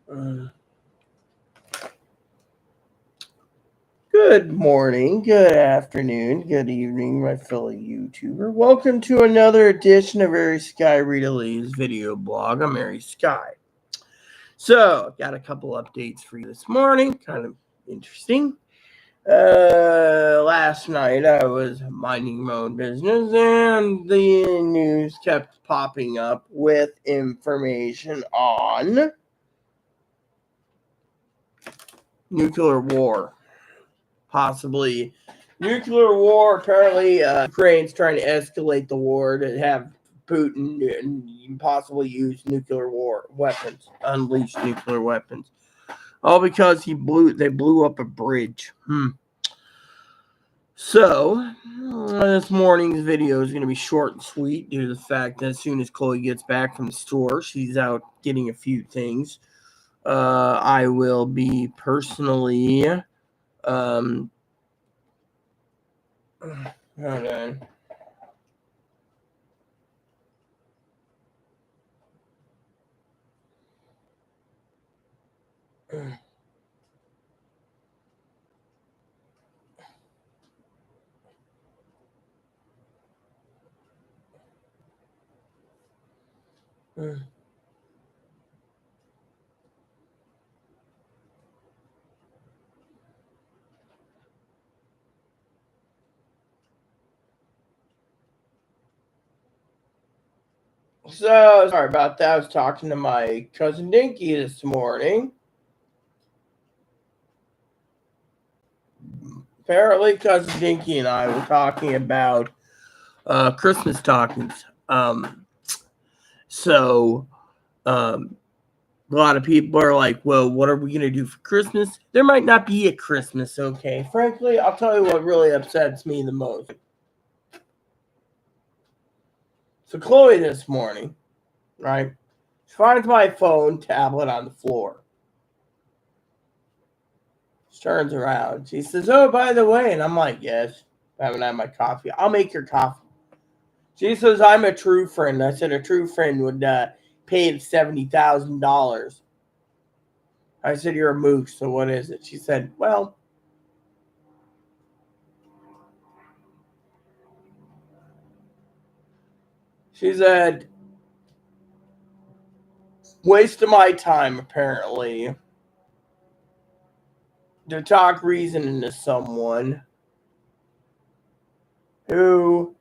Good morning, good afternoon, good evening, my fellow YouTuber. Welcome to another edition of Mary Sky Rita Lee's video blog. I'm Mary Sky. So, got a couple updates for you this morning, kind of interesting. Last night I was minding my own business and the news kept popping up with information on nuclear war. Possibly nuclear war. Apparently, Ukraine's trying to escalate the war to have Putin and possibly use nuclear war weapons, unleash nuclear weapons. All because they blew up a bridge. So, this morning's video is going to be short and sweet due to the fact that as soon as Chloe gets back from the store, she's out getting a few things. I will be personally, hold on. So, sorry about that. I was talking to my cousin Dinky this morning. Apparently, cousin Dinky and I were talking about Christmas stockings. So, a lot of people are like, well, what are we going to do for Christmas? There might not be a Christmas, okay? Frankly, I'll tell you what really upsets me the most. So, Chloe this morning, right? She finds my phone tablet on the floor. She turns around. She says, oh, by the way. And I'm like, yes, I haven't had my coffee. I'll make your coffee. She says, I'm a true friend. I said, a true friend would pay $70,000. I said, you're a moose, so what is it? She said, well, she said, waste of my time, apparently, to talk reasoning to someone who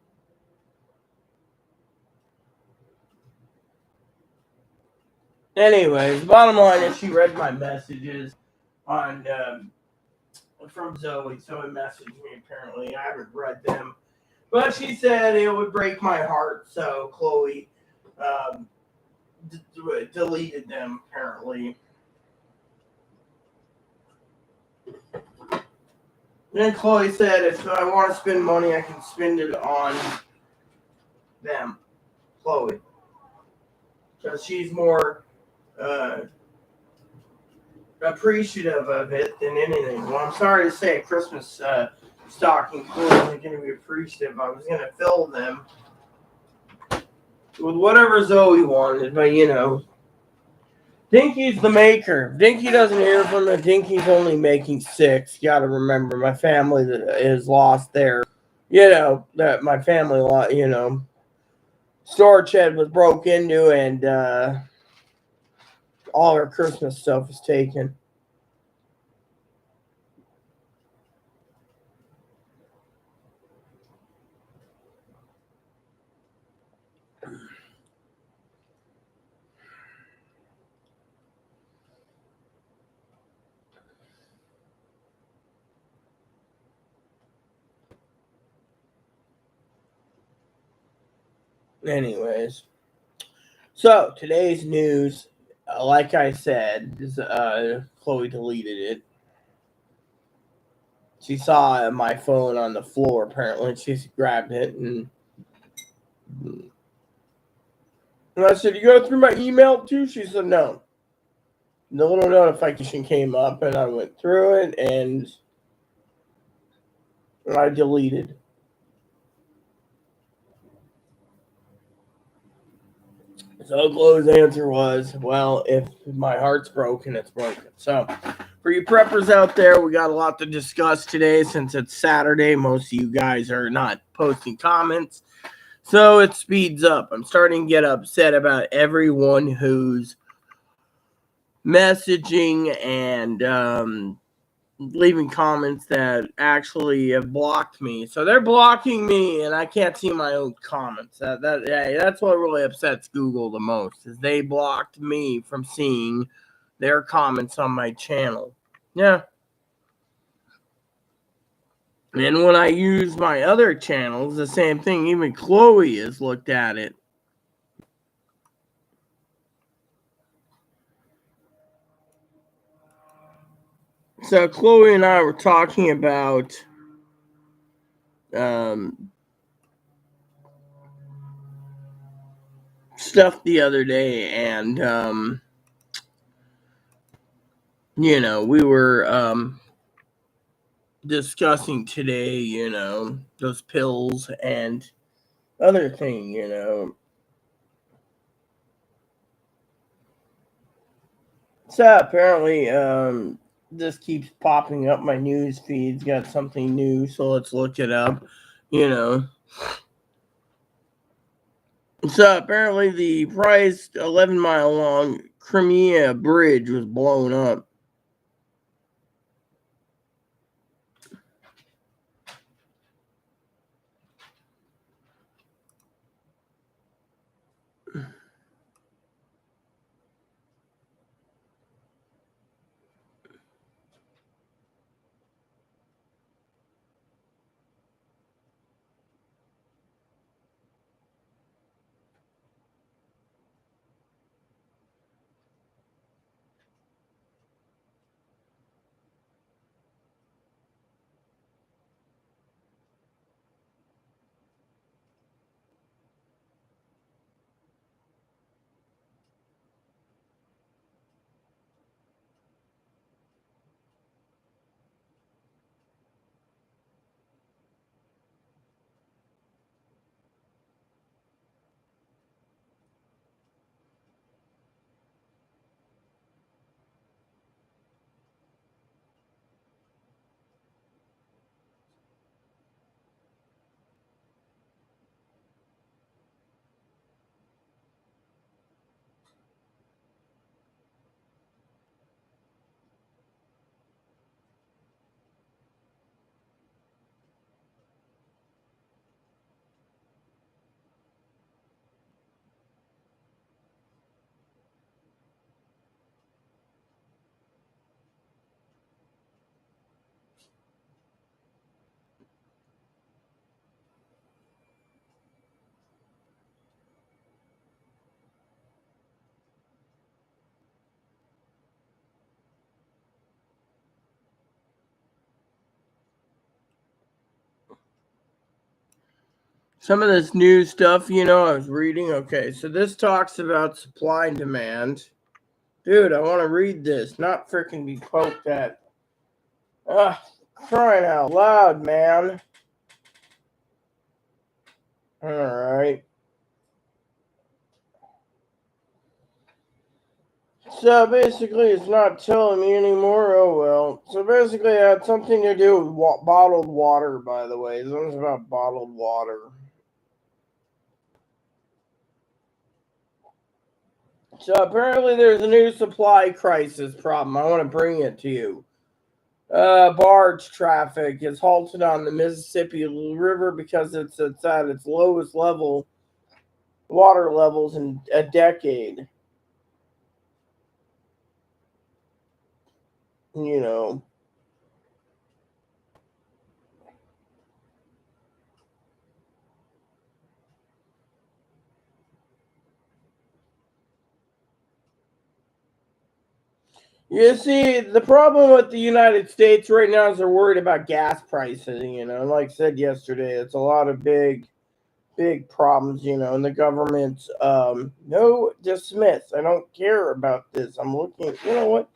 anyways, bottom line is she read my messages on from Zoe. Zoe messaged me apparently. I haven't read them. But she said it would break my heart, so Chloe deleted them apparently. Then Chloe said, if I want to spend money, I can spend it on them, Chloe. Because she's more appreciative of it than anything. Well, I'm sorry to say, Christmas stocking Chloe wasn't going to be appreciative. I was going to fill them with whatever Zoe wanted, but Dinky's the maker. If Dinky doesn't hear from it, Dinky's only making 6. You got to remember, my family that is lost their, that my family, storage shed was broke into and all our Christmas stuff was taken. Anyways, so today's news, like I said, is Chloe deleted it. She saw my phone on the floor apparently. She grabbed it and I said, "You go through my email too?" She said, "No." The little notification came up and I went through it and I deleted. So Chloe's answer was, well, if my heart's broken, it's broken. So for you preppers out there, we got a lot to discuss today since it's Saturday. Most of you guys are not posting comments. So it speeds up. I'm starting to get upset about everyone who's messaging and leaving comments that actually have blocked me. So they're blocking me, and I can't see my own comments. That's what really upsets Google the most, is they blocked me from seeing their comments on my channel. Yeah. And when I use my other channels, the same thing. Even Chloe has looked at it. So Chloe and I were talking about stuff the other day, and we were discussing today, those pills and other thing. So apparently, this keeps popping up. My news feed's got something new, so let's look it up. So apparently, the prized 11-mile long Crimea bridge was blown up. Some of this new stuff, I was reading. Okay, so this talks about supply and demand. Dude, I want to read this, not freaking be poked at. Crying out loud, man. Alright. So basically, it's not telling me anymore. Oh well. So basically, it had something to do with bottled water, by the way. Something's about bottled water. So apparently, there's a new supply crisis problem. I want to bring it to you. Barge traffic is halted on the Mississippi River because it's at its lowest water levels in a decade. You know. You see, the problem with the United States right now is they're worried about gas prices. Like I said yesterday, it's a lot of big problems. And the government's no, dismiss. I don't care about this. I'm looking. You know what?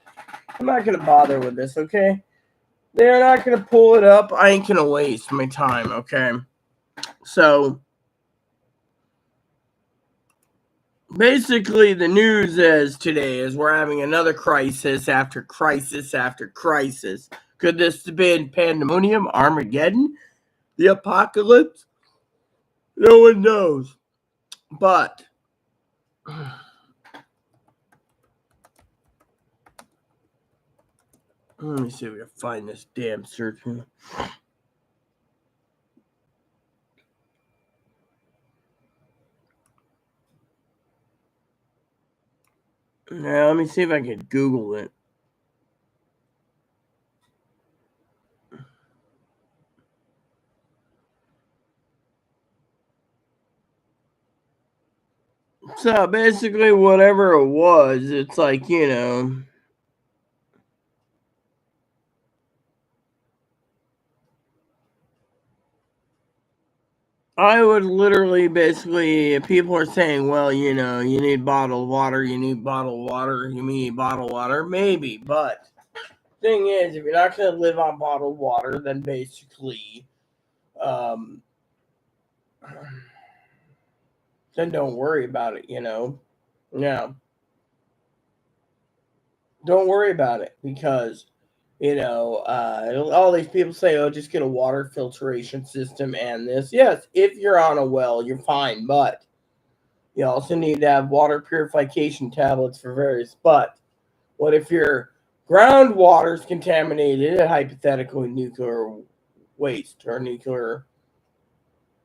I'm not gonna bother with this. Okay, they're not gonna pull it up. I ain't gonna waste my time. Okay, so basically the news is today is we're having another crisis after crisis after crisis. Could this have been pandemonium, Armageddon, the apocalypse? No one knows. But let me see if we can find this damn search. Now, let me see if I can Google it. So basically, whatever it was, it's like, I would literally basically, people are saying, well, you need bottled water, you need bottled water, you need bottled water. Maybe, but thing is, if you're not going to live on bottled water, then basically, then don't worry about it, Yeah. Don't worry about it because, all these people say, oh, just get a water filtration system and this. Yes, if you're on a well, you're fine, but you also need to have water purification tablets for various. But what if your groundwater is contaminated, hypothetically nuclear waste or nuclear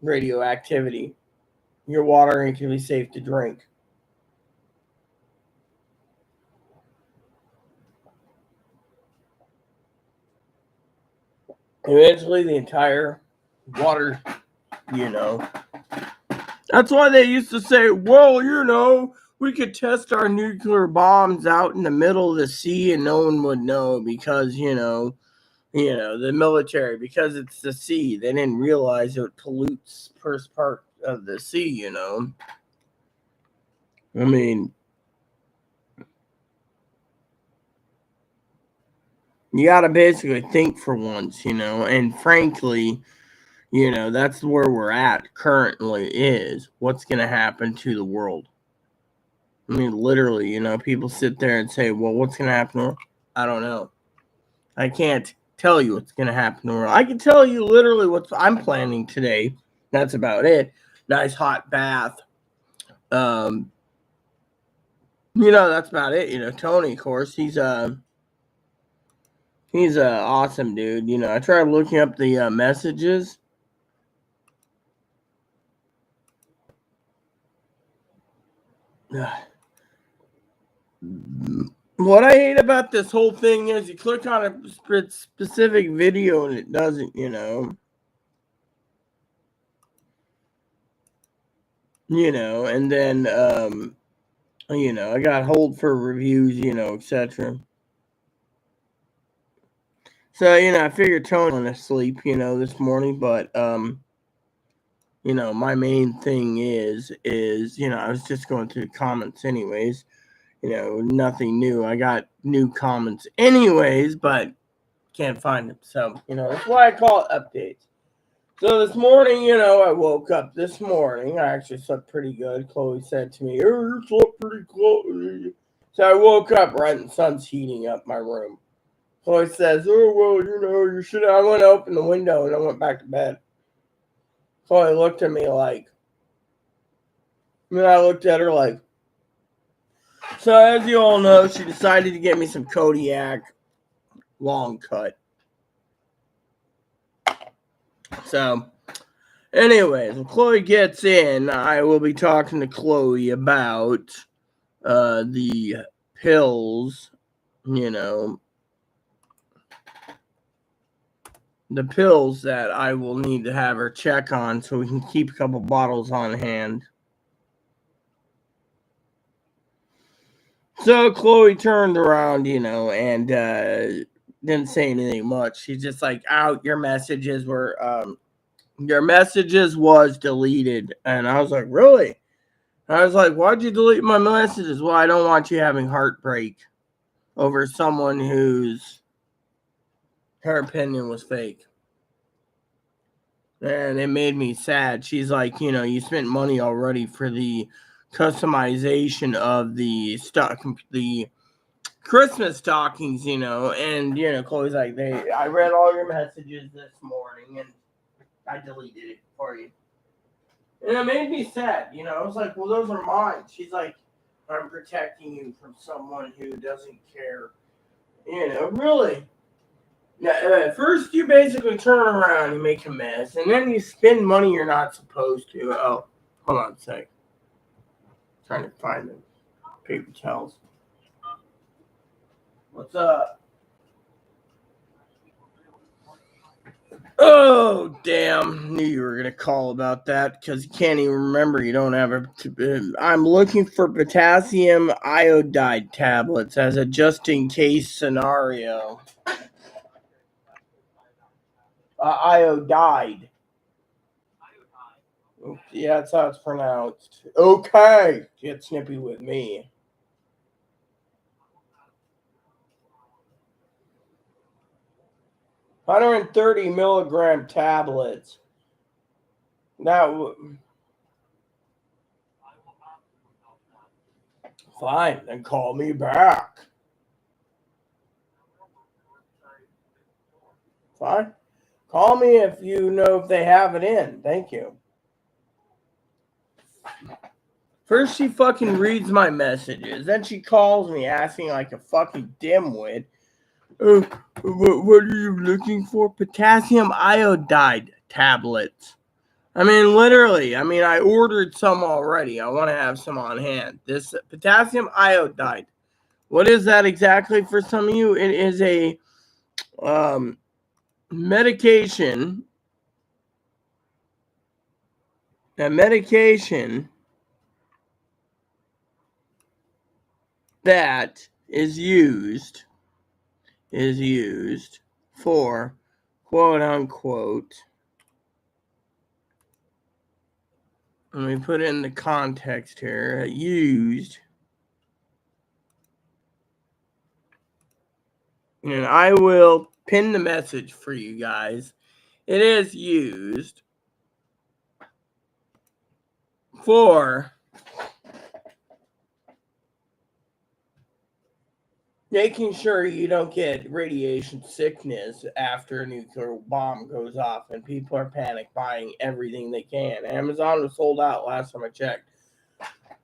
radioactivity? Your water ain't going to be safe to drink. Eventually, the entire water, you know. That's why they used to say, well, we could test our nuclear bombs out in the middle of the sea and no one would know because, the military, because it's the sea. They didn't realize it pollutes first part of the sea, I mean, you got to basically think for once, and frankly, that's where we're at currently is what's going to happen to the world. I mean, literally, people sit there and say, well, what's going to happen? I don't know. I can't tell you what's going to happen in the world. I can tell you literally what I'm planning today. That's about it. Nice hot bath. That's about it. Tony, of course, he's a awesome dude. I tried looking up the messages. What I hate about this whole thing is you click on a specific video and it doesn't, and then, I got hold for reviews, etc. So, I figured Tony went to sleep, this morning, but, my main thing is, I was just going through the comments anyways, nothing new. I got new comments anyways, but can't find them. So, that's why I call it updates. So this morning, I woke up this morning. I actually slept pretty good. Chloe said to me, oh, you slept pretty close. So I woke up right and the sun's heating up my room. Chloe says, oh, well, you should. I went to open the window and I went back to bed. Chloe looked at me like, and I looked at her like, so as you all know, she decided to get me some Kodiak long cut. So, anyways, when Chloe gets in, I will be talking to Chloe about the pills, the pills that I will need to have her check on so we can keep a couple bottles on hand. So Chloe turned around, and didn't say anything much. She's just like, out, your messages was deleted. And I was like, really? I was like, why'd you delete my messages? Well, I don't want you having heartbreak over someone whose her opinion was fake. And it made me sad. She's like, you spent money already for the customization of the Christmas stockings, and Chloe's like, I read all your messages this morning and I deleted it for you. And it made me sad, I was like, well, those are mine. She's like, I'm protecting you from someone who doesn't care. Really. Yeah, first you basically turn around and make a mess, and then you spend money you're not supposed to. Oh, hold on a sec. Trying to find the paper towels. What's up? Oh, damn. Knew you were going to call about that because you can't even remember. You don't have I'm looking for potassium iodide tablets as a just in case scenario. Iodide. Yeah, that's how it's pronounced. Okay. Get snippy with me. $130 milligram tablets. Now, fine, then call me back. Fine. Call me if you know if they have it in. Thank you. First, she fucking reads my messages. Then she calls me asking like a fucking dimwit. What are you looking for? Potassium iodide tablets. I mean, literally. I ordered some already. I want to have some on hand. This potassium iodide. What is that exactly for some of you? It is a medication. A medication that is used for quote unquote. Let me put it in the context here. Used. And I will pin the message for you guys. It is used for making sure you don't get radiation sickness after a nuclear bomb goes off and people are panic buying everything they can. Amazon was sold out last time I checked.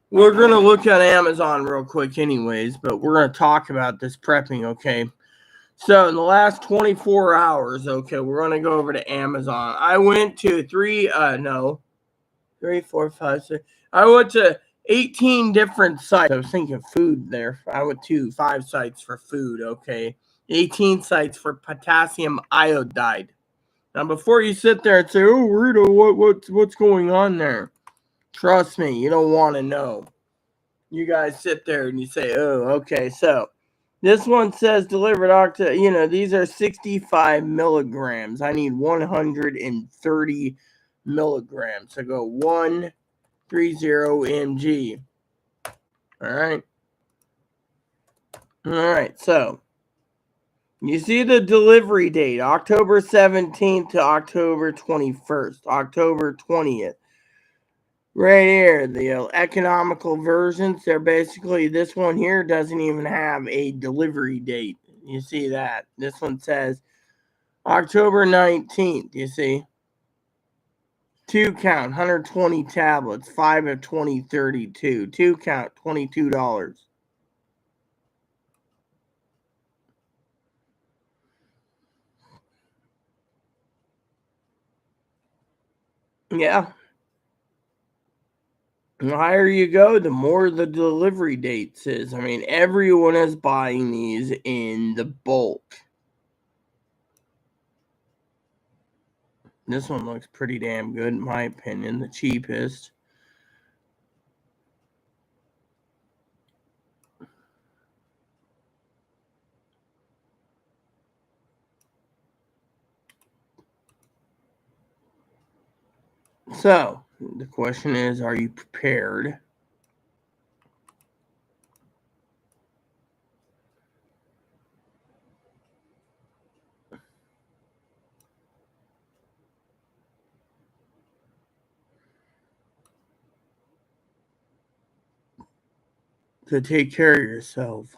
We're going to look at Amazon real quick anyways, but we're going to talk about this prepping, okay? So in the last 24 hours, okay, we're going to go over to Amazon. I went to 18 different sites. I was thinking food there. I went to 5 sites for food, okay? 18 sites for potassium iodide. Now, before you sit there and say, oh, Rita, what's going on there? Trust me, you don't want to know. You guys sit there and you say, oh, okay, so this one says delivered these are 65 milligrams. I need 130 milligrams. So go 130 mg. All right, so you see the delivery date, October 17th to October 21st, October 20th. Right here, the economical versions, they're basically, this one here doesn't even have a delivery date. You see that? This one says October 19th, you see? 2 count, 120 tablets, 5 of 2032. 2 count, $22. Yeah. The higher you go, the more the delivery dates is. Everyone is buying these in the bulk. This one looks pretty damn good, in my opinion. The cheapest. So, the question is, are you prepared? to take care of yourself.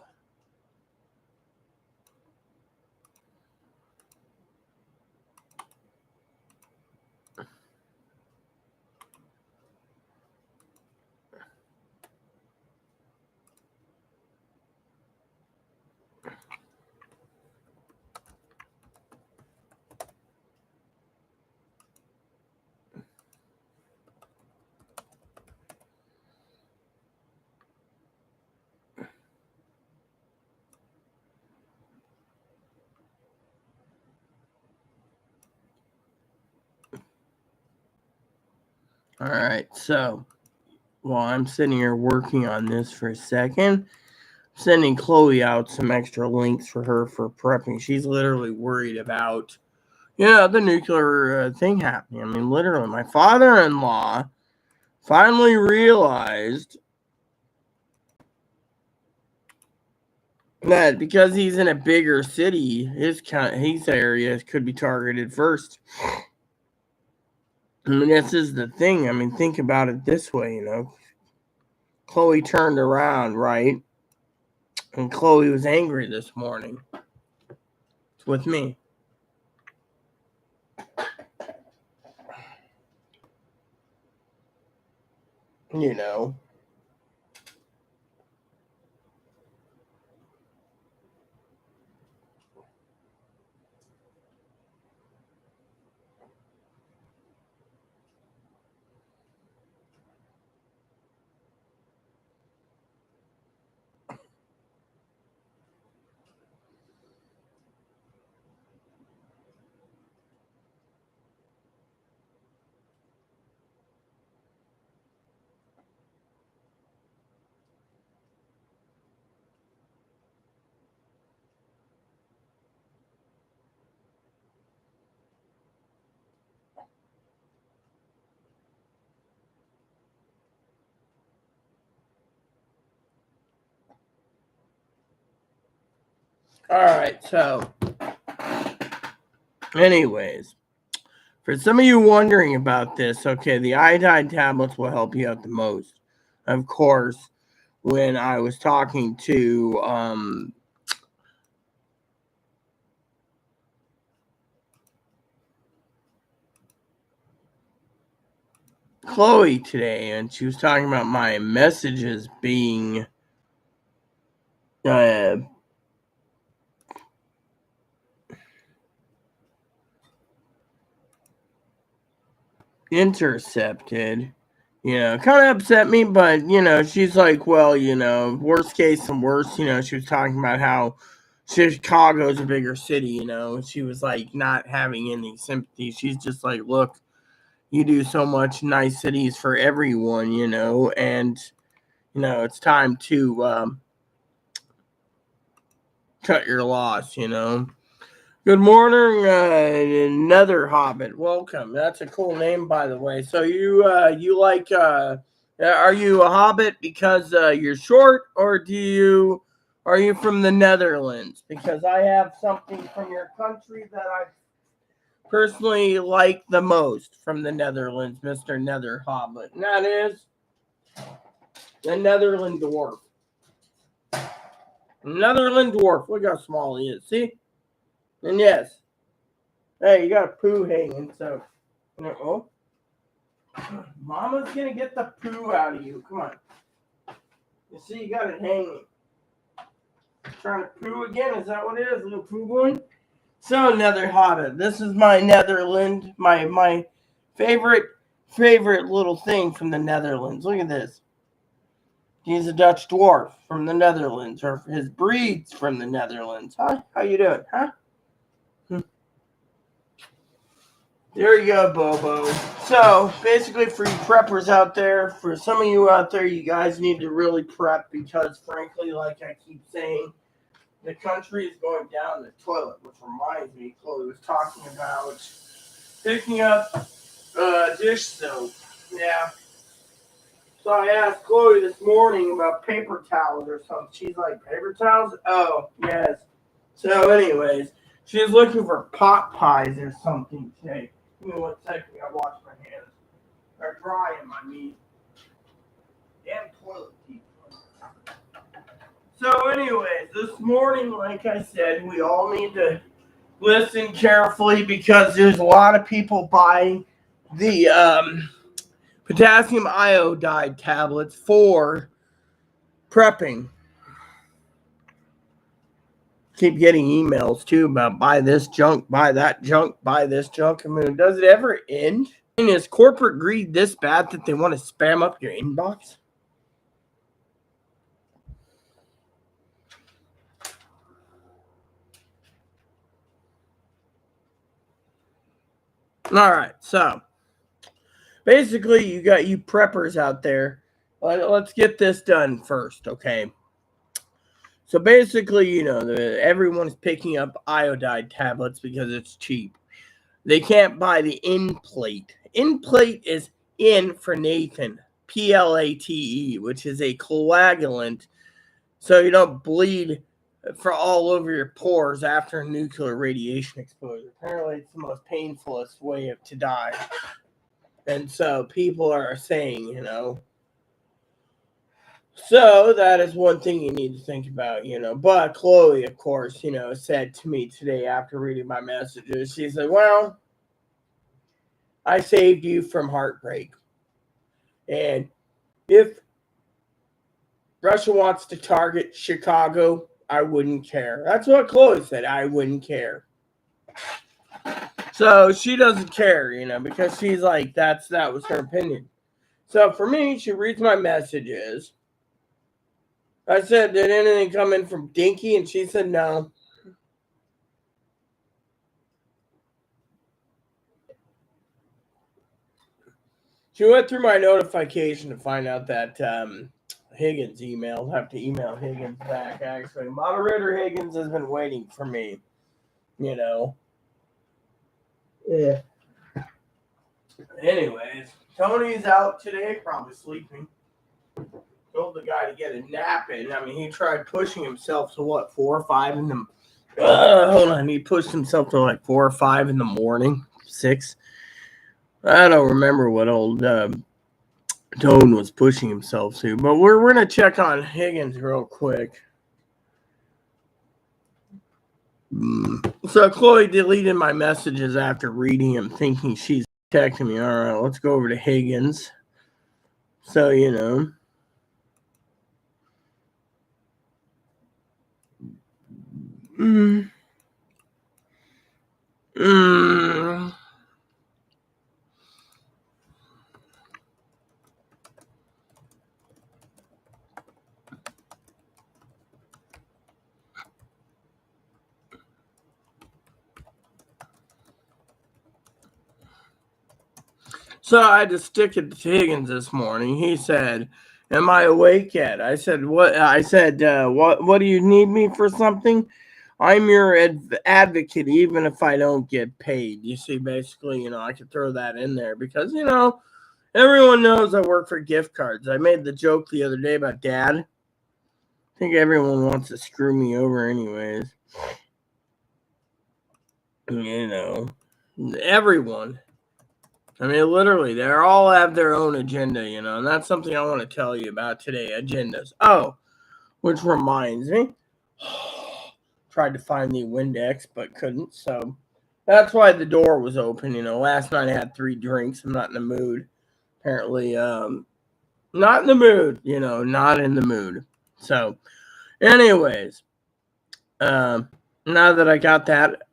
All right, so while I'm sitting here working on this for a second, I'm sending Chloe out some extra links for her for prepping. She's literally worried about, the nuclear thing happening. I mean, literally, my father-in-law finally realized that because he's in a bigger city, his area could be targeted first. I mean, this is the thing. I mean, think about it this way, Chloe turned around, right? And Chloe was angry this morning. It's with me. You know. All right, so anyways, for some of you wondering about this, okay, the iodine tablets will help you out the most. Of course, when I was talking to Chloe today, and she was talking about my messages being intercepted. Kind of upset me, but she's like, well, worst case and worst. She was talking about how Chicago's a bigger city. She was like not having any sympathy. She's just like, look, you do so much nice cities for everyone, and it's time to cut your loss. Good morning, Nether Hobbit. Welcome. That's a cool name, by the way. So you like are you a Hobbit because you're short, or are you from the Netherlands? Because I have something from your country that I personally like the most from the Netherlands, Mr. Nether Hobbit, and that is the Netherland dwarf. Netherland dwarf. Look how small he is. See? And yes. Hey, you got a poo hanging, so oh. Mama's gonna get the poo out of you. Come on. You see, you got it hanging. Trying to poo again? Is that what it is? A little poo boy? So, Nether Hobbit. This is my Netherland, my favorite little thing from the Netherlands. Look at this. He's a Dutch dwarf from the Netherlands, or his breed's from the Netherlands. Huh? How you doing? Huh? There you go, Bobo. So, basically, for you preppers out there, for some of you out there, you guys need to really prep because, frankly, like I keep saying, the country is going down the toilet, which reminds me, Chloe was talking about picking up dish soap. Yeah. So I asked Chloe this morning about paper towels or something. She's like, paper towels? Oh, yes. So, anyways, she was looking for pot pies or something today. Give me 1 second. I wash my hands. They're dry, I mean. Damn toilet people. anyways, this morning, like I said, we all need to listen carefully because there's a lot of people buying the potassium iodide tablets for prepping. Keep getting emails too about buy this junk, buy that junk, buy this junk. I mean, does it ever end? I mean, is corporate greed this bad that they want to spam up your inbox? All right, so basically, you got you preppers out there. Let's get this done first, okay? So basically, everyone's picking up iodide tablets because it's cheap. They can't buy the in plate. In plate is in for Nathan, PLATE, which is a coagulant, so you don't bleed for all over your pores after a nuclear radiation exposure. Apparently, it's the most painfulest way to die. And so people are saying, so that is one thing you need to think about, But Chloe, of course, said to me today after reading my messages, she said, well, I saved you from heartbreak. And if Russia wants to target Chicago, I wouldn't care. That's what Chloe said. I wouldn't care. So she doesn't care, because she's like, that was her opinion. So for me, she reads my messages. I said, did anything come in from Dinky? And she said, no. She went through my notification to find out that Higgins emailed. Have to email Higgins back, actually. Moderator Higgins has been waiting for me, Yeah. Anyways, Tony's out today, probably sleeping. Told the guy to get a nap in. I mean, he tried pushing himself to 4 or 5 in the. Hold on, he pushed himself to 4 or 5 in the morning, 6. I don't remember what old Tone was pushing himself to, but we're gonna check on Higgins real quick. So Chloe deleted my messages after reading him, thinking she's texting me. All right, let's go over to Higgins. So So I had to stick it to Higgins this morning. He said, "Am I awake yet?" I said, "What?" I said, "What do you need me for something?" I'm your advocate, even if I don't get paid. You see, basically, I could throw that in there because everyone knows I work for gift cards. I made the joke the other day about Dad. I think everyone wants to screw me over, anyways. Everyone. I mean, literally, they all have their own agenda, and that's something I want to tell you about today, agendas. Oh, which reminds me, tried to find the Windex, but couldn't, so that's why the door was open, Last night I had 3 drinks. I'm not in the mood. Apparently, not in the mood, not in the mood. So, anyways, now that I got that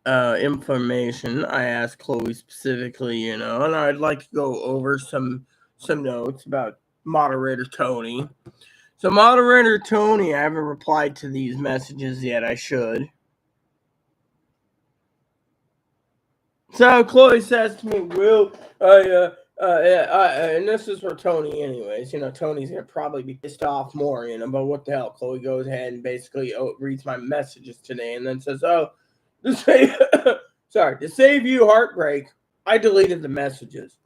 information, I asked Chloe specifically, and I'd like to go over some notes about moderator Tony. So moderator Tony, I haven't replied to these messages yet. I should. So Chloe says to me, "Will and this is for Tony, anyways. Tony's gonna probably be pissed off more, But what the hell?" Chloe goes ahead and basically reads my messages today, and then says, "Oh, to save you heartbreak, I deleted the messages,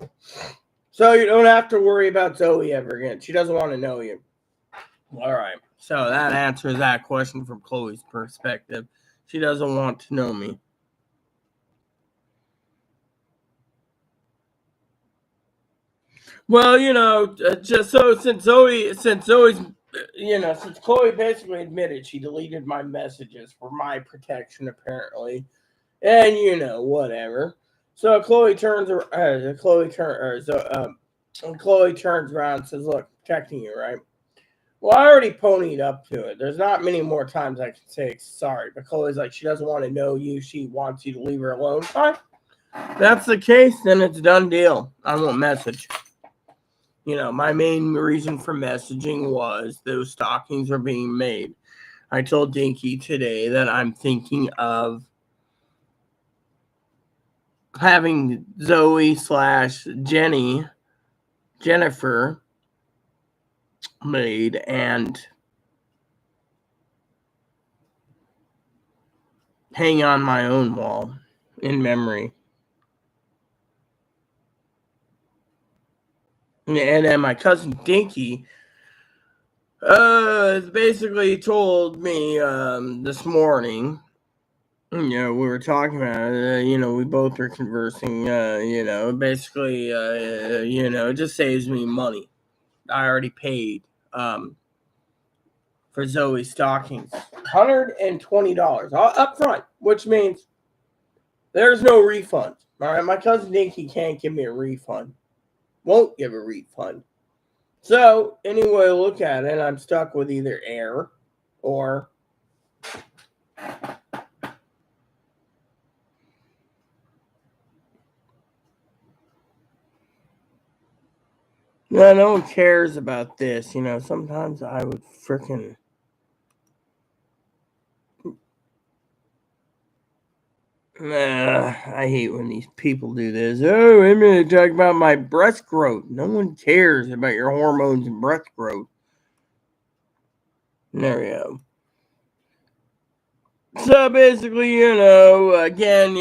so you don't have to worry about Zoe ever again. She doesn't want to know you." All right, so that answers that question from Chloe's perspective. She doesn't want to know me. Well, just so since Zoe's since Chloe basically admitted she deleted my messages for my protection, apparently, and whatever. So Chloe turns around and says, "Look, protecting you, right?" Well, I already ponied up to it. There's not many more times I can say sorry. But Chloe's like, she doesn't want to know you. She wants you to leave her alone. Fine. If that's the case, then it's a done deal. I won't message. My main reason for messaging was those stockings are being made. I told Dinky today that I'm thinking of having Jennifer made and hang on my own wall in memory. And then my cousin Dinky basically told me this morning, we were talking about it, we both were conversing, basically, it just saves me money. I already paid for Zoe's stockings $120 up front, which means there's no refund. All right, my cousin Dinky can't give me a refund. Won't give a refund. So, anyway, look at it, I'm stuck with either air or no one cares about this. Sometimes I would freaking I hate when these people do this. Oh, I'm going to talk about my breast growth. No one cares about your hormones and breast growth. There we go. So basically, again,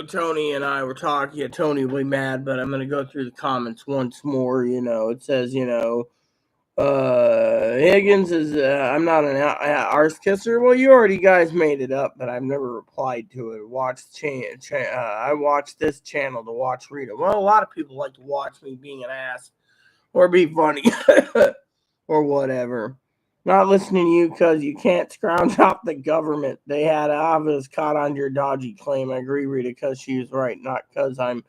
Tony and I were talking. Tony will be mad, but I'm going to go through the comments once more. It says, Higgins is, I'm not an arse kisser. Well, you already guys made it up, but I've never replied to it. I watched this channel to watch Rita. Well, a lot of people like to watch me being an ass or be funny or whatever. Not listening to you because you can't scrounge off the government. They had obvious caught on your dodgy claim. I agree, Rita, because she was right, not because I'm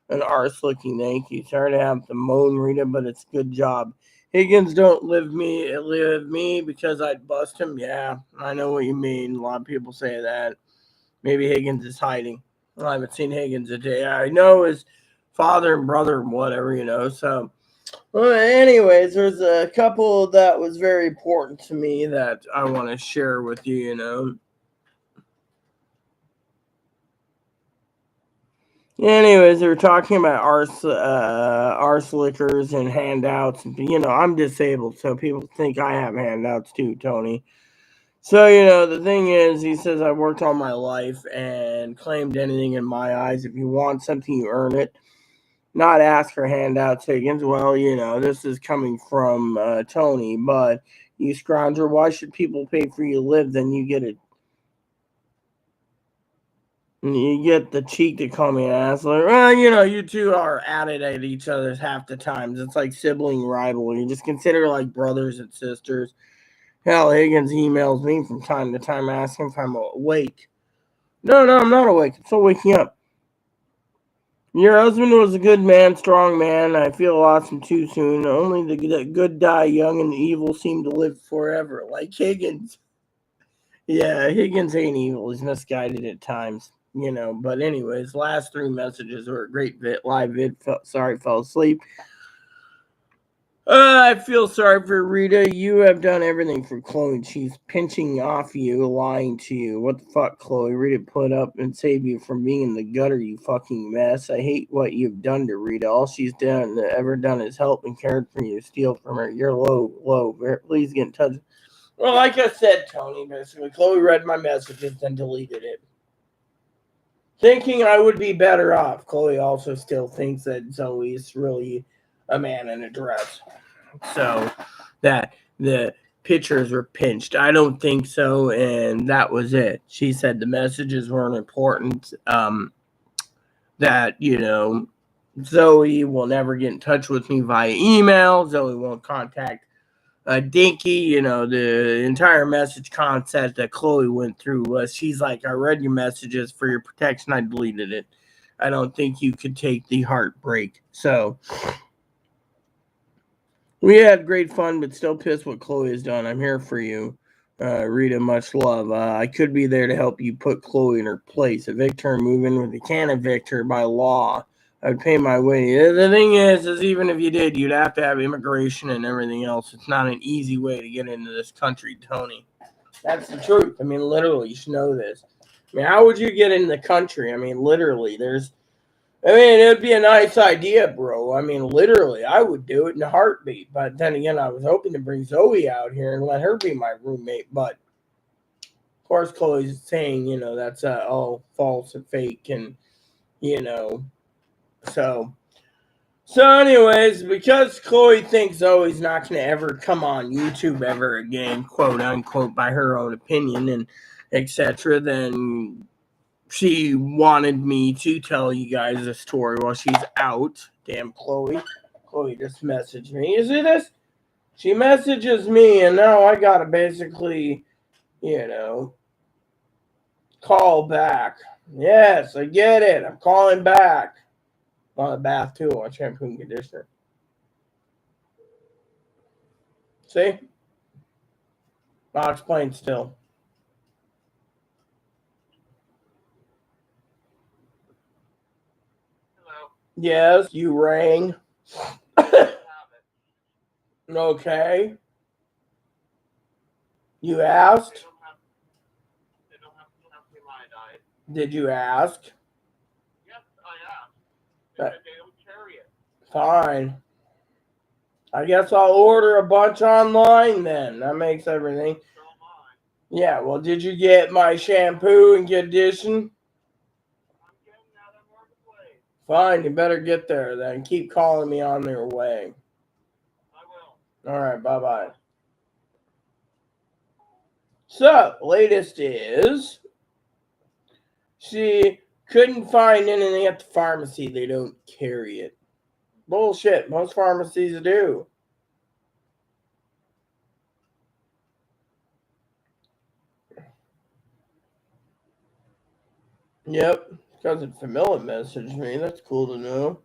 an arse looking. Thank you. Sorry to have to moan, Rita, but it's a good job. Higgins don't live me because I'd bust him. Yeah, I know what you mean. A lot of people say that. Maybe Higgins is hiding. Well, I haven't seen Higgins a day. I know his father and brother and whatever. So, well, anyways, there's a couple that was very important to me that I want to share with you. Anyways, they were talking about arse liquors and handouts. I'm disabled, so people think I have handouts too, Tony. So, the thing is, he says I worked all my life and claimed anything in my eyes. If you want something, you earn it. Not ask for handouts, Higgins. Well, this is coming from Tony, but you scrounger, why should people pay for you to live? Then you get it. You get the cheek to call me an ass. Like, well, you two are at it at each other's half the times. It's like sibling rivalry. You just consider like brothers and sisters. Hell, Higgins emails me from time to time asking if I'm awake. No, I'm not awake. I'm still waking up. Your husband was a good man, strong man. I feel lost him too soon. Only the good die young and the evil seem to live forever. Like Higgins. Yeah, Higgins ain't evil. He's misguided at times. But anyways, last three messages were a great live vid. Sorry, fell asleep. I feel sorry for Rita. You have done everything for Chloe. She's pinching off you, lying to you. What the fuck, Chloe? Rita put up and saved you from being in the gutter, you fucking mess. I hate what you've done to Rita. All she's ever done is help and cared for you. Steal from her. You're low. Please get in touch. Well, like I said, Tony, basically, Chloe read my messages and deleted it. Thinking I would be better off. Chloe also still thinks that Zoe's really a man in a dress. So that the pictures were pinched. I don't think so, and that was it. She said the messages weren't important. That Zoe will never get in touch with me via email. Zoe won't contact Dinky, the entire message concept that Chloe went through was she's like, I read your messages for your protection. I deleted it. I don't think you could take the heartbreak. So we had great fun, but still pissed what Chloe has done. I'm here for you. Rita, much love. I could be there to help you put Chloe in her place. Evict her and move in with you. Can't evict her by law. I would pay my way. The thing is even if you did, you'd have to have immigration and everything else. It's not an easy way to get into this country, Tony. That's the truth. I mean, literally, you should know this. I mean, how would you get in the country? I mean, literally, it would be a nice idea, bro. I mean, literally, I would do it in a heartbeat. But then again, I was hoping to bring Zoe out here and let her be my roommate. But, of course, Chloe's saying, that's all false and fake. And, so... So, anyways, because Chloe thinks Zoe's not going to ever come on YouTube ever again, quote unquote, by her own opinion and etc., then she wanted me to tell you guys a story while she's out. Damn, Chloe. Chloe just messaged me. You see this? She messages me, and now I got to basically, call back. Yes, I get it. I'm calling back. On the bath too, on shampoo and conditioner. See? I'll explain still. Hello. Yes, you rang. Okay. You asked? They don't have to be my diet. Did you ask? Yes, I asked. They said they don't carry it. Fine. I guess I'll order a bunch online then. That makes everything. Yeah, well, did you get my shampoo and condition? I'm getting that. I'm on the way. Fine, you better get there then. Keep calling me on your way. I will. All right, bye-bye. So, latest is she couldn't find anything at the pharmacy. They don't carry it. Bullshit. Most pharmacies do. Yep. Cousin Familla messaged me. That's cool to know.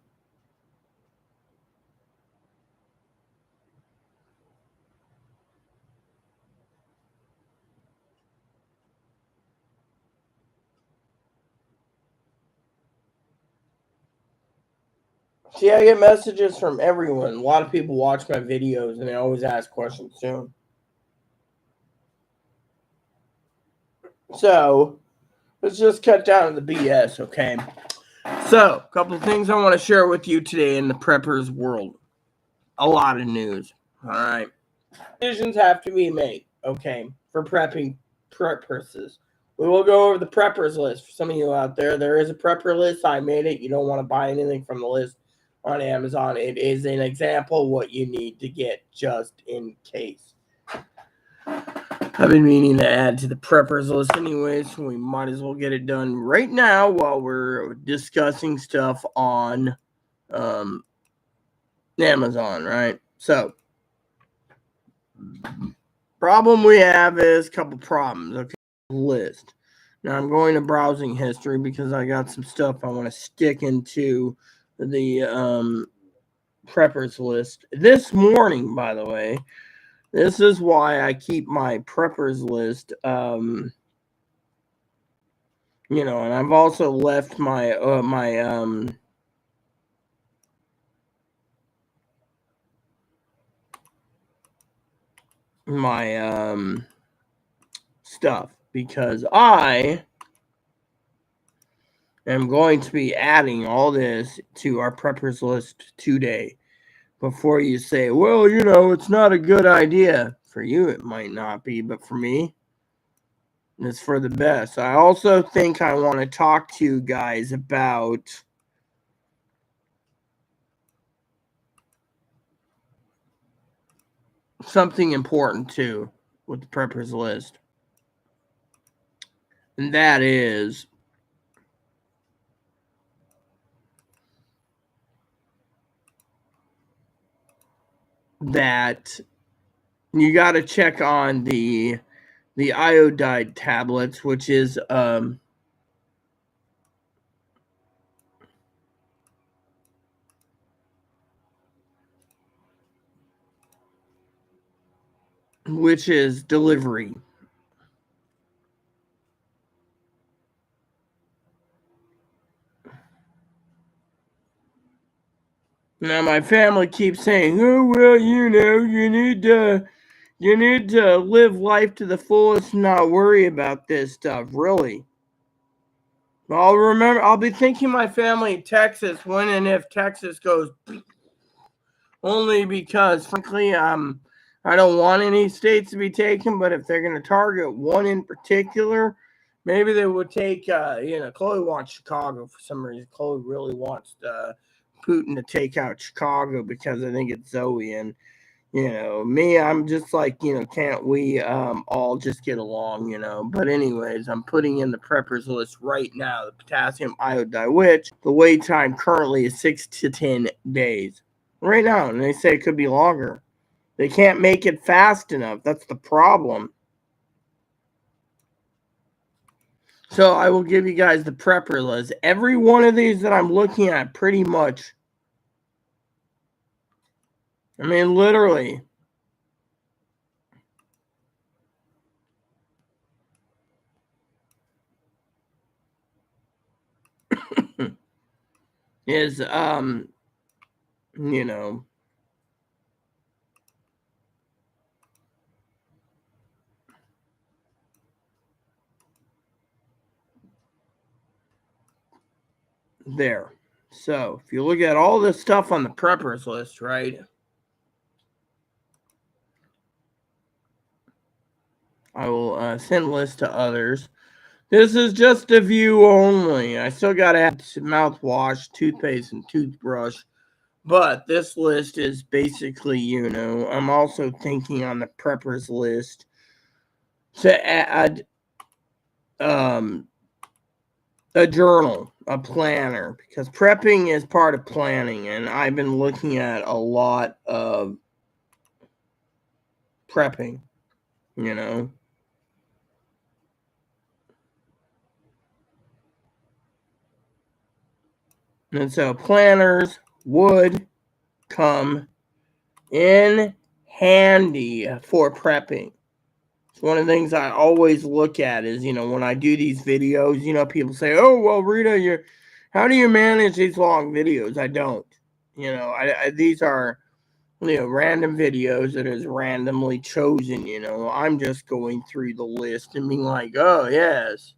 See, I get messages from everyone. A lot of people watch my videos and they always ask questions too. So, let's just cut down to the BS, okay? So, a couple of things I want to share with you today in the preppers world. A lot of news, all right? Decisions have to be made, okay, for prepping purposes. We will go over the preppers list. For some of you out there is a prepper list. I made it. You don't want to buy anything from the list on Amazon. It is an example what you need to get just in case. I've been meaning to add to the preppers list anyway, so we might as well get it done right now while we're discussing stuff on Amazon, right? So, problem we have is a couple problems. Okay, list. Now I'm going to browsing history because I got some stuff I want to stick into the preppers list. This morning, by the way, this is why I keep my preppers list. And I've also left my stuff because I am going to be adding all this to our preppers list today. Before you say, well, it's not a good idea. For you, it might not be, but for me, it's for the best. I also think I want to talk to you guys about something important too with the preppers list. And that is that you got to check on the iodide tablets, which is delivery. Now my family keeps saying, "Oh well, you need to live life to the fullest, and not worry about this stuff." Really? I'll be thinking my family in Texas when and if Texas goes, only because frankly, I don't want any states to be taken, but if they're going to target one in particular, maybe they would take. Chloe wants Chicago for some reason. Chloe really wants Putin to take out Chicago because I think it's Zoe. And me, I'm just like, can't we all just get along? But anyways, I'm putting in the preppers list right now. The potassium iodide, which the wait time currently is 6 to 10 days right now, and they say it could be longer. They can't make it fast enough. That's the problem. So I will give you guys the prepper list. Every one of these that I'm looking at, pretty much. I mean, literally. Is you know there. So if you look at all this stuff on the preppers list, right? I will send list to others. This is just a view only. I still got to add mouthwash, toothpaste, and toothbrush. But this list is basically, I'm also thinking on the preppers list to add a journal, a planner, because prepping is part of planning. And I've been looking at a lot of prepping, And so planners would come in handy for prepping. It's one of the things I always look at is, when I do these videos, people say, "Oh, well, Rita, how do you manage these long videos?" I don't. These are, random videos that is randomly chosen. I'm just going through the list and being like, "Oh, yes,"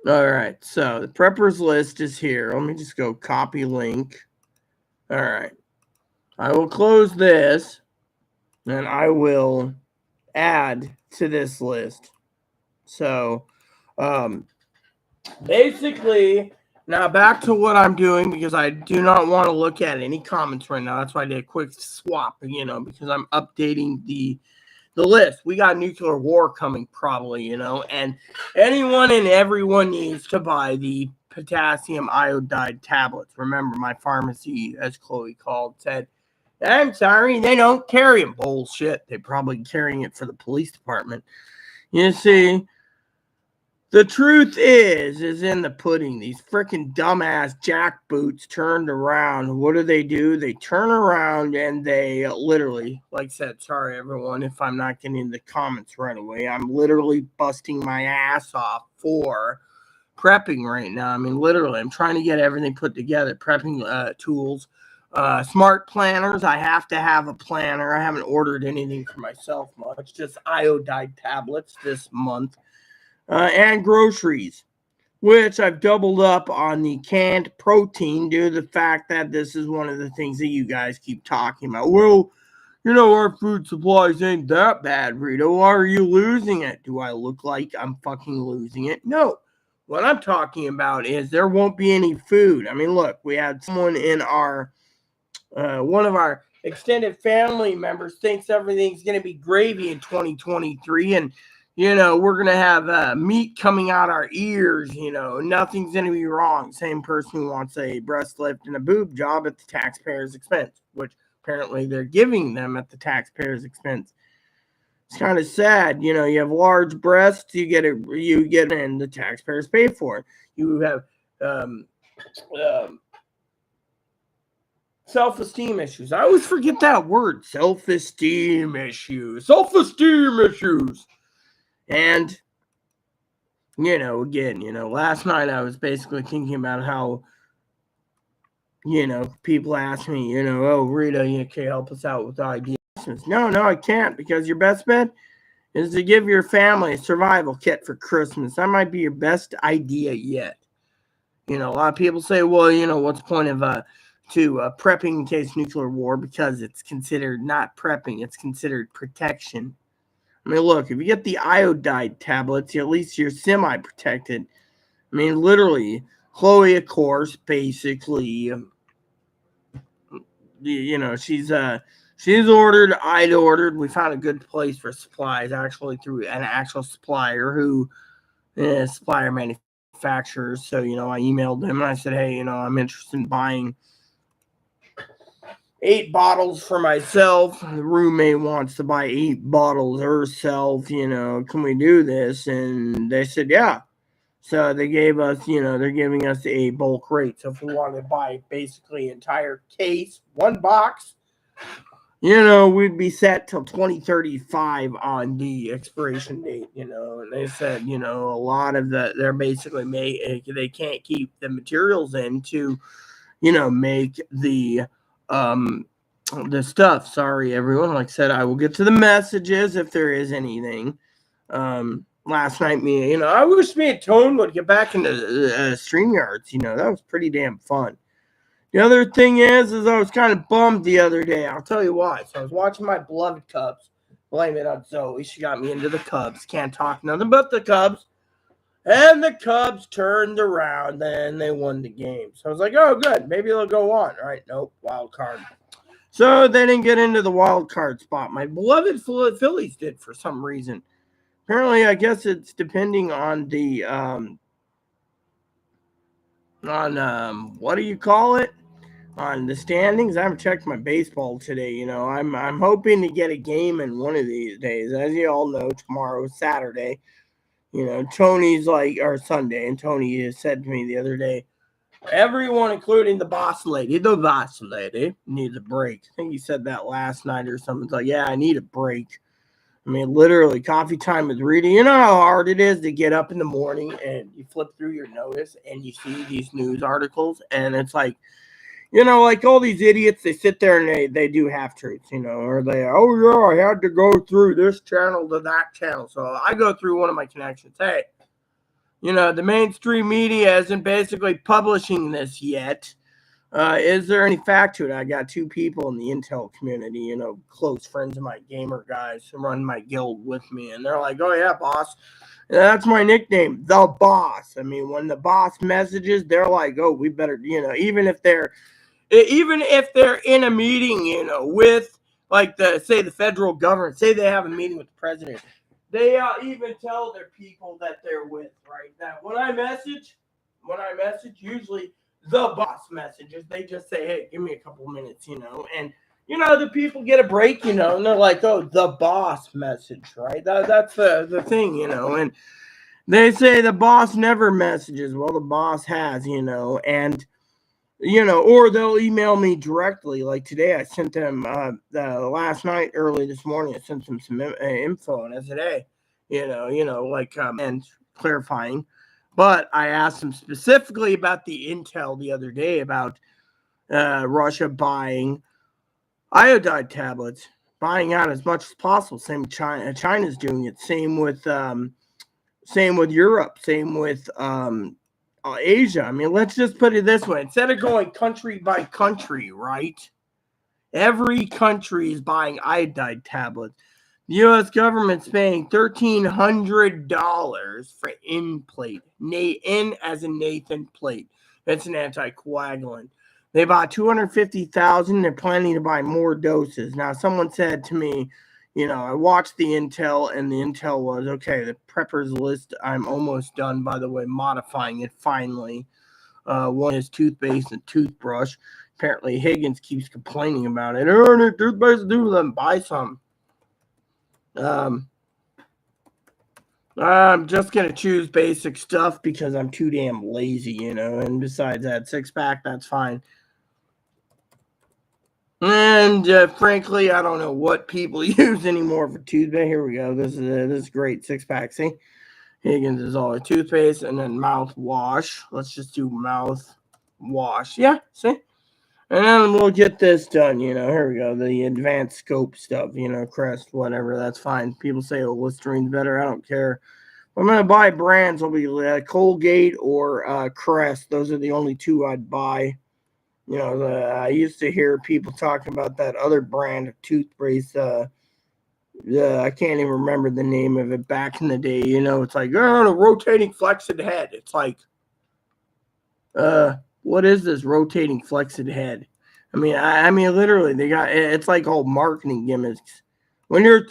All right, so the preppers list is here. Let me just go copy link. All right. I will close this and I will add to this list. So basically, now back to what I'm doing because I do not want to look at any comments right now. That's why I did a quick swap, because I'm updating the list. We got nuclear war coming probably, and anyone and everyone needs to buy the potassium iodide tablets. Remember, my pharmacy, as Chloe called, said, "I'm sorry, they don't carry them." Bullshit. They're probably carrying it for the police department. You see, the truth is in the pudding. These freaking dumbass jackboots turned around. What do? They turn around and they literally, like I said, sorry everyone if I'm not getting the comments right away. I'm literally busting my ass off for prepping right now. I mean, literally, I'm trying to get everything put together. Prepping tools, smart planners. I have to have a planner. I haven't ordered anything for myself much. Just iodide tablets this month. And groceries, which I've doubled up on the canned protein due to the fact that this is one of the things that you guys keep talking about. Well, our food supplies ain't that bad, Rita. Why are you losing it? Do I look like I'm fucking losing it? No. What I'm talking about is there won't be any food. I mean, look, we had someone in our, one of our extended family members thinks everything's going to be gravy in 2023. And we're going to have meat coming out our ears. Nothing's going to be wrong. Same person who wants a breast lift and a boob job at the taxpayer's expense, which apparently they're giving them at the taxpayer's expense. It's kind of sad. You have large breasts, you get it, and the taxpayers pay for it. You have um, um, self-esteem issues. I always forget that word, self-esteem issues. And, again, last night I was basically thinking about how, people ask me, oh, Rita, you can help us out with ideas. No, I can't, because your best bet is to give your family a survival kit for Christmas. That might be your best idea yet. A lot of people say, well, what's the point of prepping in case nuclear war? Because it's considered not prepping, it's considered protection. I mean, look, if you get the iodide tablets, at least you're semi-protected. I mean, literally, Chloe, of course, basically, she's ordered, I'd ordered. We found a good place for supplies, actually, through an actual supplier who supplier manufacturers. So, I emailed them and I said, hey, I'm interested in buying 8 bottles for myself. The roommate wants to buy 8 bottles herself. Can we do this? And they said, yeah. So they gave us, they're giving us a bulk rate. So if we want to buy basically entire case, 1 box, we'd be set till 2035 on the expiration date, and they said, a lot of they're basically they can't keep the materials in to, make the stuff. Sorry, everyone. Like I said, I will get to the messages if there is anything. Last night, I wish me and Tone would get back into StreamYards. That was pretty damn fun. The other thing is I was kind of bummed the other day. I'll tell you why. So I was watching my beloved Cubs. Blame it on Zoe. She got me into the Cubs. Can't talk nothing but the Cubs. And the Cubs turned around and they won the game. So I was like, oh, good. Maybe they'll go on. All right. Nope. Wild card. So they didn't get into the wild card spot. My beloved Phillies did for some reason. Apparently, I guess it's depending on the what do you call it? On the standings. I haven't checked my baseball today. I'm hoping to get a game in one of these days. As you all know, tomorrow is Saturday. Tony's or Sunday, and Tony has said to me the other day, everyone, including the boss lady, needs a break. I think he said that last night or something. It's like, yeah, I need a break. I mean, literally, coffee time with Rita. You know how hard it is to get up in the morning and you flip through your notice and you see these news articles, and it's like, like all these idiots, they sit there and they do half-truths, or they, oh, yeah, I had to go through this channel to that channel. So I go through one of my connections. Hey, the mainstream media isn't basically publishing this yet. Is there any fact to it? I got 2 people in the Intel community, close friends of my gamer guys who run my guild with me. And they're like, oh, yeah, boss. That's my nickname, the boss. I mean, when the boss messages, they're like, oh, we better, even if they're in a meeting, with the federal government, say they have a meeting with the president, they even tell their people that they're with, right? That when I message, usually the boss messages, they just say, hey, give me a couple minutes, and the people get a break, and they're like, oh, the boss message, right? That's the thing, and they say the boss never messages. Well, the boss has, and or they'll email me directly. Like today, I sent them last night, early this morning, I sent them some info, and I said, hey, and clarifying. But I asked them specifically about the intel the other day about Russia buying iodide tablets, buying out as much as possible. Same with China. China's doing it. Same with Europe. Same with Asia. I mean, let's just put it this way. Instead of going country by country, right? Every country is buying iodide tablets. The U.S. government's paying $1,300 for N-plate. N as in Nathan plate. That's an anticoagulant. They bought 250,000. They're planning to buy more doses. Now, someone said to me, I watched the intel, and the intel was, okay, the preppers list, I'm almost done, by the way, modifying it finally. One is toothpaste and toothbrush. Apparently Higgins keeps complaining about it. Oh, the toothpaste do them. Buy some. I'm just gonna choose basic stuff because I'm too damn lazy, and besides that, 6-pack, that's fine. And frankly, I don't know what people use anymore for toothpaste. Here we go. This is great 6-pack. See, Higgins is all a toothpaste, and then mouthwash. Let's just do mouthwash. Yeah, see. And then we'll get this done, Here we go. The advanced scope stuff, Crest, whatever. That's fine. People say, oh, Listerine's better. I don't care. If I'm going to buy brands, it'll be Colgate or Crest. Those are the only two I'd buy. I used to hear people talking about that other brand of toothpaste. I can't even remember the name of it back in the day. It's like, oh, a rotating flexed head. It's like, what is this rotating flexed head? I mean, literally, it's like all marketing gimmicks. When your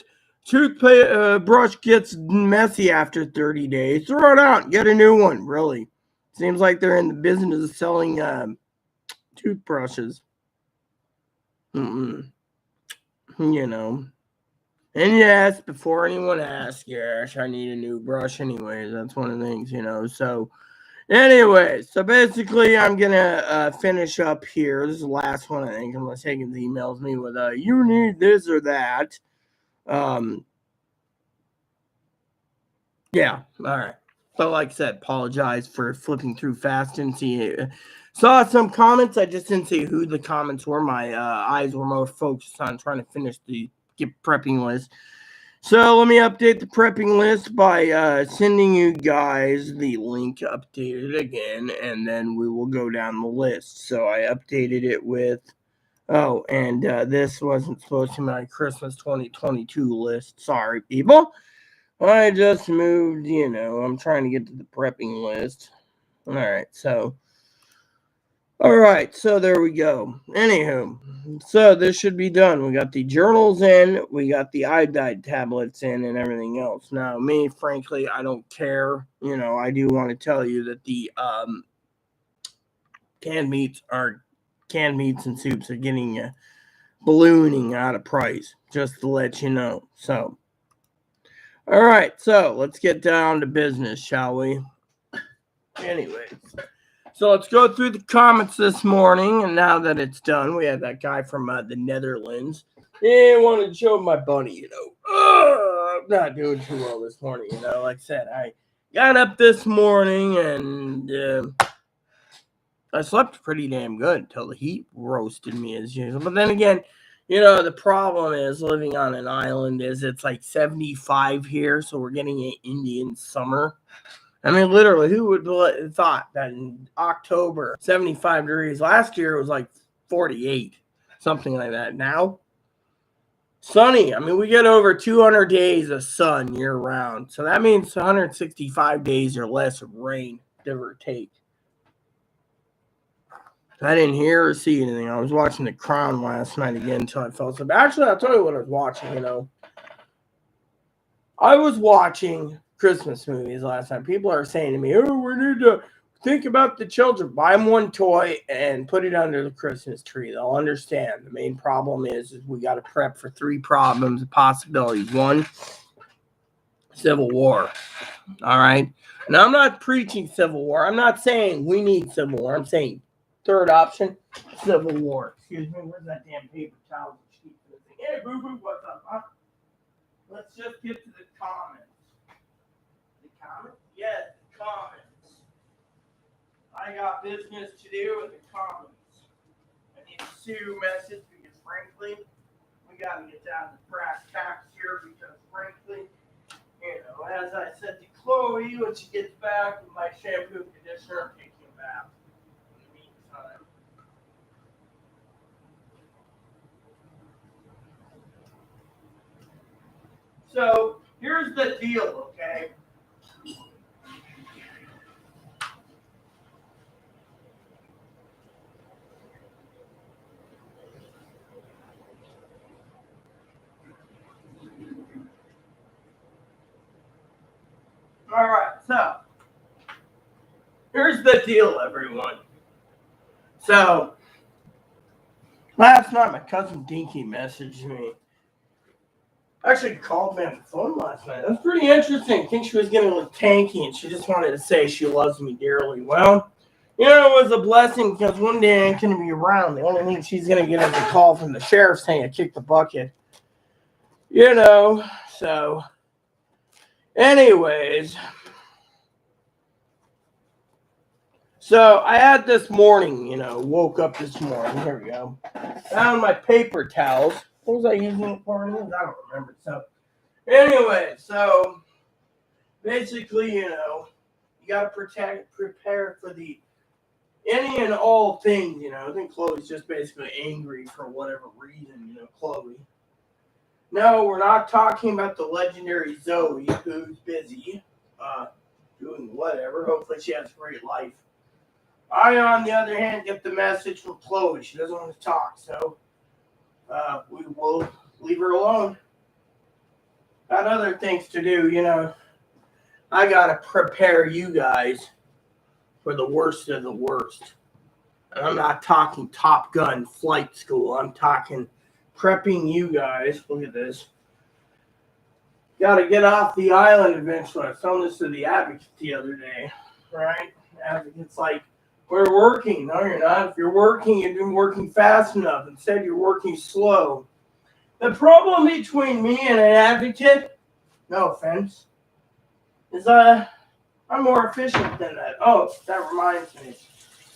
toothpaste brush gets messy after 30 days, throw it out and get a new one. Really, seems like they're in the business of selling toothbrushes. And yes, before anyone asks, yes, I need a new brush anyways. That's one of the things, So anyway, so basically I'm going to finish up here. This is the last one, I think, unless Higgins emails me with, you need this or that. Yeah, all right. So like I said, apologize for flipping through fast. Didn't see saw some comments. I just didn't see who the comments were. My eyes were more focused on trying to finish the prepping list. So let me update the prepping list by sending you guys the link updated again, and then we will go down the list. So I updated it with, and this wasn't supposed to be my Christmas 2022 list. Sorry, people. I just moved, I'm trying to get to the prepping list. All right, so there we go. Anywho, so this should be done. We got the journals in, we got the iodide tablets in, and everything else. Now, me, frankly, I don't care. I do want to tell you that the canned meats and soups are getting ballooning out of price, just to let you know. So, all right, so let's get down to business, shall we? Anyways, so let's go through the comments this morning, and now that it's done, we have that guy from the Netherlands. Yeah, I wanted to show my bunny, I'm not doing too well this morning, like I said, I got up this morning, and I slept pretty damn good until the heat roasted me as usual, but then again, the problem is living on an island is it's like 75 here, so we're getting an Indian summer. I mean, literally, who would have thought that in October, 75 degrees. Last year, it was like 48, something like that. Now, sunny. I mean, we get over 200 days of sun year round. So that means 165 days or less of rain, give or take. I didn't hear or see anything. I was watching The Crown last night again until I fell asleep. Actually, I'll tell you what I was watching, I was watching Christmas movies last night. People are saying to me, oh, we need to think about the children. Buy them one toy and put it under the Christmas tree. They'll understand. The main problem is we got to prep for 3 problems, possibilities. 1, Civil War. All right. Now, I'm not preaching Civil War. I'm not saying we need Civil War. I'm saying third option, Civil War. Excuse me. Where's that damn paper towel? Hey, boo-boo, what's up, huh? Let's just get to the comments. The comments? Yes, the comments. I got business to do with the comments. I need to Sue message because, frankly, we got to get down to brass tacks here because, frankly, as I said to Chloe when she gets back with my shampoo and conditioner, I'm taking a bath in the meantime. So, here's the deal, okay? All right, so here's the deal, everyone. So Last night, my cousin Dinky messaged me. Actually, called me on the phone last night. That was pretty interesting. I think she was getting a little tanky, and she just wanted to say she loves me dearly. Well, it was a blessing because one day I ain't going to be around. The only thing she's going to get is a call from the sheriff saying I kicked the bucket. So, anyways. So, I had this morning, woke up this morning. Here we go. Found my paper towels. What was I using it for? I don't remember. So, anyway, basically, you got to prepare for the any and all things, I think Chloe's just basically angry for whatever reason, Chloe. No, we're not talking about the legendary Zoe, who's busy doing whatever. Hopefully she has a great life. I, on the other hand, get the message from Chloe. She doesn't want to talk, so we will leave her alone. Got other things to do, I got to prepare you guys for the worst of the worst. And I'm not talking Top Gun flight school. I'm talking prepping you guys. Look at this. Got to get off the island eventually. I was telling this to the advocate the other day, right? The advocate's like, we're working. No, you're not. If you're working, you've been working fast enough. Instead, you're working slow. The problem between me and an advocate, no offense, is I'm more efficient than that. Oh, that reminds me.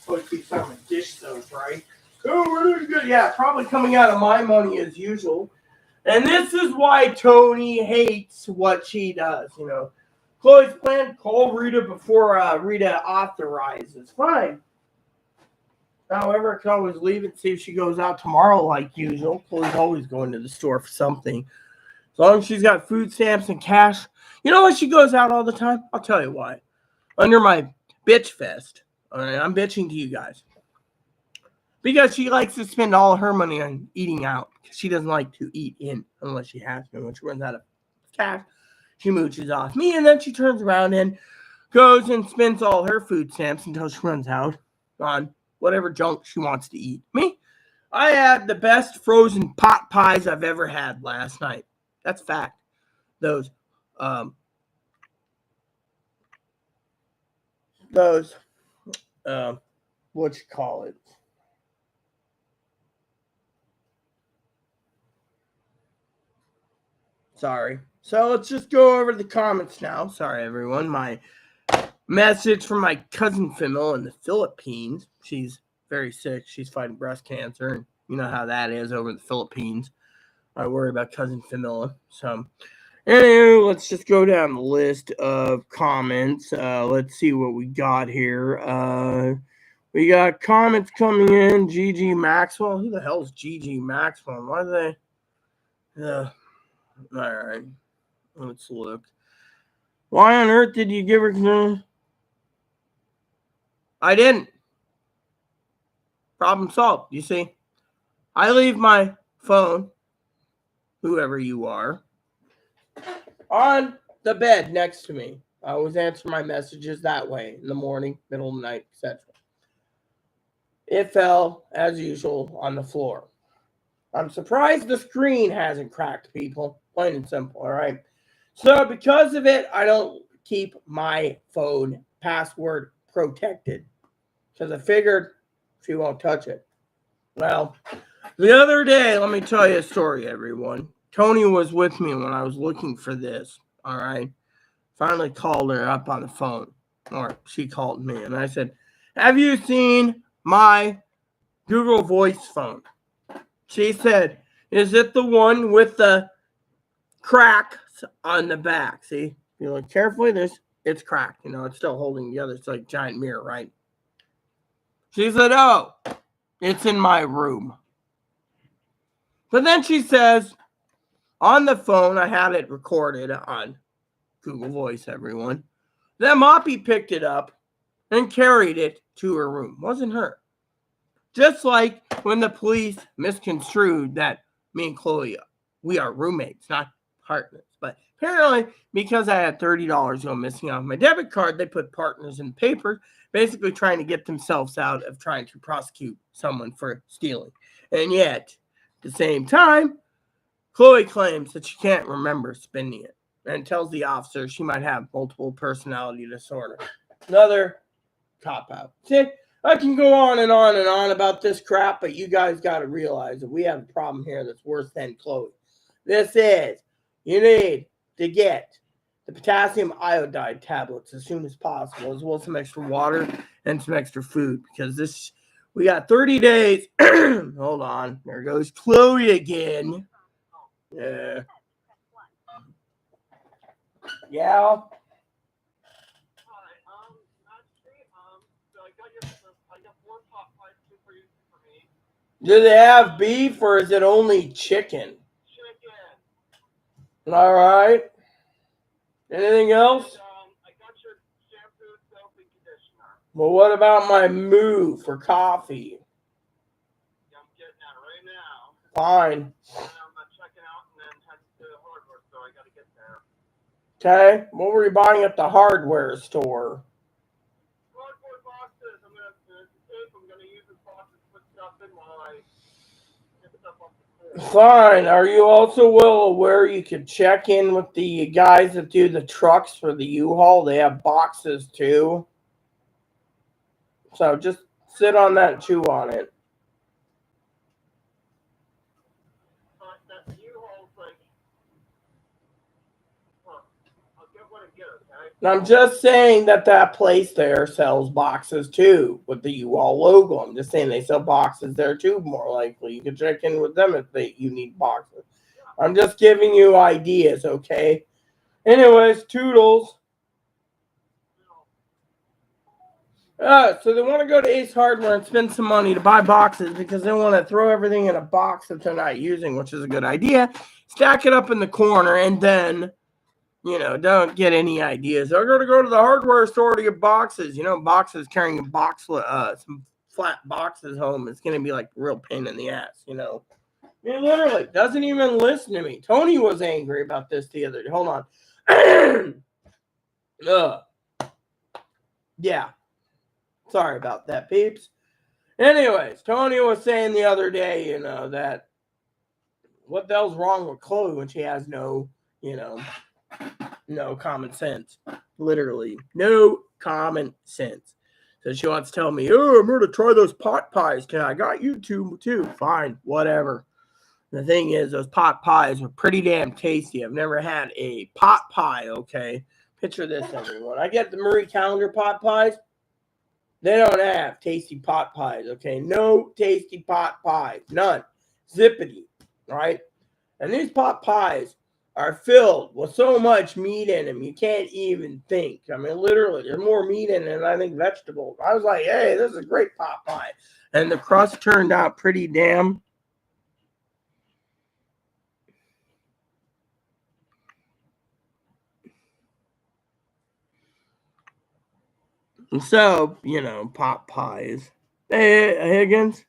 Always keep talking about dish soap, right? Oh, we're doing good. Yeah, probably coming out of my money as usual. And this is why Tony hates what she does, Chloe's plan, call Rita before Rita authorizes. Fine. However, I can always leave it, see if she goes out tomorrow like usual. Chloe's always going to the store for something. As long as she's got food stamps and cash. You know why she goes out all the time? I'll tell you why. Under my bitch fest. All right, I'm bitching to you guys. Because she likes to spend all her money on eating out. She doesn't like to eat in unless she has to. When she runs out of cash, she mooches off me, and then she turns around and goes and spends all her food stamps until she runs out on whatever junk she wants to eat. Me, I had the best frozen pot pies I've ever had last night. That's fact. Those, what you call it? Sorry. So let's just go over the comments now. Sorry, everyone. My message from my cousin Fimel in the Philippines. She's very sick. She's fighting breast cancer. And you know how that is over in the Philippines. I worry about cousin Fimela. So, anyway, let's just go down the list of comments. Let's see what we got here. We got comments coming in. Gigi Maxwell. Who the hell is Gigi Maxwell? Why are they? All right. Let's look. Why on earth did you give her? I didn't. Problem solved. You see, I leave my phone, whoever you are, on the bed next to me. I always answer my messages that way in the morning, middle of the night, etc. It fell, as usual, on the floor. I'm surprised the screen hasn't cracked, people. Plain and simple, all right? So because of it, I don't keep my phone password protected because I figured she won't touch it. Well, the other day, let me tell you a story, everyone. Tony was with me when I was looking for this, all right? Finally called her up on the phone, or she called me, and I said, have you seen my Google Voice phone? She said, is it the one with the cracks on the back? See, if you look carefully, it's cracked. It's still holding together. It's like a giant mirror, right? She said, oh, it's in my room. But then she says, on the phone, I had it recorded on Google Voice, everyone, that Moppy picked it up and carried it to her room. Wasn't her. Just like when the police misconstrued that me and Chloe, we are roommates, not partners. But apparently, because I had $30 go missing off my debit card, they put partners in paper, basically trying to get themselves out of trying to prosecute someone for stealing. And yet, at the same time, Chloe claims that she can't remember spending it and tells the officer she might have multiple personality disorder. Another cop out. See, I can go on and on and on about this crap, but you guys got to realize that we have a problem here that's worse than Chloe. This is, you need to get the potassium iodide tablets as soon as possible, as well as some extra water and some extra food, because we got 30 days. Hold on. There goes Chloe again. Yeah. Yeah. Do they have beef or is it only chicken? Chicken. All right. Anything else? I got your shampoo, soap, and conditioner. Well, what about my moo for coffee? Yeah, I'm getting that right now. Fine. I'm checking out and then head to the hardware store. I got to get there. Okay. What were you buying at the hardware store? Cardboard boxes. I'm going to use this box to put stuff in while I get stuff off the floor. Fine. Are you also well aware you could check in with the guys that do the trucks for the U-Haul? They have boxes too. So just sit on that and chew on it. I'm just saying that place there sells boxes too with the U-Haul logo. I'm just saying they sell boxes there too, more likely. You can check in with them if you need boxes. I'm just giving you ideas, okay? Anyways, toodles. So they want to go to Ace Hardware and spend some money to buy boxes because they want to throw everything in a box that they're not using, which is a good idea. Stack it up in the corner and then, don't get any ideas. They're going to go to the hardware store to get boxes. Boxes carrying some flat boxes home. It's going to be like a real pain in the ass, literally doesn't even listen to me. Tony was angry about this the other day. Hold on. Yeah. Sorry about that, peeps. Anyways, Tony was saying the other day, that what the hell's wrong with Chloe when she has no common sense. Literally, no common sense. So she wants to tell me, oh, I'm going to try those pot pies. I got you two too. Fine, whatever. The thing is, those pot pies were pretty damn tasty. I've never had a pot pie, okay? Picture this, everyone. I get the Marie Calendar pot pies. They don't have tasty pot pies, okay? No tasty pot pie. None. Zippity, right? And these pot pies are filled with so much meat in them, you can't even think. I mean, literally, there's more meat in it than I think vegetables. I was like, hey, this is a great pot pie. And the crust turned out pretty damn. So, pot pies. Hey, Higgins.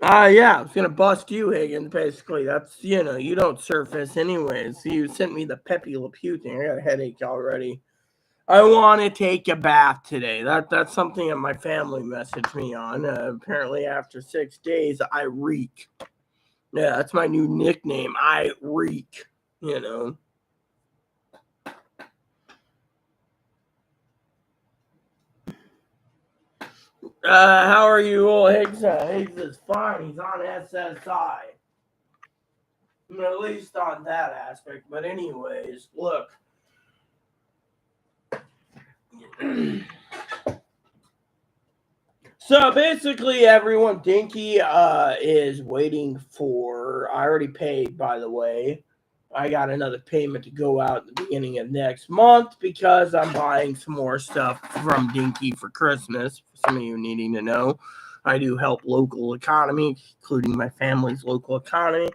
Yeah, I was going to bust you, Higgins, basically. That's, you don't surface anyways. You sent me the Pepe Le Pew thing. I got a headache already. I want to take a bath today. That's something that my family messaged me on. Apparently, after 6 days, I reek. Yeah, that's my new nickname. I reek, How are you, old Higgs? Higgs is fine. He's on SSI. At least on that aspect. But anyways, look. So basically, everyone, Dinky is waiting for. I already paid, by the way. I got another payment to go out at the beginning of next month because I'm buying some more stuff from Dinky for Christmas. For some of you needing to know, I do help local economy, including my family's local economy.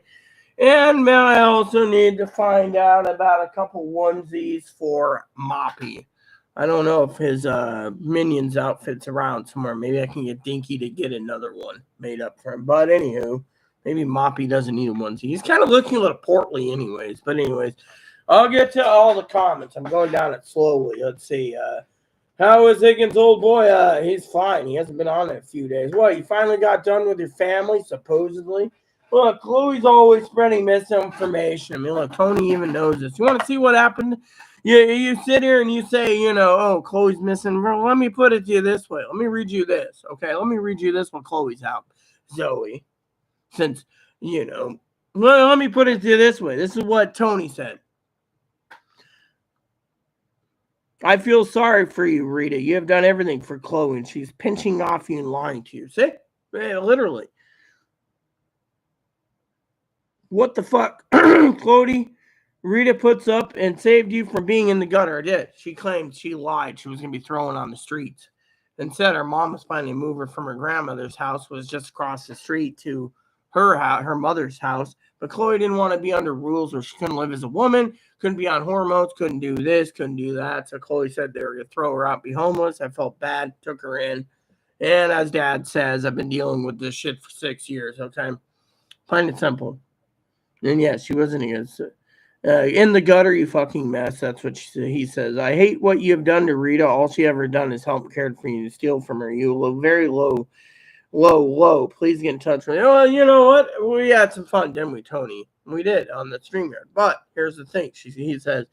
And I also need to find out about a couple onesies for Moppy. I don't know if his Minions outfit's around somewhere. Maybe I can get Dinky to get another one made up for him. But anywho, maybe Moppy doesn't need a onesie. He's kind of looking a little portly anyways. But anyways, I'll get to all the comments. I'm going down it slowly. Let's see. How is Higgins' old boy? He's fine. He hasn't been on in a few days. What, you finally got done with your family, supposedly? Look, Chloe's always spreading misinformation. I mean, look, Tony even knows this. You want to see what happened? You sit here and you say, oh, Chloe's missing. Well, let me put it to you this way. Let me read you this, okay? Let me read you this when Chloe's out. Zoe, since, let me put it to you this way. This is what Tony said. I feel sorry for you, Rita. You have done everything for Chloe, and she's pinching off you and lying to you. See? Yeah, literally. What the fuck? Chloe, Rita puts up and saved you from being in the gutter. I did. She claimed she lied. She was going to be thrown on the streets. Instead, her mom was planning to move her from her grandmother's house, was just across the street to her house, her mother's house. But Chloe didn't want to be under rules where she couldn't live as a woman, couldn't be on hormones, couldn't do this, couldn't do that. So Chloe said they were going to throw her out, be homeless. I felt bad, took her in. And as Dad says, I've been dealing with this shit for 6 years, okay? Plain and simple. And yes, she wasn't against it. In the gutter, you fucking mess. That's what he says. I hate what you have done to Rita. All she ever done is help cared for you to steal from her. You low, very low. Please get in touch with me. Oh, you know what? We had some fun, didn't we, Tony? We did on the StreamYard. But here's the thing. He says,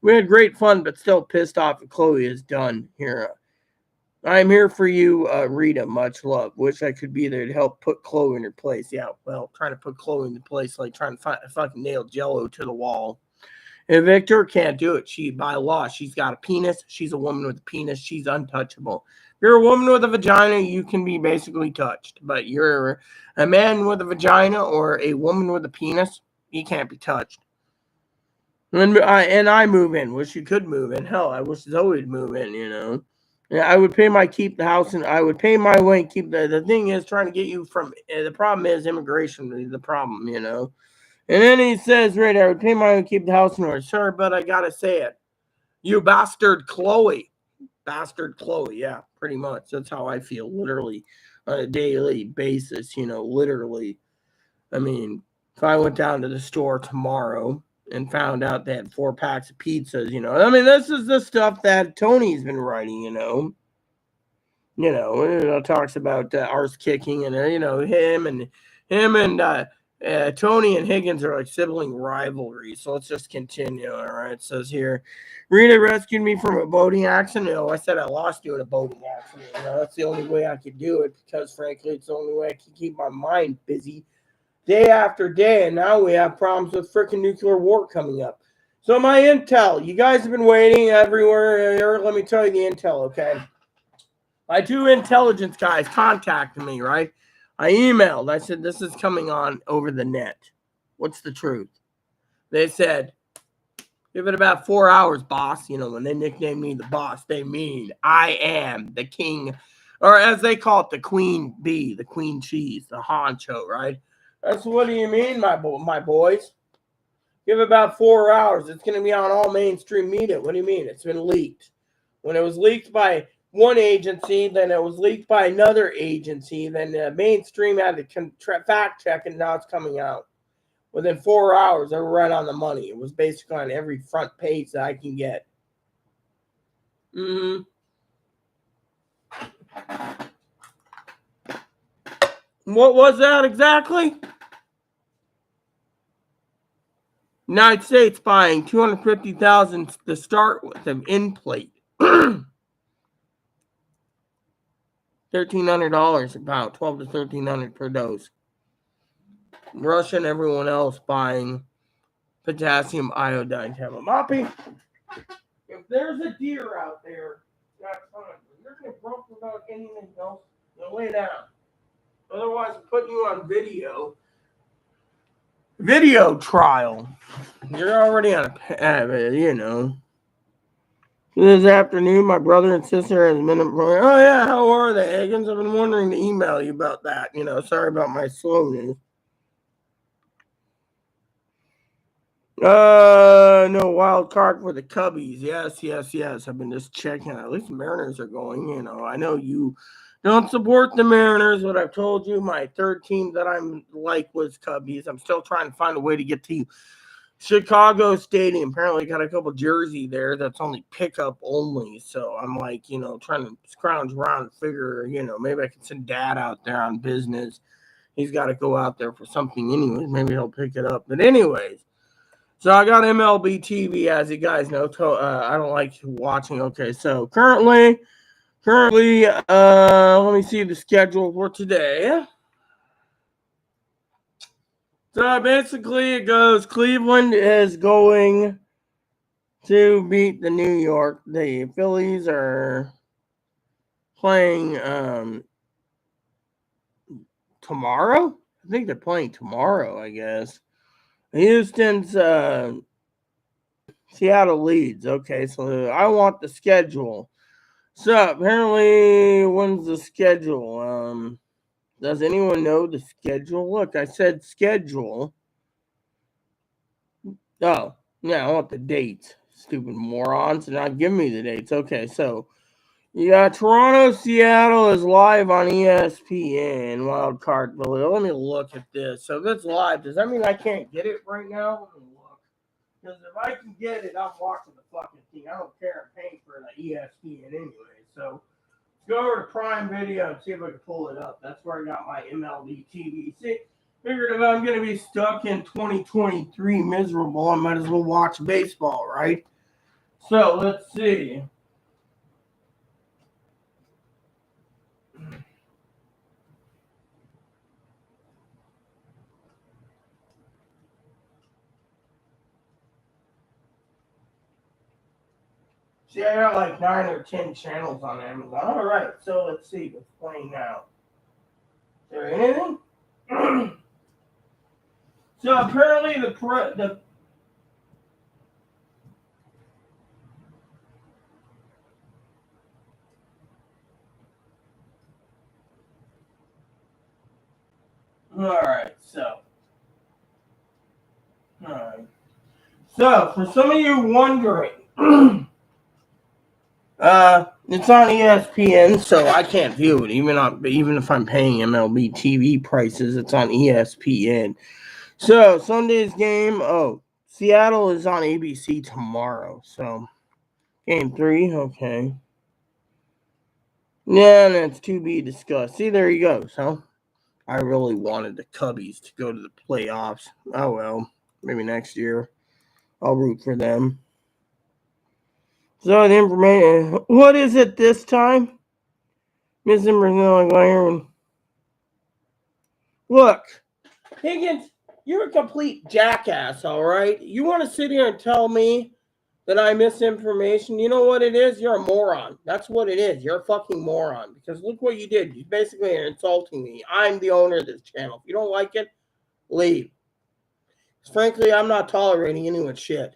we had great fun, but still pissed off that Chloe is done here. I'm here for you, Rita. Much love. Wish I could be there to help put Chloe in her place. Yeah, well, trying to put Chloe in the place like trying to fucking nail Jello to the wall. And Victor can't do it. By law, she's got a penis. She's a woman with a penis. She's untouchable. If you're a woman with a vagina, you can be basically touched. But you're a man with a vagina or a woman with a penis, you can't be touched. And I move in. Wish you could move in. Hell, I wish Zoe would move in, Yeah, I would keep the house, and I would pay my way and keep the thing is trying to get you from, the problem is immigration, the problem, And then he says, right, I would pay my way and keep the house in order. Sure, but I got to say it. You bastard Chloe. Bastard Chloe, yeah, pretty much. That's how I feel, literally, on a daily basis, literally. I mean, if I went down to the store tomorrow and found out they had 4 packs of pizzas, I mean, this is the stuff that Tony's been writing, talks about arse kicking and, him and Tony and Higgins are like sibling rivalry. So let's just continue. All right. It says here, Rita rescued me from a boating accident. I said I lost you in a boating accident. That's the only way I could do it because, frankly, it's the only way I can keep my mind busy day after day, and now we have problems with freaking nuclear war coming up. So my intel, you guys have been waiting everywhere. Let me tell you the intel, okay? My 2 intelligence guys contacted me, right? I emailed. I said, this is coming on over the net. What's the truth? They said, give it about 4 hours, boss. When they nickname me the boss, they mean I am the king, or as they call it, the queen bee, the queen cheese, the honcho, right? That's what do you mean, my boys? Give about 4 hours. It's going to be on all mainstream media. What do you mean? It's been leaked. When it was leaked by one agency, then it was leaked by another agency, then the mainstream had to fact check, and now it's coming out. Within 4 hours, they were right on the money. It was basically on every front page that I can get. What was that exactly? United States buying $250,000 to start with an in-plate. $1,300 about $1,200 to $1,300 per dose. Russia and everyone else buying potassium iodine Tamamapi. If there's a deer out there, that's fine. You're going to broke without anything else. Now lay down. Otherwise, I'm putting you on video trial. You're already on a, This afternoon, my brother and sister has been. Oh yeah, how are they, Higgins? I've been wondering to email you about that. Sorry about my slowness. No wild card for the Cubbies. Yes. I've been just checking. At least the Mariners are going. I know you don't support the Mariners, but I've told you my 3rd team that I'm like was Cubbies. I'm still trying to find a way to get to Chicago Stadium. Apparently got a couple jersey there that's only pickup only. So I'm like, trying to scrounge around and figure, maybe I can send dad out there on business. He's got to go out there for something anyways. Maybe he'll pick it up. But anyways, so I got MLB TV, as you guys know. I don't like watching. Okay, so currently, let me see the schedule for today. So basically, it goes Cleveland is going to beat the New York. The Phillies are playing tomorrow. I think they're playing tomorrow, I guess. Houston's Seattle leads. Okay, so I want the schedule. So apparently, when's the schedule? Does anyone know the schedule? Look, I said schedule. Oh, yeah, I want the dates. Stupid morons. They're not giving me the dates. Okay, so you got Toronto, Seattle is live on ESPN, Wild Card Bully. Let me look at this. So if it's live, does that mean I can't get it right now? Let me look. Because if I can get it, I'm watching the fucking thing. I don't care. I'm paying for the ESPN anyway. So let's go over to Prime Video and see if I can pull it up. That's where I got my MLB TV. See, figured if I'm going to be stuck in 2023 miserable, I might as well watch baseball, right? So let's see. See, I got like 9 or 10 channels on Amazon. All right, so let's see what's playing now. Is there anything? So apparently the all right, so for some of you wondering, it's on ESPN, so I can't view it even if I'm paying MLB TV prices. It's on ESPN. So Sunday's game. Oh, Seattle is on ABC tomorrow. So game 3. Okay. Yeah, that's to be discussed. See, there you go. So I really wanted the Cubbies to go to the playoffs. Oh well, maybe next year I'll root for them. So the information. What is it this time? Missing Brazil. Look, Higgins, you're a complete jackass. All right, you want to sit here and tell me that I misinformation? You know what it is? You're a moron. That's what it is. You're a fucking moron. Because look what you did. You basically are insulting me. I'm the owner of this channel. If you don't like it, leave. Frankly, I'm not tolerating anyone's shit.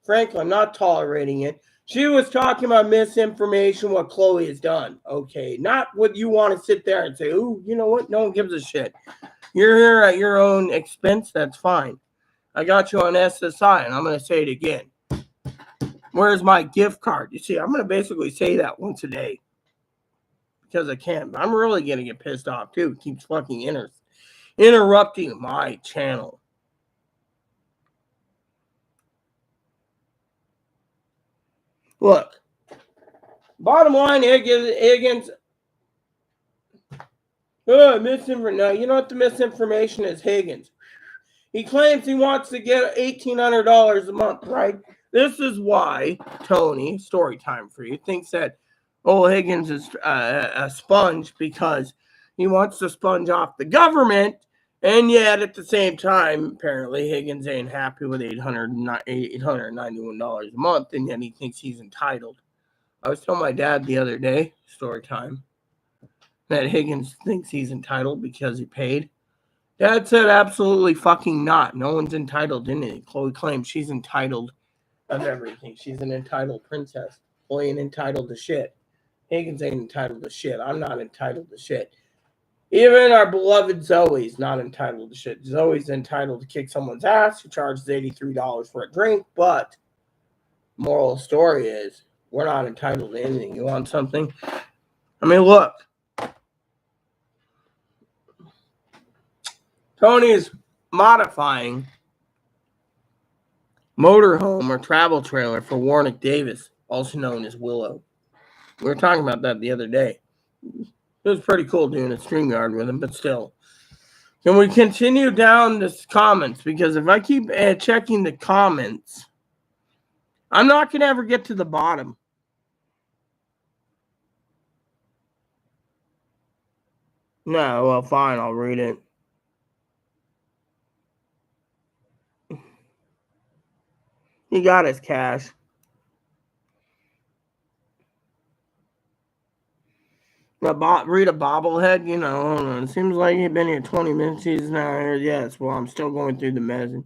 Frankly, I'm not tolerating it. She was talking about misinformation, what Chloe has done. Okay, not what you want to sit there and say, ooh, you know what? No one gives a shit. You're here at your own expense. That's fine. I got you on SSI, and I'm going to say it again. Where's my gift card? You see, I'm going to basically say that once a day because I can't. I'm really going to get pissed off, too. It keeps fucking interrupting my channel. Look, bottom line, Higgins. Misinformation. No, you know what the misinformation is, Higgins. He claims he wants to get $1,800 a month, right? This is why Tony, story time for you, thinks that Higgins is a sponge because he wants to sponge off the government, and yet at the same time, apparently Higgins ain't happy with $891 a month, and yet he thinks he's entitled. I was telling my dad the other day, story time, that Higgins thinks he's entitled because he paid. Dad said absolutely fucking not. No one's entitled to anything. Chloe claims she's entitled of everything. She's an entitled princess. Chloe ain't entitled to shit. Higgins ain't entitled to shit. I'm not entitled to shit. Even our beloved Zoe's not entitled to shit. Zoe's entitled to kick someone's ass. She charges $83 for a drink, but moral of the story is we're not entitled to anything. You want something? I mean, look. Tony is modifying motorhome or travel trailer for Warnick Davis, also known as Willow. We were talking about that the other day. It was pretty cool doing a StreamYard with him, but still. Can we continue down the comments? Because if I keep checking the comments, I'm not going to ever get to the bottom. No, well, fine, I'll read it. He got his cash. Rita bobblehead, it seems like he's been here 20 minutes. He's not here. Yes, well, I'm still going through the message.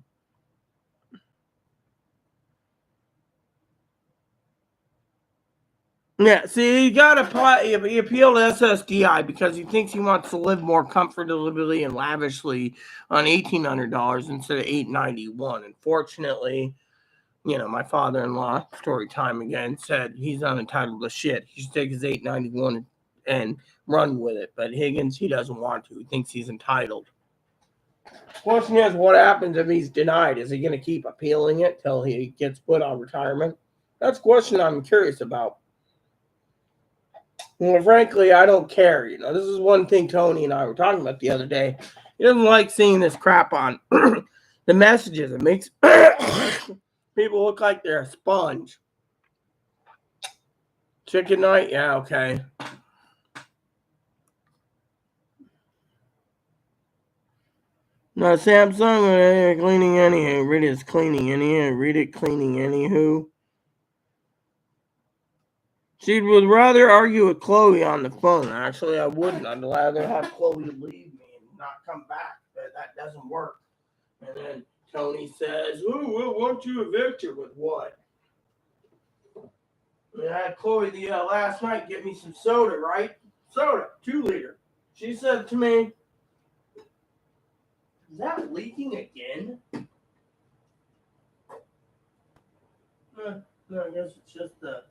Yeah, see, he appealed to SSDI because he thinks he wants to live more comfortably and lavishly on $1,800 instead of $891. Unfortunately, my father-in-law, story time again, said he's not entitled to shit. He should take his $891 and run with it. But Higgins, he doesn't want to. He thinks he's entitled. Question is, what happens if he's denied? Is he going to keep appealing it till he gets put on retirement? That's a question I'm curious about. Well, frankly, I don't care. This is one thing Tony and I were talking about the other day. He doesn't like seeing this crap on the messages. It makes people look like they're a sponge. Chicken night? Yeah, okay. No, Samsung cleaning anywho. Rita's cleaning anywho. Rita cleaning anywho. She would rather argue with Chloe on the phone. Actually, I wouldn't. I'd rather have Chloe leave me and not come back. But that doesn't work. And then Tony says, "Ooh, well, won't you evict her with what?" I had Chloe the last night get me some soda, right? Soda, 2 liter. She said to me, "Is that leaking again?" No, I guess it's just the.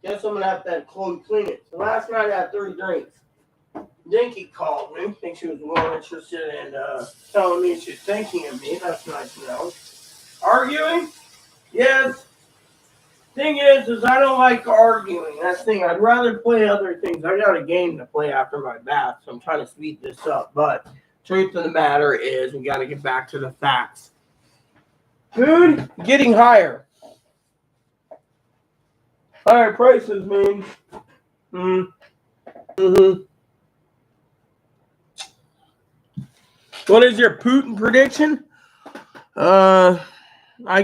Guess I'm gonna have to have Chloe clean it. So last night I had 3 drinks. Dinky called me. I think she was more interested in telling me she's thinking of me. That's nice to know. Arguing? Yes. Thing is I don't like arguing. That's the thing. I'd rather play other things. I got a game to play after my bath, so I'm trying to speed this up. But truth of the matter is we got to get back to the facts. Food getting higher. Higher prices mean. What is your Putin prediction? I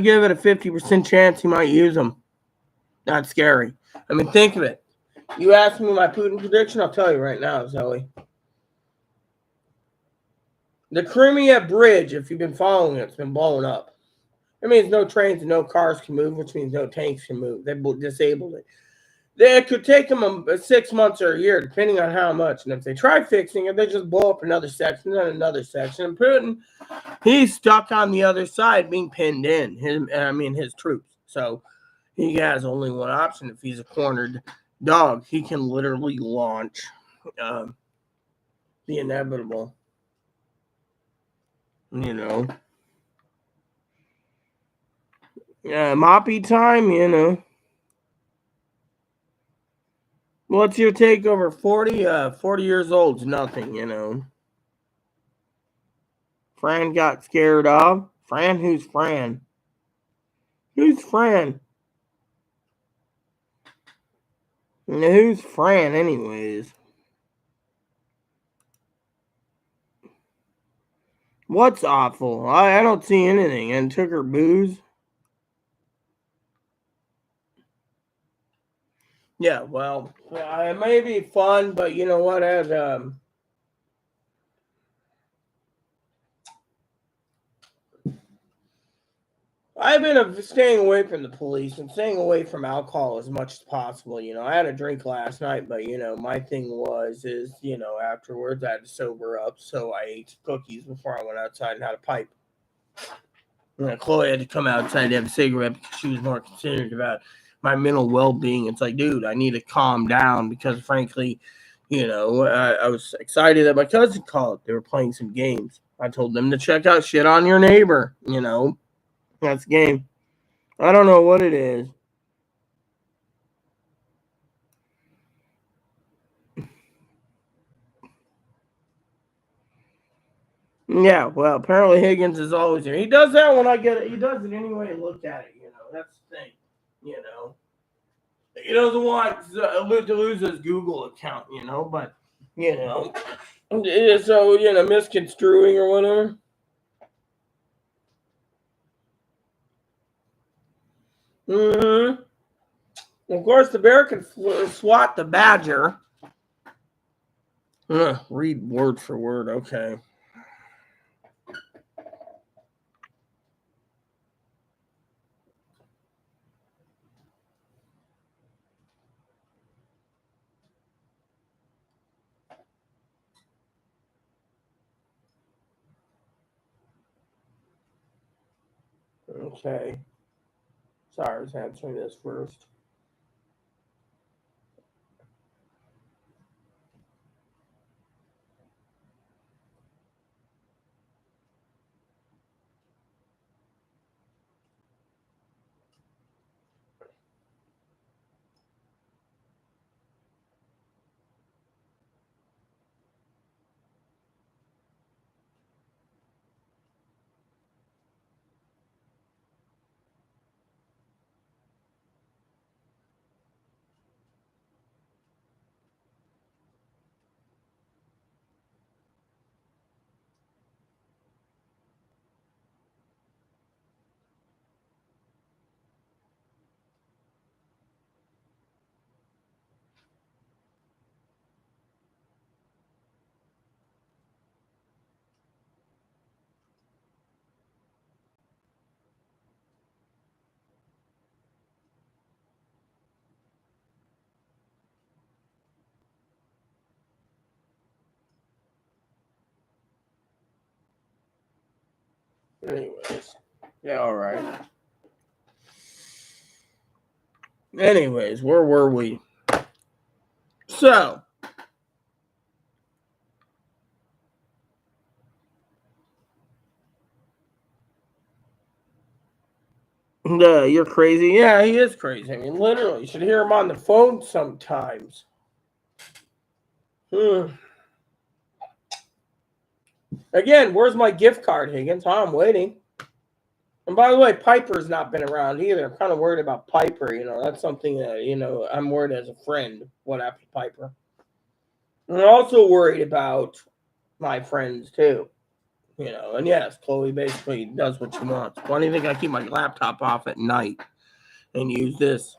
give it a 50% chance he might use them. That's scary. I mean, think of it. You ask me my Putin prediction, I'll tell you right now, Zoe. The Crimea Bridge, if you've been following it, it's been blown up. It means no trains and no cars can move, which means no tanks can move. They disabled it. It could take them 6 months or a year, depending on how much. And if they try fixing it, they just blow up another section, then another section. And Putin, he's stuck on the other side being pinned in, his troops. So he has only one option. If he's a cornered dog, he can literally launch the inevitable. Moppy time, What's your take over 40? 40 years old's nothing, Fran got scared off. Fran? Who's Fran? Who's Fran? Who's Fran, anyways? What's awful? I don't see anything. And took her booze. Yeah, well, it may be fun, but you know what? I've been staying away from the police and staying away from alcohol as much as possible. I had a drink last night, but my thing is afterwards I had to sober up, so I ate cookies before I went outside and had a pipe. Chloe had to come outside to have a cigarette because she was more concerned about my mental well-being. It's like, dude, I need to calm down because, frankly, I was excited that my cousin called. They were playing some games. I told them to check out Shit on Your Neighbor. That's the game. I don't know what it is. Yeah, well, apparently Higgins is always here. He does that when I get it. He does it anyway. Look at it. That's the thing. He doesn't want to lose his Google account. But so misconstruing or whatever. Mm-hmm. Of course, the bear can swat the badger. Read word for word. Okay. Okay. Sorry, I was answering this first. Anyways. Yeah, all right. Anyways, where were we? So, you're crazy. Yeah, he is crazy. I mean, literally, you should hear him on the phone sometimes. Again, where's my gift card, Higgins? I'm waiting. And by the way, Piper's not been around either. I'm kind of worried about Piper. That's something that, I'm worried as a friend. What happened to Piper? And I'm also worried about my friends, too. And yes, Chloe basically does what she wants. Why do you think I keep my laptop off at night and use this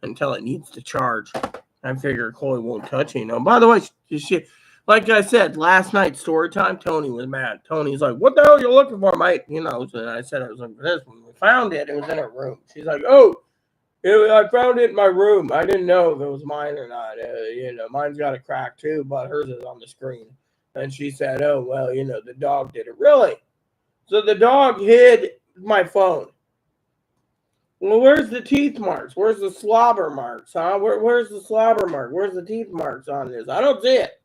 until it needs to charge? I figure Chloe won't touch it. By the way, she like I said, last night, story time, Tony was mad. Tony's like, what the hell are you looking for, mate? So I said I was looking for this. When we found it, it was in her room. She's like, oh, I found it in my room. I didn't know if it was mine or not. Mine's got a crack too, but hers is on the screen. And she said, oh, well, the dog did it. Really? So the dog hid my phone. Well, where's the teeth marks? Where's the slobber marks, huh? Where's the slobber mark? Where's the teeth marks on this? I don't see it.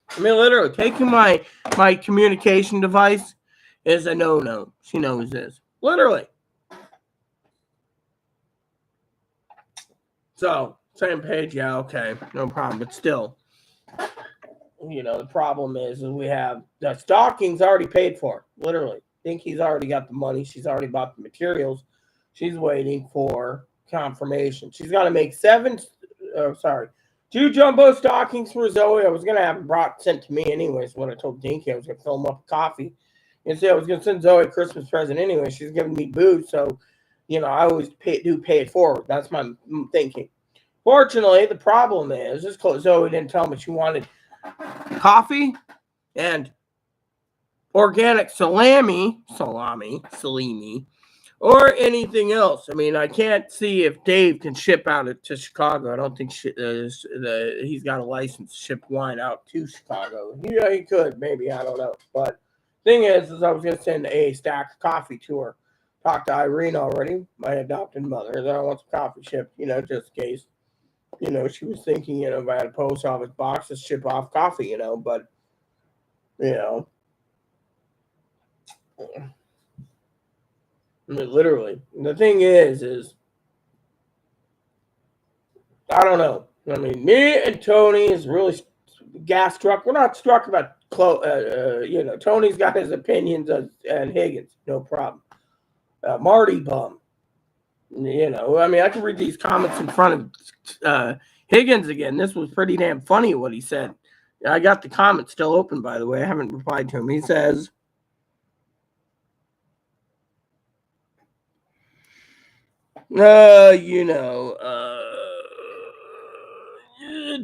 I mean, literally, taking my communication device is a no-no. She knows this. Literally. So, same page, yeah, okay, no problem. But still, the problem is we have the stocking's already paid for. Literally. I think he's already got the money. She's already bought the materials. She's waiting for confirmation. She's got to make 2 jumbo stockings for Zoe. I was going to have them sent to me anyways. When I told Dinky I was going to fill them up with coffee. And say I was going to send Zoe a Christmas present anyway. She's giving me booze. So, I always pay it forward. That's my thinking. Fortunately, the problem is Zoe didn't tell me she wanted coffee and organic salami, or anything else. I mean, I can't see if Dave can ship out to Chicago. I don't think he's got a license to ship wine out to Chicago. Yeah, he could, maybe. I don't know. But thing is I was going to send a stack of coffee to her. Talked to Irene already, my adopted mother, that I want some coffee shipped, just in case. She was thinking, if I had a post office box to ship off coffee, but, Literally. The thing is I don't know. I mean, me and Tony is really gas struck. We're not struck about Tony's got his opinions and Higgins, no problem. Marty bum. I mean, I can read these comments in front of Higgins again. This was pretty damn funny what he said. I got the comment still open, by the way. I haven't replied to him. He says,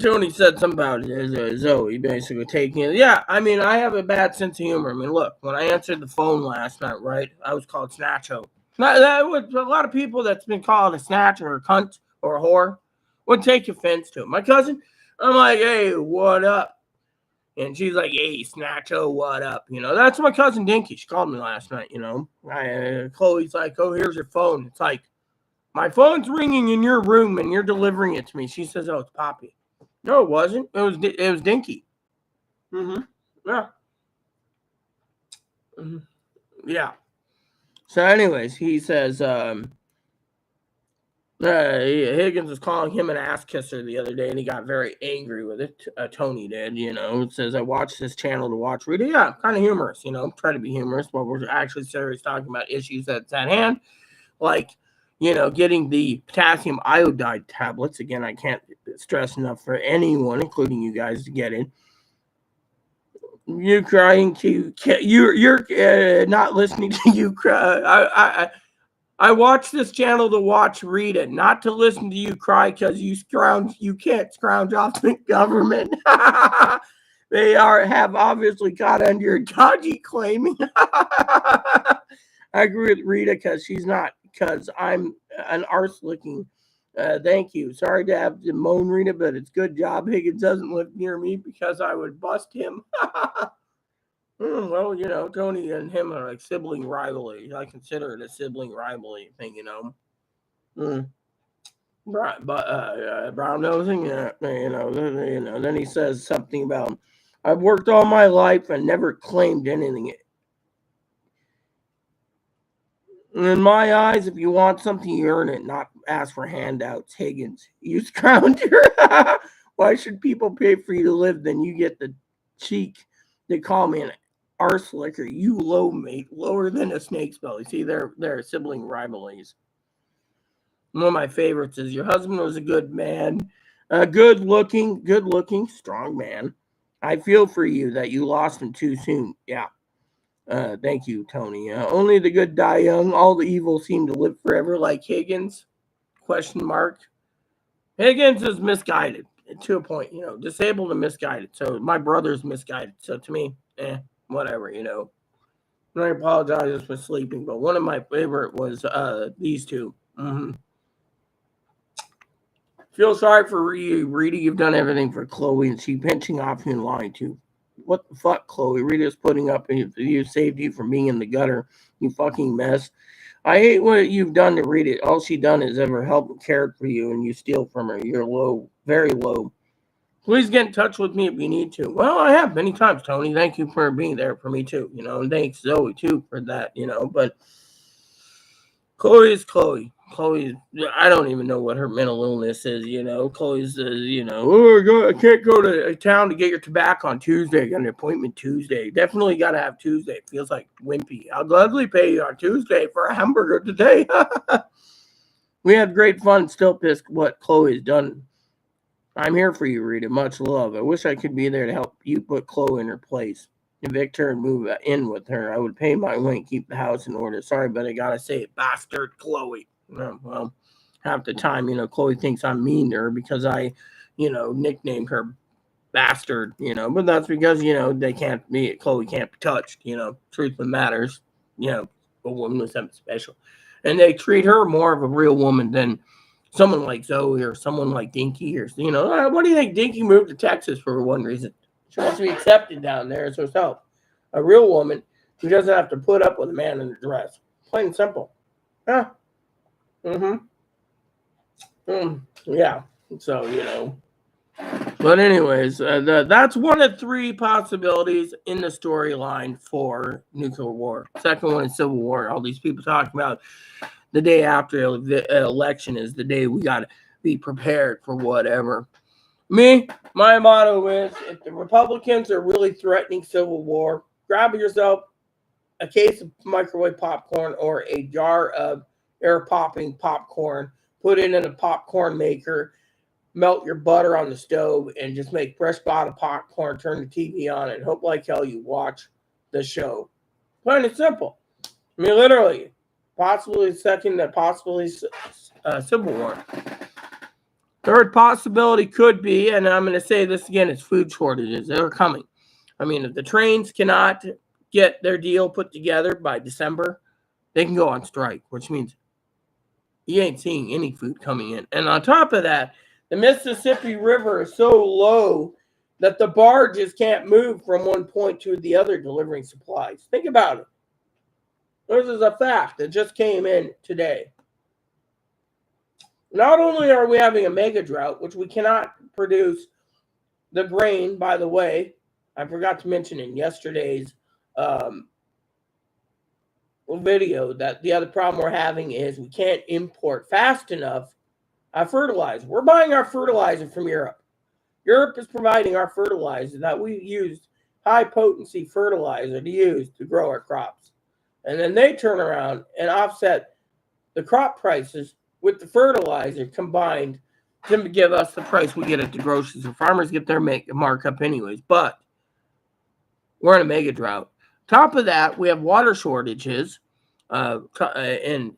Tony said something about Zoe basically taking it. Yeah, I mean, I have a bad sense of humor. I mean, look, when I answered the phone last night, right, I was called Snatcho. That would, a lot of people that's been called a snatcher or a cunt or a whore would take offense to it. My cousin, I'm like, hey, what up? And she's like, hey, Snatcho, what up? That's my cousin Dinky. She called me last night, Chloe's like, oh, here's your phone. It's like, my phone's ringing in your room and you're delivering it to me. She says, oh, it's Poppy. No, it wasn't. It was Dinky. Mm-hmm. Yeah. Mm-hmm. Yeah. So, anyways, he says, Higgins was calling him an ass kisser the other day, and he got very angry with it. Tony did, It says, I watched this channel to watch Rita. Yeah, kind of humorous, try to be humorous, but we're actually serious talking about issues that's at hand, like, getting the potassium iodide tablets. Again, I can't stress enough for anyone, including you guys, to get it. You crying to you're not listening to you cry. I watch this channel to watch Rita, not to listen to you cry because you can't scrounge off the government. They have obviously got under your dodgy claiming. I agree with Rita because I'm an arse licking. Thank you. Sorry to have to moan, Rita, but it's good job Higgins doesn't live near me because I would bust him. Well, Tony and him are like sibling rivalry. I consider it a sibling rivalry thing, Brown nosing, Then he says something about, I've worked all my life and never claimed anything. In my eyes, if you want something, you earn it, not ask for handouts. Higgins, you scrounger. Why should people pay for you to live? Then you get the cheek to call me an arse licker. You low, mate, lower than a snake's belly. See, they're sibling rivalries. One of my favorites is your husband was a good man, good looking, strong man. I feel for you that you lost him too soon. Yeah. Thank you, Tony. Only the good die young. All the evil seem to live forever, like Higgins? Question mark. Higgins is misguided to a point, disabled and misguided. So my brother's misguided. So to me, whatever, And I apologize for sleeping, but one of my favorite was these two. Mm-hmm. Feel sorry for Rita. You've done everything for Chloe, and she pinching off you and lying to. What the fuck, Chloe? Rita's putting up you saved you from being in the gutter. You fucking mess. I hate what you've done to Rita. All she done is ever help and cared for you, and you steal from her. You're low, very low. Please get in touch with me if you need to. Well, I have many times, Tony. Thank you for being there for me too. And thanks Zoe too for that. But Chloe is Chloe. Chloe, I don't even know what her mental illness is, Chloe's, oh, I can't go to town to get your tobacco on Tuesday. I got an appointment Tuesday. Definitely got to have Tuesday. It feels like wimpy. I'll gladly pay you on Tuesday for a hamburger today. We had great fun. Still pissed what Chloe's done. I'm here for you, Rita. Much love. I wish I could be there to help you put Chloe in her place. Evict her and move in with her. I would pay my rent, keep the house in order. Sorry, but I gotta say it, bastard Chloe. Well, half the time, Chloe thinks I'm mean to her because I, nicknamed her bastard, but that's because, they can't be, Chloe can't be touched, truth of the matters, a woman was something special. And they treat her more of a real woman than someone like Zoe or someone like Dinky or, what do you think? Dinky moved to Texas for one reason. She wants to be accepted down there as herself. A real woman who doesn't have to put up with a man in a dress. Plain and simple. Yeah. Mm-hmm. Yeah. So, But anyways, that's one of three possibilities in the storyline for nuclear war. Second one is civil war. All these people talking about the day after the election is the day we got to be prepared for whatever. My motto is if the Republicans are really threatening civil war, grab yourself a case of microwave popcorn or a jar of air popping popcorn, put it in a popcorn maker, melt your butter on the stove, and just make fresh bottle popcorn, turn the TV on, and hope like hell you watch the show. Plain and simple. I mean, literally, possibly second, possibly civil war. Third possibility could be, and I'm going to say this again, it's food shortages. They're coming. I mean, if the trains cannot get their deal put together by December, they can go on strike, which means you ain't seeing any food coming in. And on top of that, the Mississippi River is so low that the barges can't move from one point to the other delivering supplies. Think about it. This is a fact that just came in today. Not only are we having a mega drought, which we cannot produce the grain, by the way, I forgot to mention in yesterday's video that the other problem we're having is we can't import fast enough our fertilizer. We're buying our fertilizer from Europe. Europe is providing our fertilizer that we use high potency fertilizer to use to grow our crops. And then they turn around and offset the crop prices with the fertilizer combined to give us the price we get at the groceries. The farmers get their markup anyways, but we're in a mega drought. Top of that, we have water shortages in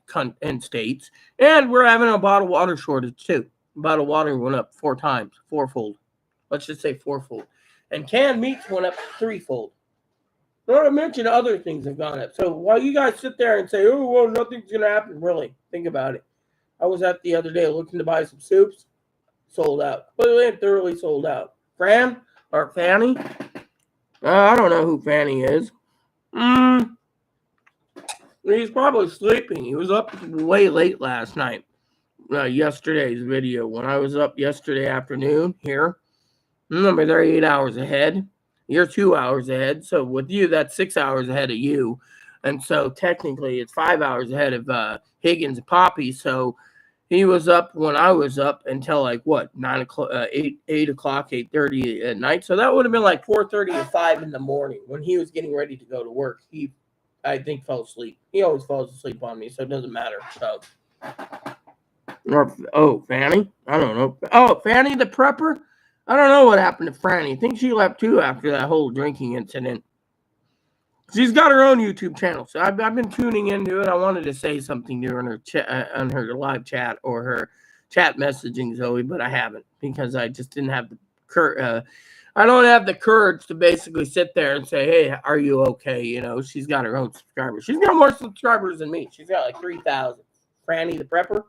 states, and we're having a bottled water shortage too. Bottled water went up fourfold. Let's just say fourfold. And canned meats went up threefold. Not to mention other things have gone up. So while you guys sit there and say, oh, well, nothing's going to happen, really, think about it. I was out the other day looking to buy some soups. Sold out. Completely thoroughly sold out. Fanny? I don't know who Fanny is. He's probably sleeping. He was up way late last night. Yesterday's video. When I was up yesterday afternoon here. Remember, they're 8 hours ahead. You're 2 hours ahead. So with you, that's 6 hours ahead of you. And so technically it's 5 hours ahead of Higgins and Poppy. So he was up when I was up until like what, 9 o'clock, 8 o'clock, 8:30 at night. So that would have been like 4:30 or 5 in the morning when he was getting ready to go to work. He, I think, fell asleep. He always falls asleep on me, so it doesn't matter. So, Fanny? I don't know. Oh, Fanny the prepper? I don't know what happened to Franny. I think she left too after that whole drinking incident. She's got her own YouTube channel, so I've been tuning into it. I wanted to say something to her on her live chat or her chat messaging, Zoe, but I haven't because I just didn't have the I don't have the courage to basically sit there and say, hey, are you okay? You know, she's got her own subscribers. She's got more subscribers than me. She's got like 3,000. Franny the prepper?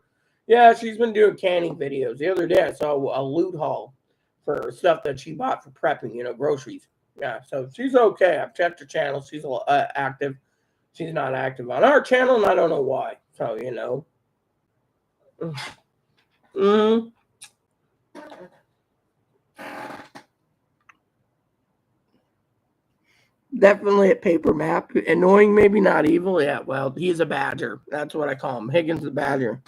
Yeah, she's been doing canning videos. The other day I saw a loot haul for stuff that she bought for prepping, you know, groceries. Yeah, so she's okay. I've checked her channel. She's active. She's not active on our channel, and I don't know why. So, you know. Definitely a paper map. Annoying, maybe not evil. Yeah, well, he's a badger. That's what I call him. Higgins the badger.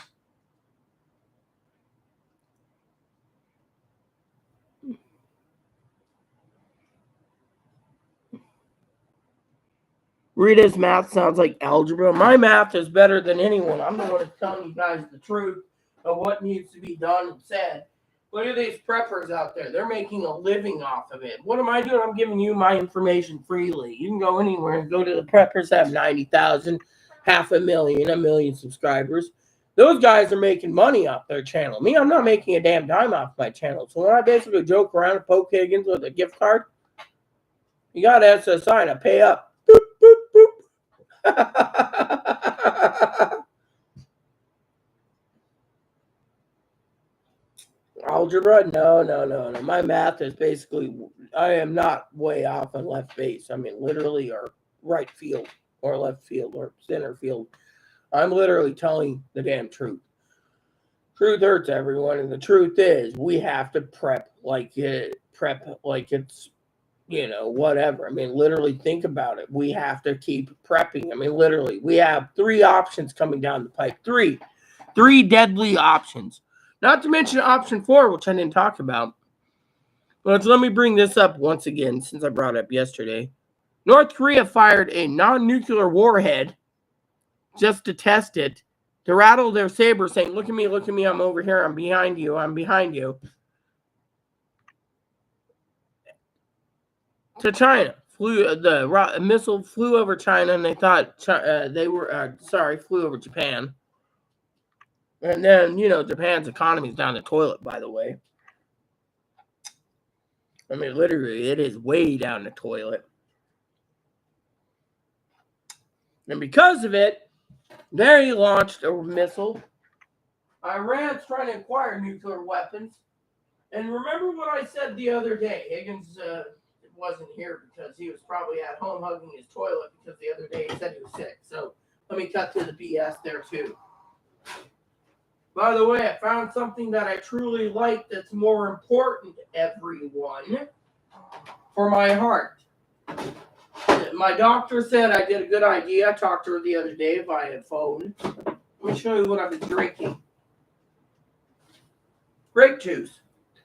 Rita's math sounds like algebra. My math is better than anyone. I'm the one that's telling you guys the truth of what needs to be done and said. Look at these preppers out there. They're making a living off of it. What am I doing? I'm giving you my information freely. You can go anywhere and go to the preppers that have 90,000, 500,000, 1 million subscribers. Those guys are making money off their channel. Me, I'm not making a damn dime off my channel. So when I basically joke around and poke Higgins with a gift card, you got SSI and I pay up. Boop, boop, boop. Algebra? No. My math is basically, I am not way off on left base. I mean, literally, or right field, or left field, or center field. I'm literally telling the damn truth. Truth hurts, everyone, and the truth is we have to prep prep like it's, whatever. I mean, literally think about it. We have to keep prepping. I mean, literally, we have 3 options coming down the pipe. Three deadly options. Not to mention option 4, which I didn't talk about. But let me bring this up once again, since I brought it up yesterday. North Korea fired a non-nuclear warhead just to test it, to rattle their saber, saying, look at me, I'm over here, I'm behind you. To China. The missile flew over China, and they thought flew over Japan. And then, Japan's economy is down the toilet, by the way. I mean, literally, it is way down the toilet. And because of it, they launched a missile. Iran's trying to acquire nuclear weapons. And remember what I said the other day. Higgins wasn't here because he was probably at home hugging his toilet because the other day he said he was sick. So let me cut to the BS there too. By the way, I found something that I truly like that's more important, everyone, for my heart. My doctor said I did a good idea. I talked to her the other day via phone. Let me show you what I've been drinking. Grape juice.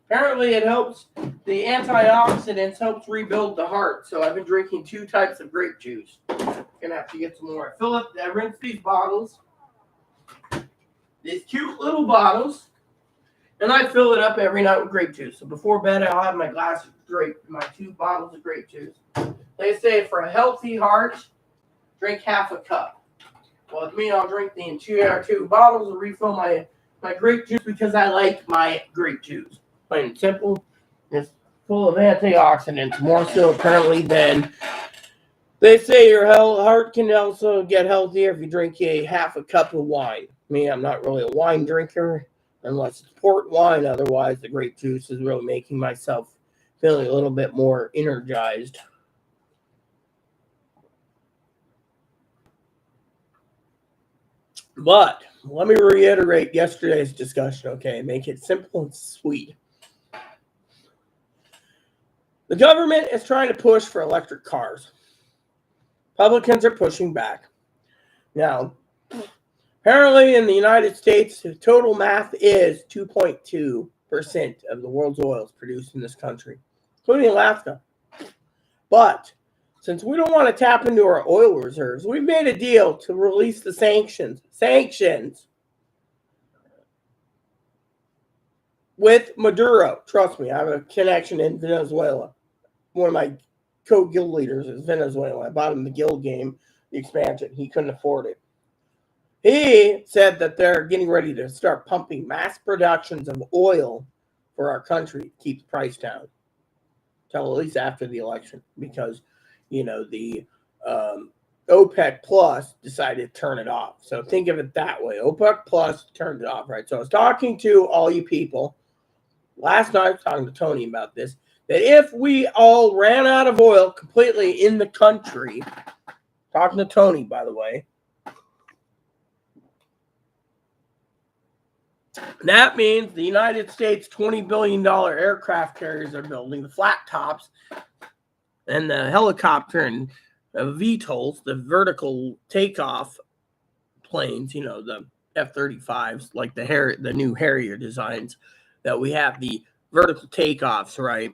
Apparently it helps, the antioxidants helps rebuild the heart. So I've been drinking 2 types of grape juice. Gonna have to get some more. I rinse these bottles. These cute little bottles. And I fill it up every night with grape juice. So before bed I'll have my 2 bottles of grape juice. They say for a healthy heart, drink half a cup. Well, with me, I'll drink the entire 2 bottles and refill my grape juice because I like my grape juice. Plain and simple. It's full of antioxidants, more so apparently than they say your heart can also get healthier if you drink a half a cup of wine. Me, I'm not really a wine drinker unless it's port wine. Otherwise, the grape juice is really making myself feeling a little bit more energized. But let me reiterate yesterday's discussion, okay? Make it simple and sweet. The government is trying to push for electric cars. Republicans are pushing back. Now, apparently in the United States, the total math is 2.2% of the world's oil is produced in this country, including Alaska. But since we don't want to tap into our oil reserves, we've made a deal to release the sanctions with Maduro. Trust me, I have a connection in Venezuela. One of my co-guild leaders is Venezuela. I bought him the guild game, the expansion. He couldn't afford it. He said that they're getting ready to start pumping mass productions of oil for our country to keep the price down until at least after the election, because the OPEC Plus decided to turn it off. So think of it that way. OPEC Plus turned it off, right? So I was talking to all you people last night, I was talking to Tony about this, that if we all ran out of oil completely in the country, talking to Tony, by the way, that means the United States $20 billion aircraft carriers are building, the flat tops, and the helicopter and VTOLs, the vertical takeoff planes, the F-35s, like the new Harrier designs that we have, the vertical takeoffs, right?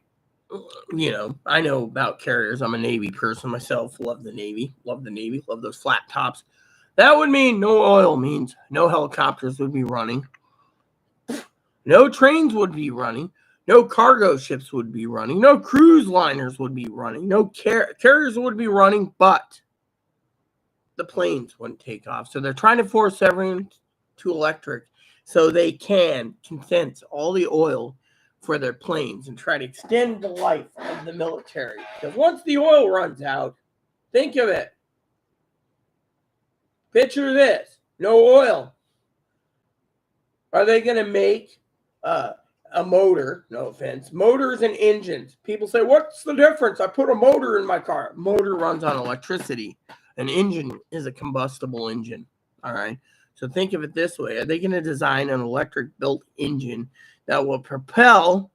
I know about carriers. I'm a Navy person myself. Love the Navy. Love those flat tops. That would mean no oil means no helicopters would be running. No trains would be running. No cargo ships would be running. No cruise liners would be running. No carriers would be running, but the planes wouldn't take off. So they're trying to force everyone to electric so they can condense all the oil for their planes and try to extend the life of the military. Because once the oil runs out, think of it. Picture this. No oil. Are they going to make a motor? No offense. Motors and engines. People say, what's the difference? I put a motor in my car. Motor runs on electricity. An engine is a combustible engine. All right. So think of it this way. Are they going to design an electric built engine that will propel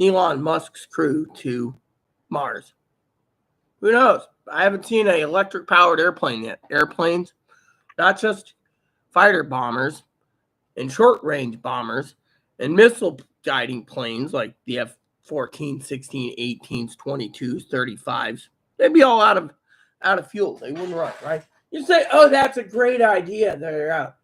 Elon Musk's crew to Mars. Who knows? I haven't seen an electric-powered airplane yet. Airplanes, not just fighter bombers and short-range bombers and missile guiding planes like the F-14, 16, 18s, 22s, 35s. They'd be all out of fuel. They wouldn't run, right? You say, oh, that's a great idea. They're out.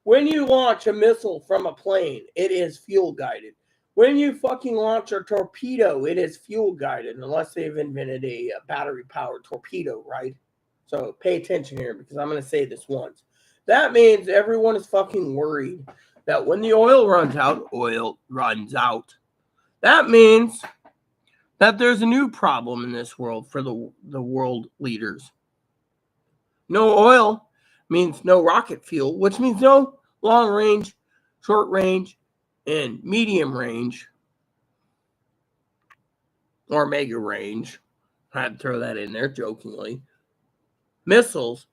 When you launch a missile from a plane, it is fuel guided. When you fucking launch a torpedo, it is fuel guided, unless they've invented a battery powered torpedo, right? So pay attention here because I'm going to say this once. That means everyone is fucking worried that when the oil runs out. That means that there's a new problem in this world for the world leaders. No oil means no rocket fuel, which means no long range, short range, and medium range, or mega range. I had to throw that in there jokingly. Missiles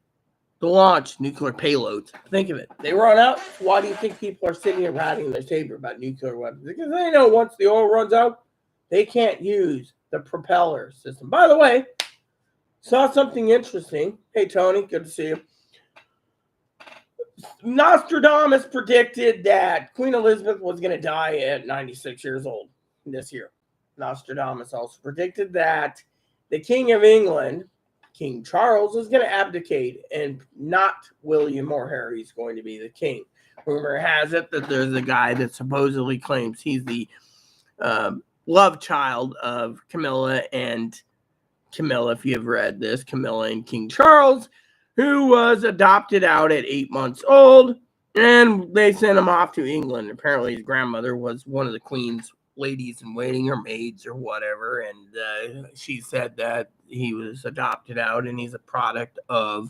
to launch nuclear payloads. Think of it. They run out. Why do you think people are sitting here ratting their saber about nuclear weapons? Because they know once the oil runs out, they can't use the propeller system. By the way, saw something interesting. Hey, Tony, good to see you. Nostradamus predicted that Queen Elizabeth was going to die at 96 years old this year. Nostradamus also predicted that the King of England, King Charles, is going to abdicate and not William or Harry is going to be the king. Rumor has it that there's a guy that supposedly claims he's the love child of Camilla, if you've read this, Camilla and King Charles, who was adopted out at 8 months old, and they sent him off to England. Apparently his grandmother was one of the Queen's ladies in waiting or maids or whatever, and she said that he was adopted out and he's a product of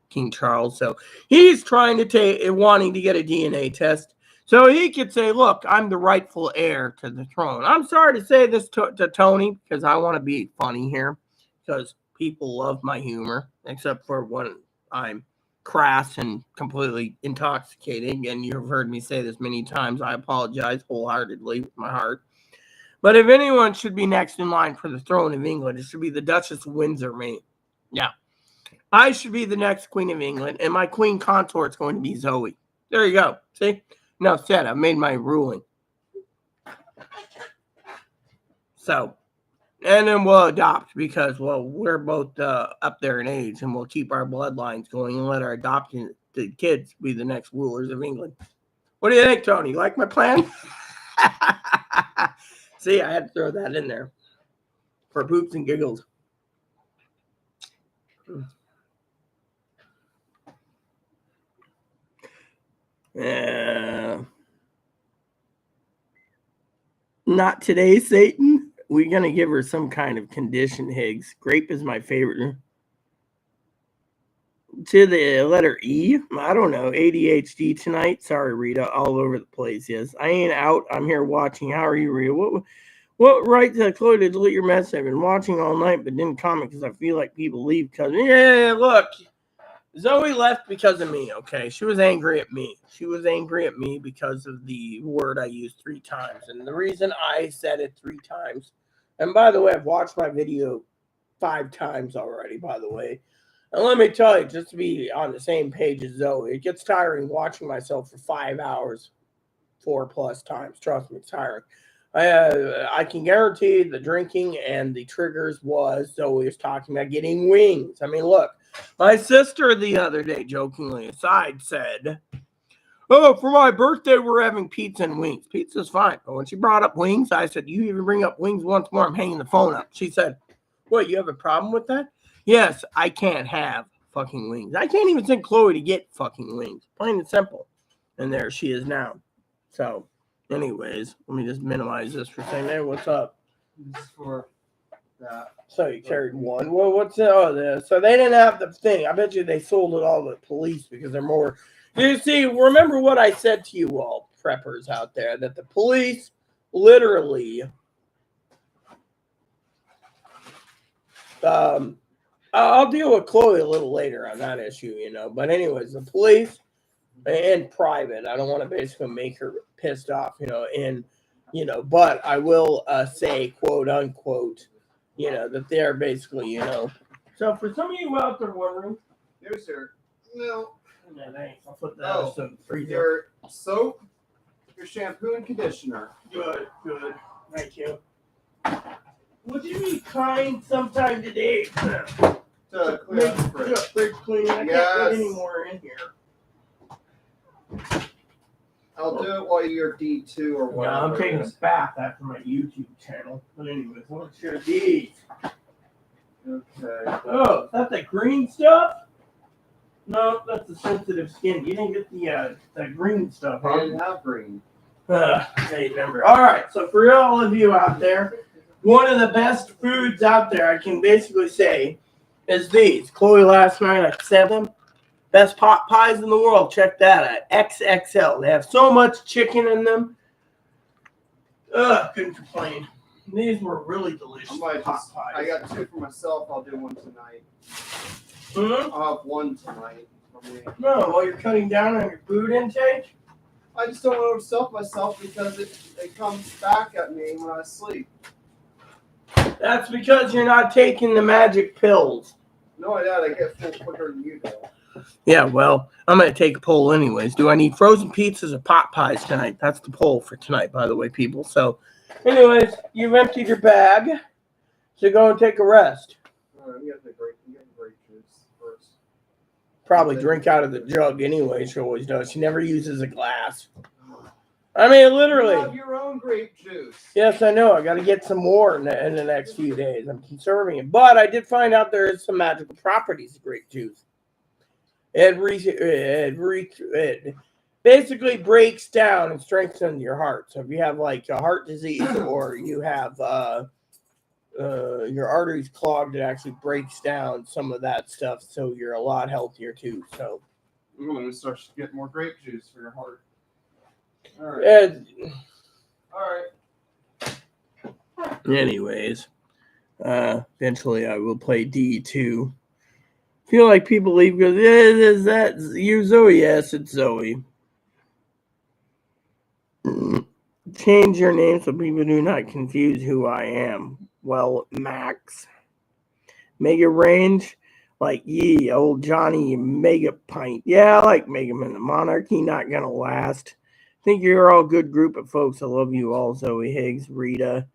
King Charles. So he's wanting to get a DNA test so he could say, look, I'm the rightful heir to the throne. I'm sorry to say this to Tony because I want to be funny here because people love my humor, except for when I'm crass and completely intoxicating, and you've heard me say this many times. I apologize wholeheartedly with my heart. But if anyone should be next in line for the throne of England, it should be the Duchess of Windsor, mate. Yeah. I should be the next Queen of England, and my queen consort is going to be Zoe. There you go. See? Enough said. I've made my ruling. So, and then we'll adopt because, well, we're both up there in age, and we'll keep our bloodlines going and let our adopted kids be the next rulers of England. What do you think, Tony? You like my plan? See, I had to throw that in there for poops and giggles. Not today, Satan. We're going to give her some kind of condition, Higgs. Grape is my favorite. To the letter E. I don't know. ADHD tonight. Sorry, Rita. All over the place. Yes. I ain't out. I'm here watching. How are you, Rita? What right to Chloe to delete your message? I've been watching all night but didn't comment because I feel like people leave because... Yeah, look. Zoe left because of me, okay? She was angry at me. She was angry at me because of the word I used 3 times. And the reason I said it 3 times... And by the way, I've watched my video 5 times already, by the way. And let me tell you, just to be on the same page as Zoe, it gets tiring watching myself for 5 hours, 4+ times. Trust me, it's tiring. I can guarantee the drinking and the triggers was Zoe was talking about getting wings. I mean, look, my sister the other day, jokingly aside, said, oh, for my birthday, we're having pizza and wings. Pizza's fine. But when she brought up wings, I said, you even bring up wings once more, I'm hanging the phone up. She said, what, you have a problem with that? Yes, I can't have fucking wings. I can't even send Chloe to get fucking wings. Plain and simple. And there she is now. So, anyways, let me just minimize this for saying, hey, what's up? This is for that. So you carried one. Well, what's so they didn't have the thing. I bet you they sold it all to the police because they're more. You see, remember what I said to you all, preppers out there, that the police literally. I'll deal with Chloe a little later on that issue, But anyways, the police and private. I don't want to basically make her pissed off, and But I will say, quote unquote, that they're basically, So for some of you out there wondering, Here's your milk, no, thanks. I'll put that in the freezer. your soap, your shampoo and conditioner. Good. Thank you. Would you be kind sometime today To clean up the fridge. fridge cleaning? I can't put any more in here. I'll do it while you're D2 or whatever. Yeah, I'm taking a bath after my YouTube channel. But anyways, I want to share these. Okay. Oh, is that the green stuff? No, that's the sensitive skin. You didn't get the green stuff, I huh? didn't have green. I remember. All right, so for all of you out there, one of the best foods out there, I can basically say, is these. Chloe last night, I sent them. Best pot pies in the world. Check that out. XXL. They have so much chicken in them. Couldn't complain. These were really delicious pot pies. I got 2 for myself. I'll do 1 tonight. Hmm? I'll have 1 tonight for me. No, while you're cutting down on your food intake? I just don't want to stuff myself because it comes back at me when I sleep. That's because you're not taking the magic pills. No, I get full quicker than you do. Yeah, well, I'm going to take a poll anyways. Do I need frozen pizzas or pot pies tonight? That's the poll for tonight, by the way, people. So, anyways, you've emptied your bag, so go and take a rest. You have the grape juice first. Probably drink out of the jug anyway. She always does. She never uses a glass. I mean, literally. You have your own grape juice. Yes, I know. I got to get some more in the next few days. I'm conserving it. But I did find out there is some magical properties of grape juice. It basically breaks down and strengthens your heart. So if you have like a heart disease or you have your arteries clogged, it actually breaks down some of that stuff. So you're a lot healthier too. So I'm going to start getting more grape juice for your heart. All right. Anyways, eventually I will play D2. Feel like people leave because is that you, Zoe? Yes, it's Zoe. Change your name so people do not confuse who I am. Well, Max. Mega Range, like ye, old Johnny Mega Pint. Yeah, I like Mega Man. The Monarchy not gonna last. Think you're all good group of folks. I love you all, Zoe Higgs, Rita.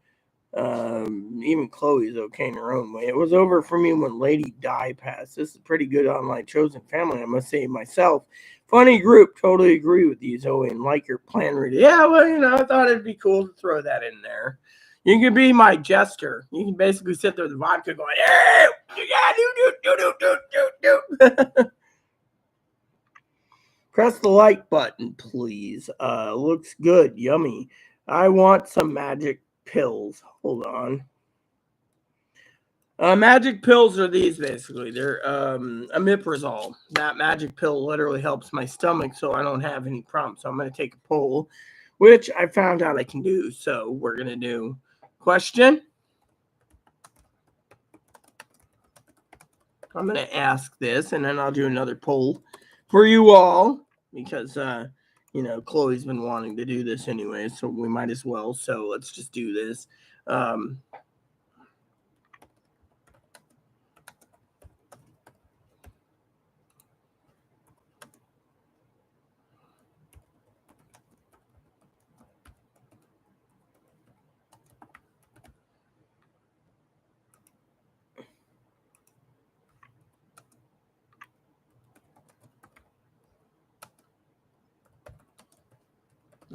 Even Chloe's okay in her own way. It was over for me when Lady Di passed. This is pretty good online chosen family, I must say myself. Funny group, totally agree with you, Zoe, and like your plan, Rita. Yeah, well, I thought it'd be cool to throw that in there. You can be my jester. You can basically sit there with the vodka going, hey, yeah, do. Press the like button, please. Looks good, yummy. I want some magic pills. Hold on. Magic pills are these basically. They're omeprazole. That magic pill literally helps my stomach so I don't have any problems. So I'm going to take a poll, which I found out I can do. So we're going to do question. I'm going to ask this and then I'll do another poll for you all because, Chloe's been wanting to do this anyway, so we might as well. So let's just do this.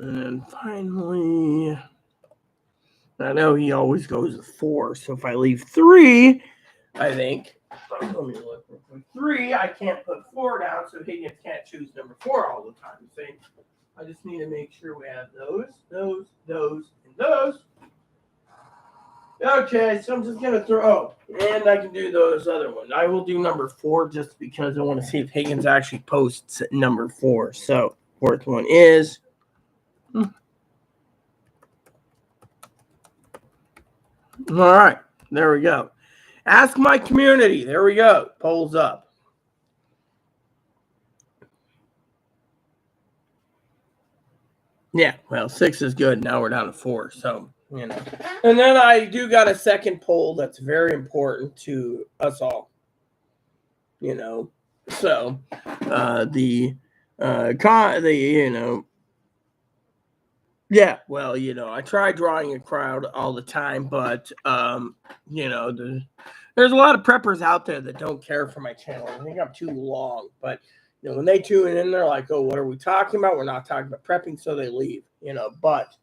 And finally, I know he always goes with 4, so if I leave 3, I think, let me look real quick. 3, I can't put 4 down, so Higgins can't choose number 4 all the time. See, I just need to make sure we have those, and those. Okay, so I'm just going to throw, and I can do those other ones. I will do number 4 just because I want to see if Higgins actually posts number 4. So, 4th one is... All right, there we go. Ask my community. There we go. Polls up. Yeah, well, 6 is good. Now we're down to 4. So, And then I do got a second poll that's very important to us all. So the yeah, well, I try drawing a crowd all the time, but there's a lot of preppers out there that don't care for my channel. I think I'm too long, but when they tune in, they're like, "Oh, what are we talking about? We're not talking about prepping," so they leave. But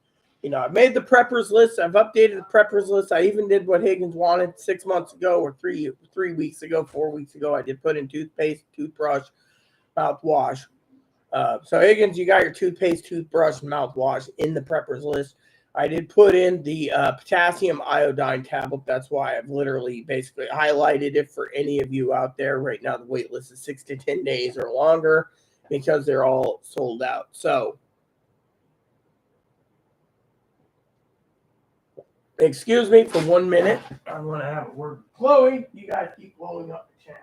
I've made the preppers list. I've updated the preppers list. I even did what Higgins wanted 6 months ago, or 3 weeks ago, 4 weeks ago. I did put in toothpaste, toothbrush, mouthwash. So Higgins, you got your toothpaste, toothbrush, and mouthwash in the preppers list. I did put in the potassium iodine tablet. That's why I've literally basically highlighted it for any of you out there. Right now, the wait list is 6 to 10 days or longer because they're all sold out. So, excuse me for 1 minute. I want to have a word with Chloe. You guys keep blowing up the channel.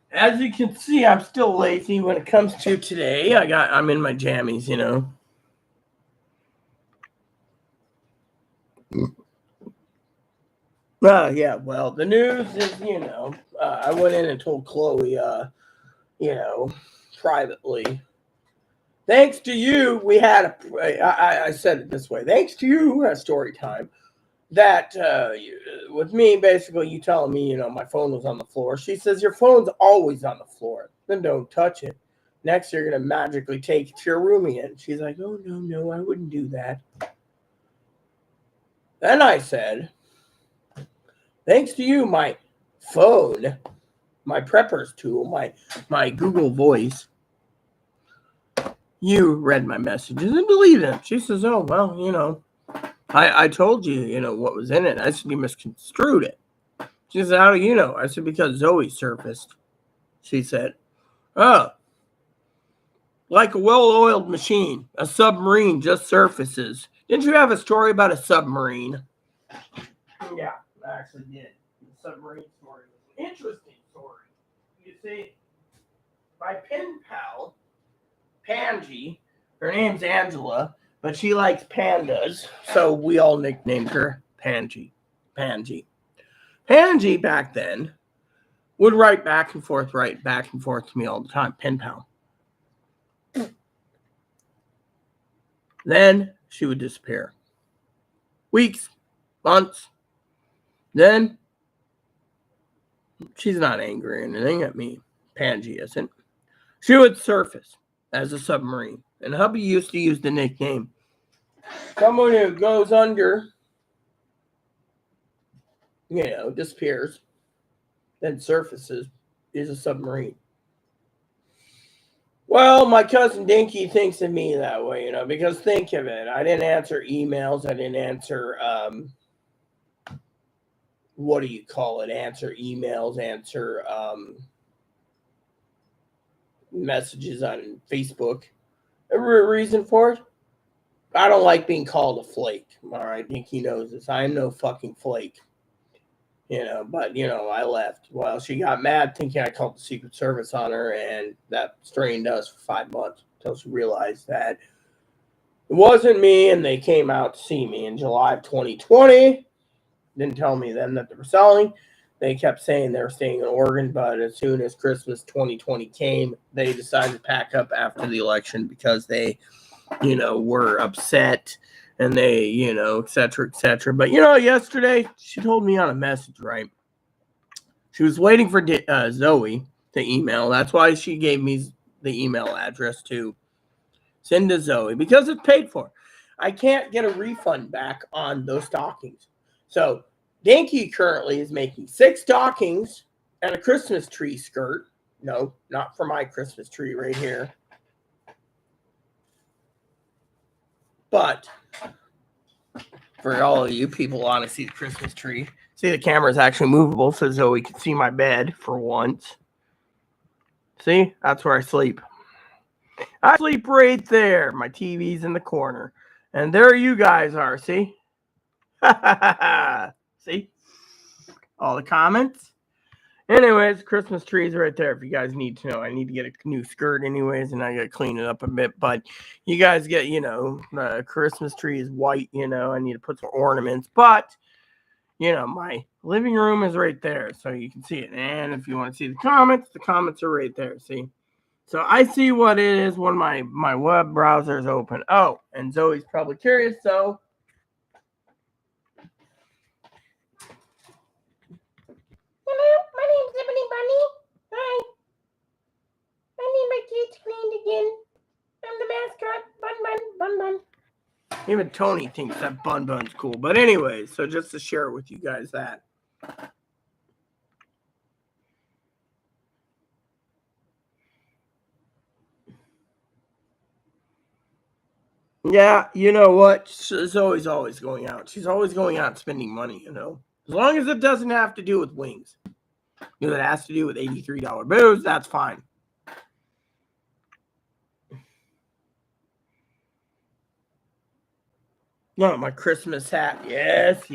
As you can see, I'm still lazy when it comes to today. I'm in my jammies, Yeah, well, the news is, I went in and told Chloe, privately, thanks to you, we had I said it this way, thanks to you, story time, that with me, basically, you telling me, my phone was on the floor. She says, your phone's always on the floor. Then don't touch it. Next, you're going to magically take it to your room again. She's like, oh, no, I wouldn't do that. Then I said, thanks to you, my phone, my preppers tool, my Google Voice, you read my messages and deleted them. She says, oh, well, I told you, what was in it. I said, you misconstrued it. She said, how do you know? I said, because Zoe surfaced. She said, oh, like a well-oiled machine, a submarine just surfaces. Didn't you have a story about a submarine? Yeah, I actually did. The submarine story was an interesting story. You see, my pen pal, Pangy, her name's Angela, but she likes pandas, so we all nicknamed her Pangy. Pangy back then would write back and forth to me all the time, pen pal. Then she would disappear. Weeks, months. Then she's not angry or anything at me. Pangy isn't. She would surface as a submarine. And hubby used to use the nickname, someone who goes under, disappears, then surfaces, is a submarine. Well, my cousin Dinky thinks of me that way, because think of it. I didn't answer emails. I didn't answer, what do you call it? Answer emails, answer messages on Facebook. A reason for it? I don't like being called a flake. All right, Dinky knows this. I am no fucking flake. But I left. Well, she got mad thinking I called the Secret Service on her, and that strained us for 5 months until she realized that It wasn't me, and they came out to see me in July of 2020. Didn't tell me then that they were selling. They kept saying they were staying in Oregon, but as soon as Christmas 2020 came, they decided to pack up after the election because they, were upset and they, et cetera, et cetera. But, yesterday she told me on a message, right? She was waiting for Zoe to email. That's why she gave me the email address to send to Zoe because it's paid for. I can't get a refund back on those stockings. So Dinky currently is making 6 stockings and a Christmas tree skirt. No, not for my Christmas tree right here. But for all of you people who want to see the Christmas tree, see the camera is actually movable so Zoe can see my bed for once. See, that's where I sleep. I sleep right there. My TV's in the corner. And there you guys are, see? See? All the comments. Anyways, Christmas trees right there if you guys need to know. I need to get a new skirt anyways, and I got to clean it up a bit. But you guys get, the Christmas tree is white, I need to put some ornaments. But, my living room is right there, so you can see it. And if you want to see the comments are right there, see? So I see what it is when my web browser is open. Oh, and Zoe's probably curious, so hello, my name's Ebony Bunny. Hi. I need my teeth cleaned again. I'm the mascot. Bun Bun. Even Tony thinks that Bun Bun's cool. But anyways, so just to share with you guys that. Yeah, you know what? Zoe's always going out. She's always going out spending money, As long as it doesn't have to do with wings. If it has to do with $83 booze, that's fine. No, my Christmas hat. Yes.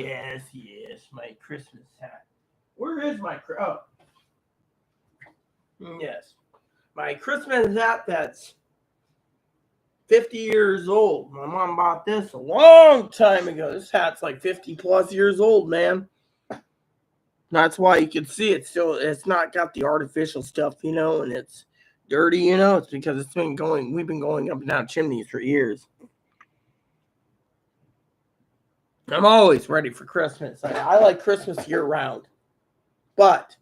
My Christmas hat. Where is my... Oh. Yes. My Christmas hat that's 50 years old. My mom bought this a long time ago. This hat's like 50 plus years old, man. That's why you can see it still. It's not got the artificial stuff, and it's dirty, It's because we've been going up and down chimneys for years. I'm always ready for Christmas. I like Christmas year round. But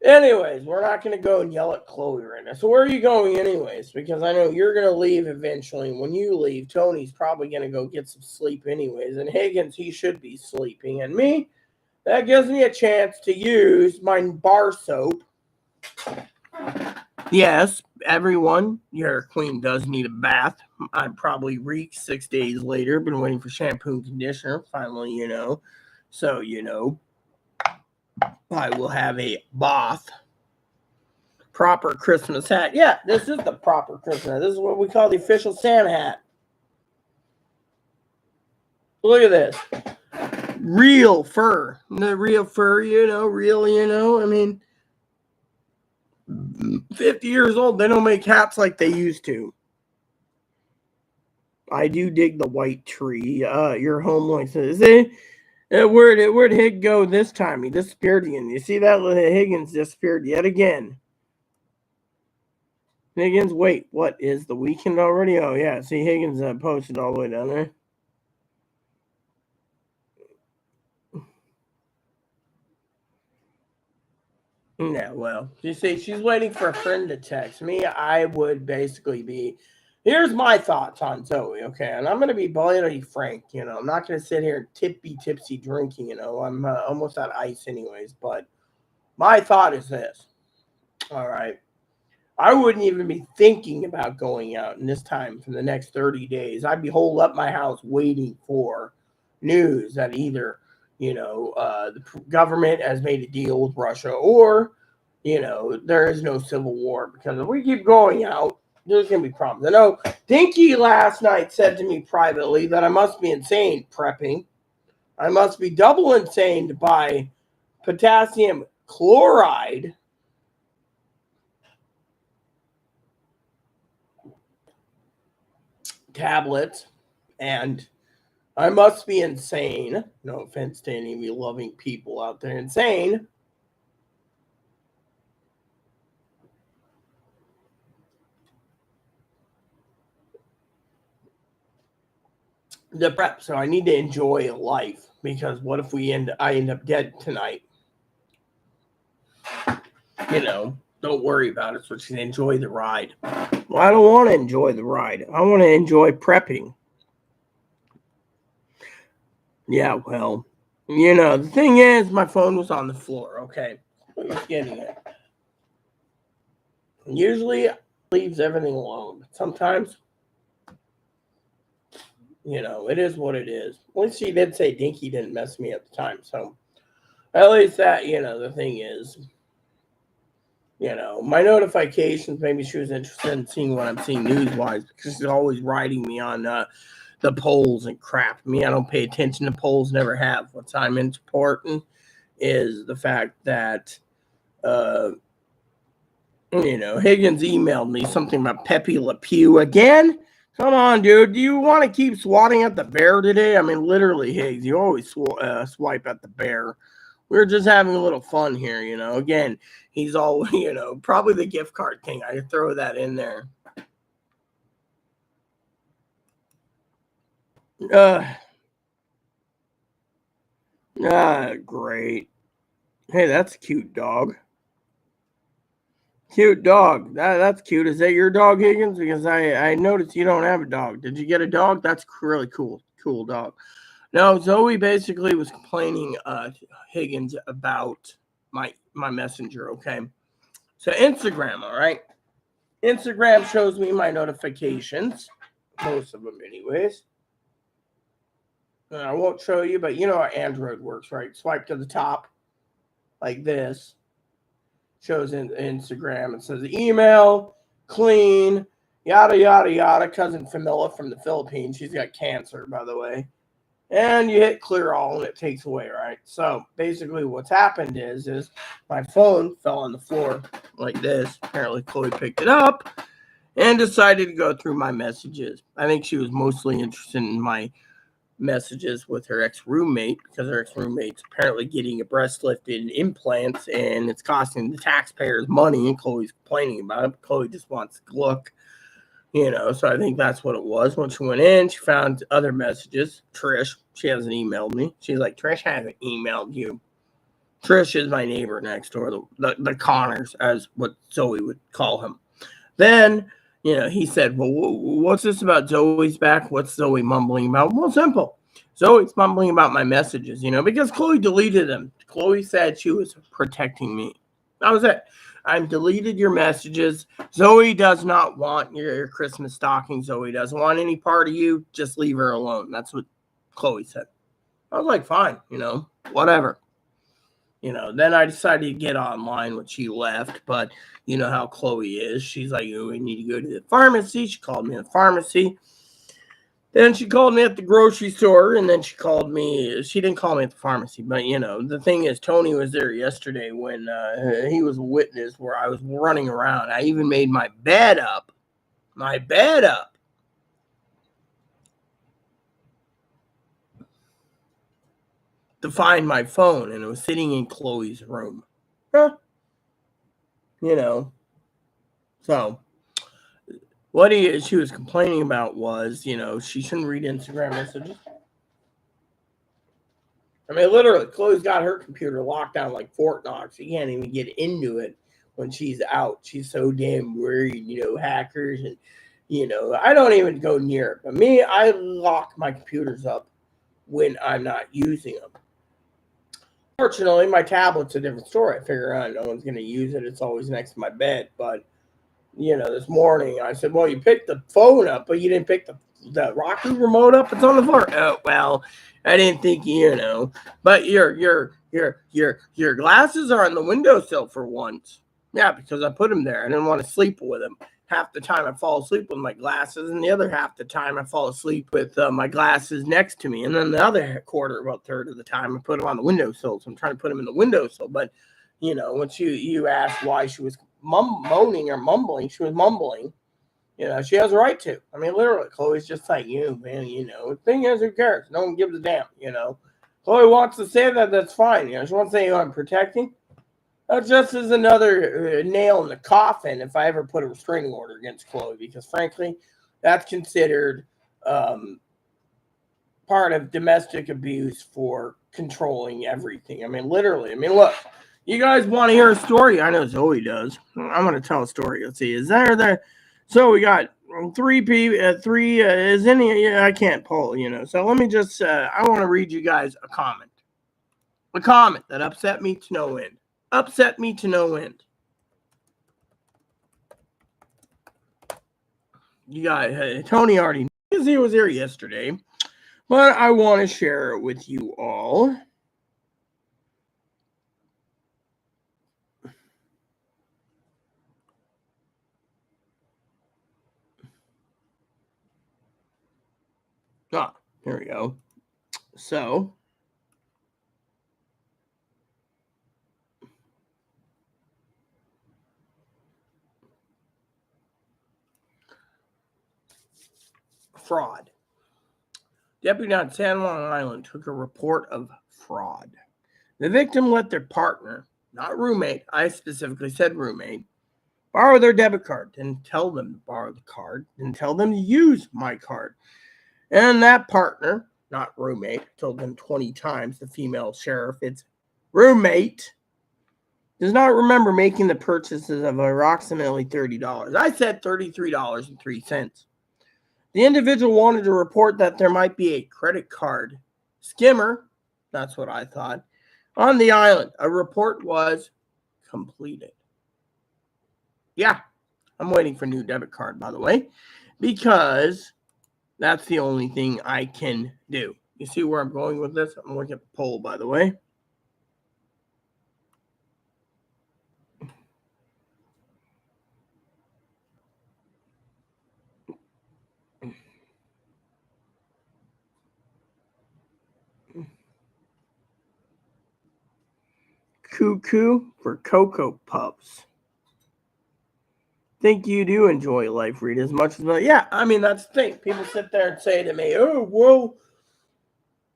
anyways, we're not going to go and yell at Chloe right now. So where are you going anyways? Because I know you're going to leave eventually. When you leave, Tony's probably going to go get some sleep anyways. And Higgins, he should be sleeping. And me, that gives me a chance to use my bar soap. Yes, everyone, your queen does need a bath. I'm probably reeked 6 days later. Been waiting for shampoo and conditioner. Finally, So, I will have a bath. Proper Christmas hat. Yeah, this is the proper Christmas hat. This is what we call the official Santa hat. Look at this. Real fur. The real fur, real, I mean, 50 years old, they don't make hats like they used to. I do dig the white tree. Your home like this. Where'd Hig go this time? He disappeared again. You see that? Higgins disappeared yet again. Higgins, wait, what is the weekend already? Oh, yeah. See, Higgins posted all the way down there. Yeah, well, you see, she's waiting for a friend to text me. I would basically be... Here's my thoughts on Zoe, okay? And I'm going to be blatantly frank, I'm not going to sit here and tipsy drinking, I'm almost out of ice anyways. But my thought is this, all right? I wouldn't even be thinking about going out in this time for the next 30 days. I'd be holed up my house waiting for news that either, the government has made a deal with Russia or, there is no civil war. Because if we keep going out, there's going to be problems. I know Dinky last night said to me privately that I must be insane prepping. I must be double insane to buy potassium chloride. tablets, and I must be insane. No offense to any of you loving people out there, insane. The prep, so I need to enjoy life because what if I end up dead tonight? Don't worry about it. So she's enjoy the ride. Well, I don't want to enjoy the ride. I want to enjoy prepping. Yeah, well, the thing is, my phone was on the floor. Okay, getting it. Usually, leaves everything alone, but sometimes, it is what it is. At least she did say Dinky didn't mess me at the time, so at least that, the thing is, my notifications, maybe she was interested in seeing what I'm seeing news-wise because she's always writing me on the polls and crap. Me, I don't pay attention to polls, never have. What's I'm important is the fact that, Higgins emailed me something about Pepe Le Pew again. Come on, dude. Do you want to keep swatting at the bear today? I mean, literally, Higgs, you always swipe at the bear. We're just having a little fun here, Again, he's all, probably the gift card thing. I could throw that in there. Great. Hey, that's a cute dog. Cute dog. That's cute. Is that your dog, Higgins? Because I noticed you don't have a dog. Did you get a dog? That's really cool. Cool dog. No, Zoe basically was complaining Higgins about my messenger, okay? So Instagram, all right? Instagram shows me my notifications. Most of them anyways. I won't show you, but you know how Android works, right? Swipe to the top like this. Shows in Instagram. It says email, clean, yada, yada, yada. Cousin Famila from the Philippines. She's got cancer, by the way. And you hit clear all and it takes away, right? So basically what's happened is my phone fell on the floor like this. Apparently Chloe picked it up and decided to go through my messages. I think she was mostly interested in my messages with her ex-roommate because her ex-roommate's apparently getting a breast lift and implants and it's costing the taxpayers money and Chloe's complaining about it. Chloe just wants to look. So I think that's what it was. When she went in, she found other messages. Trish, she hasn't emailed me. She's like, Trish hasn't emailed you. Trish is my neighbor next door, the Connors, as what Zoe would call him. Then, he said, well, what's this about Zoe's back? What's Zoe mumbling about? Well, simple. Zoe's mumbling about my messages, because Chloe deleted them. Chloe said she was protecting me. That was it. I've deleted your messages. Zoe does not want your Christmas stocking. Zoe doesn't want any part of you. Just leave her alone. That's what Chloe said. I was like, fine, whatever. Then I decided to get online when she left. But you know how Chloe is. She's like, oh, we need to go to the pharmacy. She called me at the pharmacy. Then she called me at the grocery store, and then she called me. She didn't call me at the pharmacy, but, the thing is, Tony was there yesterday when he was a witness where I was running around. I even made my bed up. To find my phone, and it was sitting in Chloe's room. Huh. So what she was complaining about was, she shouldn't read Instagram messages. I mean, literally, Chloe's got her computer locked down like Fort Knox. She can't even get into it when she's out. She's so damn worried, hackers. And, I don't even go near it. But me, I lock my computers up when I'm not using them. Fortunately, my tablet's a different story. I figure out no one's going to use it. It's always next to my bed. But, this morning I said, well, you picked the phone up, but you didn't pick the Roku remote up. It's on the floor. Oh, well, I didn't think, but your glasses are on the windowsill for once. Yeah, because I put them there. I didn't want to sleep with them. Half the time I fall asleep with my glasses, and the other half the time I fall asleep with my glasses next to me. And then the other third of the time I put them on the windowsill. So I'm trying to put them in the windowsill. But, when you asked why she was moaning or mumbling, she was mumbling She has a right to. I mean, literally, Chloe's just like, man, the thing is, who cares? No one gives a damn, Chloe wants to say that, that's fine. She wants to say, I'm protecting. That just is another nail in the coffin if I ever put a restraining order against Chloe, because frankly, that's considered part of domestic abuse for controlling everything. I mean, literally. I mean, look, you guys want to hear a story? I know Zoe does. I'm going to tell a story. Let's see. Is there? So we got three people. Three is any? Yeah, I can't pull. So let me just. I want to read you guys a comment. A comment that upset me to no end. Upset me to no end. You guys, Tony already knew because he was here yesterday, but I want to share it with you all. Here we go. So, fraud. Deputy on San Juan Island took a report of fraud. The victim let their partner, not roommate, I specifically said roommate, borrow their debit card. Didn't tell them to borrow the card. Didn't tell them to use my card. And that partner, not roommate, told them 20 times, the female sheriff, it's roommate, does not remember making the purchases of approximately $30. I said $33.03. The individual wanted to report that there might be a credit card skimmer, that's what I thought, on the island. A report was completed. Yeah, I'm waiting for a new debit card, by the way, because that's the only thing I can do. You see where I'm going with this? I'm looking at the poll, by the way. Cuckoo for Cocoa Puffs. Think you do enjoy life, Rita, as much as yeah. I mean, that's the thing. People sit there and say to me, "Oh, well,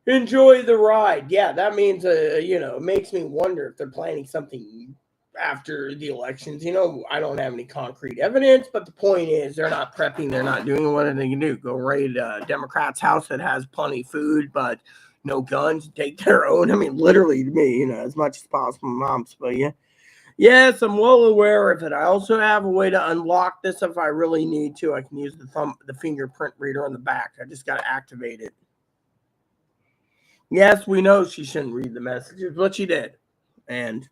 enjoy the ride." Yeah, that means it makes me wonder if they're planning something after the elections. I don't have any concrete evidence, but the point is they're not prepping. They're not doing what they can do. Go raid a Democrat's house that has plenty of food, but no guns. Take their own. I mean, literally to me, as much as possible, moms. But yeah. Yes, I'm well aware of it. I also have a way to unlock this if I really need to. I can use the fingerprint reader on the back. I just got to activate it. Yes, we know she shouldn't read the messages, but she did. And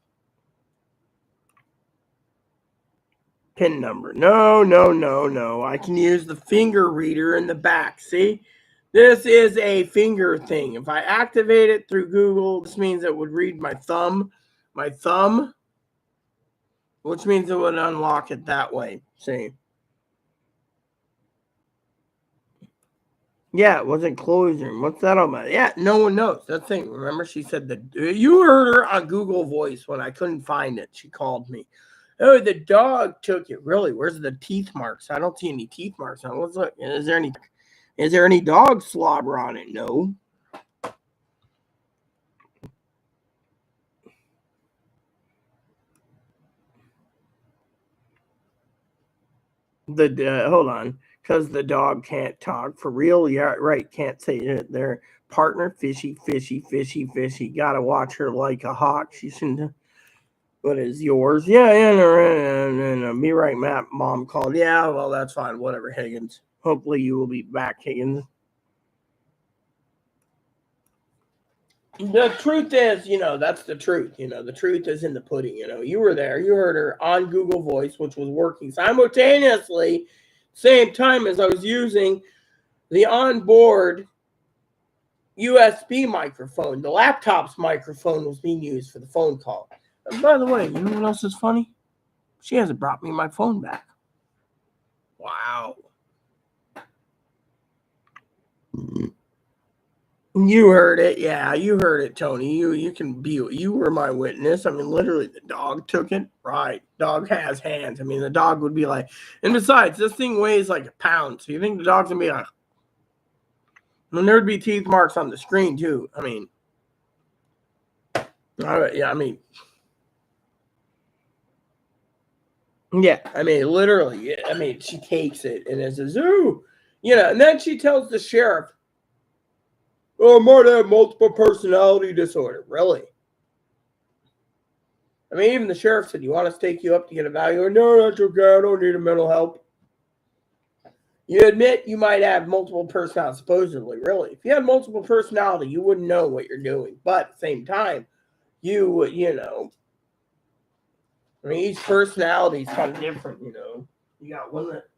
PIN number. No. I can use the finger reader in the back. See? This is a finger thing. If I activate it through Google, this means it would read my thumb, which means it would unlock it that way. See? Yeah, it wasn't Chloe's room. What's that all about? Yeah, no one knows. That's the thing. Remember, she said that you heard her on Google Voice when I couldn't find it. She called me. Oh, the dog took it. Really? Where's the teeth marks? I don't see any teeth marks on it. Let's look. Is there any dog slobber on it? No. Hold on, because the dog can't talk for real. Yeah, right. Can't say it. Their partner, fishy. Gotta watch her like a hawk. She shouldn't. What is yours? Yeah, no. Be right, Matt. Mom called. Yeah, well, that's fine. Whatever, Higgins. Hopefully you will be back, Higgins. The truth is, that's the truth. The truth is in the pudding. You were there. You heard her on Google Voice, which was working simultaneously, same time as I was using the onboard USB microphone. The laptop's microphone was being used for the phone call. And by the way, you know what else is funny? She hasn't brought me my phone back. Wow. You heard it. Yeah, you heard it, Tony. You can be. You were my witness. I mean, literally, the dog took it. Right. Dog has hands. I mean, the dog would be like. And besides, this thing weighs like a pound. So you think the dog's gonna be like. And there'd be teeth marks on the screen too. I mean. Yeah. I mean. Yeah. I mean, literally. I mean, she takes it and it's a zoo. And then she tells the sheriff, "Oh, I might have multiple personality disorder." Really? I mean, even the sheriff said, "You want us to take you up to get evaluated?" "No, that's okay. I don't need a mental help." You admit you might have multiple personality, supposedly. Really? If you had multiple personality, you wouldn't know what you're doing. But at the same time, you I mean, each personality is kind of different, You got one that,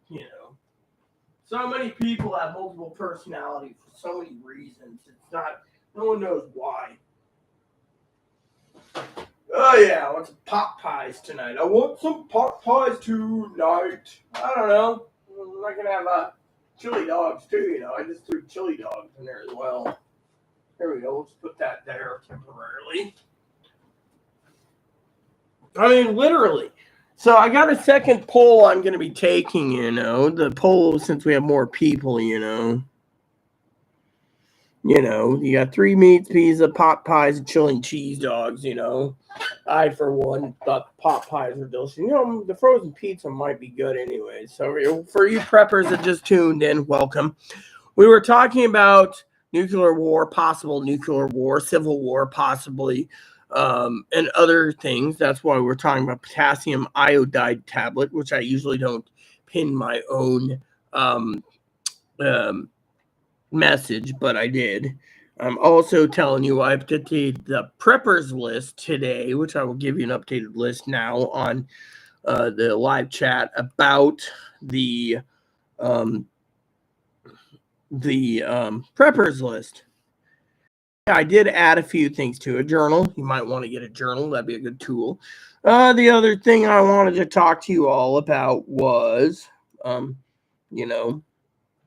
so many people have multiple personalities for so many reasons. No one knows why. Oh, yeah, I want some pot pies tonight. I want some pot pies tonight. I don't know. I can have chili dogs too, I just threw chili dogs in there as well. There we go. Let's put that there temporarily. I mean, literally. So I got a second poll I'm going to be taking, the poll since we have more people, You got 3 meats, pizza, pot pies, and chili and cheese dogs, I, for one, thought pot pies were delicious. The frozen pizza might be good anyway. So for you preppers that just tuned in, welcome. We were talking about nuclear war, possible nuclear war, civil war, possibly, and other things. That's why we're talking about potassium iodide tablet, which I usually don't pin my own message, but I did. I'm also telling you I updated the preppers list today, which I will give you an updated list now on the live chat about the preppers list. I did add a few things to a journal. You might want to get a journal. That'd be a good tool. The other thing I wanted to talk to you all about was,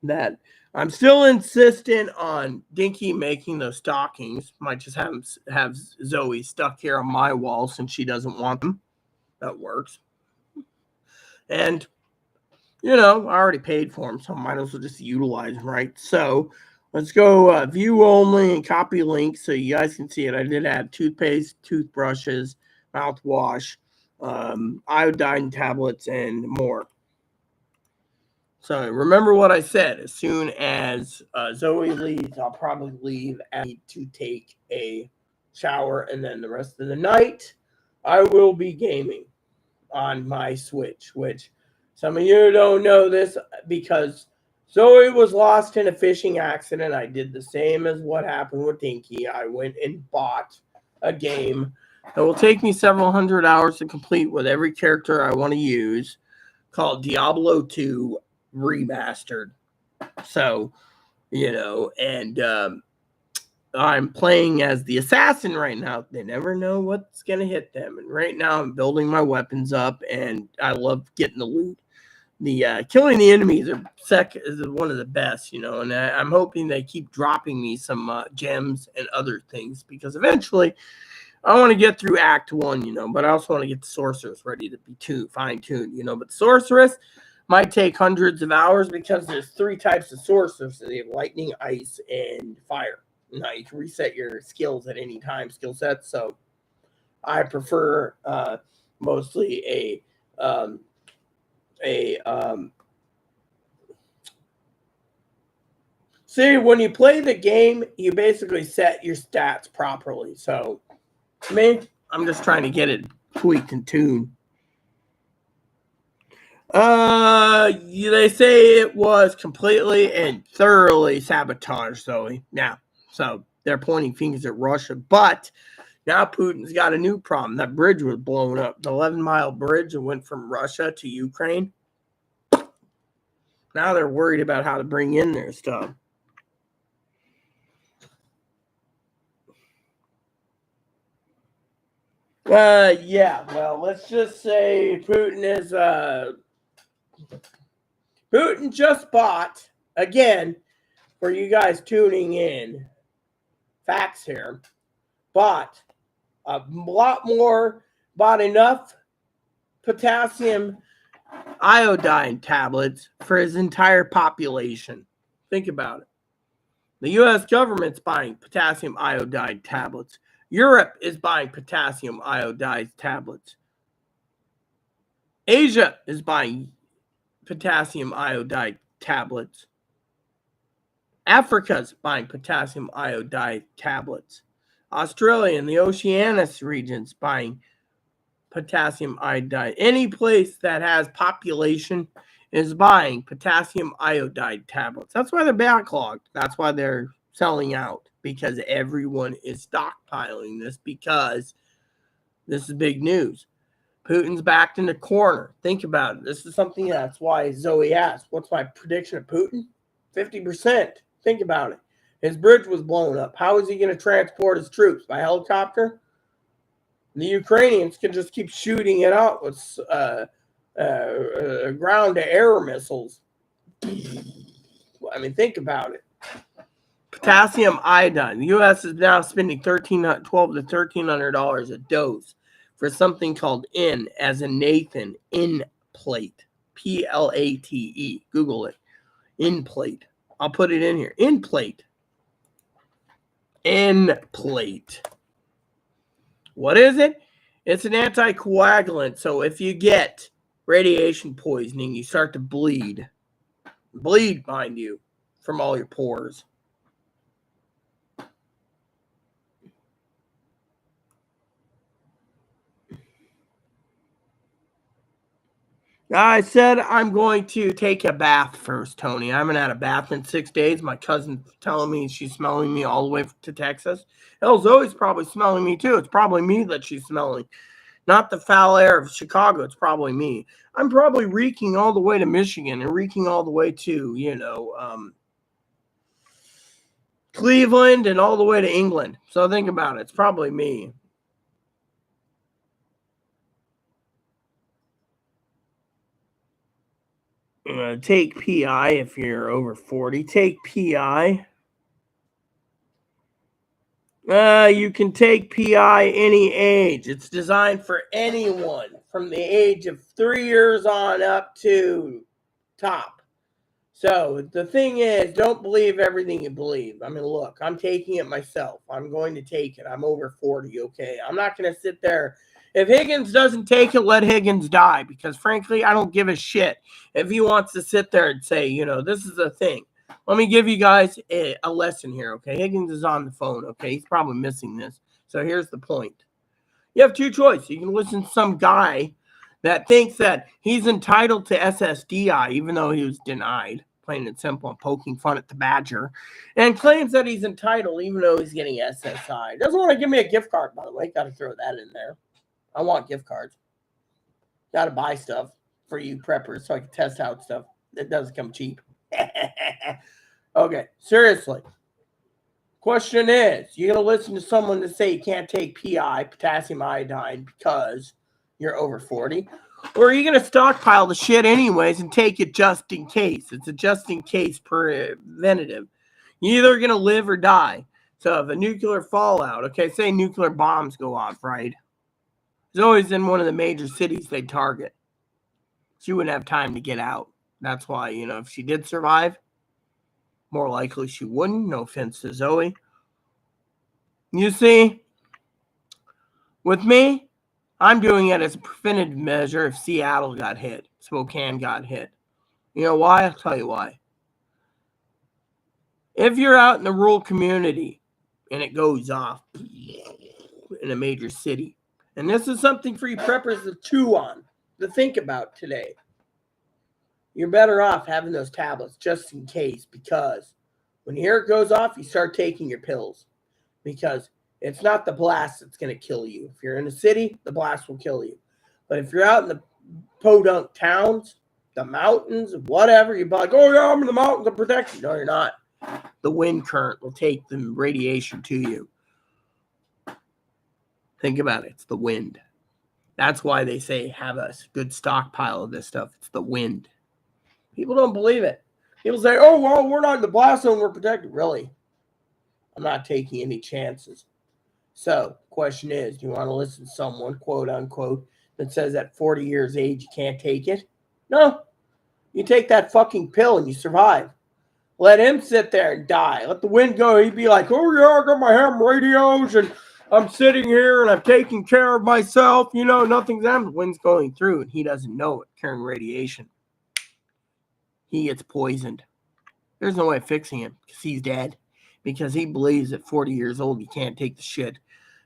that I'm still insistent on Dinky making those stockings. Might just have Zoe stuck here on my wall since she doesn't want them. That works. And, I already paid for them, so I might as well just utilize them, right? So let's go view only and copy link so you guys can see it. I did add toothpaste, toothbrushes, mouthwash, iodine tablets, and more. So remember what I said. As soon as Zoe leaves, I'll probably leave to take a shower, and then the rest of the night, I will be gaming on my Switch, which some of you don't know this because Zoe was lost in a fishing accident. I did the same as what happened with Dinky. I went and bought a game that will take me several hundred hours to complete with every character I want to use, called Diablo 2 Remastered. So, and I'm playing as the assassin right now. They never know what's going to hit them. And right now I'm building my weapons up, and I love getting the loot. The killing the enemies is one of the best, and I'm hoping they keep dropping me some gems and other things, because eventually I want to get through Act 1, but I also want to get the sorceress ready to be fine-tuned, but the sorceress might take hundreds of hours because there's 3 types of sorcerers. They have lightning, ice, and fire. Now you can reset your skills at any time, skill sets. So I prefer mostly see, when you play the game, you basically set your stats properly. So I'm just trying to get it tweaked and tuned. They say it was completely and thoroughly sabotaged, Zoe. Yeah, so they're pointing fingers at Russia, but now Putin's got a new problem. That bridge was blown up. The 11-mile bridge that went from Russia to Ukraine. Now they're worried about how to bring in their stuff. Yeah, well, let's just say Putin just bought, again, for you guys tuning in, facts here, bought a lot more, bought enough potassium iodine tablets for his entire population. Think about it. The U.S. government's buying potassium iodide tablets. Europe is buying potassium iodide tablets. Asia is buying potassium iodide tablets. Africa's buying potassium iodide tablets. Australia and the Oceanus regions buying potassium iodide. Any place that has population is buying potassium iodide tablets. That's why they're backlogged. That's why they're selling out, because everyone is stockpiling this, because this is big news. Putin's backed in the corner. Think about it. This is something that's why Zoe asked, what's my prediction of Putin? 50%. Think about it. His bridge was blown up. How is he going to transport his troops? By helicopter? The Ukrainians can just keep shooting it out with ground-to-air missiles. I mean, think about it. Potassium iodine. The U.S. is now spending $1,200 to $1,300 a dose for something called N, as in Nathan, in plate. Plate. Google it. In plate. I'll put it in here. In plate. In plate. What is it? It's an anticoagulant. So if you get radiation poisoning, you start to bleed. Bleed, mind you, from all your pores. I said I'm going to take a bath first, Tony. I haven't had a bath in 6 days. My cousin's telling me she's smelling me all the way to Texas. Hell, Zoe's probably smelling me too. It's probably me that she's smelling. Not the foul air of Chicago. It's probably me. I'm probably reeking all the way to Michigan and reeking all the way to, Cleveland and all the way to England. So think about it. It's probably me. Take PI if you're over 40. Take PI. You can take PI any age. It's designed for anyone from the age of 3 years on up to top. So the thing is, don't believe everything you believe. I mean, look, I'm taking it myself. I'm going to take it. I'm over 40, okay? I'm not going to sit there. If Higgins doesn't take it, let Higgins die, because frankly, I don't give a shit if he wants to sit there and say, this is a thing. Let me give you guys a lesson here, okay? Higgins is on the phone, okay? He's probably missing this. So here's the point. You have two choices. You can listen to some guy that thinks that he's entitled to SSDI, even though he was denied, plain and simple, and poking fun at the Badger, and claims that he's entitled even though he's getting SSI. Doesn't want to give me a gift card, by the way. Got to throw that in there. I want gift cards. Got to buy stuff for you preppers so I can test out stuff. It doesn't come cheap. Okay, seriously. Question is, you're going to listen to someone to say you can't take PI, potassium iodine, because you're over 40? Or are you going to stockpile the shit anyways and take it just in case? It's a just in case preventative. You're either going to live or die. So if a nuclear fallout, okay, say nuclear bombs go off, right? It's always in one of the major cities they target. She wouldn't have time to get out. That's why, if she did survive, more likely she wouldn't. No offense to Zoe. You see, with me, I'm doing it as a preventative measure if Seattle got hit, Spokane got hit. You know why? I'll tell you why. If you're out in the rural community and it goes off in a major city, and this is something for you preppers to chew on, to think about today, you're better off having those tablets just in case, because when you hear it goes off, you start taking your pills, because it's not the blast that's going to kill you. If you're in a city, the blast will kill you. But if you're out in the podunk towns, the mountains, whatever, you're like, oh yeah, I'm in the mountains, I'm protected. No, you're not. The wind current will take the radiation to you. Think about it. It's the wind. That's why they say have a good stockpile of this stuff. It's the wind. People don't believe it. People say, oh, well, we're not in the blast zone, we're protected. Really? I'm not taking any chances. So, question is, do you want to listen to someone, quote unquote, that says at 40 years age you can't take it? No. You take that fucking pill and you survive. Let him sit there and die. Let the wind go. He'd be like, oh yeah, I got my ham radios and I'm sitting here and I'm taking care of myself. You know, nothing's happening. The wind's going through and he doesn't know it, carrying radiation. He gets poisoned. There's no way of fixing him because he's dead. Because he believes at 40 years old he can't take the shit.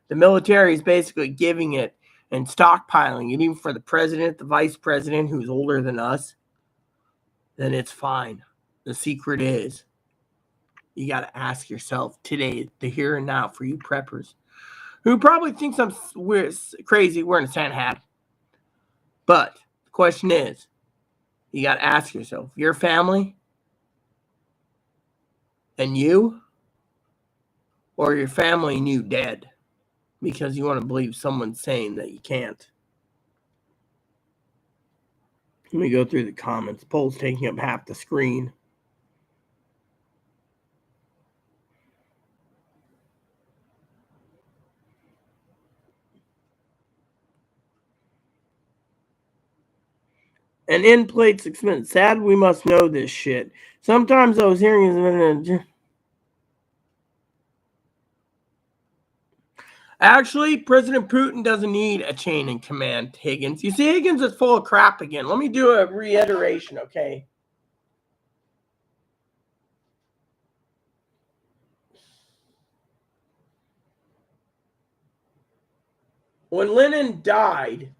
The military is basically giving it and stockpiling it, even for the president, the vice president, who's older than us. Then it's fine. The secret is, you got to ask yourself today, the here and now, for you preppers, who probably thinks I'm crazy wearing a Santa hat. But the question is, you got to ask yourself, your family and you, or your family and you dead because you want to believe someone's saying that you can't. Let me go through the comments. Poll's taking up half the screen. An end plate 6 minutes. Sad we must know this shit. Sometimes I was hearing... Actually, President Putin doesn't need a chain in command, Higgins. You see, Higgins is full of crap again. Let me do a reiteration, okay? When Lenin died,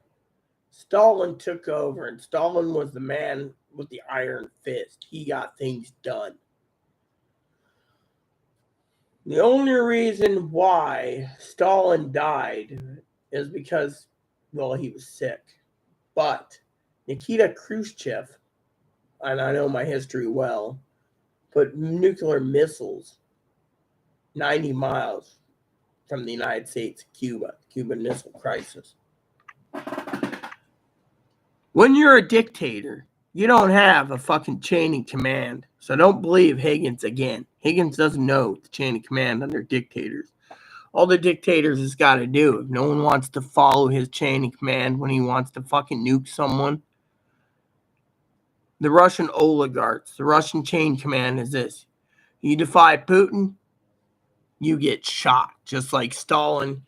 Stalin took over, and Stalin was the man with the iron fist. He got things done. The only reason why Stalin died is because, well, he was sick. But Nikita Khrushchev, and I know my history well, put nuclear missiles 90 miles from the United States to Cuba, Cuban Missile Crisis. When you're a dictator, you don't have a fucking chain of command. So don't believe Higgins again. Higgins doesn't know the chain of command under dictators. All the dictators has got to do, if no one wants to follow his chain of command when he wants to fucking nuke someone, the Russian oligarchs, the Russian chain command is this. You defy Putin, you get shot. Just like Stalin,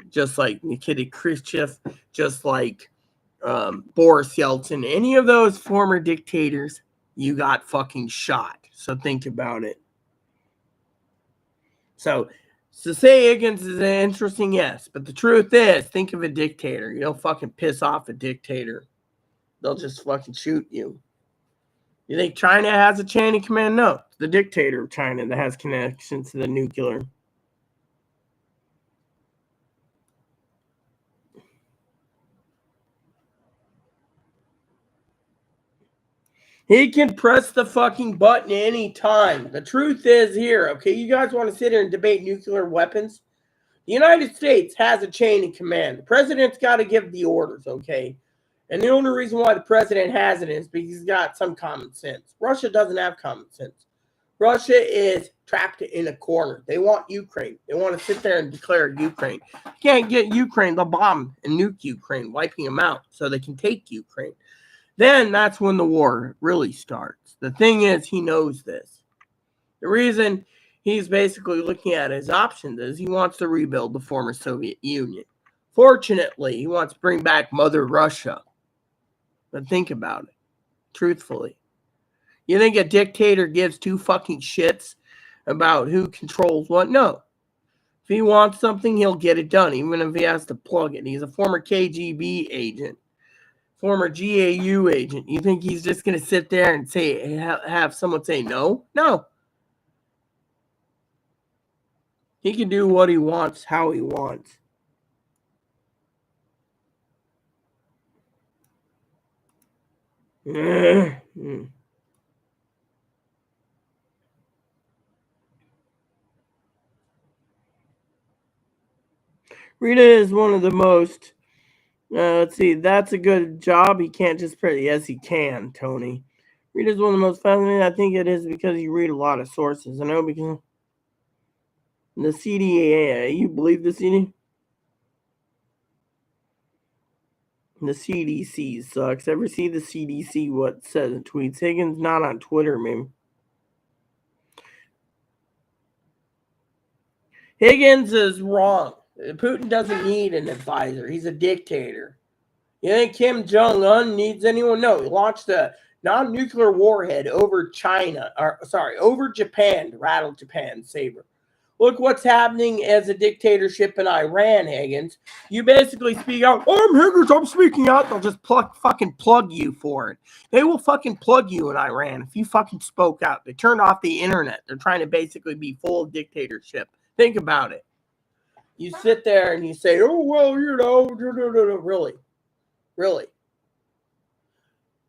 just like Nikita Khrushchev, just like Boris Yeltsin, any of those former dictators, you got fucking shot. So think about it. So say Higgins is interesting, yes. But the truth is, think of a dictator. You don't fucking piss off a dictator. They'll just fucking shoot you. You think China has a chain of command? No. It's the dictator of China that has connections to the nuclear. He can press the fucking button anytime. The truth is here, okay? You guys want to sit here and debate nuclear weapons? The United States has a chain of command. The president's got to give the orders, okay? And the only reason why the president has it is because he's got some common sense. Russia doesn't have common sense. Russia is trapped in a corner. They want Ukraine. They want to sit there and declare Ukraine. They can't get Ukraine. They'll bomb and nuke Ukraine, wiping them out so they can take Ukraine. Then that's when the war really starts. The thing is, he knows this. The reason he's basically looking at his options is he wants to rebuild the former Soviet Union. Fortunately, he wants to bring back Mother Russia. But think about it, truthfully. You think a dictator gives two fucking shits about who controls what? No. If he wants something, he'll get it done, even if he has to plug it. He's a former KGB agent. Former GAU agent. You think he's just going to sit there and say, have someone say no? No. He can do what he wants, how he wants. Rita is one of the most... let's see, that's a good job. He can't just press. Yes, he can, Tony. Rita's one of the most fascinating. I think it is because you read a lot of sources. I know because The CDA, you believe the CD? The CDC sucks. Ever see the CDC what says in tweets? Higgins not on Twitter, man. Higgins is wrong. Putin doesn't need an advisor. He's a dictator. You think Kim Jong-un needs anyone? No, he launched a non-nuclear warhead over over Japan to rattle Japan's saber. Look what's happening as a dictatorship in Iran, Higgins. You basically speak out, I'm Higgins, I'm speaking out. They'll just fucking plug you for it. They will fucking plug you in Iran if you fucking spoke out. They turned off the internet. They're trying to basically be full dictatorship. Think about it. You sit there and you say, oh, well, really.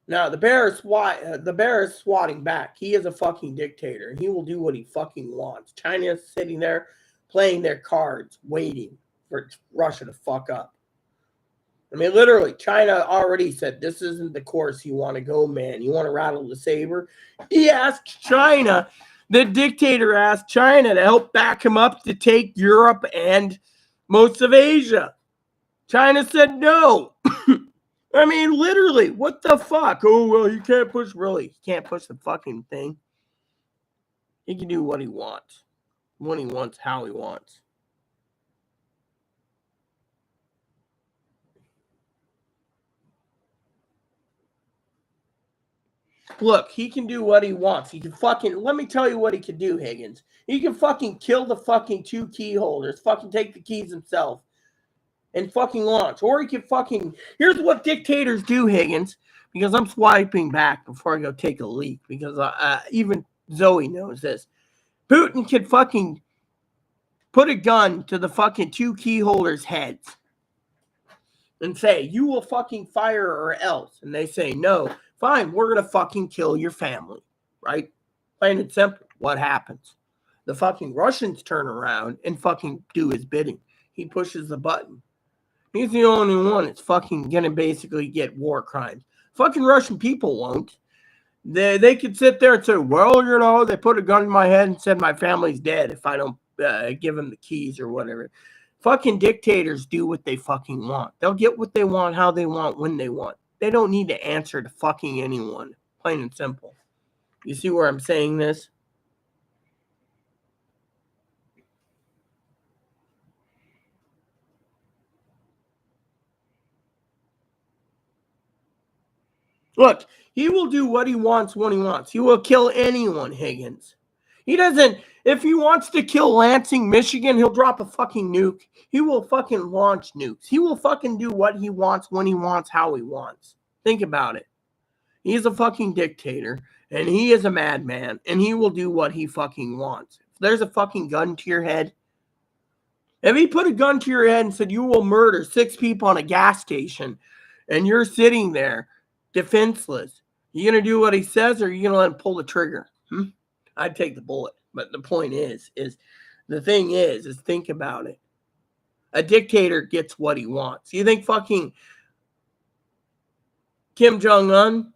Now, the bear is swatting back. He is a fucking dictator, and he will do what he fucking wants. China is sitting there playing their cards, waiting for Russia to fuck up. I mean, literally, China already said, this isn't the course you want to go, man. You want to rattle the saber? He asked China, the dictator asked China to help back him up to take Europe and most of Asia. China said no. I mean, literally, what the fuck? Oh, well, you can't push, really. He can't push the fucking thing. He can do what he wants. When he wants, how he wants. Look, he can do what he wants. He can fucking, let me tell you what he can do, Higgins. He can fucking kill the fucking 2 key holders, fucking take the keys himself, and fucking launch. Or he can fucking, here's what dictators do, Higgins, because I'm swiping back before I go take a leak, because even Zoe knows this. Putin can fucking put a gun to the fucking 2 key holders' heads and say, you will fucking fire or else. And they say, no, fine, we're going to fucking kill your family, right? Plain and simple. What happens? The fucking Russians turn around and fucking do his bidding. He pushes the button. He's the only one that's fucking going to basically get war crimes. Fucking Russian people won't. They could sit there and say, well, they put a gun in my head and said my family's dead if I don't give them the keys or whatever. Fucking dictators do what they fucking want. They'll get what they want, how they want, when they want. They don't need to answer to fucking anyone. Plain and simple. You see where I'm saying this? Look, he will do what he wants when he wants. He will kill anyone, Higgins. He doesn't, if he wants to kill Lansing, Michigan, he'll drop a fucking nuke. He will fucking launch nukes. He will fucking do what he wants, when he wants, how he wants. Think about it. He's a fucking dictator, and he is a madman, and he will do what he fucking wants. If there's a fucking gun to your head, if he put a gun to your head and said you will murder 6 people on a gas station, and you're sitting there defenseless, you gonna do what he says, or are you gonna let him pull the trigger? I'd take the bullet. But the point is the thing is think about it. A dictator gets what he wants. You think fucking Kim Jong-un,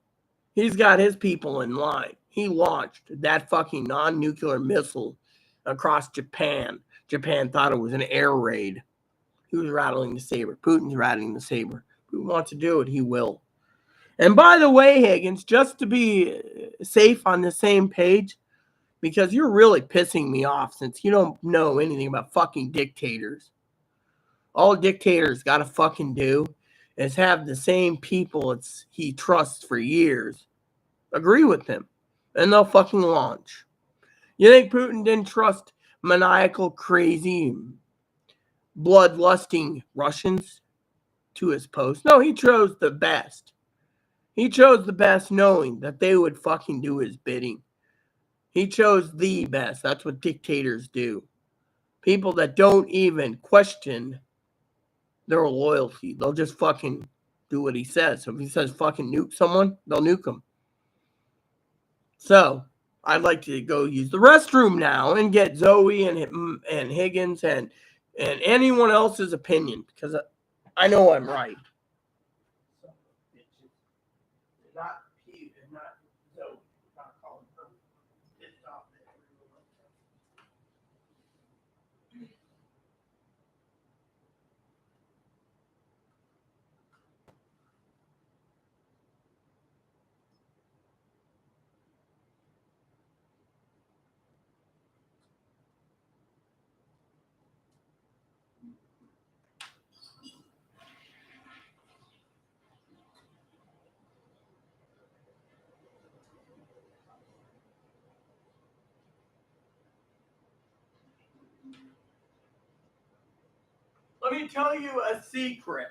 he's got his people in line. He launched that fucking non-nuclear missile across Japan. Japan thought it was an air raid. He was rattling the saber. Putin's rattling the saber. Who wants to do it, he will. And by the way, Higgins, just to be safe on the same page, because you're really pissing me off since you don't know anything about fucking dictators. All dictators got to fucking do is have the same people he trusts for years agree with him, and they'll fucking launch. You think Putin didn't trust maniacal, crazy, bloodlusting Russians to his post? No, he chose the best. He chose the best knowing that they would fucking do his bidding. He chose the best. That's what dictators do. People that don't even question their loyalty. They'll just fucking do what he says. So if he says fucking nuke someone, they'll nuke them. So I'd like to go use the restroom now and get Zoe and Higgins and anyone else's opinion, because I know I'm right. Not Zoe. Not calling her. me tell you a secret.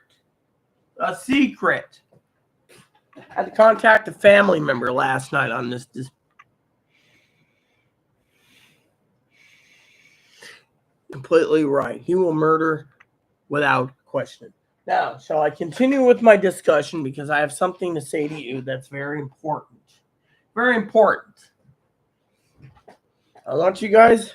A secret. I had to contact a family member last night on this. Completely right. He will murder without question. Now, shall I continue with my discussion because I have something to say to you that's very important. Very important. I want you guys.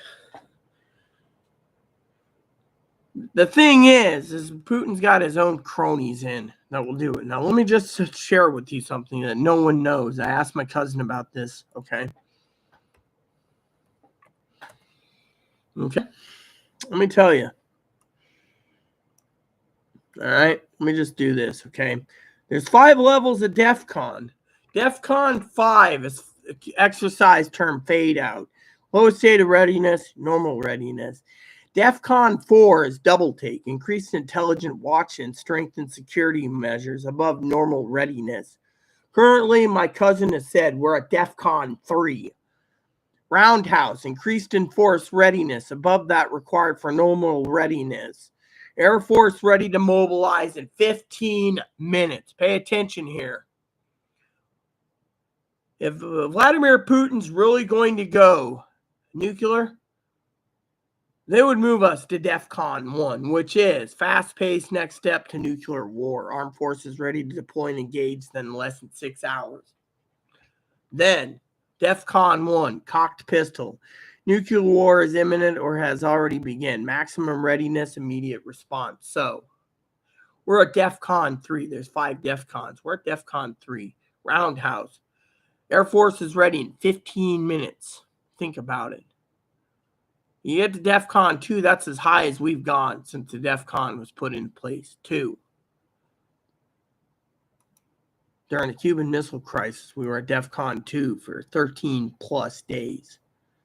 The thing is Putin's got his own cronies in that will do it. Now, let me just share with you something that no one knows. I asked my cousin about this, okay? Okay? Let me tell you. All right? Let me just do this, okay? There's 5 levels of DEF CON. DEF CON 5 is exercise term fade out. Lowest state of readiness, normal readiness. DEF CON 4 is double take, increased intelligent watch and strengthened security measures above normal readiness. Currently, my cousin has said we're at DEF CON 3. Roundhouse, increased enforced readiness above that required for normal readiness. Air Force ready to mobilize in 15 minutes. Pay attention here. If Vladimir Putin's really going to go nuclear, they would move us to DEF CON 1, which is fast-paced next step to nuclear war. Armed forces ready to deploy and engage in less than 6 hours. Then, DEF CON 1, cocked pistol. Nuclear war is imminent or has already begun. Maximum readiness, immediate response. So, we're at DEF CON 3. There's 5 DEF CONs. We're at DEF CON 3. Roundhouse. Air Force is ready in 15 minutes. Think about it. You get to DEF CON 2, that's as high as we've gone since the DEF CON was put in place. 2. During the Cuban Missile Crisis, we were at DEF CON 2 for 13 plus days.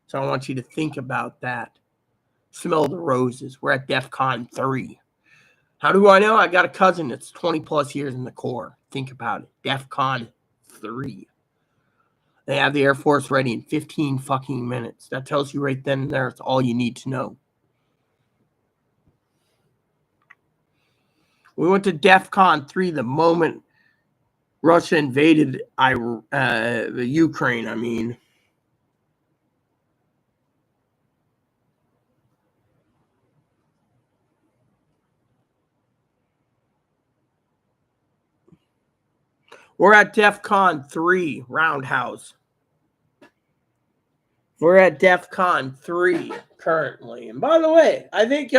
So I want you to think about that. Smell the roses. We're at DEF CON 3. How do I know? I got a cousin that's 20 plus years in the Corps. Think about it. DEF CON 3. They have the Air Force ready in 15 fucking minutes. That tells you right then and there it's all you need to know. We went to DEF CON 3 the moment Russia invaded Ukraine, We're at DEF CON 3, Roundhouse. We're at DEF CON 3 currently. And by the way, I think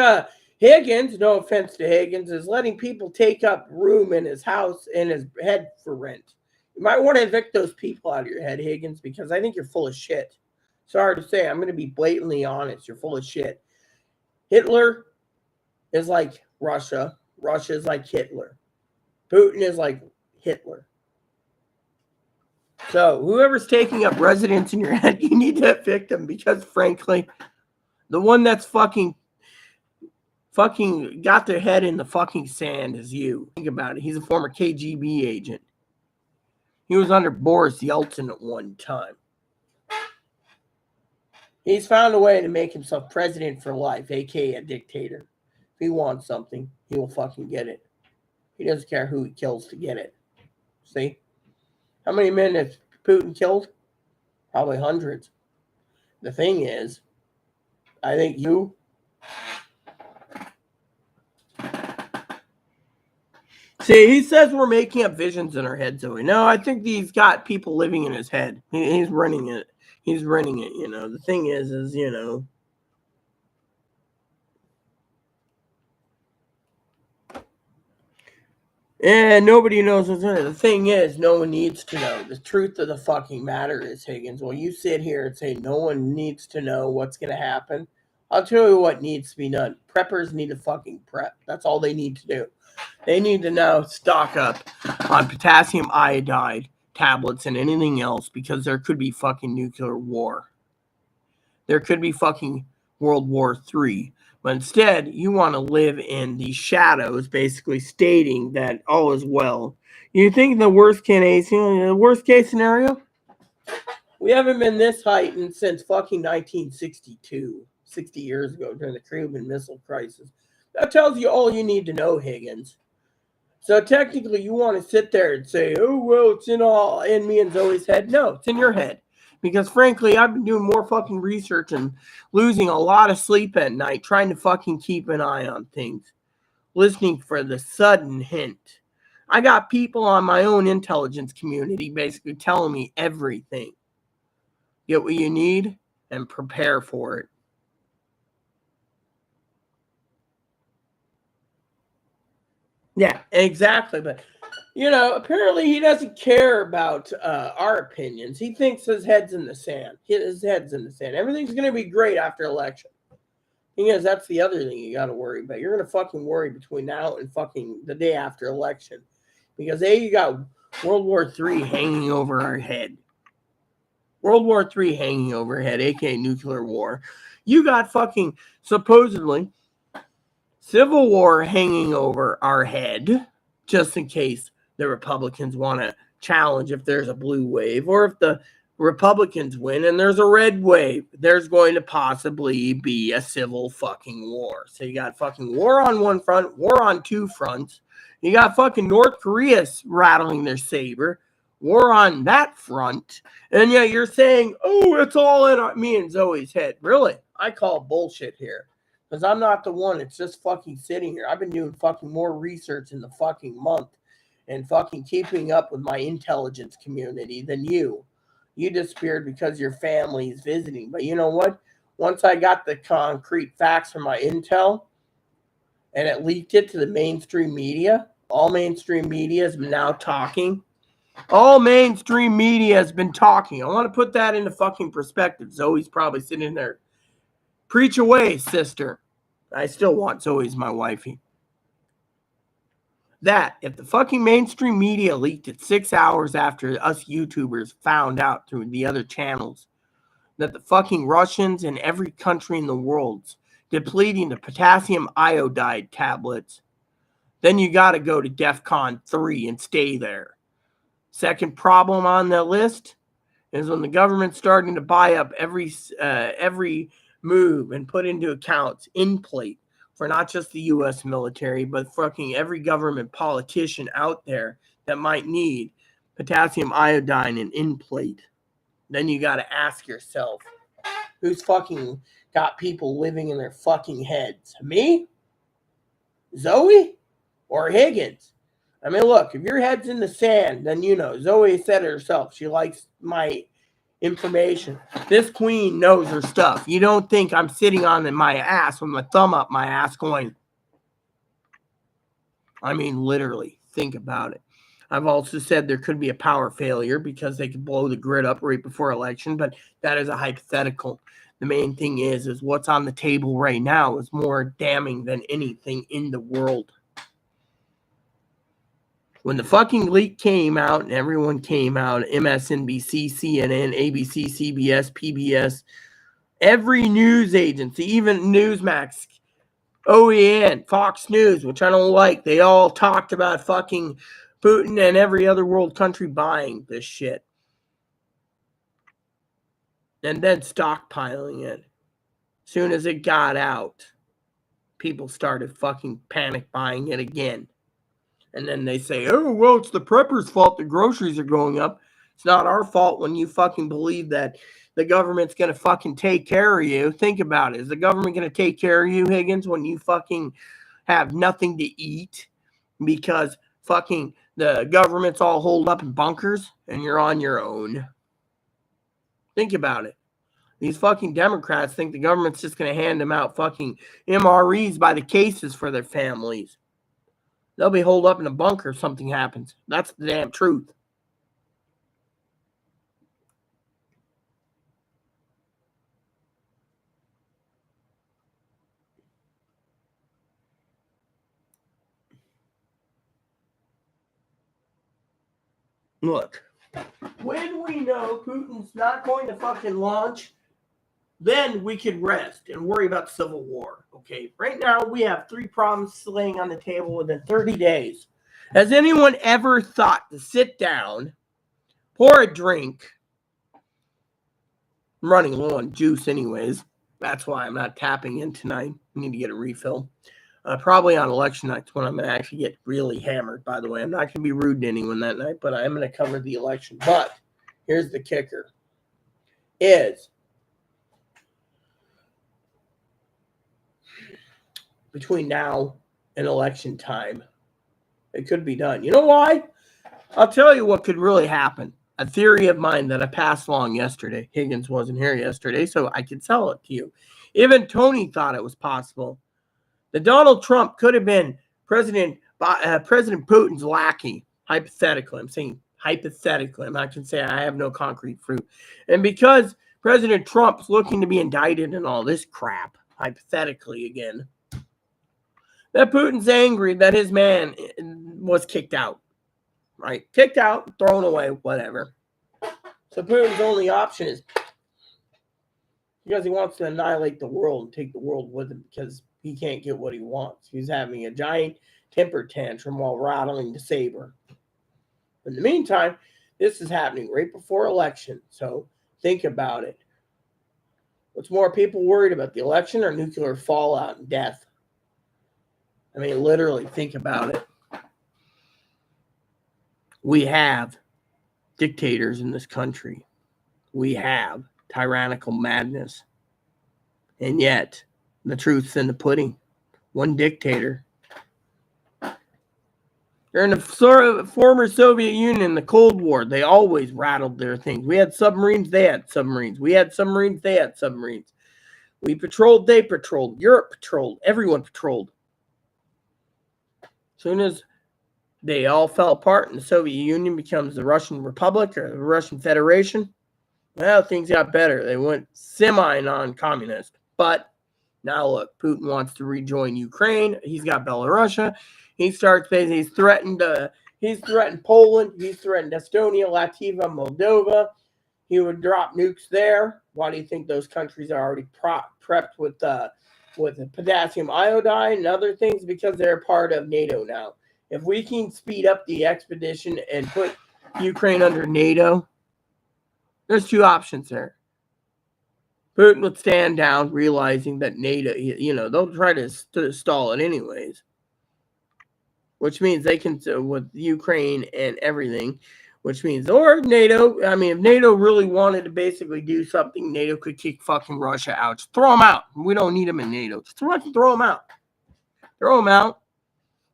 Higgins, no offense to Higgins, is letting people take up room in his house and his head for rent. You might want to evict those people out of your head, Higgins, because I think you're full of shit. Sorry to say, I'm going to be blatantly honest. You're full of shit. Hitler is like Russia. Russia is like Hitler. Putin is like Hitler. So whoever's taking up residence in your head, you need to evict them because, frankly, the one that's fucking got their head in the fucking sand is you. Think about it. He's a former KGB agent. He was under Boris Yeltsin at one time. He's found a way to make himself president for life, aka a dictator. If he wants something, he will fucking get it. He doesn't care who he kills to get it. See? How many men has Putin killed? Probably hundreds. The thing is, I think you see, he says we're making up visions in our heads, Zoe. No, I think he's got people living in his head. He's running it. He's running it, The thing is, and nobody knows what's in it. The thing is, no one needs to know. The truth of the fucking matter is, Higgins, while you sit here and say no one needs to know what's going to happen, I'll tell you what needs to be done. Preppers need to fucking prep. That's all they need to do. They need to now stock up on potassium iodide tablets and anything else because there could be fucking nuclear war. There could be fucking World War III. But instead, you want to live in the shadows, basically stating that all is well. You think the worst case scenario? We haven't been this heightened since fucking 1962, 60 years ago during the Cuban Missile Crisis. That tells you all you need to know, Higgins. So technically, you want to sit there and say, "Oh well, it's in me and Zoe's head." No, it's in your head. Because frankly, I've been doing more fucking research and losing a lot of sleep at night trying to fucking keep an eye on things, listening for the sudden hint. I got people on my own intelligence community basically telling me everything. Get what you need and prepare for it. Yeah, exactly. But apparently he doesn't care about our opinions. He thinks his head's in the sand. His head's in the sand. Everything's gonna be great after election. Because that's the other thing you got to worry about. You're gonna fucking worry between now and fucking the day after election, because you got World War III hanging over our head. World War III hanging overhead, aka nuclear war. You got fucking supposedly Civil War hanging over our head, just in case the Republicans want to challenge if there's a blue wave, or if the Republicans win and there's a red wave, there's going to possibly be a civil fucking war. So you got fucking war on one front, war on two fronts. You got fucking North Korea rattling their saber, war on that front. And yet you're saying, oh, it's all in me and Zoe's head. Really? I call bullshit here. Because I'm not the one that's just fucking sitting here. I've been doing fucking more research in the fucking month and fucking keeping up with my intelligence community than you. You disappeared because your family is visiting. But you know what? Once I got the concrete facts from my intel and it leaked it to the mainstream media, all mainstream media has been now talking. All mainstream media has been talking. I want to put that into fucking perspective. Zoe's probably sitting there. Preach away, sister. I still want Zoe as my wifey. That, if the fucking mainstream media leaked it 6 hours after us YouTubers found out through the other channels that the fucking Russians and every country in the world's depleting the potassium iodide tablets, then you got to go to DEFCON 3 and stay there. Second problem on the list is when the government's starting to buy up every move and put into accounts in plate for not just the U.S. military, but fucking every government politician out there that might need potassium iodine and in plate. Then you got to ask yourself, who's fucking got people living in their fucking heads? Me? Zoe? Or Higgins? I mean, look, if your head's in the sand, then Zoe said it herself. She likes my information. This queen knows her stuff. You don't think I'm sitting on my ass with my thumb up my ass going, I mean, literally, think about it. I've also said there could be a power failure because they could blow the grid up right before election, but that is a hypothetical. The main thing is what's on the table right now is more damning than anything in the world. When the fucking leak came out and everyone came out, MSNBC, CNN, ABC, CBS, PBS, every news agency, even Newsmax, OEN, Fox News, which I don't like, they all talked about fucking Putin and every other world country buying this shit. And then stockpiling it. Soon as it got out, people started fucking panic buying it again. And then they say, oh, well, it's the preppers' fault the groceries are going up. It's not our fault when you fucking believe that the government's going to fucking take care of you. Think about it. Is the government going to take care of you, Higgins, when you fucking have nothing to eat because fucking the government's all holed up in bunkers and you're on your own? Think about it. These fucking Democrats think the government's just going to hand them out fucking MREs by the cases for their families. They'll be holed up in a bunker if something happens. That's the damn truth. Look, when we know Putin's not going to fucking launch, then we could rest and worry about civil war. Okay, right now we have 3 problems laying on the table within 30 days. Has anyone ever thought to sit down, pour a drink? I'm running low on juice anyways. That's why I'm not tapping in tonight. I need to get a refill. Probably on election nights when I'm going to actually get really hammered, by the way. I'm not going to be rude to anyone that night, but I am going to cover the election. But here's the kicker. Is between now and election time, it could be done. You know why? I'll tell you what could really happen. A theory of mine that I passed along yesterday. Higgins wasn't here yesterday, so I could sell it to you. Even Tony thought it was possible that Donald Trump could have been President Putin's lackey. Hypothetically, I'm saying hypothetically. I'm not going to say I have no concrete proof. And because President Trump's looking to be indicted and all this crap, hypothetically again, that Putin's angry that his man was kicked out. Right? Kicked out, thrown away, whatever. So Putin's only option is because he wants to annihilate the world and take the world with him because he can't get what he wants. He's having a giant temper tantrum while rattling the saber. In the meantime, this is happening right before election. So think about it. What's more people worried about, the election or nuclear fallout and death? I mean, literally think about it. We have dictators in this country. We have tyrannical madness. And yet, the truth's in the pudding. One dictator. During the former Soviet Union, the Cold War, they always rattled their things. We had submarines, they had submarines. We had submarines, they had submarines. We patrolled, they patrolled. Europe patrolled. Everyone patrolled. As soon as they all fell apart and the Soviet Union becomes the Russian Republic or the Russian Federation, well, things got better. They went semi-non-communist. But now look, Putin wants to rejoin Ukraine. He's got Belarusia. He's threatened Poland. He's threatened Estonia, Latvia, Moldova. He would drop nukes there. Why do you think those countries are already prepped with potassium iodine and other things? Because they're part of NATO now. If we can speed up the expedition and put Ukraine under NATO, there's two options there. Putin would stand down, realizing that NATO, they'll try to stall it anyways. Which means they can, with Ukraine and everything, which means, or NATO, I mean, if NATO really wanted to basically do something, NATO could kick fucking Russia out. Just throw them out. We don't need them in NATO. Just throw them out. Throw them out.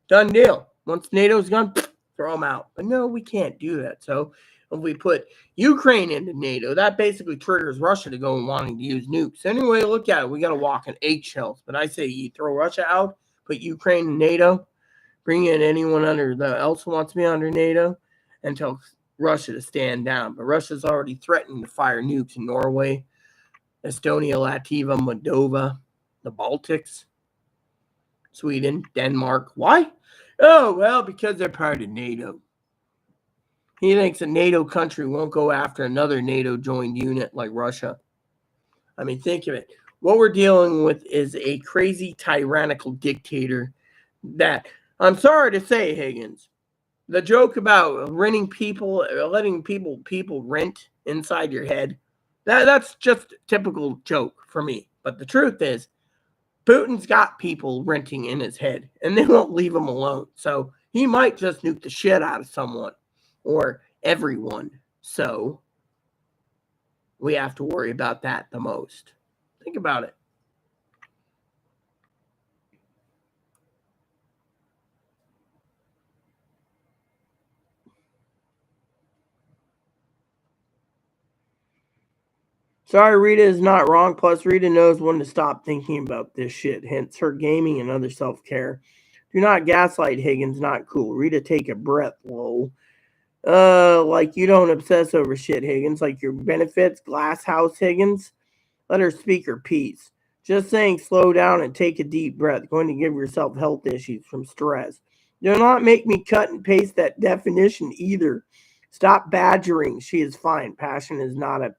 Done deal. Once NATO's gone, throw them out. But no, we can't do that. So if we put Ukraine into NATO, that basically triggers Russia to go and wanting to use nukes. Anyway, look at it. We got to walk in eggshells. But I say you throw Russia out, put Ukraine in NATO, bring in anyone else who wants to be under NATO, and tell Russia to stand down. But Russia's already threatening to fire nukes in Norway, Estonia, Latvia, Moldova, the Baltics, Sweden, Denmark. Why? Oh, well, because they're part of NATO. He thinks a NATO country won't go after another NATO-joined unit like Russia. I mean, think of it. What we're dealing with is a crazy, tyrannical dictator that, I'm sorry to say, Higgins, the joke about letting people rent inside your head, that's just a typical joke for me. But the truth is, Putin's got people renting in his head, and they won't leave him alone. So he might just nuke the shit out of someone or everyone. So we have to worry about that the most. Think about it. Sorry, Rita is not wrong. Plus, Rita knows when to stop thinking about this shit. Hence, her gaming and other self-care. Do not gaslight Higgins. Not cool. Rita, take a breath. Whoa. Like you don't obsess over shit, Higgins. Like your benefits, glass house, Higgins. Let her speak her piece. Just saying, slow down and take a deep breath. Going to give yourself health issues from stress. Do not make me cut and paste that definition either. Stop badgering. She is fine. Passion is not a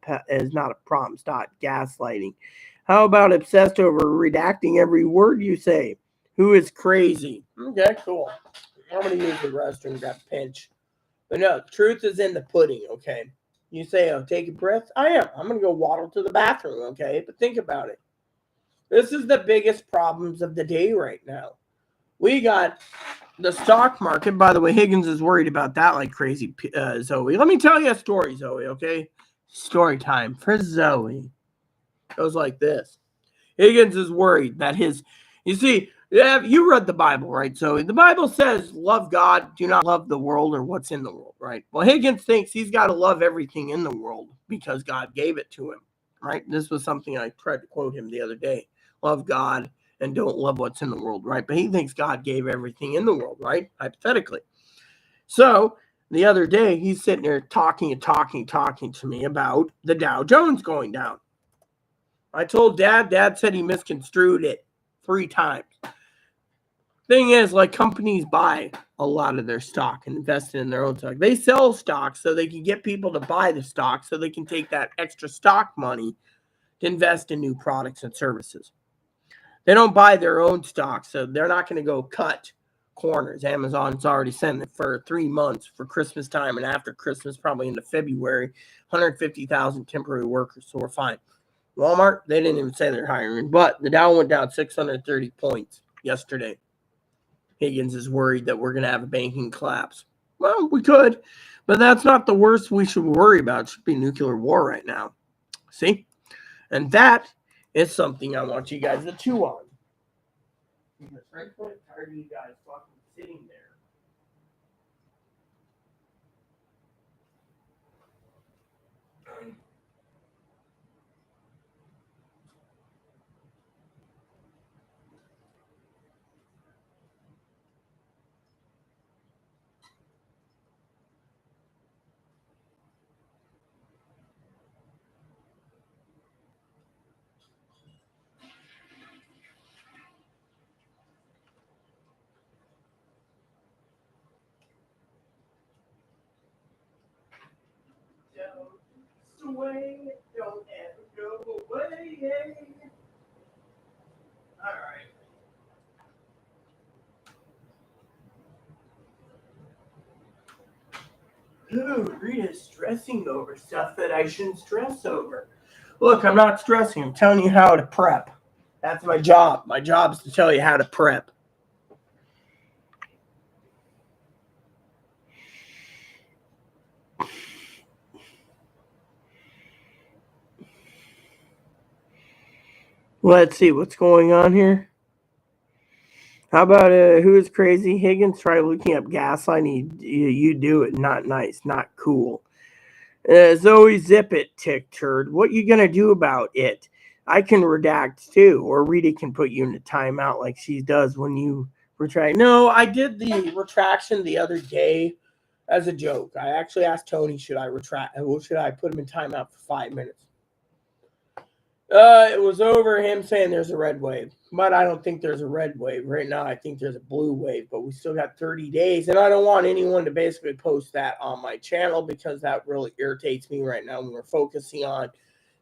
problem. Stop gaslighting. How about obsessed over redacting every word you say? Who is crazy? Okay, cool. I'm going to use the restroom. Got pinch. But no, truth is in the pudding, okay? You say, oh, take a breath. I am. I'm going to go waddle to the bathroom, okay? But think about it. This is the biggest problems of the day right now. We got the stock market. By the way, Higgins is worried about that like crazy, Zoe. Let me tell you a story, Zoe, okay? Story time for Zoe. It goes like this. Higgins is worried that you see, you read the Bible, right? So the Bible says, love God, do not love the world or what's in the world, right? Well, Higgins thinks he's got to love everything in the world because God gave it to him, right? This was something I tried to quote him the other day. Love God and don't love what's in the world, right? But he thinks God gave everything in the world, right? Hypothetically. So the other day, he's sitting there talking to me about the Dow Jones going down. I told Dad said he misconstrued it 3 times. Thing is, like, companies buy a lot of their stock and invest in their own stock. They sell stock so they can get people to buy the stock so they can take that extra stock money to invest in new products and services. They don't buy their own stock, so they're not going to go cut corners. Amazon's already sent it for 3 months for Christmas time, and after Christmas, probably into February, 150,000 temporary workers, so we're fine. Walmart, they didn't even say they're hiring, but the Dow went down 630 points yesterday. Higgins is worried that we're going to have a banking collapse. Well, we could, but that's not the worst we should worry about. It should be nuclear war right now. See? And that is something I want you guys to chew on. Because frankly, I'm tired of you guys fucking sitting there. Don't sway, don't ever go away. All right. Ooh, Rita's stressing over stuff that I shouldn't stress over. Look, I'm not stressing. I'm telling you how to prep. That's my job. My job is to tell you how to prep. Let's see what's going on here. How about who is crazy? Higgins, try looking up gaslighting. You do it. Not nice. Not cool. Zoe, zip it, tick turd. What you gonna do about it? I can redact too, or Rita can put you into timeout like she does when you retract. No, I did the retraction the other day as a joke. I actually asked Tony, should I retract? Should I put him in timeout for 5 minutes? It was over him saying there's a red wave, but I don't think there's a red wave right now. I think there's a blue wave, but we still got 30 days, and I don't want anyone to basically post that on my channel because that really irritates me right now when we're focusing on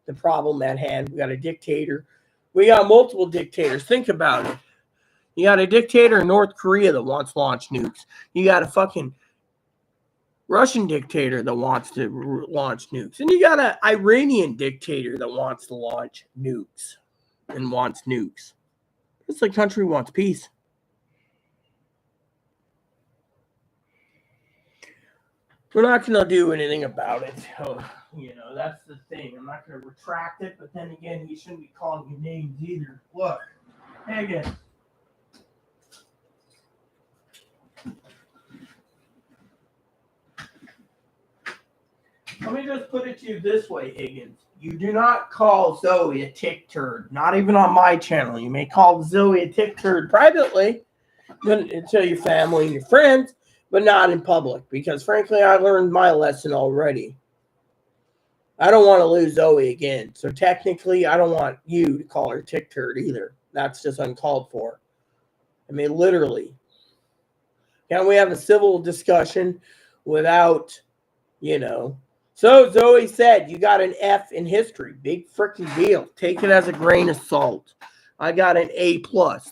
the problem at hand. We got a dictator. We got multiple dictators. Think about it. You got a dictator in North Korea that wants to launch nukes. You got a fucking Russian dictator that wants to launch nukes. And you got an Iranian dictator that wants to launch nukes and wants nukes. It's like country wants peace. We're not going to do anything about it. Oh, that's the thing. I'm not going to retract it, but then again, he shouldn't be calling you names either. Look, Higgins. Let me just put it to you this way, Higgins. You do not call Zoe a tick turd. Not even on my channel. You may call Zoe a tick turd privately to your family and your friends, but not in public. Because frankly, I learned my lesson already. I don't want to lose Zoe again. So technically, I don't want you to call her tick turd either. That's just uncalled for. I mean, literally. Can't we have a civil discussion without, So Zoe said, you got an F in history. Big freaking deal. Take it as a grain of salt. I got an A+.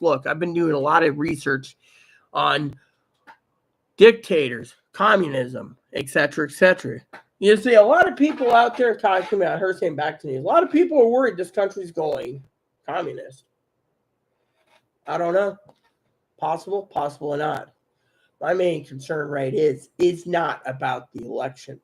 Look, I've been doing a lot of research on dictators, communism, etc., etc. You see, a lot of people out there talking about her saying back to me, a lot of people are worried this country's going communist. I don't know. Possible, possible or not. My main concern, right, is not about the election.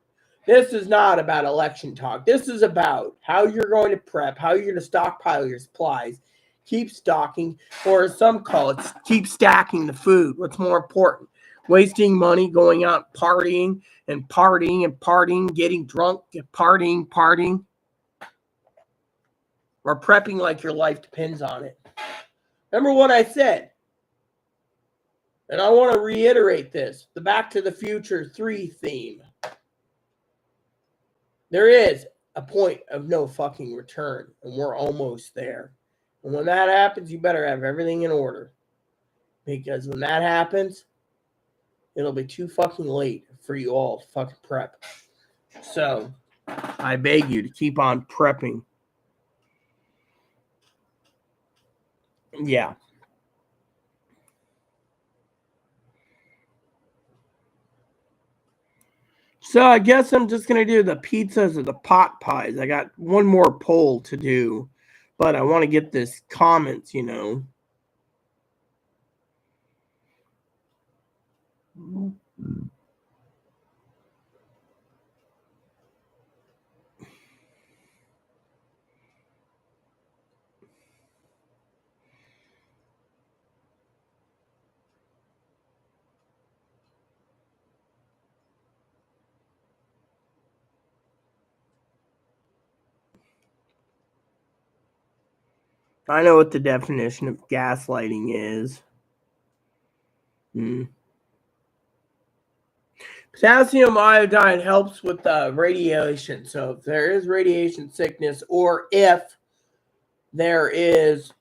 This is not about election talk. This is about how you're going to prep, how you're going to stockpile your supplies, keep stocking, or as some call it, keep stacking the food. What's more important? Wasting money going out partying and partying and partying, getting drunk, partying, or prepping like your life depends on it. Remember what I said? And I want to reiterate this, the Back to the Future 3 theme. There is a point of no fucking return, and we're almost there. And when that happens, you better have everything in order. Because when that happens, it'll be too fucking late for you all to fucking prep. So, I beg you to keep on prepping. Yeah. So I guess I'm just going to do the pizzas or the pot pies. I got one more poll to do, but I want to get this comments, I know what the definition of gaslighting is. Potassium iodine helps with radiation. So if there is radiation sickness, or if there is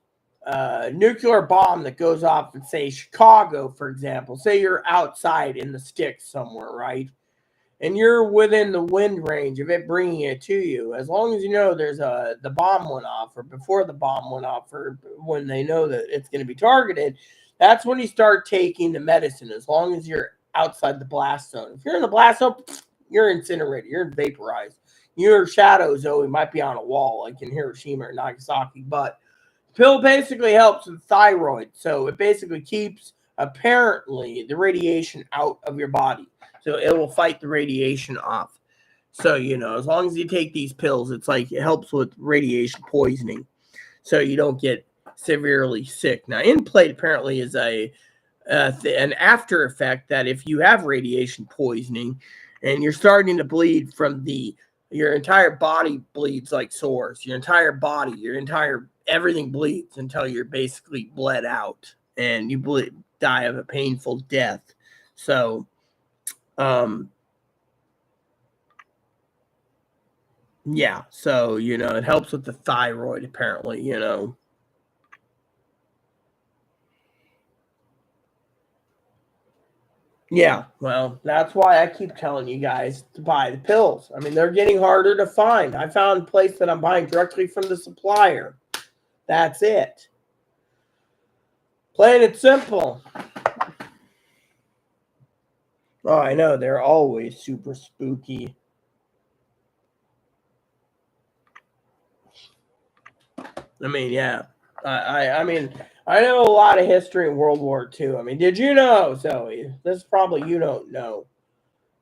a nuclear bomb that goes off in, say, Chicago, for example, say you're outside in the sticks somewhere, right? And you're within the wind range of it bringing it to you, as long as you know the bomb went off, or before the bomb went off, or when they know that it's going to be targeted, that's when you start taking the medicine, as long as you're outside the blast zone. If you're in the blast zone, you're incinerated, you're vaporized. Your shadow, Zoe, might be on a wall like in Hiroshima or Nagasaki, but the pill basically helps with thyroid. So it basically keeps, apparently, the radiation out of your body. So it will fight the radiation off. So, as long as you take these pills, it's like it helps with radiation poisoning. So you don't get severely sick. Now, in plate apparently is an after effect that if you have radiation poisoning and you're starting to bleed from your entire body bleeds like sores. Your entire body, everything bleeds until you're basically bled out and you die of a painful death. So, yeah, so, it helps with the thyroid, apparently, Yeah, well, that's why I keep telling you guys to buy the pills. I mean, they're getting harder to find. I found a place that I'm buying directly from the supplier. That's it. Plain and simple. Oh, I know, they're always super spooky. I mean, yeah. I mean, I know a lot of history in World War II. I mean, did you know, Zoe? This is probably you don't know.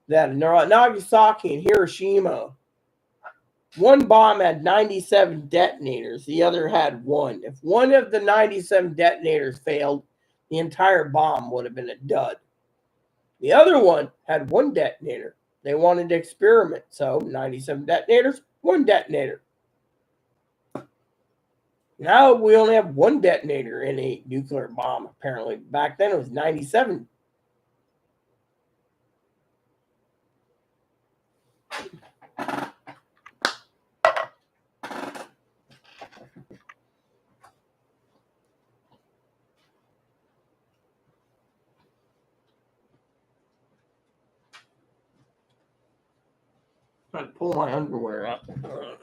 That Nagasaki and Hiroshima, one bomb had 97 detonators. The other had one. If one of the 97 detonators failed, the entire bomb would have been a dud. The other one had one detonator. They wanted to experiment. So 97 detonators, one detonator. Now we only have one detonator in a nuclear bomb, apparently. Back then it was 97. I pull my underwear up.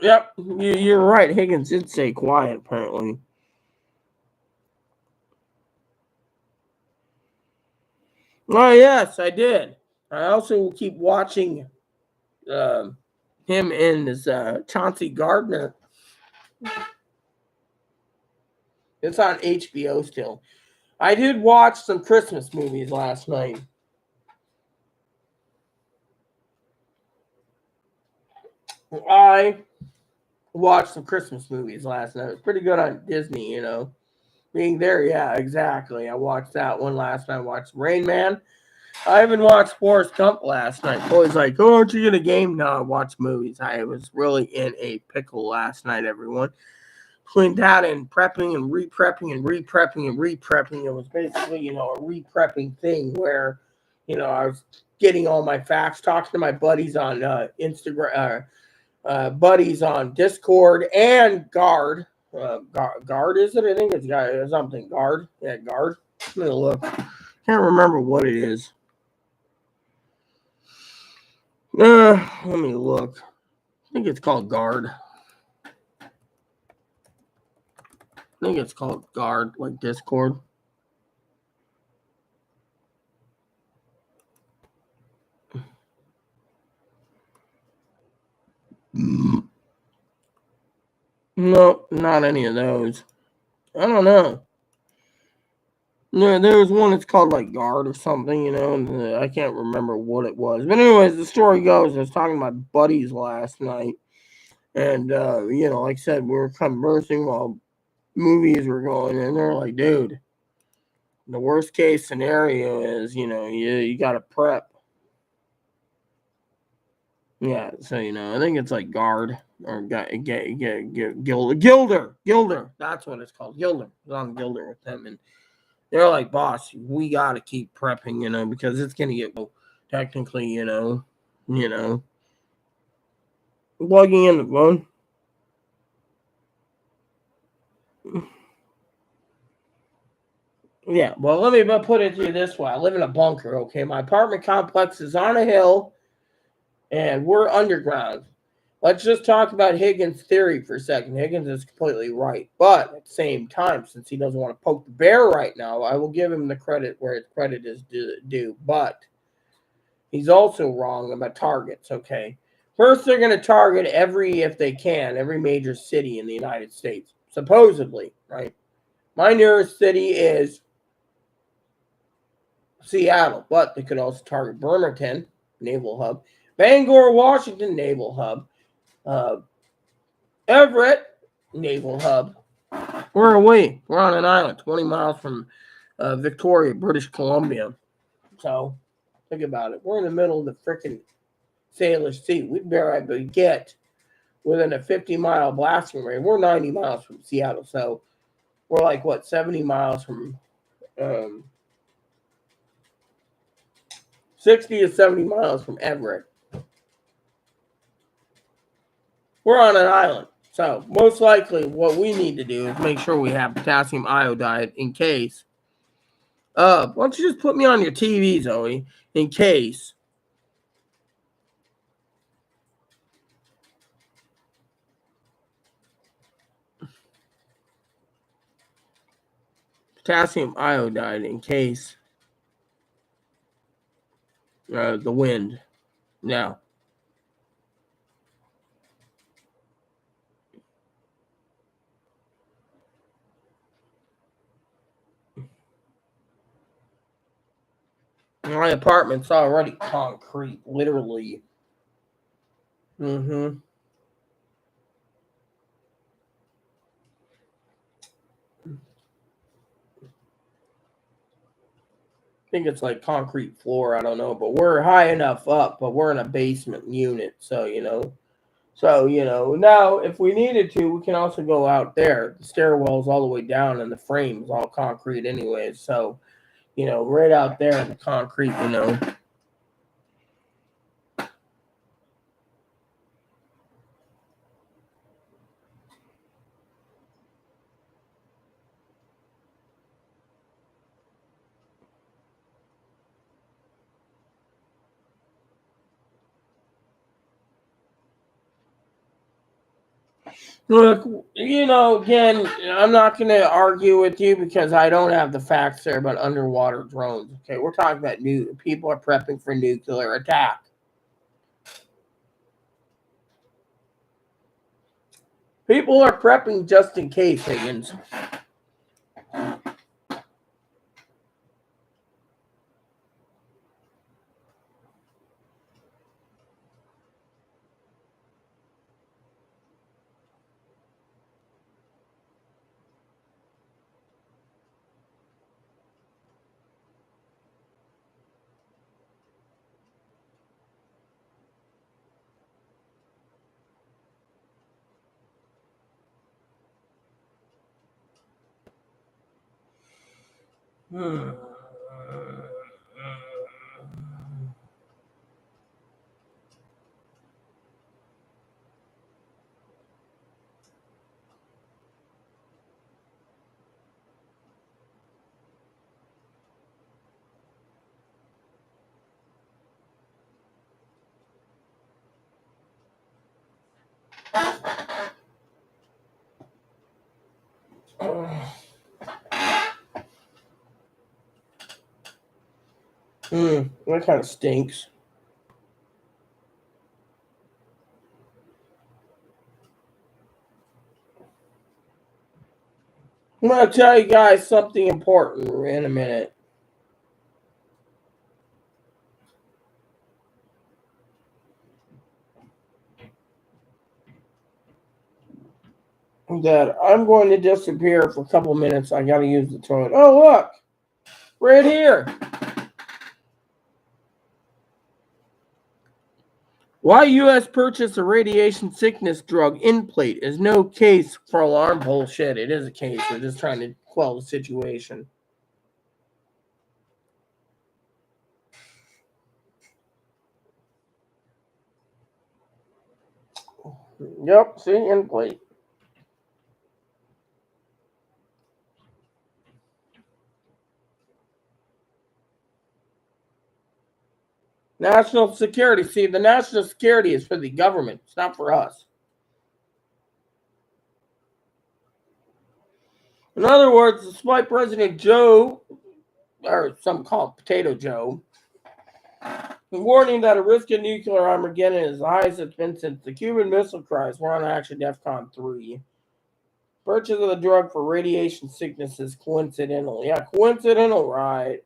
Yep, you're right. Higgins did say quiet, apparently. Oh, yes, I did. I also keep watching him and his Chauncey Gardner. It's on HBO still. I did watch some Christmas movies last night. I watched some Christmas movies last night. It was pretty good on Disney, you know. Being there, yeah, exactly. I watched that one last night. I watched Rain Man. I even watched Forrest Gump last night. Boy's like, oh, aren't you in a game? No, I watched movies. I was really in a pickle last night, everyone. Between that and prepping and re-prepping and re-prepping and re-prepping, it was basically, you know, a re-prepping thing where, you know, I was getting all my facts, talking to my buddies on Instagram, buddies on Discord and Guard. Guard is it? I think it's something Guard. Yeah, Guard. Let me look. Can't remember what it is. Let me look. I think it's called Guard. I think it's called Guard, like Discord. No, not any of those. I don't know. No, there was one that's called like Guard or something, you know, and I can't remember what it was. But anyways, the story goes, I was talking to my buddies last night, and you know, like I said, we were conversing while movies were going, and they're like, dude, the worst case scenario is, you know, you got to prep. Yeah, so you know, I think it's like Guard or Gilder. That's what it's called, Gilder. I was on Gilder with them, and they're like, boss, we got to keep prepping, you know, because it's gonna get technically, you know, plugging in the phone. Yeah, well, let me put it to you this way: I live in a bunker. Okay, my apartment complex is on a hill, and we're underground. Let's just talk about Higgins' theory for a second. Higgins is completely right. But at the same time, since he doesn't want to poke the bear right now, I will give him the credit where his credit is due. But he's also wrong about targets, okay? First, they're going to target if they can, every major city in the United States, supposedly, right? My nearest city is Seattle, but they could also target Bremerton, naval hub, Bangor, Washington, naval hub, uh, Everett, naval hub. Where are we? We're on an island 20 miles from Victoria, British Columbia. So think about it. We're in the middle of the freaking Salish Sea. We'd barely get within a 50-mile blasting range. We're 90 miles from Seattle. So we're like, what, 70 miles from 60 to 70 miles from Everett. We're on an island. So most likely what we need to do is make sure we have potassium iodide in case. Why don't you just put me on your TV, Zoe, in case. Potassium iodide in case the wind. Now, my apartment's already concrete, literally. Mm-hmm. I think it's like concrete floor. I don't know, but we're high enough up, but we're in a basement unit, so you know. So you know, now if we needed to, we can also go out there. The stairwell's all the way down, and the frame's all concrete, anyways. So you know, right out there in the concrete, you know. Look, you know, again, I'm not going to argue with you because I don't have the facts there about underwater drones. Okay, we're talking about people are prepping for nuclear attack. People are prepping just in case, Higgins. Hmm. That kind of stinks. I'm going to tell you guys something important in a minute. That I'm going to disappear for a couple minutes. I got to use the toilet. Oh, look. Right here. Why U.S. purchased a radiation sickness drug in plate is no case for alarm bullshit. It is a case. They're just trying to quell the situation. Yep, see, in plate. National security. See, the national security is for the government. It's not for us. In other words, despite President Joe, or some call it Potato Joe, warning that a risk of nuclear Armageddon is the highest it's been since the Cuban Missile Crisis. We're on actually DEFCON 3. Purchase of the drug for radiation sickness is coincidental. Yeah, coincidental, right?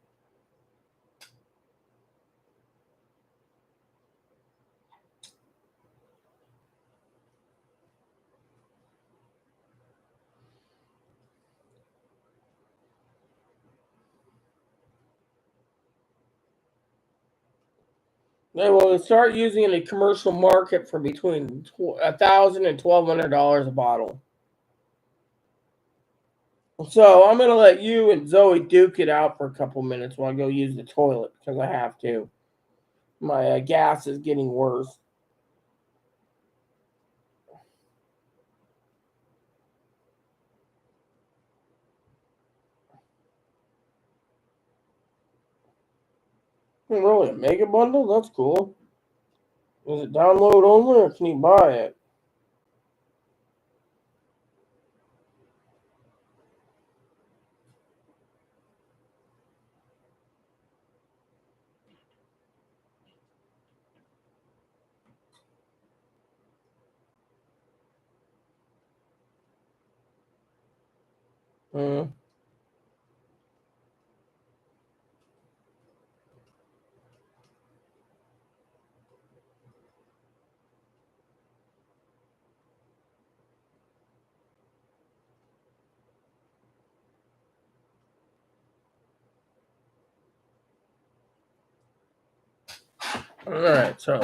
They will start using it in the commercial market for between $1,000 and $1,200 a bottle. So I'm gonna let you and Zoe duke it out for a couple minutes while I go use the toilet because I have to. My gas is getting worse. Really, a mega bundle? That's cool. Is it download only or can you buy it? Hmm. All right, so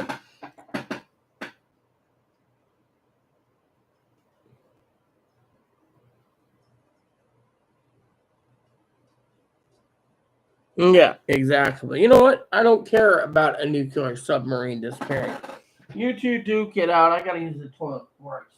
yeah, exactly. You know what? I don't care about a nuclear submarine disappearing. You two duke it out. I gotta use the toilet before I explode.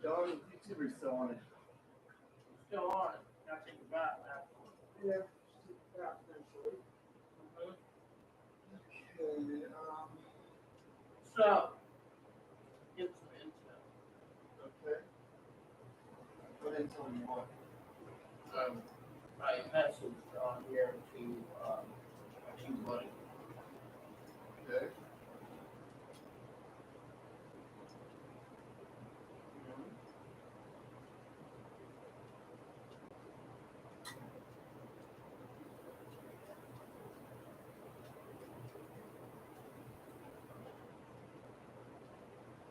Done. YouTuber's still on it. Still on it. Gotta take it back. Yeah. Eventually. Okay. So, get some intel. Okay. What intel do you want? I messaged on here to buddy. Okay.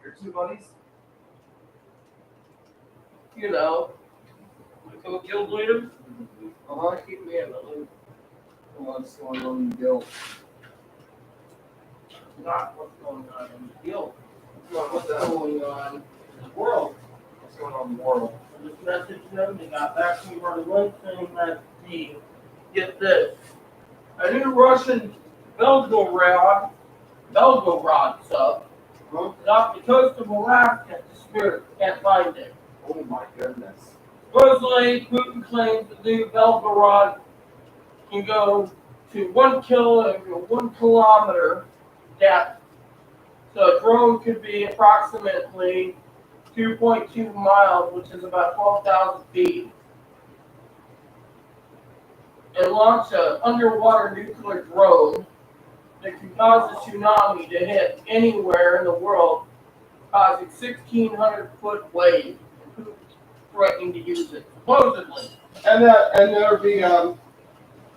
Your two buddies? You know, the co-guild leader. Uh-huh. Keep me in the loop. What's going on in the guild? Not what's going on in the guild. What's What's that? going on in the world. What's going on in the world? I just messaged them. They got back to me right away saying that get this. A new Russian Belgorod sub Huh? is off the coast of Alaska. Spirit can't find it. Oh my goodness. Supposedly, Putin claims the new Belgorod can go to 1 kilometer depth. So a drone could be approximately 2.2 miles, which is about 12,000 feet, and launch an underwater nuclear drone that can cause a tsunami to hit anywhere in the world, causing 1,600-foot wave. And Putin's threatening to use it, supposedly. And there would be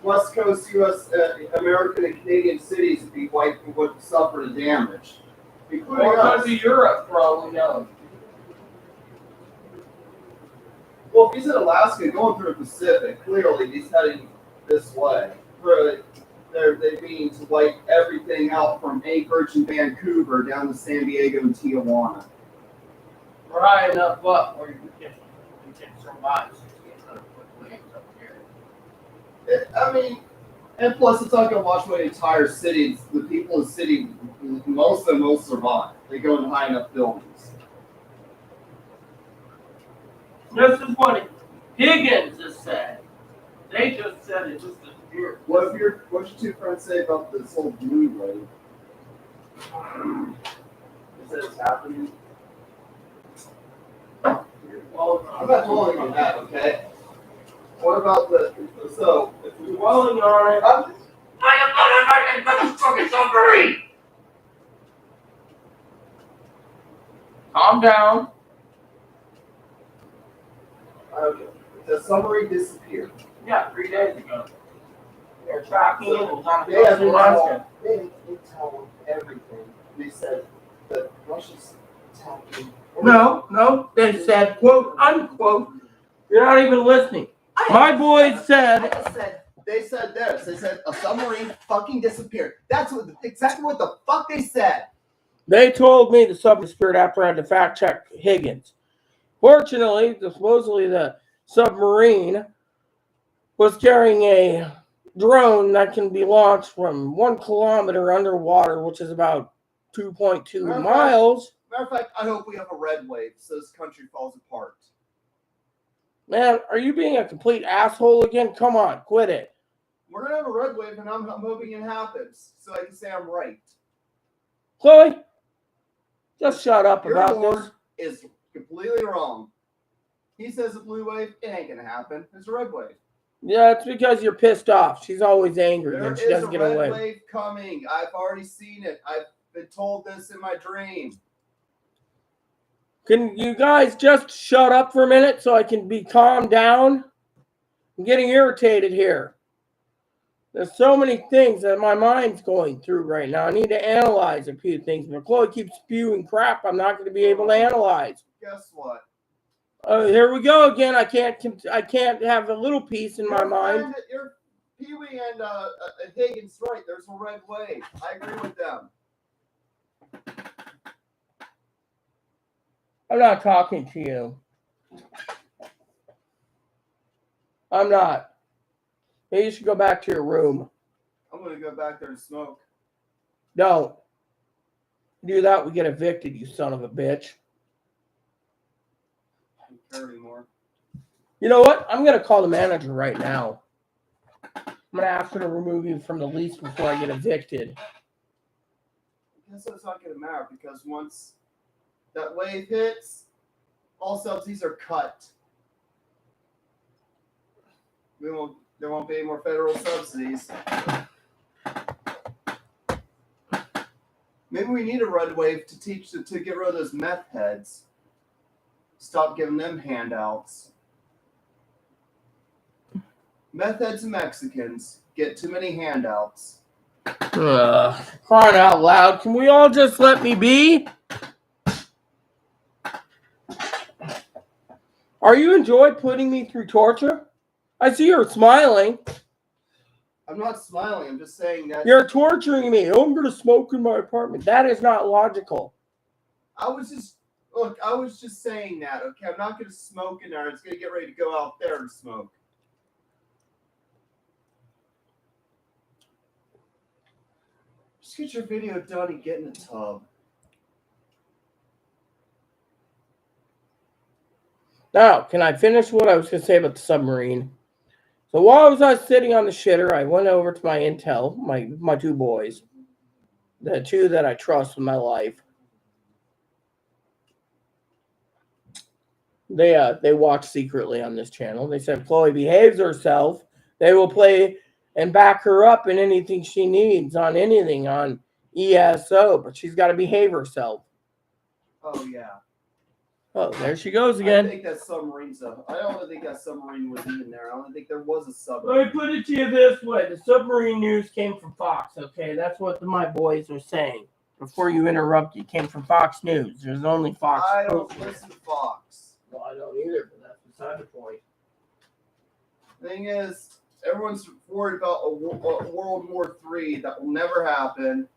West Coast U.S. American and Canadian cities would suffer the damage, including Or us. could be Europe, for all we know. Well, if he's in Alaska going through the Pacific, clearly he's heading this way. They mean to wipe everything out from Anchorage and Vancouver down to San Diego and Tijuana. We're high enough up where you can survive 1,600-foot waves up here. And plus it's not going to wash away the entire city. It's the people in the city, most of them will survive. They go in high enough buildings. This is what Higgins has said. They just said it just disappeared. What's your two friends say about this whole blue wave? Is that it's happening? Well, I'm not dwelling on that, okay? What about if we dwelling on it. I am not a fucking submarine! Calm down. Okay. The submarine disappeared. Yeah, 3 days ago. They're tracking it. It was on the They coast had of Alaska. intel everything. They said that Russia's attacking. No, they said, quote, unquote, you're not even listening. My boys said, They said this. They said a submarine fucking disappeared. That's exactly what the fuck they said. they told me the submarine disappeared after I had to fact check Higgins. Fortunately, supposedly the submarine was carrying a drone that can be launched from 1 kilometer underwater, which is about 2.2 miles. Matter of fact, I hope we have a red wave so this country falls apart. Man, are you being a complete asshole again? Come on, quit it. We're gonna have a red wave, and I'm hoping it happens so I can say I'm right. Chloe, just shut up Your about Lord this. is completely wrong. He says a blue wave, it ain't gonna happen. It's a red wave. Yeah, it's because you're pissed off. She's always angry There and she is a doesn't get red away. wave coming. I've already seen it. I've been told this in my dream. Can you guys just shut up for a minute so I can be calmed down? I'm getting irritated here. There's so many things that my mind's going through right now. I need to analyze a few things, but Chloe keeps spewing crap I'm not going to be able to analyze. Guess what? Here we go again. I can't have a little peace in my mind. Your Pee-wee and Higgins right. There's a red wave. I agree with them. I'm not talking to you. I'm not. Maybe you should go back to your room. I'm gonna go back there and smoke. Don't. Do that, we get evicted, you son of a bitch. care anymore. You know what? I'm going to call the manager right now. I'm going to ask her to remove you from the lease before I get evicted. I guess it's not going to matter because once that wave hits, all subsidies are cut. There won't be any more federal subsidies. Maybe we need a red wave to get rid of those meth heads. Stop giving them handouts. Meth heads and Mexicans get too many handouts. Crying out loud, can we all just let me be? Are you enjoying putting me through torture? I see you're smiling. I'm not smiling. I'm just saying that you're torturing me. Oh, I'm going to smoke in my apartment. That is not logical. I was just saying that. Okay, I'm not going to smoke in there. I'm just going to get ready to go out there and smoke. Just get your video done and get in the tub. Now, can I finish what I was going to say about the submarine? So while I was sitting on the shitter, I went over to my intel, my two boys, the two that I trust with my life. They watch secretly on this channel. They said if Chloe behaves herself, they will play and back her up in anything she needs on anything on ESO, but she's got to behave herself. Oh yeah. Oh, there she goes again. I think that submarine's I don't think that submarine was even there. I don't think there was a submarine. Let me put it to you this way. The submarine news came from Fox, okay? That's what my boys are saying. Before you interrupt, it came from Fox News. There's only Fox. I don't listen to Fox. Well, I don't either, but that's beside the point. Thing is, everyone's worried about a World War III that will never happen.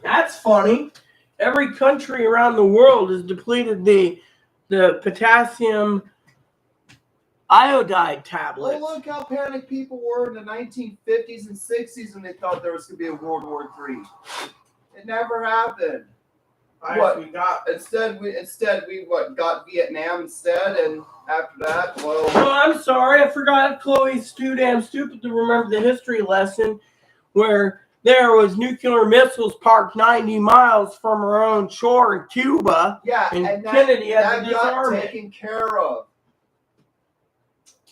That's funny. Every country around the world has depleted the potassium iodide tablets. Well, look how panicked people were in the 1950s and 60s when they thought there was going to be a World War III. It never happened. Instead we got Vietnam instead, and after that, well. Oh, I'm sorry, I forgot. Chloe's too damn stupid to remember the history lesson where there was nuclear missiles parked 90 miles from her own shore in Cuba. Yeah, and Kennedy had to got disarm it. taken care of.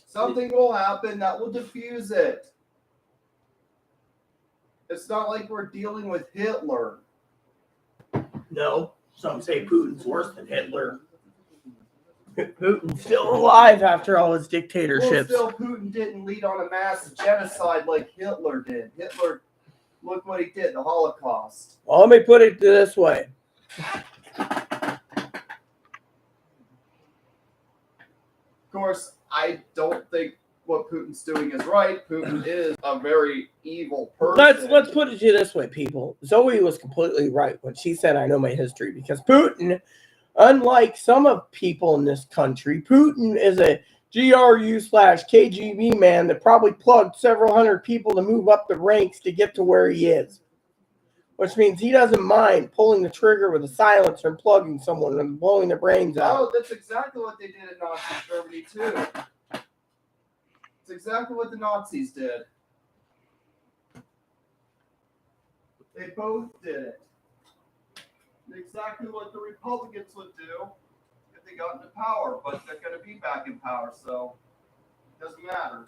Something will happen that will diffuse it. It's not like we're dealing with Hitler. No, some say Putin's worse than Hitler. Putin's still alive after all his dictatorships. Well, still, Putin didn't lead on a mass genocide like Hitler did. Hitler, look what he did, the Holocaust. Well, let me put it this way. Of course, I don't think what Putin's doing is right. Putin is a very evil person. Let's put it to you this way, people. Zoe was completely right when she said, I know my history, because Putin, unlike some of people in this country, Putin is a GRU/KGB man that probably plugged several hundred people to move up the ranks to get to where he is. Which means he doesn't mind pulling the trigger with a silencer and plugging someone and blowing their brains out. Oh, that's exactly what they did in Nazi Germany, too. It's exactly what the Nazis did. They both did it. Exactly what the Republicans would do if they got into power, but they're going to be back in power, so it doesn't matter.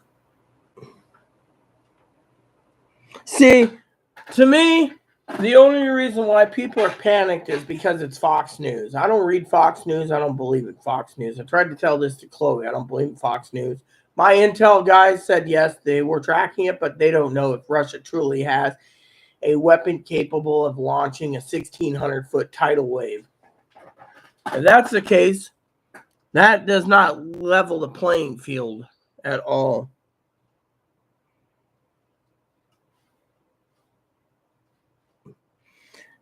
See, to me, the only reason why people are panicked is because it's Fox News. I don't read Fox News. I don't believe in Fox News. I tried to tell this to Chloe. I don't believe in Fox News. My intel guys said yes, they were tracking it, but they don't know if Russia truly has a weapon capable of launching a 1,600-foot tidal wave. If that's the case, that does not level the playing field at all.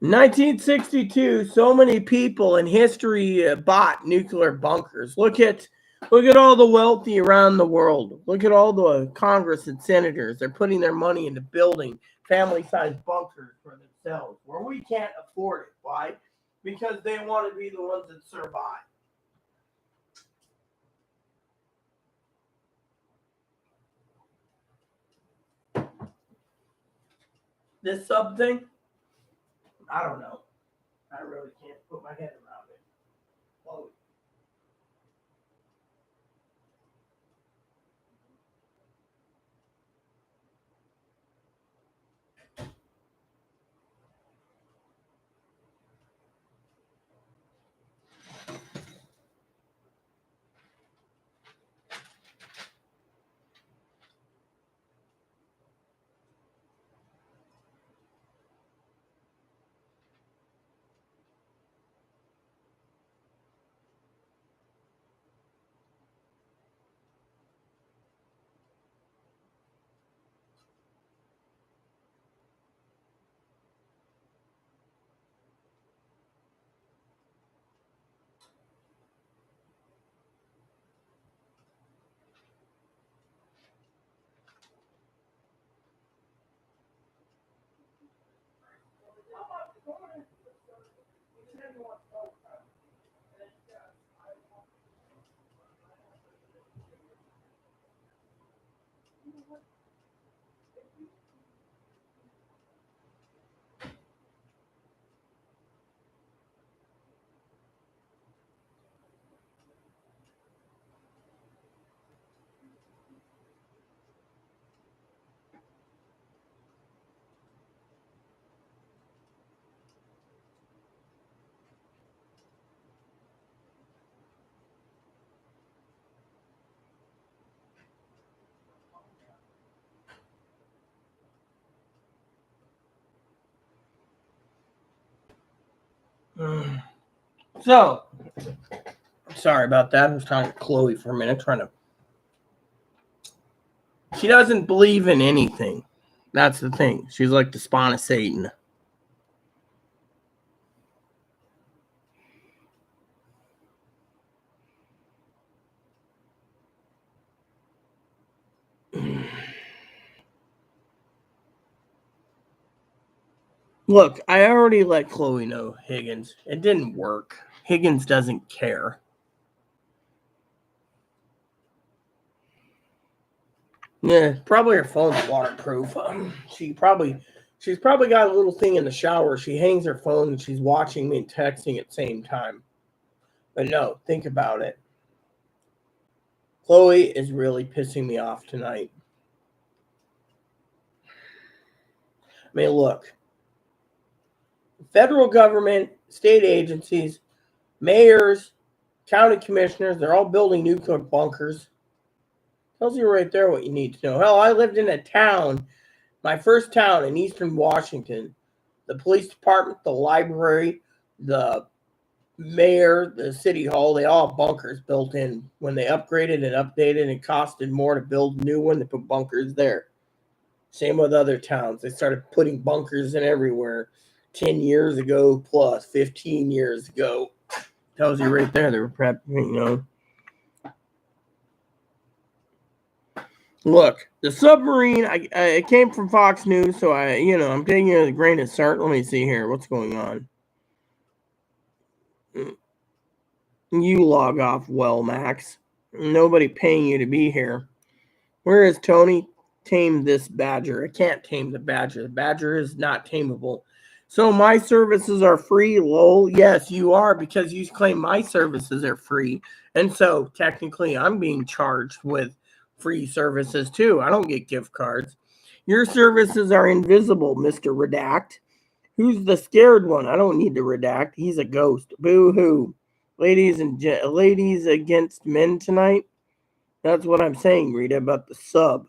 In 1962, so many people in history bought nuclear bunkers. Look at all the wealthy around the world. Look at all the Congress and senators. They're putting their money into building family-sized bunkers for themselves, where we can't afford it. Why? Because they want to be the ones that survive. This sub thing? I don't know. I really can't put my head around it. Chloe. So, sorry about that. I was talking to Chloe for a minute, She doesn't believe in anything. That's the thing. She's like the spawn of Satan. Look, I already let Chloe know Higgins. It didn't work. Higgins doesn't care. Yeah, probably her phone's waterproof. She's probably got a little thing in the shower. She hangs her phone and she's watching me and texting at the same time. But no, think about it. Chloe is really pissing me off tonight. I mean, look. Federal government, state agencies, mayors, county commissioners, they're all building nuclear bunkers. Tells you right there what you need to know. Hell, I lived in a town, my first town in Eastern Washington. The police department, the library, the mayor, the city hall, they all have bunkers built in. When they upgraded and updated, it costed more to build a new one to put bunkers there. Same with other towns. They started putting bunkers in everywhere 10 years ago plus 15 years ago. Tells you right there they were prepping, Look, the submarine, it came from Fox News, so I'm taking it with a grain of salt. Let me see here. What's going on? You log off well, Max. Nobody paying you to be here. Where is Tony? Tame this badger. I can't tame the badger. The badger is not tameable. So my services are free, lol. Yes, you are, because you claim my services are free. And so technically I'm being charged with free services too. I don't get gift cards. Your services are invisible, Mr. Redact. Who's the scared one? I don't need to redact. He's a ghost. Boo-hoo. Ladies against men tonight. That's what I'm saying, Rita, about the sub.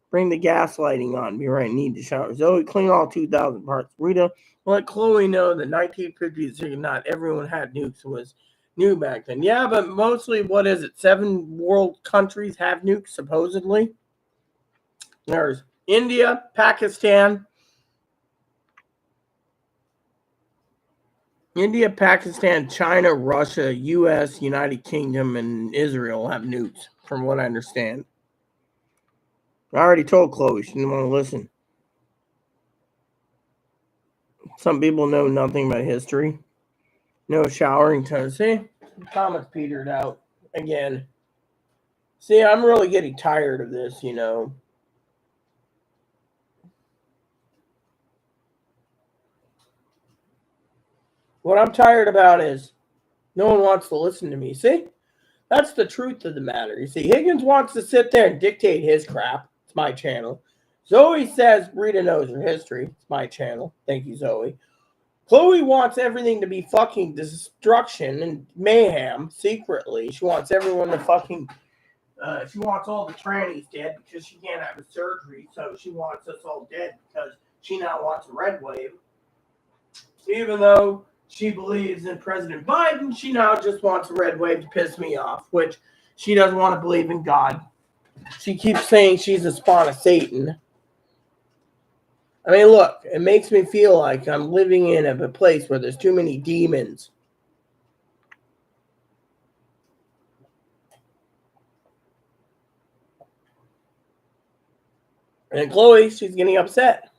Bring the gaslighting on. Be right. Need to shower. Zoe, clean all 2,000 parts. Rita, let Chloe know that 1950s, not everyone had nukes. It was new back then. Yeah, but mostly, 7 world countries have nukes, supposedly? There's India, Pakistan, China, Russia, U.S., United Kingdom, and Israel have nukes, from what I understand. I already told Chloe. She didn't want to listen. Some people know nothing about history. No showering time. See? Thomas petered out again. See, I'm really getting tired of this, What I'm tired about is no one wants to listen to me. See? That's the truth of the matter. You see, Higgins wants to sit there and dictate his crap. It's my channel. Zoe says Rita knows her history. It's my channel. Thank you, Zoe. Chloe wants everything to be fucking destruction and mayhem secretly. She wants everyone to fucking. She wants all the trannies dead because she can't have a surgery. So she wants us all dead because she now wants a red wave. Even though she believes in President Biden, she now just wants a red wave to piss me off, which she doesn't want to believe in God. She keeps saying she's a spawn of Satan. I mean, look, it makes me feel like I'm living in a place where there's too many demons. And Chloe, she's getting upset.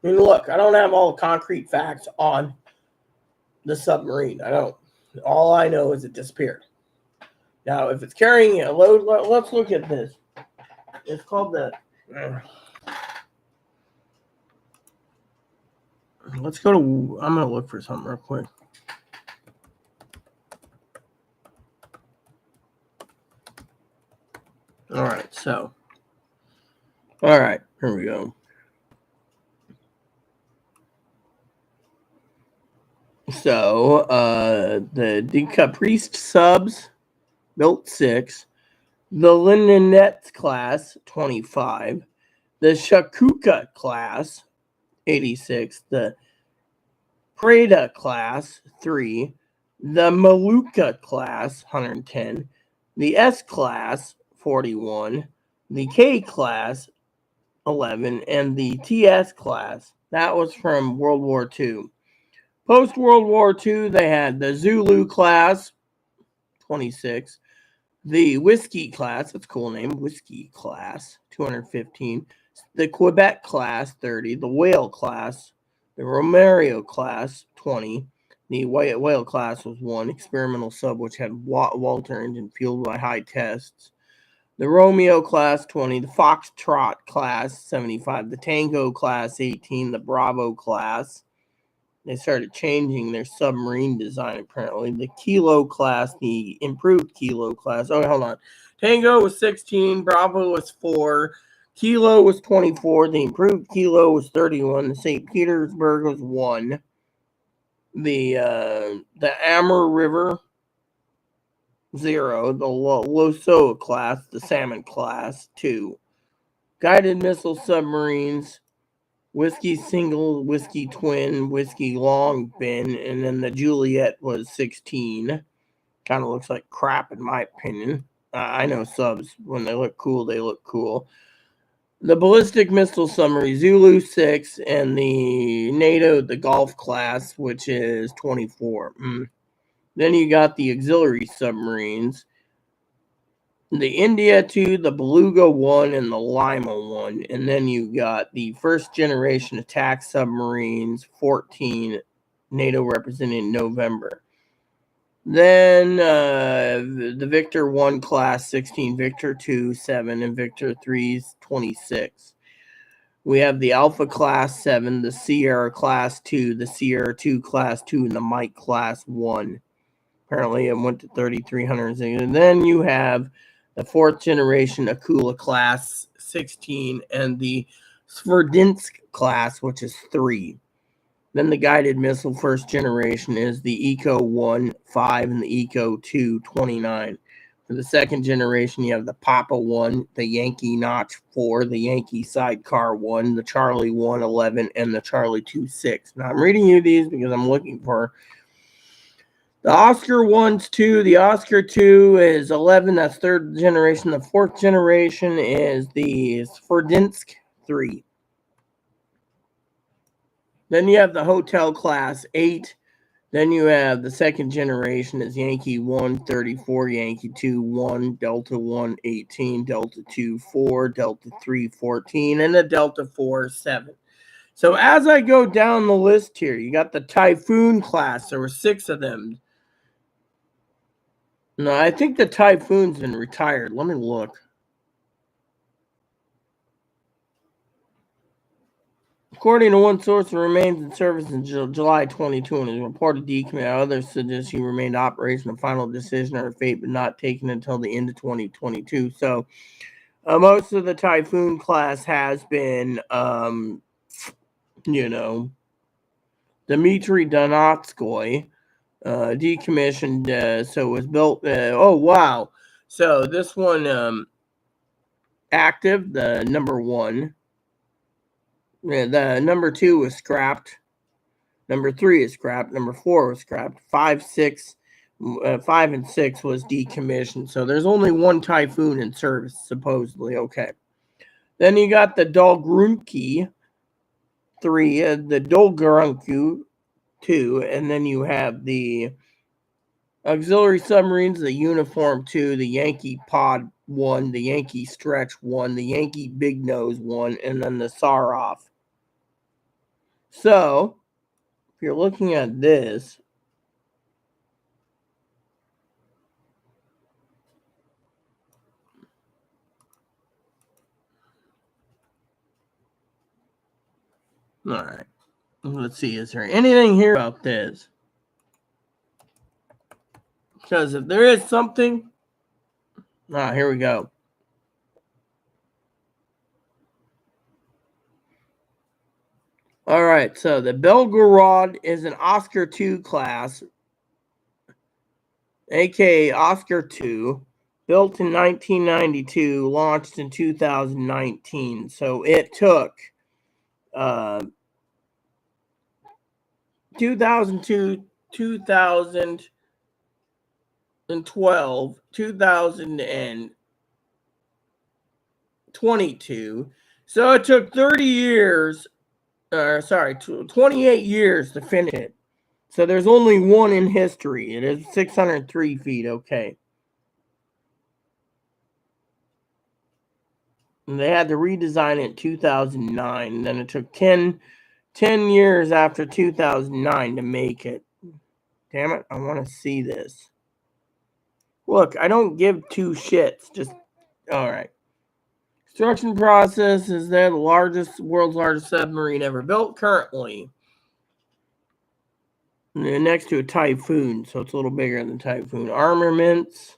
I mean, look, I don't have all the concrete facts on the submarine. I don't. All I know is it disappeared. Now, if it's carrying a load, let's look at this. It's called the... Let's go to... I'm going to look for something real quick. All right, so... All right, here we go. So, the Decapriste subs built 6. The Lindonette class, 25. The Shakuka class, 86. The Prada class, 3. The Maluka class, 110. The S class, 41. The K class, 11. And the TS class, that was from World War II. Post World War II, they had the Zulu class, 26. The Whiskey class, that's a cool name, Whiskey class, 215. The Quebec class, 30. The Whale class, the Romario class, 20. The Whale class was 1. Experimental sub, which had Walter engine fueled by high tests. The Romeo class, 20. The Foxtrot class, 75. The Tango class, 18. The Bravo class. They started changing their submarine design, apparently. The Kilo class, the improved Kilo class. Oh, hold on. Tango was 16. Bravo was 4. Kilo was 24. The improved Kilo was 31. The St. Petersburg was 1. The Amur River, 0. The Loso class, the Salmon class, 2. Guided missile submarines, Whiskey Single, Whiskey Twin, Whiskey Long Bin, and then the Juliet was 16. Kind of looks like crap in my opinion. I know subs, when they look cool, they look cool. The Ballistic Missile Submarine, Zulu 6, and the NATO, the Golf class, which is 24. Then you got the auxiliary submarines. The India 2, the Beluga 1, and the Lima 1. And then you got the first generation attack submarines, 14, NATO representing November. Then the Victor 1 class, 16, Victor 2, 7, and Victor 3, 26. We have the Alpha class, 7, the Sierra class, 2, the Sierra 2 class, 2, and the Mike class, 1. Apparently it went to 3,300. And then you have the 4th generation Akula class, 16, and the Sverdinsk class, which is 3. Then the guided missile 1st generation is the Eco 1, 5, and the Eco 2, 29. For the 2nd generation, you have the Papa 1, the Yankee Notch 4, the Yankee Sidecar 1, the Charlie 1, 11, and the Charlie 2, 6. Now, I'm reading you these because I'm looking for... The Oscar 1's 2. The Oscar 2 is 11. That's 3rd generation. The 4th generation is the Sverdinsk 3. Then you have the Hotel class 8. Then you have the 2nd generation is Yankee 1, 34, Yankee 2, 1, Delta 1, 18, Delta 2, 4, Delta 3, 14, and the Delta 4, 7. So as I go down the list here, you got the Typhoon class. There were 6 of them. No, I think the Typhoon's been retired. Let me look. According to one source, it remains in service until July 22 and is reported decommissioned. Others suggest he remained operational. Final decision or fate, but not taken until the end of 2022. So most of the Typhoon class has been, Dmitry Donatskoy, decommissioned. So it was built. Oh, wow. So this one, active, the number 1. The number 2 was scrapped. Number 3 is scrapped. Number 4 was scrapped. 5, 6, 5, and 6 was decommissioned. So there's only one Typhoon in service, supposedly. Okay. Then you got the Dolgrunki 3, the Dolgrunku 2, and then you have the auxiliary submarines, the Uniform 2, the Yankee Pod 1, the Yankee Stretch 1, the Yankee Big Nose 1, and then the Saroff. So, if you're looking at this, all right, let's see, is there anything here about this? Because if there is something, here we go. All right, so the Belgorod is an Oscar II class, aka Oscar II, built in 1992, launched in 2019. So it took 2002, 2012, 2022. So it took 30 years, 28 years to finish it. So there's only one in history. It is 603 feet. Okay. And they had to redesign it in 2009. And then it took 10 years after 2009 to make it. Damn it. I want to see this. Look, I don't give two shits. Just, all right. Construction process is the world's largest submarine ever built currently. And next to a Typhoon, so it's a little bigger than Typhoon. Armaments.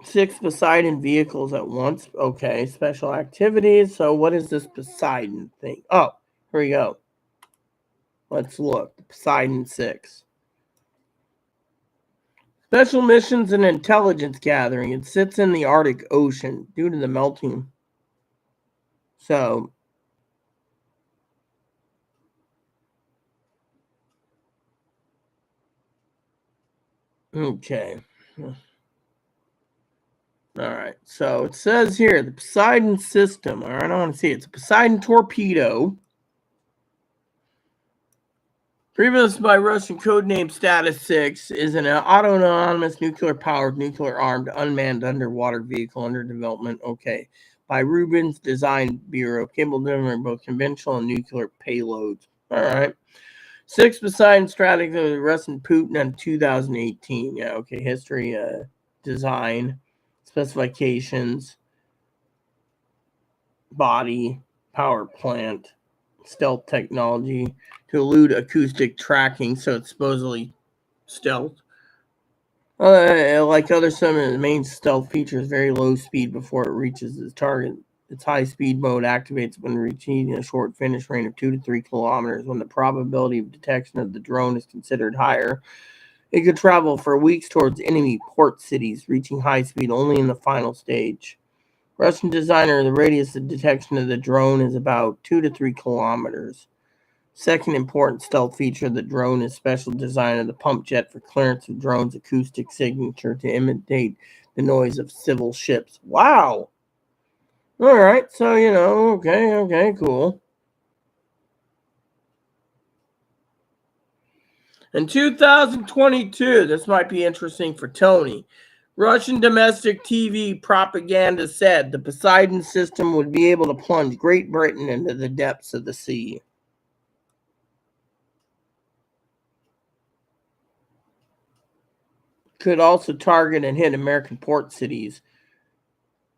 6 Poseidon vehicles at once. Okay, special activities. So what is this Poseidon thing? Oh, here we go. Let's look. Poseidon 6. Special missions and intelligence gathering. It sits in the Arctic Ocean due to the melting. So, okay. All right. So it says here the Poseidon system. All right, I want to see it. It's a Poseidon torpedo. Previous by Russian codename Status 6 is an autonomous nuclear-powered, nuclear-armed, unmanned underwater vehicle under development. Okay. By Rubens Design Bureau, capable of delivering both conventional and nuclear payloads. All right. 6 Poseidon strategy of Russian Putin in 2018. Yeah, okay. History, design, specifications, body, power plant, stealth technology to elude acoustic tracking, so it's supposedly stealth. Like other submarines, the main stealth feature is very low speed before it reaches its target. Its high speed mode activates when reaching a short finish range of 2 to 3 kilometers. When the probability of detection of the drone is considered higher, it could travel for weeks towards enemy port cities, reaching high speed only in the final stage. Russian designer, the radius of detection of the drone is about 2 to 3 kilometers. Second important stealth feature of the drone is special design of the pump jet for clearance of drone's acoustic signature to imitate the noise of civil ships. Wow. All right. So, okay, cool. In 2022, this might be interesting for Tony. Russian domestic TV propaganda said the Poseidon system would be able to plunge Great Britain into the depths of the sea. Could also target and hit American port cities.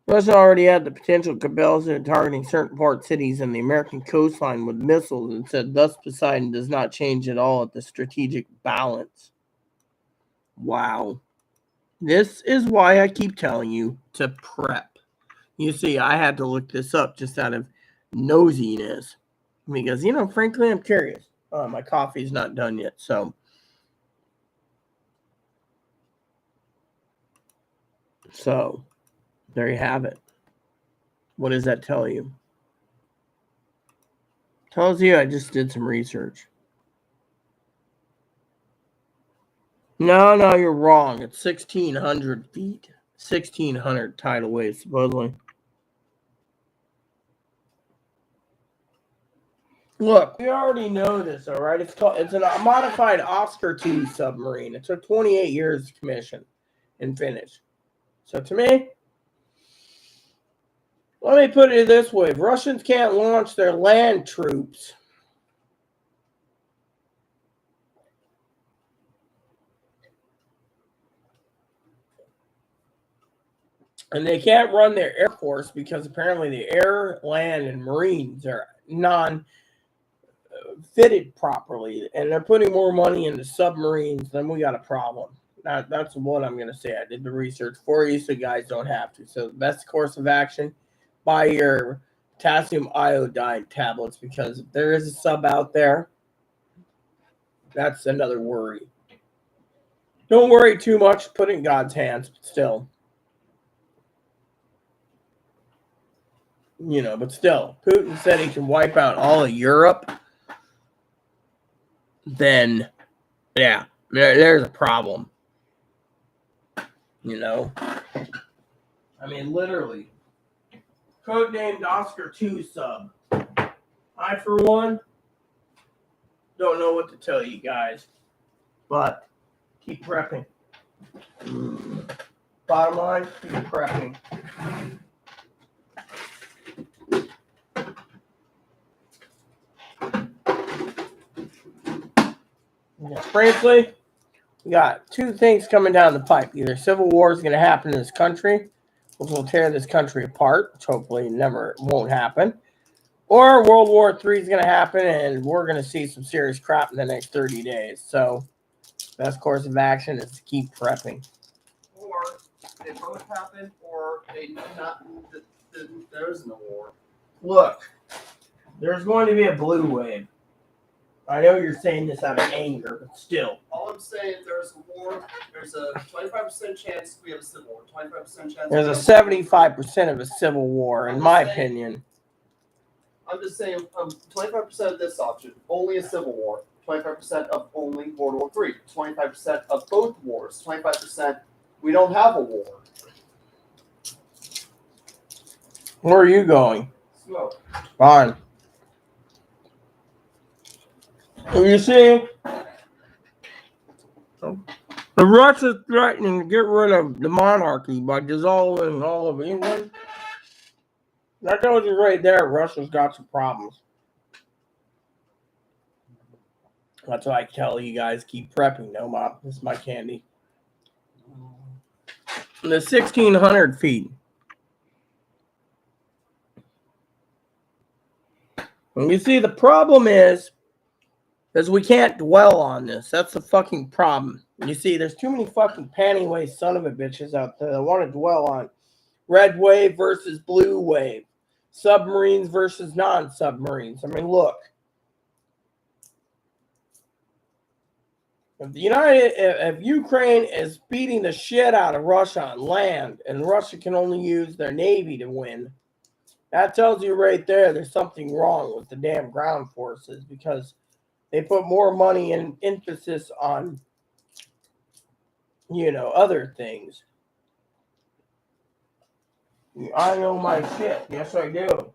Russia already had the potential capability of targeting certain port cities in the American coastline with missiles and said thus Poseidon does not change at all at the strategic balance. Wow. This is why I keep telling you to prep. You see, I had to look this up just out of nosiness. Because, frankly, I'm curious. My coffee's not done yet, so. So, there you have it. What does that tell you? Tells you I just did some research. No, you're wrong. It's 1,600 feet. 1,600 tidal waves, supposedly. Look, we already know this, all right? It's a modified Oscar II submarine. It took 28 years to commission and finish. So to me, let me put it this way. If Russians can't launch their land troops, and they can't run their air force because apparently the air, land, and marines are non-fitted properly, and they're putting more money into submarines, then we got a problem. That's what I'm going to say. I did the research for you so you guys don't have to. So the best course of action, buy your potassium iodide tablets because if there is a sub out there, that's another worry. Don't worry too much. Put it in God's hands, but still. But still, Putin said he can wipe out all of Europe. Then, yeah, there's a problem. I mean, literally. Codenamed Oscar II sub. I, for one, don't know what to tell you guys. But keep prepping. Bottom line, keep prepping. Yeah, frankly, we got two things coming down the pipe. Either civil war is going to happen in this country, which will tear this country apart, which hopefully never won't happen, or World War III is going to happen, and we're going to see some serious crap in the next 30 days. So, best course of action is to keep prepping. Or they both happen, or they not. There isn't a war. Look, there's going to be a blue wave. I know you're saying this out of anger, but still. All I'm saying, there's a war. There's a 25% chance we have a civil war. 25% chance. There's a 75% of a civil war, in my opinion. I'm just saying, 25% of this option, only a civil war. 25% of only World War III. 25% of both wars. 25% we don't have a war. Where are you going? Smoke. Fine. You see, the Russia's threatening to get rid of the monarchy by dissolving all of England. That tells you right there, Russia's got some problems. That's why I tell you guys, keep prepping. No, Mom, this is my candy. The 1,600 feet. And you see, the problem is we can't dwell on this. That's the fucking problem. You see, there's too many fucking panty waist son of a bitches out there that want to dwell on red wave versus blue wave, submarines versus non-submarines. I mean, look. If Ukraine is beating the shit out of Russia on land and Russia can only use their navy to win, that tells you right there there's something wrong with the damn ground forces because they put more money and emphasis on, other things. I know my shit. Yes, I do.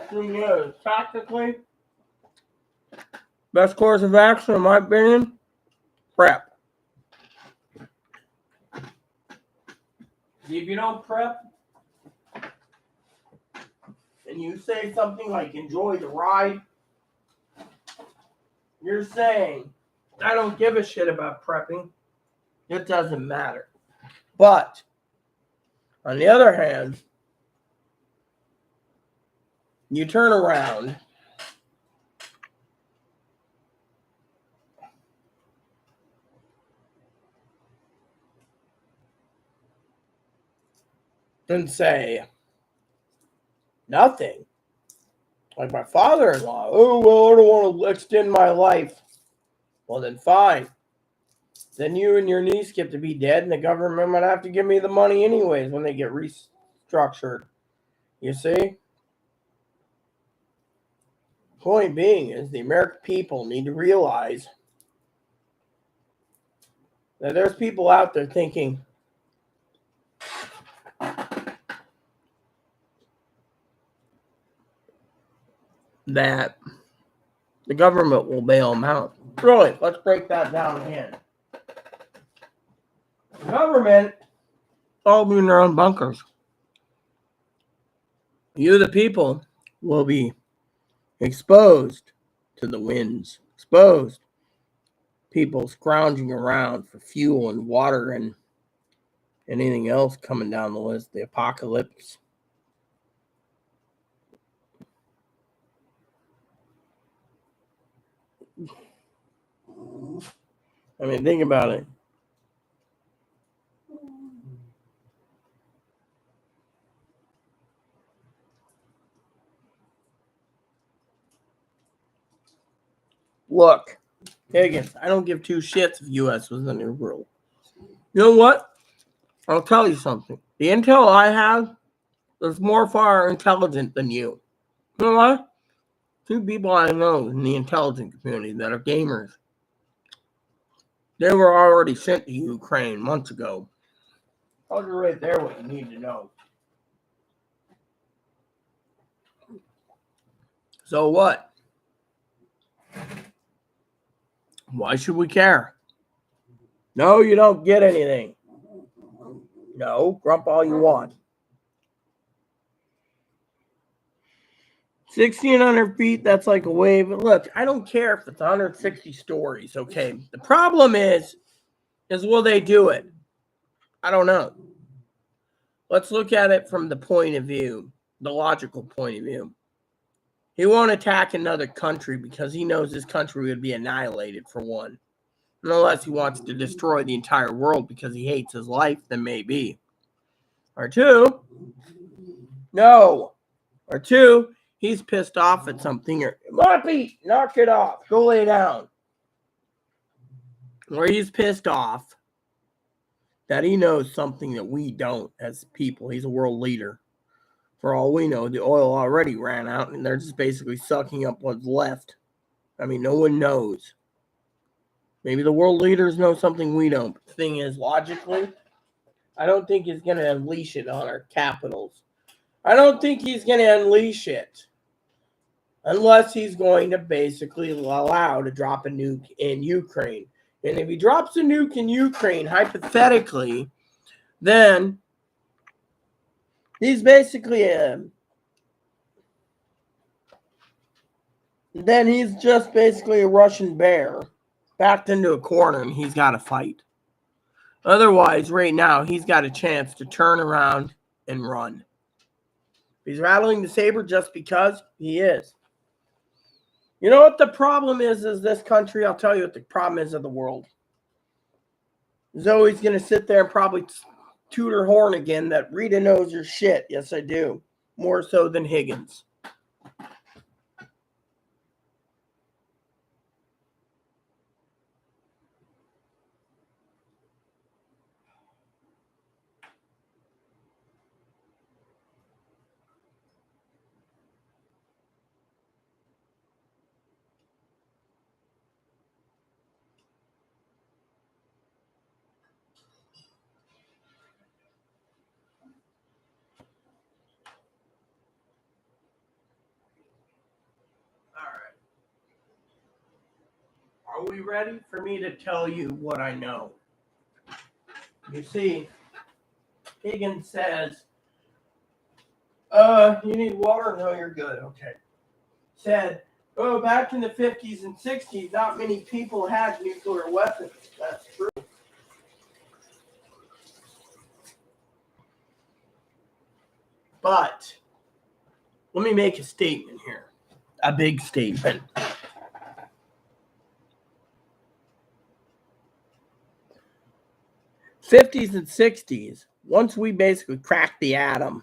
Thing is, tactically, best course of action, in my opinion, prep. If you don't prep, and you say something like enjoy the ride, you're saying, I don't give a shit about prepping. It doesn't matter. But On the other hand, you turn around and say nothing. Like my father-in-law. Oh, well, I don't want to extend my life. Well, then fine. Then you and your niece get to be dead, and the government might have to give me the money anyways when they get restructured. You see? Point being is the American people need to realize that there's people out there thinking that the government will bail them out. Really, let's break that down again. The government all be in their own bunkers. You, the people, will be exposed to the winds, exposed people scrounging around for fuel and water and anything else coming down the list, the apocalypse. I mean, think about it. Look, Higgins, I don't give two shits if U.S. was in your world. You know what? I'll tell you something. The intel I have is more far intelligent than you. You know what? Two people I know in the intelligence community that are gamers. They were already sent to Ukraine months ago. I'll you right there what you need to know. So what? Why should we care? No, you don't get anything. No, grump all you want. 1,600 feet, that's like a wave. Look, I don't care if it's 160 stories, okay? The problem is will they do it? I don't know. Let's look at it from the point of view, the logical point of view. He won't attack another country because he knows his country would be annihilated, for one. Unless he wants to destroy the entire world because he hates his life, then maybe. Or two, no. Or two, he's pissed off at something. Or, Moppy, knock it off. Go lay down. Or he's pissed off that he knows something that we don't as people. He's a world leader. For all we know, the oil already ran out, and they're just basically sucking up what's left. I mean, no one knows. Maybe the world leaders know something we don't. But the thing is, logically, I don't think he's going to unleash it on our capitals. I don't think he's going to unleash it unless he's going to basically allow to drop a nuke in Ukraine. And if he drops a nuke in Ukraine, hypothetically, then he's basically then he's just basically a Russian bear backed into a corner, and he's got to fight. Otherwise, right now, he's got a chance to turn around and run. He's rattling the saber just because he is. You know what the problem is this country? I'll tell you what the problem is of the world. Zoe's going to sit there and probably toot her horn again that Rita knows her shit. Yes, I do. More so than Higgins. Are we ready for me to tell you what I know? You see, Higgins says, you need water? No, you're good. Okay. Said, back in the 50s and 60s, not many people had nuclear weapons. That's true. But let me make a statement here. A big statement. '50s and '60s, once we basically cracked the atom,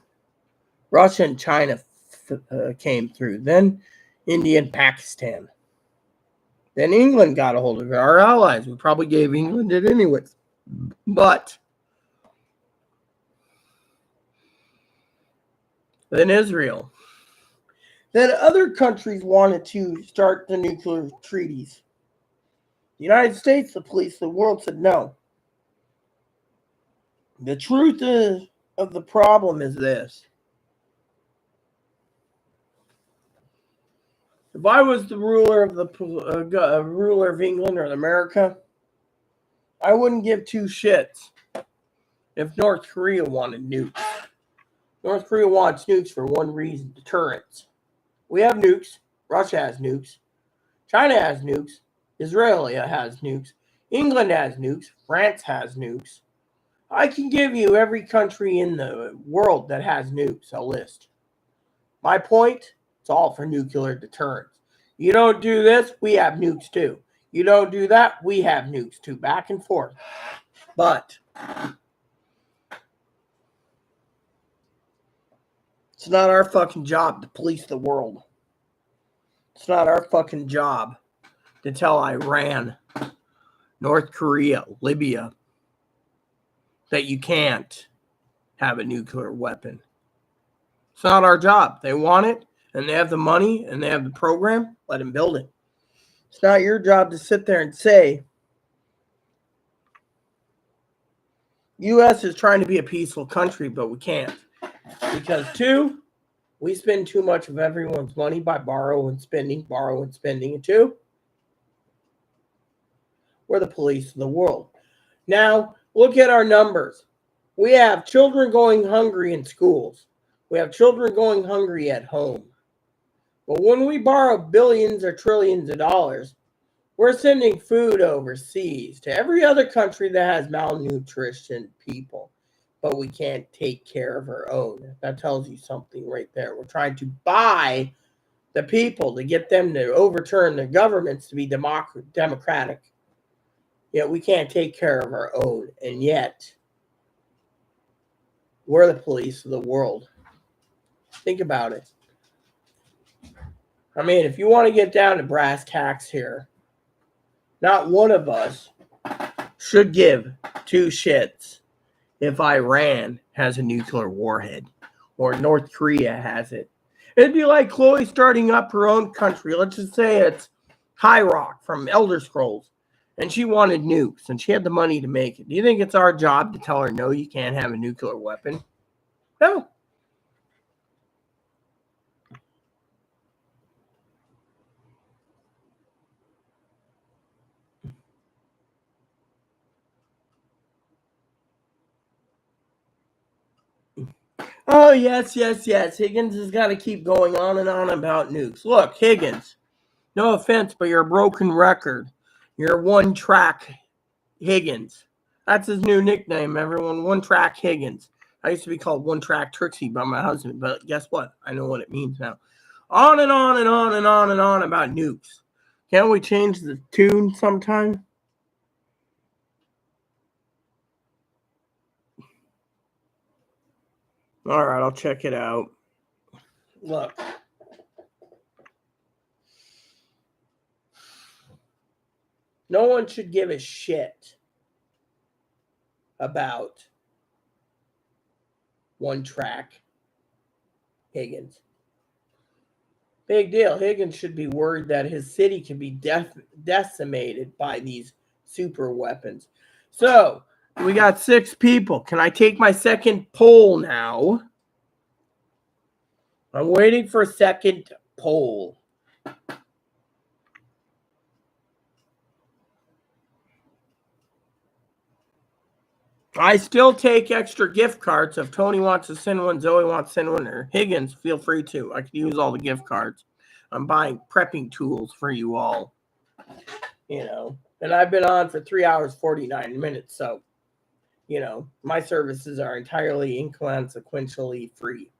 Russia and China came through. Then India and Pakistan. Then England got a hold of it. Our allies. We probably gave England it anyways. But then Israel. Then other countries wanted to start the nuclear treaties. The United States, the police of the world, said no. The truth of the problem is this. If I was the ruler of ruler of England or America, I wouldn't give two shits if North Korea wanted nukes. North Korea wants nukes for one reason: deterrence. We have nukes. Russia has nukes. China has nukes. Israel has nukes. England has nukes. France has nukes. I can give you every country in the world that has nukes, a list. My point, it's all for nuclear deterrence. You don't do this, we have nukes too. You don't do that, we have nukes too. Back and forth. But it's not our fucking job to police the world. It's not our fucking job to tell Iran, North Korea, Libya that you can't have a nuclear weapon. It's not our job. They want it, and they have the money, and they have the program. Let them build it. It's not your job to sit there and say, U.S. is trying to be a peaceful country, but we can't. Because, two, we spend too much of everyone's money by borrow and spending. And two, we're the police of the world. Now, look at our numbers. We have children going hungry in schools. We have children going hungry at home. But when we borrow billions or trillions of dollars, we're sending food overseas to every other country that has malnutrition people. But we can't take care of our own. That tells you something right there. We're trying to buy the people to get them to overturn the governments to be democratic. Yet we can't take care of our own. And yet, we're the police of the world. Think about it. I mean, if you want to get down to brass tacks here, not one of us should give two shits if Iran has a nuclear warhead or North Korea has it. It'd be like Chloe starting up her own country. Let's just say it's High Rock from Elder Scrolls, and she wanted nukes, and she had the money to make it. Do you think it's our job to tell her, no, you can't have a nuclear weapon? No. Oh, yes. Higgins has got to keep going on and on about nukes. Look, Higgins, no offense, but you're a broken record. You're one track Higgins. That's his new nickname, everyone. One track Higgins. I used to be called One Track Trixie by my husband, but guess what? I know what it means now. On and on and on and on and on about nukes. Can't we change the tune sometime? All right, I'll check it out. Look. No one should give a shit about one track Higgins. Big deal. Higgins should be worried that his city can be decimated by these super weapons. So, we got 6 people. Can I take my second poll now? I'm waiting for a second poll. I still take extra gift cards. If Tony wants to send one, Zoe wants to send one, or Higgins, feel free to. I can use all the gift cards. I'm buying prepping tools for you all. You know, and I've been on for 3 hours, 49 minutes. So, my services are entirely inconsequentially free.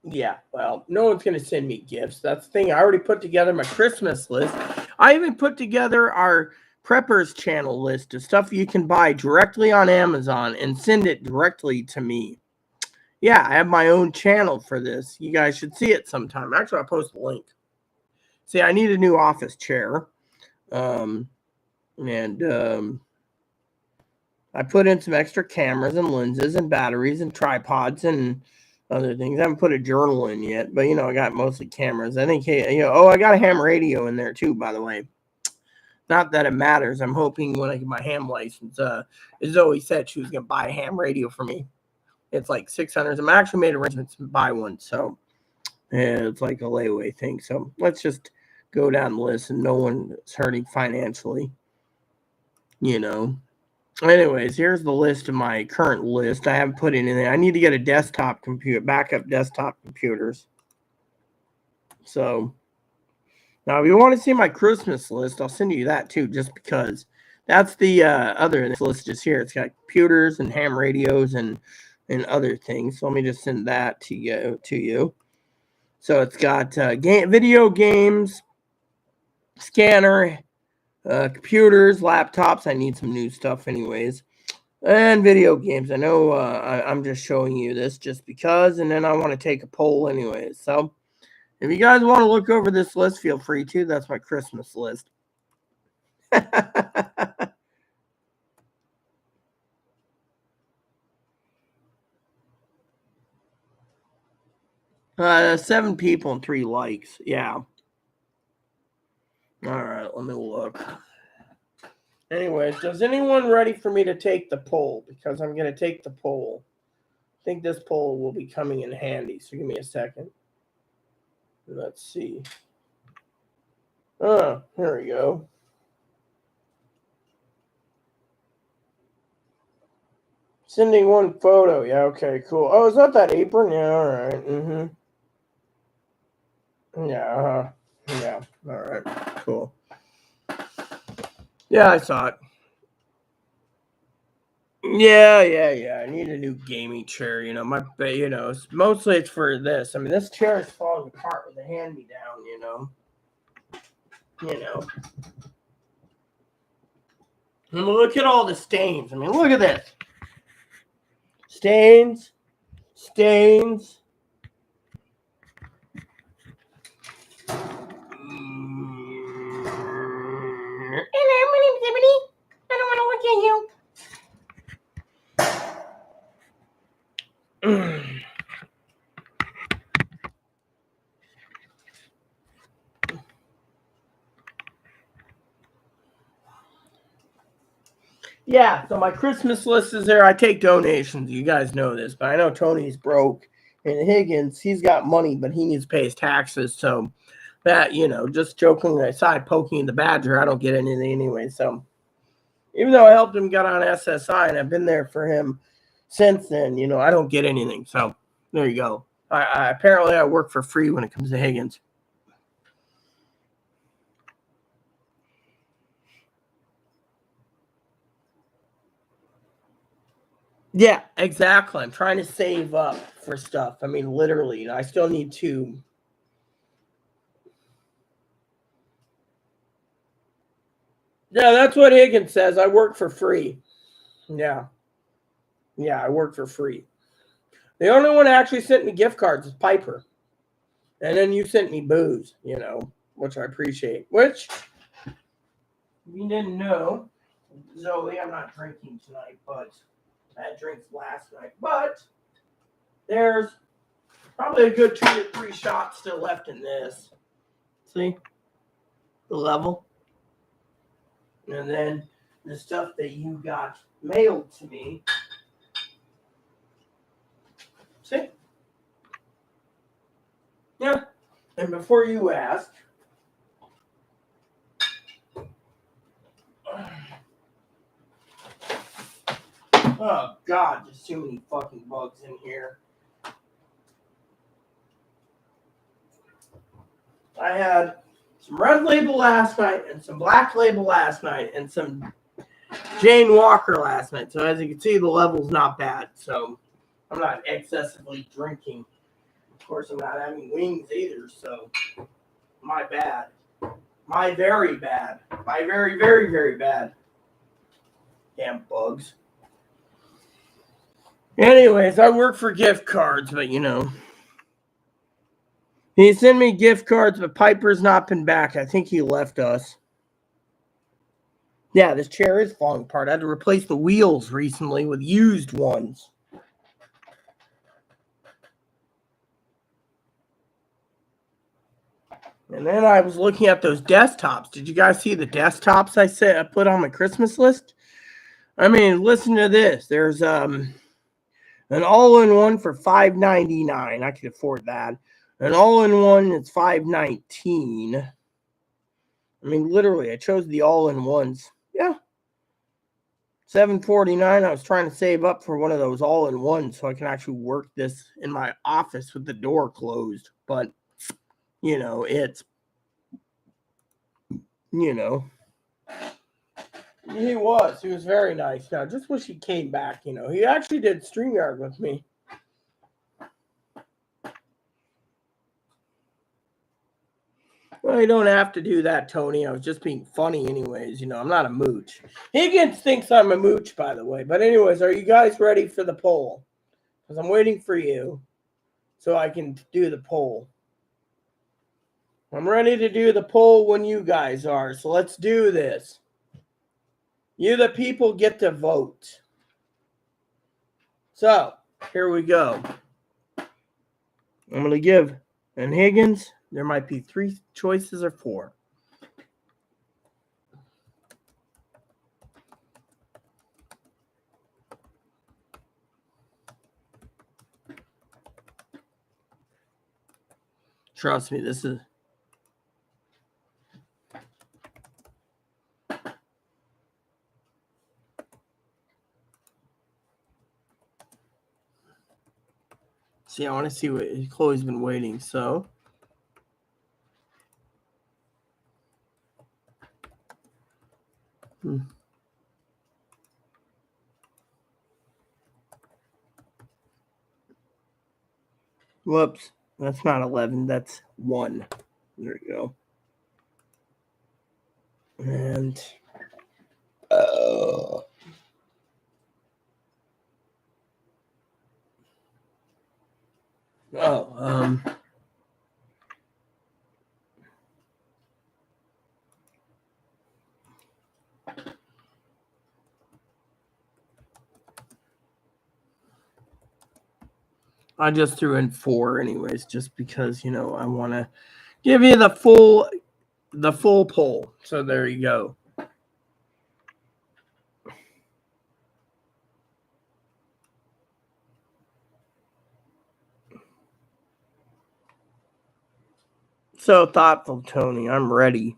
Yeah, well, no one's going to send me gifts. That's the thing. I already put together my Christmas list. I even put together our preppers channel list of stuff you can buy directly on Amazon and send it directly to me. Yeah, I have my own channel for this. You guys should see it sometime. Actually, I'll post the link. See, I need a new office chair. And I put in some extra cameras and lenses and batteries and tripods and other things. I haven't put a journal in yet, but I got mostly cameras. I think, I got a ham radio in there too, by the way. Not that it matters. I'm hoping when I get my ham license, Zoe said she was going to buy a ham radio for me. It's like $600. I'm actually made arrangements to buy one, so it's like a layaway thing. So let's just go down the list, and no one is hurting financially. Anyways, here's the list of my current list. I haven't put it in there. I need to get a desktop computer, backup desktop computers. So now, if you want to see my Christmas list, I'll send you that too, just because that's the other list just here. It's got computers and ham radios and other things. So let me just send that to you. So it's got video games, scanner, computers, laptops. I need some new stuff anyways. And video games. I know I'm just showing you this just because, and then I want to take a poll anyways. So if you guys want to look over this list, feel free to. That's my Christmas list. 7 people and 3 likes. Yeah. All right, let me look. Anyways, does anyone ready for me to take the poll? Because I'm going to take the poll. I think this poll will be coming in handy. So give me a second. Let's see. Here we go. Sending one photo. Yeah, okay, cool. Oh, is that apron? Yeah, all right. Mm-hmm. Yeah, yeah, all right, cool. Yeah, I saw it. Yeah. I need a new gaming chair. Mostly it's for this. I mean, this chair is falling apart with a hand-me-down. And look at all the stains. I mean, look at this. Stains. Hello, my name's Ebony. I don't want to look at you. Yeah, so my Christmas list is there. I take donations. You guys know this, but I know Tony's broke. And Higgins, he's got money, but he needs to pay his taxes. So that, just joking aside, poking the badger, I don't get anything anyway. So even though I helped him get on SSI and I've been there for him since then, I don't get anything. So there you go. I apparently I work for free when it comes to Higgins. Yeah, exactly. I'm trying to save up for stuff. I mean, literally, I still need to. Yeah, that's what Higgins says. I work for free. Yeah, I work for free. The only one that actually sent me gift cards is Piper. And then you sent me booze, which I appreciate. Which, you didn't know, Zoe, I'm not drinking tonight, but I had drinks last night. But there's probably a good 2 or 3 shots still left in this. See? The level. And then the stuff that you got mailed to me. See? Yeah. And before you ask, oh God, there's too many fucking bugs in here. I had some Red Label last night and some Black Label last night and some Jane Walker last night. So as you can see, the level's not bad. So I'm not excessively drinking. Of course, I'm not having wings either. So my bad. My very bad. My very, very, very bad. Damn bugs. Anyways, I work for gift cards, but you know. He sent me gift cards, but Piper's not been back. I think he left us. Yeah, this chair is falling apart. I had to replace the wheels recently with used ones. And then I was looking at those desktops. Did you guys see the desktops I put on my Christmas list? I mean, listen to this. There's an all-in-one for $5.99. I can afford that. An all-in-one is $5.19. I mean, literally, I chose the all-in-ones. Yeah. $7.49. I was trying to save up for one of those all-in-ones so I can actually work this in my office with the door closed. But, you know, it's, you know. He was very nice. Now, just wish he came back, you know. He actually did StreamYard with me. Well, you don't have to do that, Tony. I was just being funny anyways. You know, I'm not a mooch. Higgins thinks I'm a mooch, by the way. But anyways, are you guys ready for the poll? Because I'm waiting for you so I can do the poll. I'm ready to do the poll when you guys are. So let's do this. You, the people, get to vote. So, here we go. I'm going to give and Higgins, there might be 3 choices or 4. Trust me, this is... See, I want to see what Chloe's been waiting, so... Whoops, that's not 11, that's 1. There you go. And... I just threw in 4 anyways, just because, you know, I want to give you the full poll. So there you go. So thoughtful, Tony. I'm ready.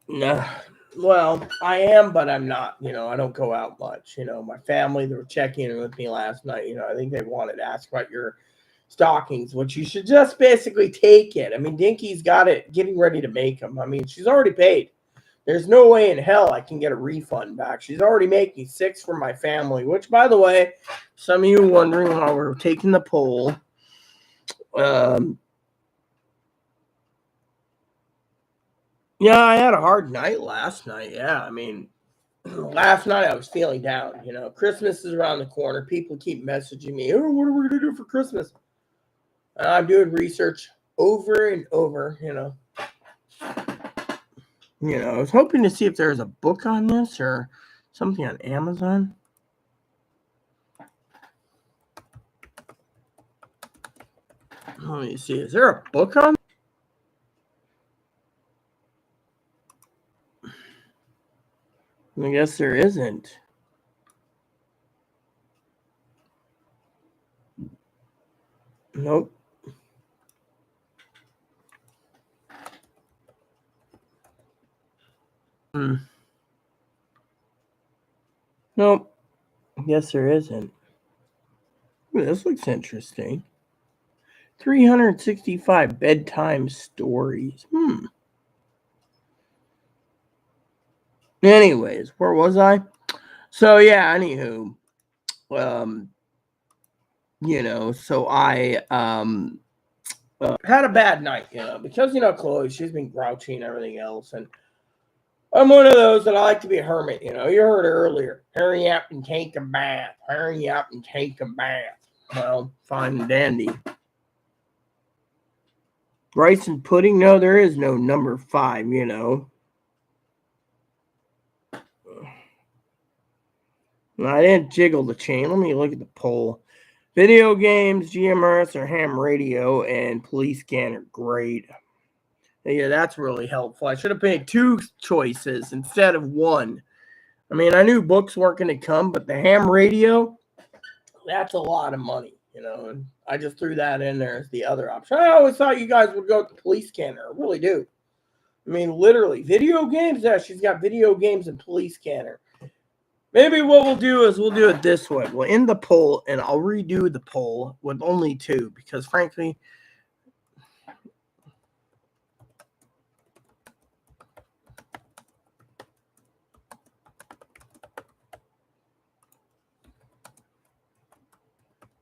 No. Well, I am, but I'm not. You know, I don't go out much. You know, my family, they were checking in with me last night. You know, I think they wanted to ask about your stockings, which you should just basically take it. I mean, Dinky's got it, getting ready to make them. I mean, she's already paid. There's no way in hell I can get a refund back. She's already making 6 for my family, which, by the way, some of you wondering while we're taking the poll, yeah, I had a hard night last night. Yeah, I mean, last night I was feeling down. You know, Christmas is around the corner. People keep messaging me, oh, what are we going to do for Christmas? And I'm doing research over and over, you know. You know, I was hoping to see if there's a book on this or something on Amazon. Let me see. Is there a book on? I guess there isn't. Nope. Nope. Guess there isn't. Ooh, this looks interesting. 365 bedtime stories. Anyways, where was I? So yeah, anywho, so I had a bad night, because Chloe, she's been grouchy and everything else, and I'm one of those that I like to be a hermit. You heard it earlier. Hurry up and take a bath. Hurry up and take a bath. Well, fine and dandy. Rice and pudding? No, there is no number 5, I didn't jiggle the chain. Let me look at the poll. Video games, GMRS, or ham radio, and police scanner. Great. Yeah, that's really helpful. I should have made 2 choices instead of 1. I mean, I knew books weren't going to come, but the ham radio, that's a lot of money, and I just threw that in there as the other option. I always thought you guys would go with the police scanner. I really do. I mean, literally, video games? Yeah, she's got video games and police scanner. Maybe what we'll do is we'll do it this way. We'll end the poll, and I'll redo the poll with only 2, because frankly,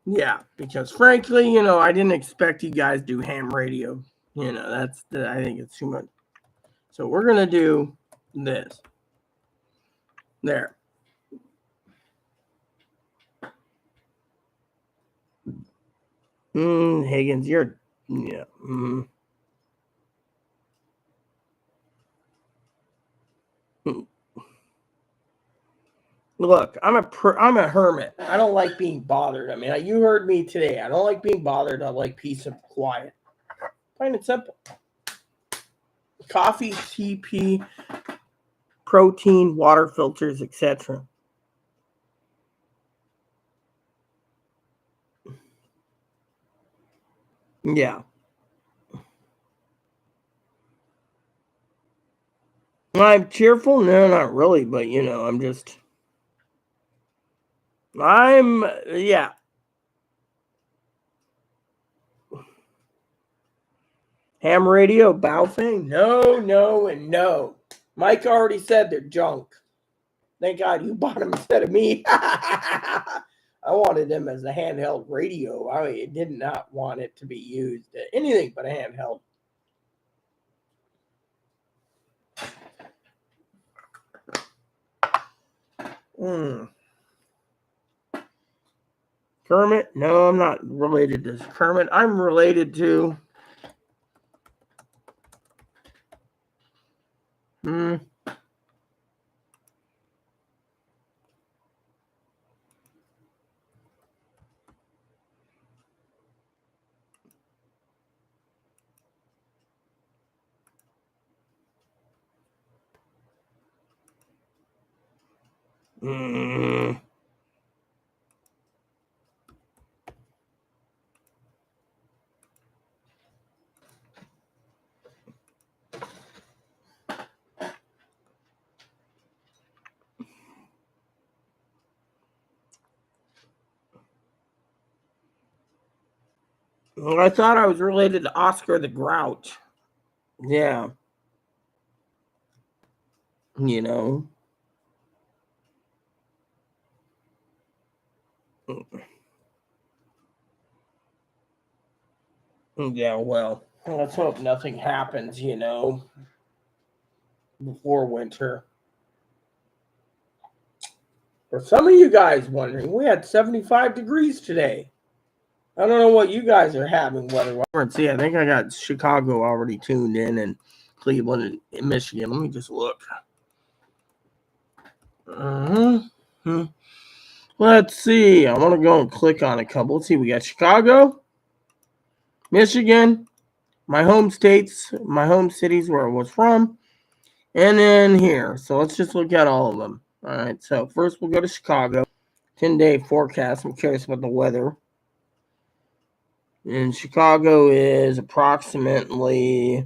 I didn't expect you guys to do ham radio. I think it's too much. So we're going to do this. There. Higgins, you're, yeah. Look, I'm a hermit. I don't like being bothered. I mean, you heard me today. I don't like being bothered. I like peace and quiet. Plain and simple. Coffee, TP, protein, water filters, etc. Yeah. I'm cheerful? No, not really, but yeah. Ham radio, Baofeng? No, and no. Mike already said they're junk. Thank God you bought them instead of me. I wanted them as a handheld radio. I did not want it to be used anything but a handheld. Kermit? No, I'm not related to Kermit. I'm related to... I thought I was related to Oscar the Grouch. Yeah. Yeah, well, let's hope nothing happens, before winter. For some of you guys wondering, we had 75 degrees today. I don't know what you guys are having weather-wise. See, I think I got Chicago already tuned in and Cleveland and Michigan. Let me just look. Let's see. I want to go and click on a couple. Let's see. We got Chicago, Michigan, my home states, my home cities where I was from, and then here. So let's just look at all of them. All right. So first we'll go to Chicago. 10-day forecast. I'm curious about the weather. And Chicago is approximately...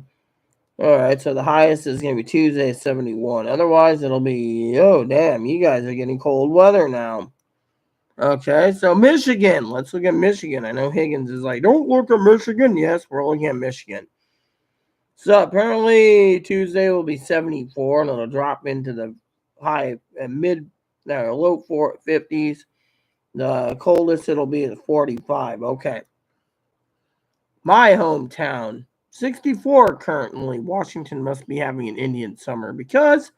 All right, so the highest is going to be Tuesday, 71. Otherwise, it'll be... Oh, damn, you guys are getting cold weather now. Okay, so Michigan. Let's look at Michigan. I know Higgins is like, don't look at Michigan. Yes, we're looking at Michigan. So apparently Tuesday will be 74, and it'll drop into the high and low 50s. The coldest it'll be at 45. Okay. My hometown, 64 currently. Washington must be having an Indian summer because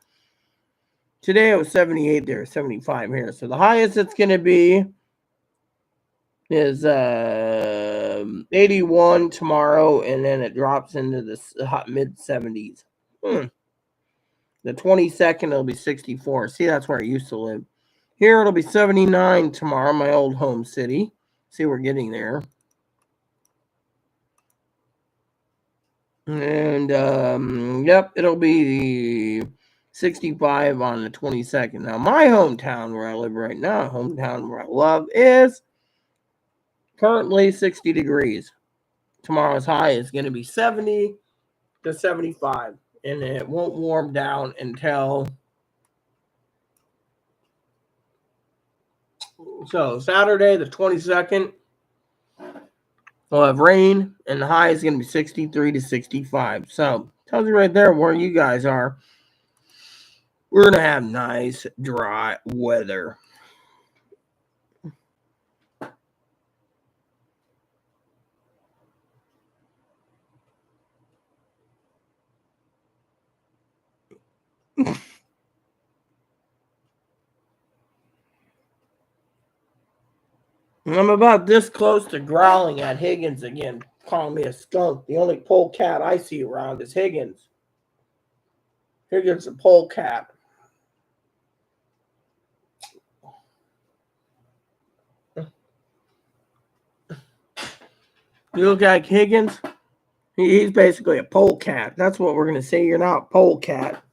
today it was 78 there, 75 here. So the highest it's going to be is 81 tomorrow, and then it drops into the hot mid 70s. The 22nd, it'll be 64. See, that's where I used to live. Here, it'll be 79 tomorrow, my old home city. See, we're getting there. And, yep, it'll be 65 on the 22nd. Now, my hometown where I live right now, hometown where I love, is currently 60 degrees. Tomorrow's high is going to be 70 to 75. And it won't warm down until... So, Saturday, the 22nd, we'll have rain, and the high is going to be 63 to 65. So, tells you right there where you guys are. We're going to have nice, dry weather. I'm about this close to growling at Higgins again, calling me a skunk. The only polecat I see around is Higgins. Higgins a polecat. You look like Higgins? He's basically a polecat. That's what we're going to say. You're not a polecat.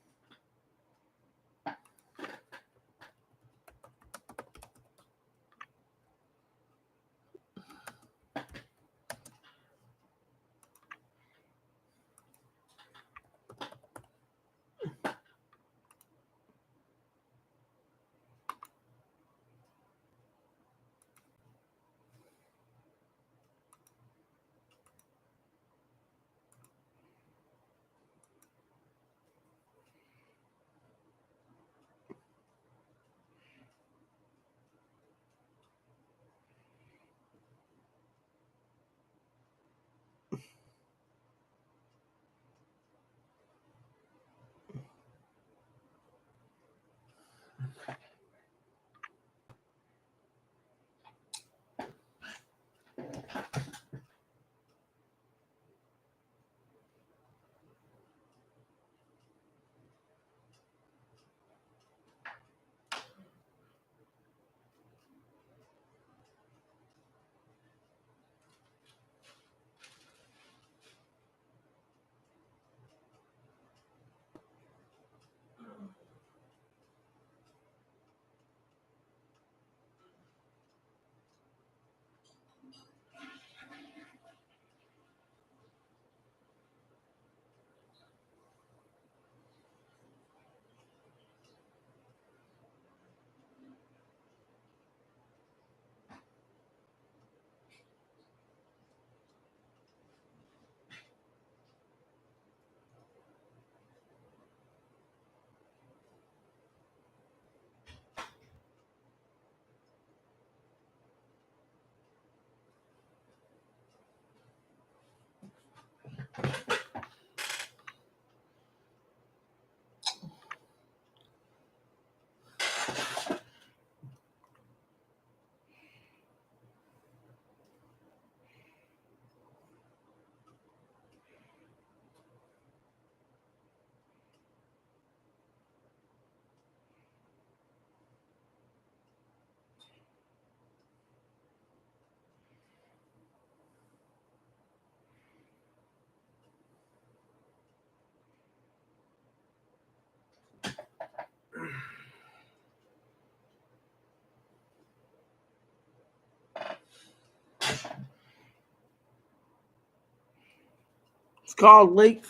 It's called Lake.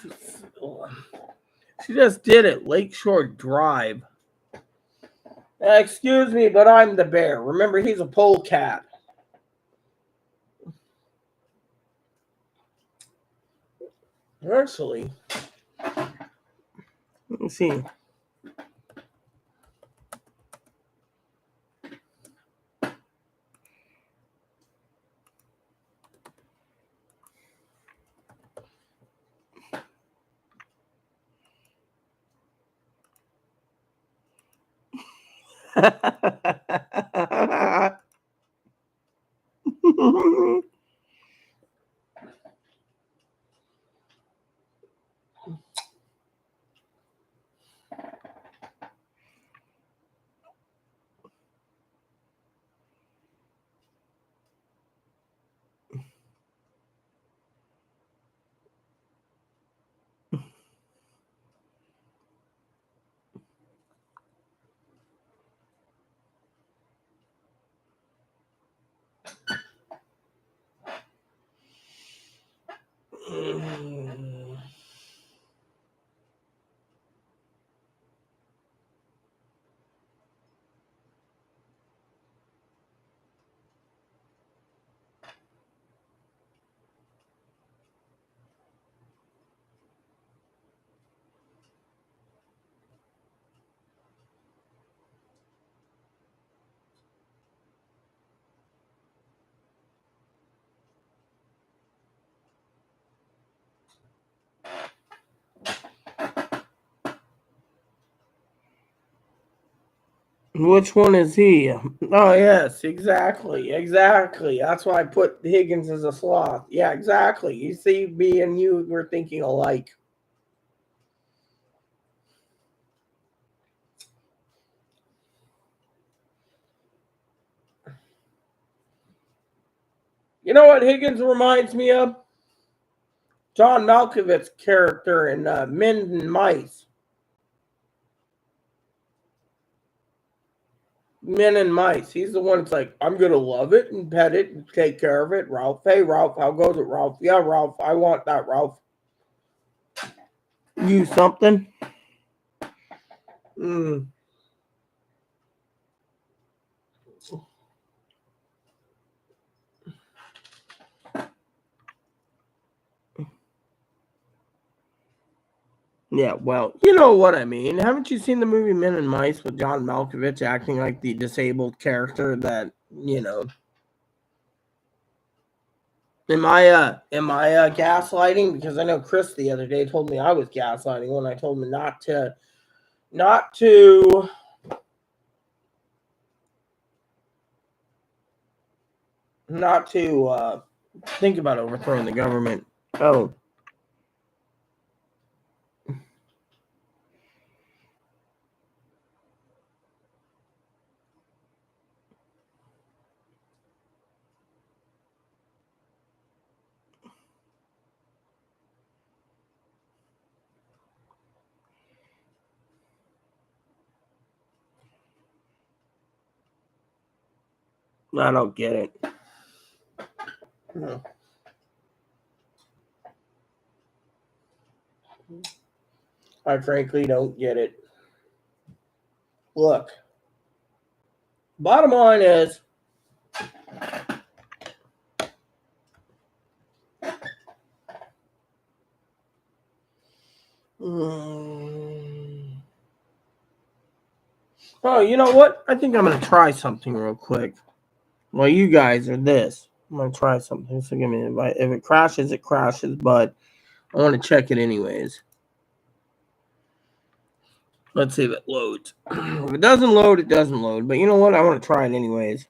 She just did it. Lakeshore Drive. Excuse me, but I'm the bear. Remember, he's a polecat. Actually, let me see. Which one is he? Oh, yes, exactly. That's why I put Higgins as a sloth. Yeah, exactly. You see, me and you were thinking alike. You know what Higgins reminds me of? John Malkovich's character in Men and Mice. Men and Mice. He's the one that's like, I'm going to love it and pet it and take care of it. Ralph. Hey, Ralph. How goes it, Ralph? Yeah, Ralph. I want that, Ralph. You something? Mm. Yeah, well, you know what I mean. Haven't you seen the movie Men and Mice with John Malkovich acting like the disabled character that, you know? Am I gaslighting? Because I know Chris the other day told me I was gaslighting when I told him not to think about overthrowing the government. Oh. I don't get it. No. I frankly don't get it. Look, bottom line is, oh, you know what? I think I'm going to try something real quick. Well, you guys are this. I'm going to try something. So give me if it crashes, it crashes, but I want to check it anyways. Let's see if it loads. If it doesn't load, it doesn't load. But you know what? I want to try it anyways.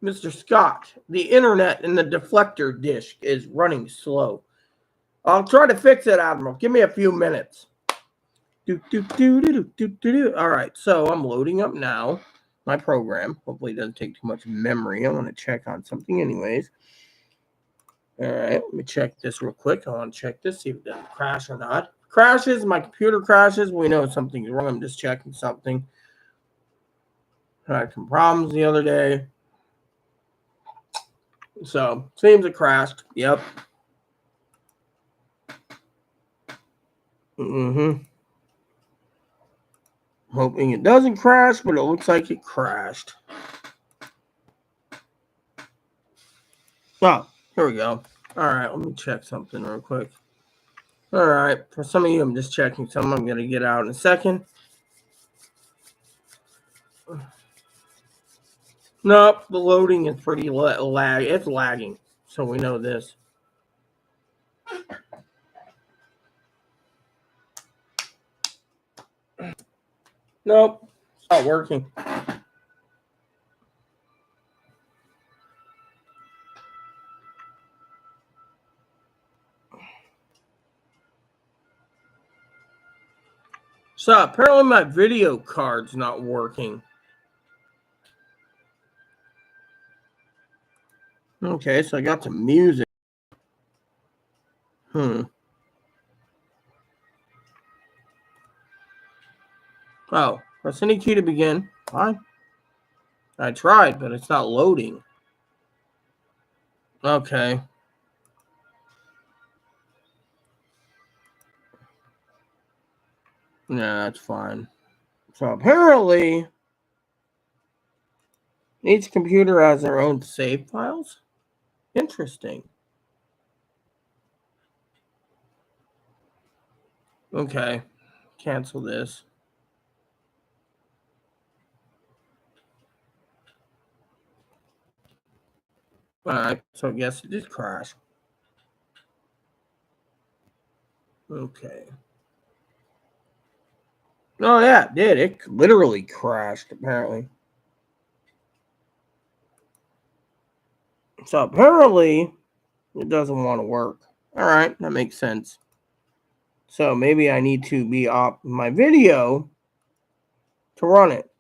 Mr. Scott, the internet in the deflector dish is running slow. I'll try to fix it, Admiral. Give me a few minutes. All right, so I'm loading up now. my program. Hopefully it doesn't take too much memory. I want to check on something anyways. All right, let me check this real quick. I want to check this, see if it doesn't crash or not. Crashes, my computer crashes. We know something's wrong. I'm just checking something. I had some problems the other day. So, seems it crashed. Yep. Hoping it doesn't crash, but it looks like it crashed. Oh, here we go. All right, let me check something real quick. All right, for some of you, I'm just checking something. I'm going to get out in a second. Nope, the loading is pretty It's lagging, so we know this. Nope, it's not working. So apparently my video card's not working. Okay, so I got some music. Oh, press any key to begin. Fine. I tried, but it's not loading. Okay. Yeah, that's fine. So apparently, each computer has their own save files. Interesting. Okay. Cancel this. Alright, so I guess it did crash. Okay. Oh, yeah, it did. It literally crashed, apparently. So apparently, it doesn't want to work. Alright, that makes sense. So maybe I need to be off my video to run it.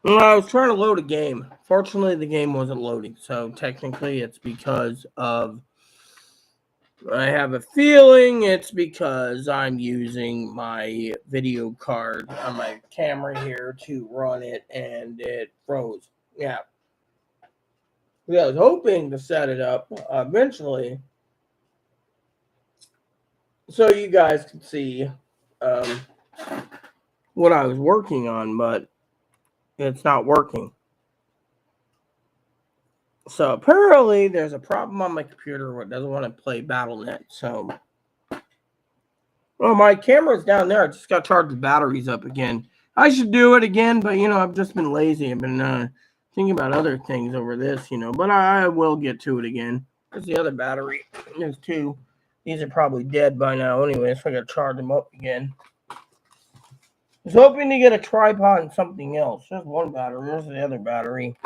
Well, I was trying to load a game. Fortunately, the game wasn't loading. So technically, it's because of. I have a feeling it's because I'm using my video card on my camera here to run it, and it froze. Yeah. I was hoping to set it up eventually so you guys could see what I was working on, but it's not working. So apparently there's a problem on my computer where it doesn't want to play BattleNet. So, well, my camera's down there. I just got to charge the batteries up again. I should do it again, but I've just been lazy. I've been thinking about other things over this, but I will get to it again. There's the other battery. There's two. These are probably dead by now anyway, so I got to charge them up again. I was hoping to get a tripod and something else. There's one battery. Where's the other battery?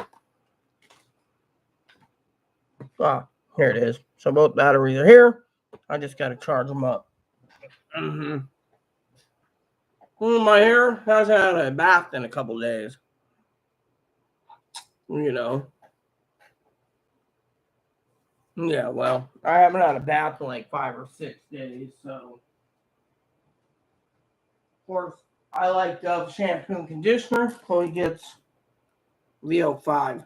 Ah, here it is. So both batteries are here. I just got to charge them up. Well, my hair hasn't had a bath in a couple days. Yeah, well, I haven't had a bath in like 5 or 6 days, so. Of course, I like Dove shampoo and conditioner. Chloe gets Leo 5.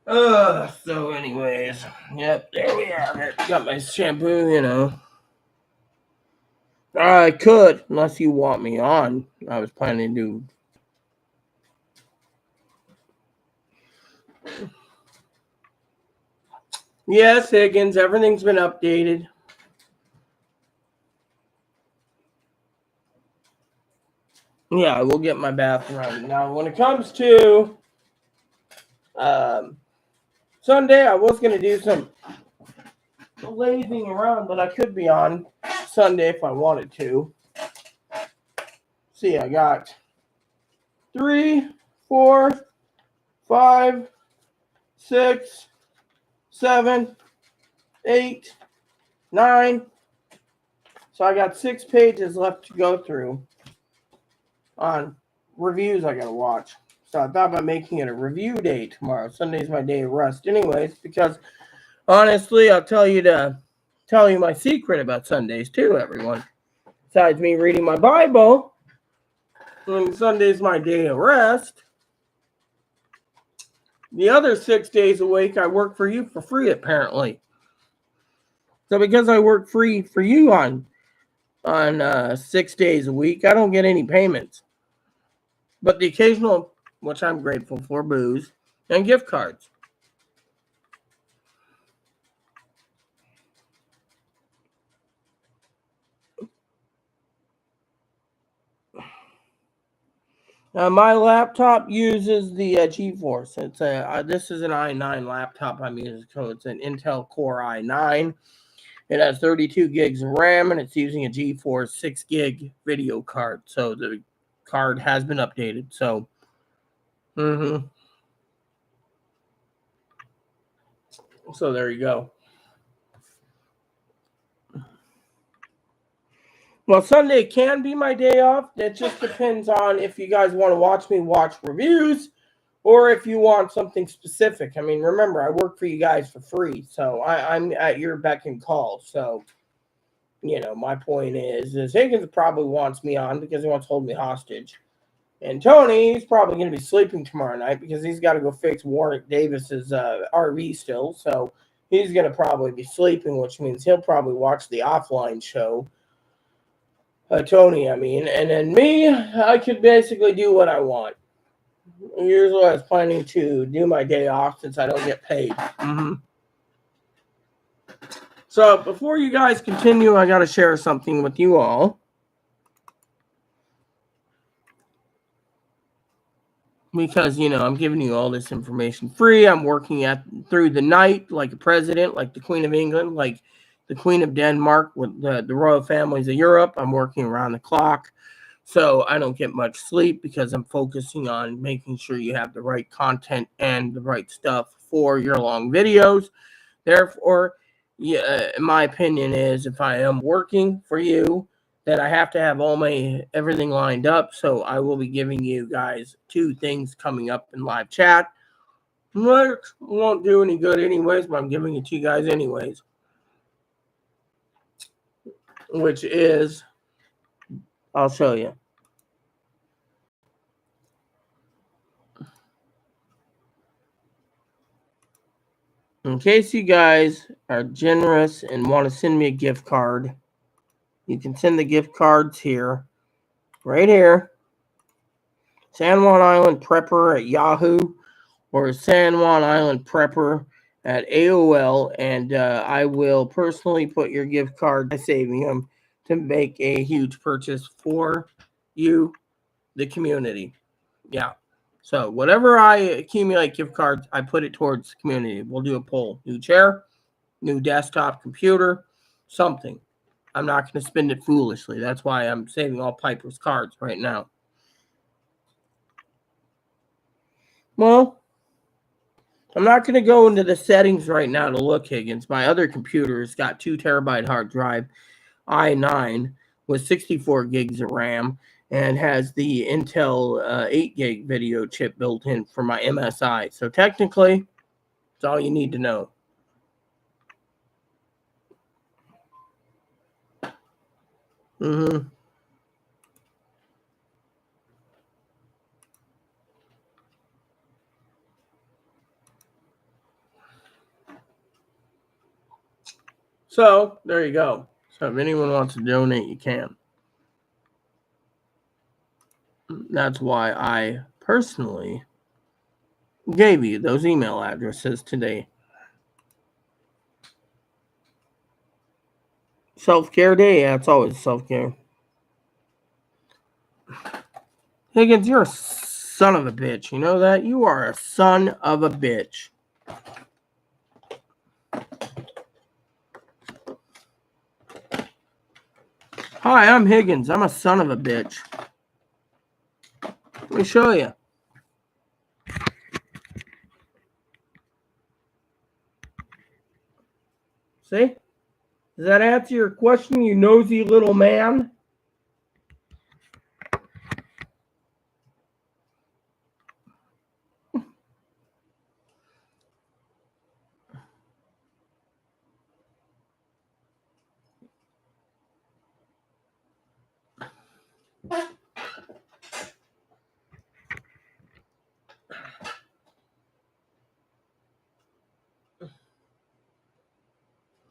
So anyways, yep, there we have it. Got my shampoo, I could, unless you want me on. I was planning to do. Yes, Higgins, everything's been updated. Yeah, I will get my bath running. Now, when it comes to Sunday, I was going to do some lazing around, but I could be on Sunday if I wanted to. See, I got 3, 4, 5, 6, 7, 8, 9. So I got 6 pages left to go through on reviews I got to watch. So I thought about making it a review day tomorrow. Sunday's my day of rest anyways, because honestly, I'll tell you my secret about Sundays too, everyone. Besides me reading my Bible, and Sunday's my day of rest, the other 6 days a week I work for you for free, apparently. So because I work free for you on 6 days a week, I don't get any payments. But the occasional, which I'm grateful for, booze and gift cards. My laptop uses the GeForce. It's this is an i9 laptop I'm using, so it's an Intel Core i9. It has 32 gigs of RAM, and it's using a GeForce 6 gig video card. So the card has been updated. So, so there you go. Well, Sunday can be my day off. It just depends on if you guys want to watch me watch reviews or if you want something specific. I mean, remember, I work for you guys for free, so I'm at your beck and call. So, my point is Higgins probably wants me on because he wants to hold me hostage. And Tony, he's probably going to be sleeping tomorrow night because he's got to go fix Warwick Davis's RV still. So he's going to probably be sleeping, which means he'll probably watch the offline show. Tony, I mean. And then me, I could basically do what I want. Usually I was planning to do my day off since I don't get paid. So before you guys continue, I got to share something with you all. Because, I'm giving you all this information free. I'm working through the night like a president, like the Queen of England, like the Queen of Denmark with the royal families of Europe. I'm working around the clock. So I don't get much sleep because I'm focusing on making sure you have the right content and the right stuff for your long videos. Therefore, my opinion is if I am working for you, that I have to have everything lined up. So I will be giving you guys 2 things coming up in live chat. Which won't do any good anyways, but I'm giving it to you guys anyways. Which is, I'll show you. In case you guys are generous and want to send me a gift card, you can send the gift cards here, right here. San Juan Island Prepper at Yahoo or San Juan Island Prepper at AOL, and I will personally put your gift card by saving them to make a huge purchase for you, the community. Yeah. So whatever I accumulate gift cards, I put it towards the community. We'll do a poll. New chair, new desktop computer, something. I'm not going to spend it foolishly. That's why I'm saving all Piper's cards right now. Well, I'm not going to go into the settings right now to look, Higgins. My other computer's got 2 terabyte hard drive, i9 with 64 gigs of RAM, and has the Intel 8 gig video chip built in for my MSI. So technically, it's all you need to know. So there you go. So if anyone wants to donate, you can. That's why I personally gave you those email addresses today. Self-care day? Yeah, it's always self-care. Higgins, you're a son of a bitch. You know that? You are a son of a bitch. Hi, I'm Higgins. I'm a son of a bitch. Let me show you. See? Does that answer your question, you nosy little man?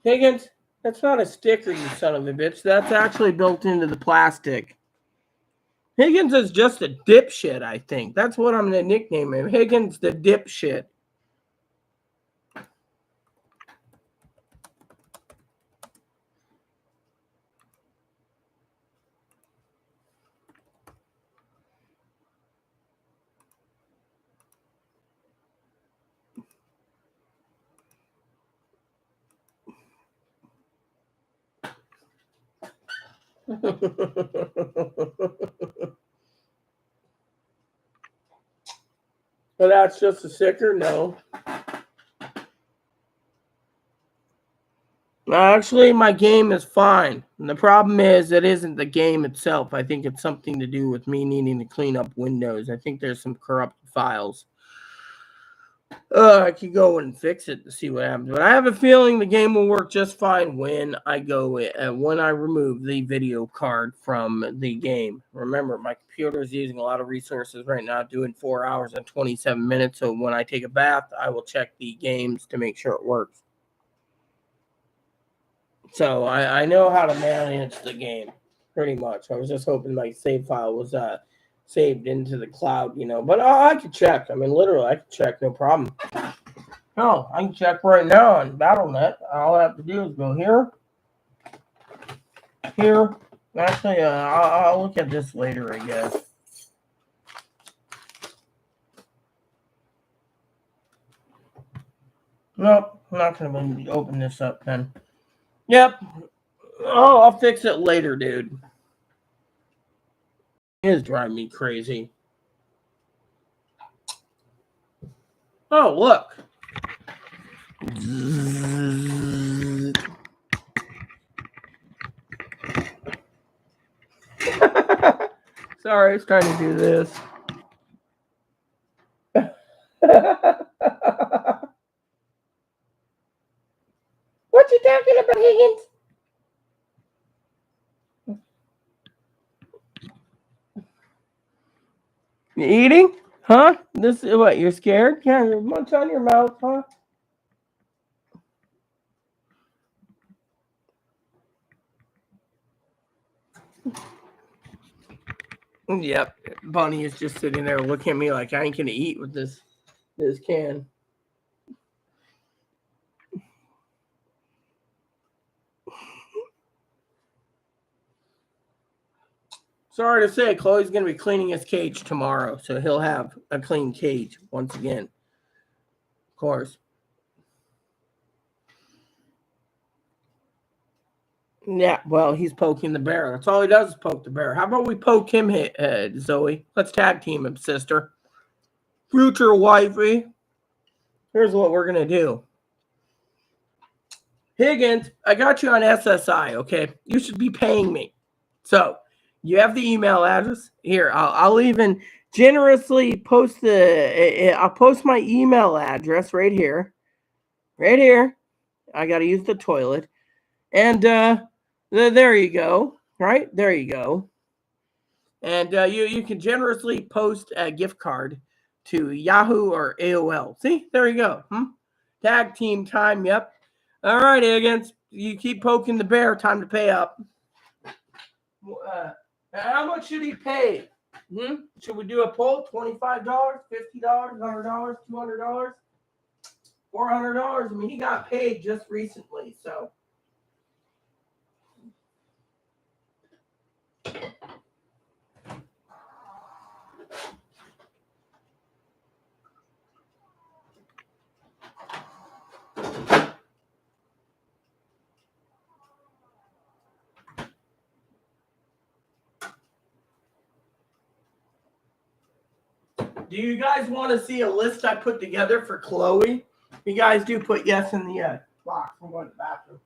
Higgins, that's not a sticker, you son of a bitch. That's actually built into the plastic. Higgins is just a dipshit, I think. That's what I'm going to nickname him. Higgins the dipshit. Well, that's just a sticker? No. Actually, my game is fine. And the problem is, it isn't the game itself. I think it's something to do with me needing to clean up Windows. I think there's some corrupted files. I could go and fix it to see what happens. But I have a feeling the game will work just fine when I remove the video card from the game. Remember, my computer is using a lot of resources right now, doing 4 hours and 27 minutes. So when I take a bath, I will check the games to make sure it works. So I know how to manage the game pretty much. I was just hoping my save file was saved into the cloud, But I could check. I mean, literally, I could check, no problem. No, I can check right now on Battle.net. All I have to do is go here. Actually, I'll look at this later, I guess. Nope, I'm not going to open this up then. Yep. Oh, I'll fix it later, dude. It is driving me crazy. Oh, look. Sorry, I was trying to do this. What you talking about, Higgins? You eating? Huh? This is what? You're scared? Yeah, you're munch on your mouth, huh? Yep. Bunny is just sitting there looking at me like I ain't gonna eat with this can. Sorry to say, Chloe's gonna be cleaning his cage tomorrow, so he'll have a clean cage once again. Of course. Yeah, well, he's poking the bear. That's all he does is poke the bear. How about we poke him, Zoe? Let's tag team him, sister. Future wifey. Here's what we're going to do. Higgins, I got you on SSI, okay? You should be paying me. So, you have the email address. Here, I'll even generously post I'll post my email address right here. Right here. I got to use the toilet. And there you go. Right? There you go. And you can generously post a gift card to Yahoo or AOL. See? There you go. Tag team time. Yep. All right, Higgins. You keep poking the bear. Time to pay up. How much should he pay? Should we do a poll? $25, $50, $100, $200, $400? I mean, he got paid just recently, so. Do you guys want to see a list I put together for Chloe? You guys do put yes in the box. I'm going to the bathroom.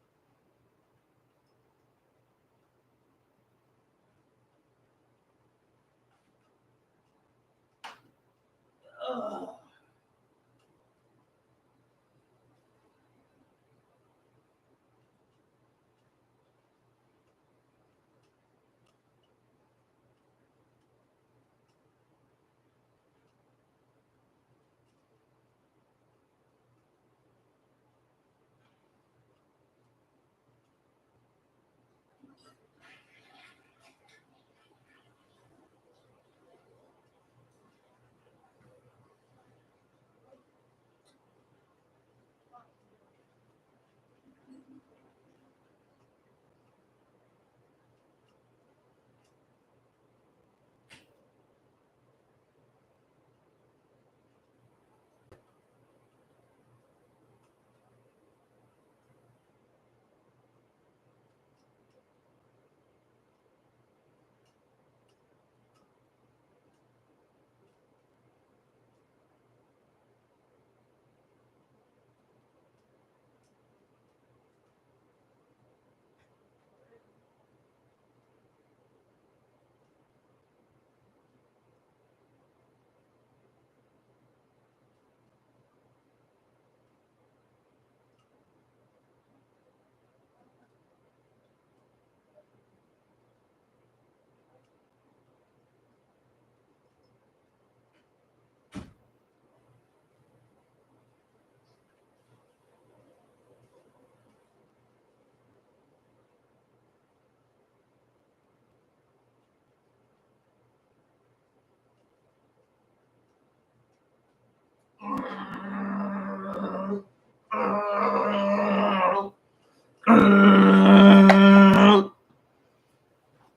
Ugh.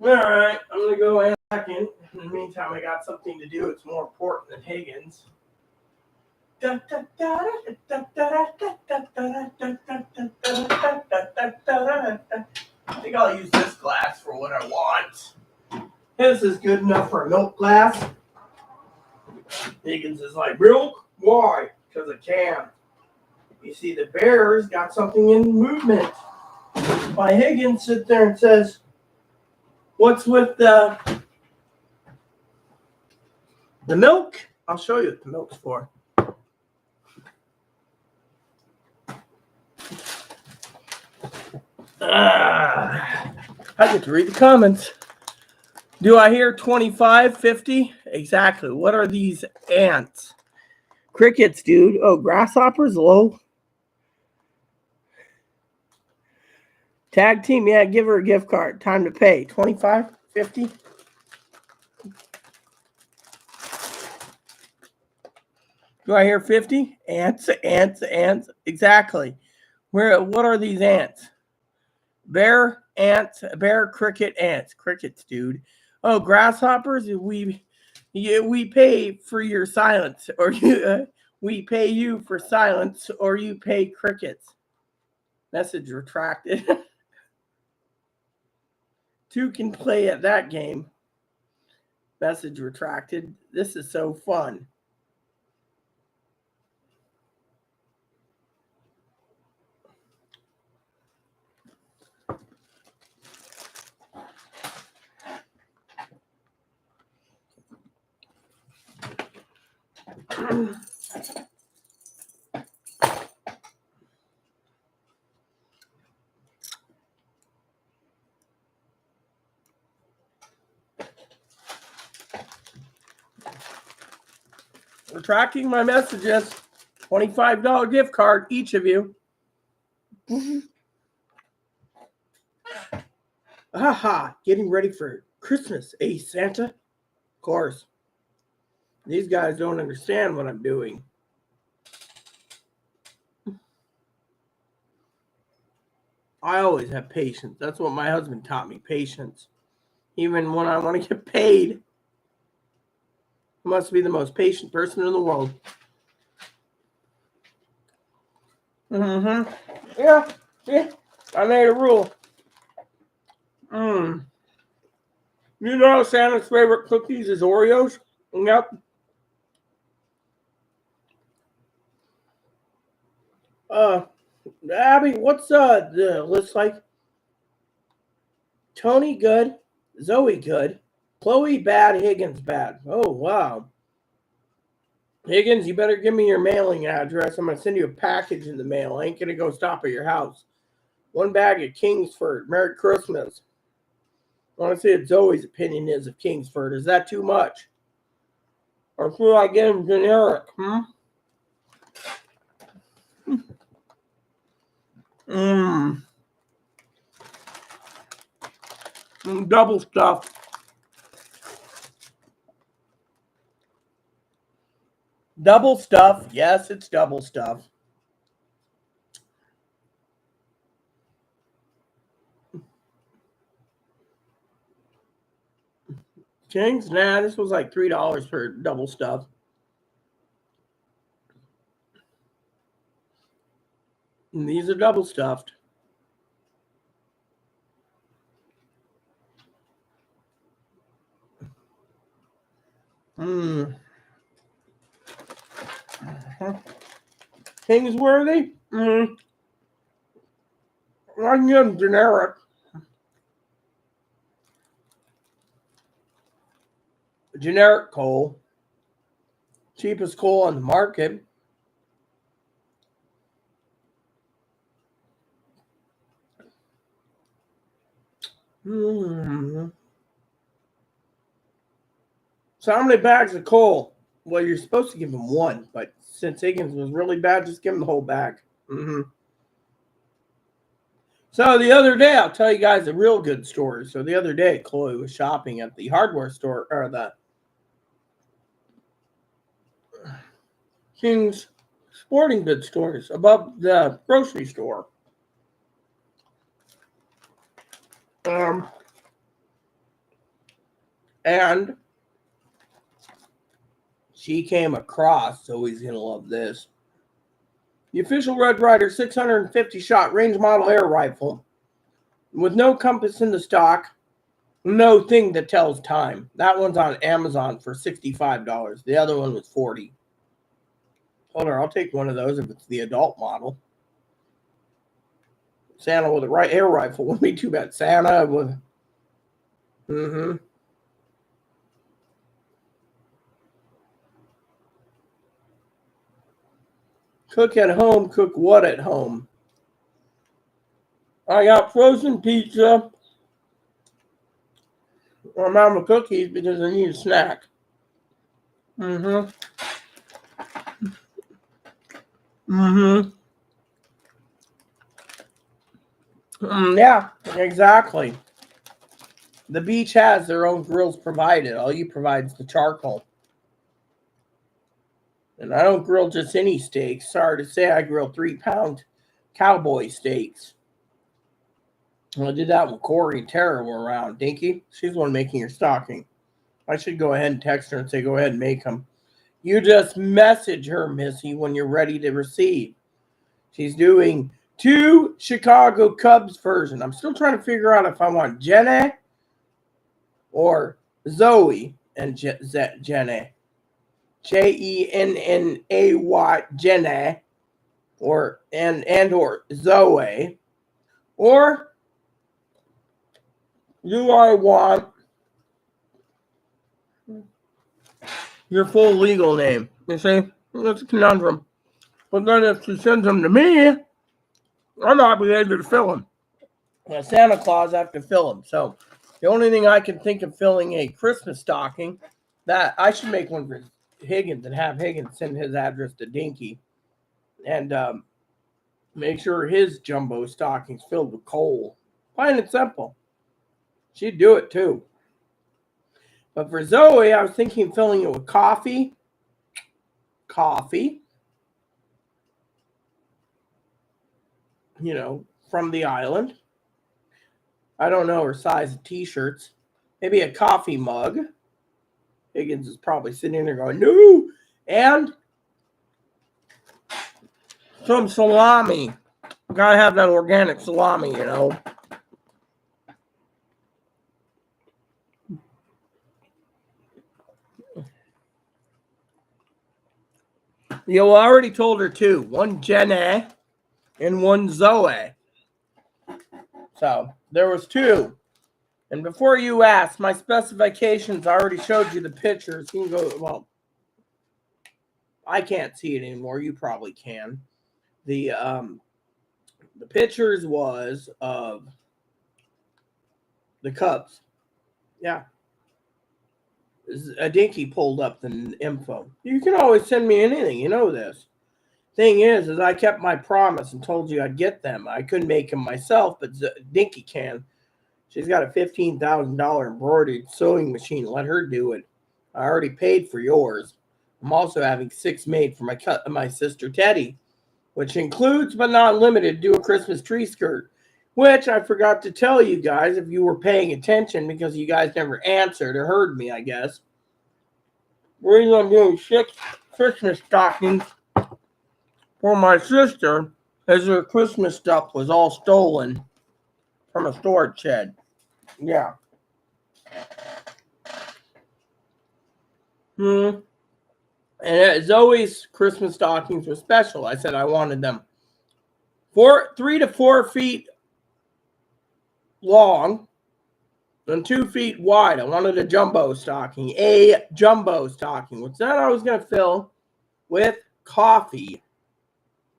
All right, I'm going to go in back in. In the meantime, I got something to do. It's more important than Higgins. I think I'll use this glass for what I want. This is good enough for a milk glass. Higgins is like, milk? Why? Because I can. You see, the Bears got something in movement. Why Higgins sits there and says, what's with the milk? I'll show you what the milk's for. I get to read the comments. Do I hear 25, 50? Exactly. What are these ants? Crickets, dude. Oh, grasshoppers? Low. Tag team. Yeah, give her a gift card. Time to pay. 25, 50? Do I hear 50? Ants, ants, ants. Exactly. What are these ants? Bear, ants, bear, cricket, ants. Crickets, dude. Oh, grasshoppers? We pay for your silence, or we pay you for silence, or you pay crickets. Message retracted. Two can play at that game. Message retracted. This is so fun. Retracting my messages. $25 gift card, each of you. Haha, getting ready for Christmas, eh, Santa? Of course. These guys don't understand what I'm doing. I always have patience. That's what my husband taught me, patience. Even when I want to get paid. I must be the most patient person in the world. Mm-hmm. Yeah. See? I made a rule. Mm. You know Santa's favorite cookies is Oreos? Yep. Uh, Abby, what's the list like? Tony good, Zoe good, Chloe bad, Higgins bad. Oh wow. Higgins, you better give me your mailing address. I'm gonna send you a package in the mail. I ain't gonna go stop at your house. One bag of Kingsford. Merry Christmas. I want to see what Zoe's opinion is of Kingsford. Is that too much? Or should I get him generic? Mmm. Double stuff. Double stuff. Yes, it's double stuff. Kings? Nah, this was like $3 for double stuff. And these are double stuffed. Mmm. Kingsworthy? Mmm. I can get them generic. Generic coal. Cheapest coal on the market. Mm. So how many bags of coal? Well, you're supposed to give him one, but since Higgins was really bad, just give him the whole bag. So the other day, I'll tell you guys a real good story. So the other day, Chloe was shopping at the hardware store or the King's Sporting Goods stores above the grocery store. Um, and she came across, so he's gonna love this. The official Red Ryder 650 shot range model air rifle with no compass in the stock, no thing that tells time. That one's on Amazon for $65. The other one was $40. Told her I'll take one of those if it's the adult model. Santa with a right air rifle wouldn't be too bad. Santa with Cook at home, cook what at home? I got frozen pizza or mama cookies because I need a snack. Mm-hmm. Mm-hmm. Yeah, exactly. The beach has their own grills provided. All you provide is the charcoal. And I don't grill just any steaks. Sorry to say, I grill 3-pound cowboy steaks. I did that when Corey and Tara were around. Dinky, she's the one making your stocking. I should go ahead and text her and say, go ahead and make them. You just message her, Missy, when you're ready to receive. She's doing 2 Chicago Cubs version. I'm still trying to figure out if I want Jenna or Zoe and Jenna. Jennay, Jenna, or or Zoe, or do I want your full legal name? You see, that's a conundrum. But then if she sends them to me, I'm not be able to fill them. Well, Santa Claus, I have to fill them. So the only thing I can think of filling a Christmas stocking, that I should make one for Higgins and have Higgins send his address to Dinky and make sure his jumbo stocking's filled with coal. Plain and simple. She'd do it too. But for Zoe, I was thinking filling it with coffee, from the island. I don't know her size of t-shirts. Maybe a coffee mug. Higgins is probably sitting there going, no. And some salami. Gotta have that organic salami. I already told her two. One Jenna and one Zoe. So there was two. And before you ask, my specifications, I already showed you the pictures. You can go, well, I can't see it anymore. You probably can. The pictures was of the Cubs. Yeah. A Dinky pulled up the info. You can always send me anything. You know this. Thing is I kept my promise and told you I'd get them. I couldn't make them myself, but Dinky can. She's got a $15,000 embroidered sewing machine. Let her do it. I already paid for yours. I'm also having 6 made for my sister Teddy, which includes but not limited to a Christmas tree skirt, which I forgot to tell you guys if you were paying attention because you guys never answered or heard me, I guess. The reason I'm doing 6 Christmas stockings for my sister is her Christmas stuff was all stolen from a storage shed. Yeah. And Zoe's Christmas stockings were special. I said I wanted them 3 to 4 feet long and 2 feet wide. I wanted a jumbo stocking, which then I was going to fill with coffee.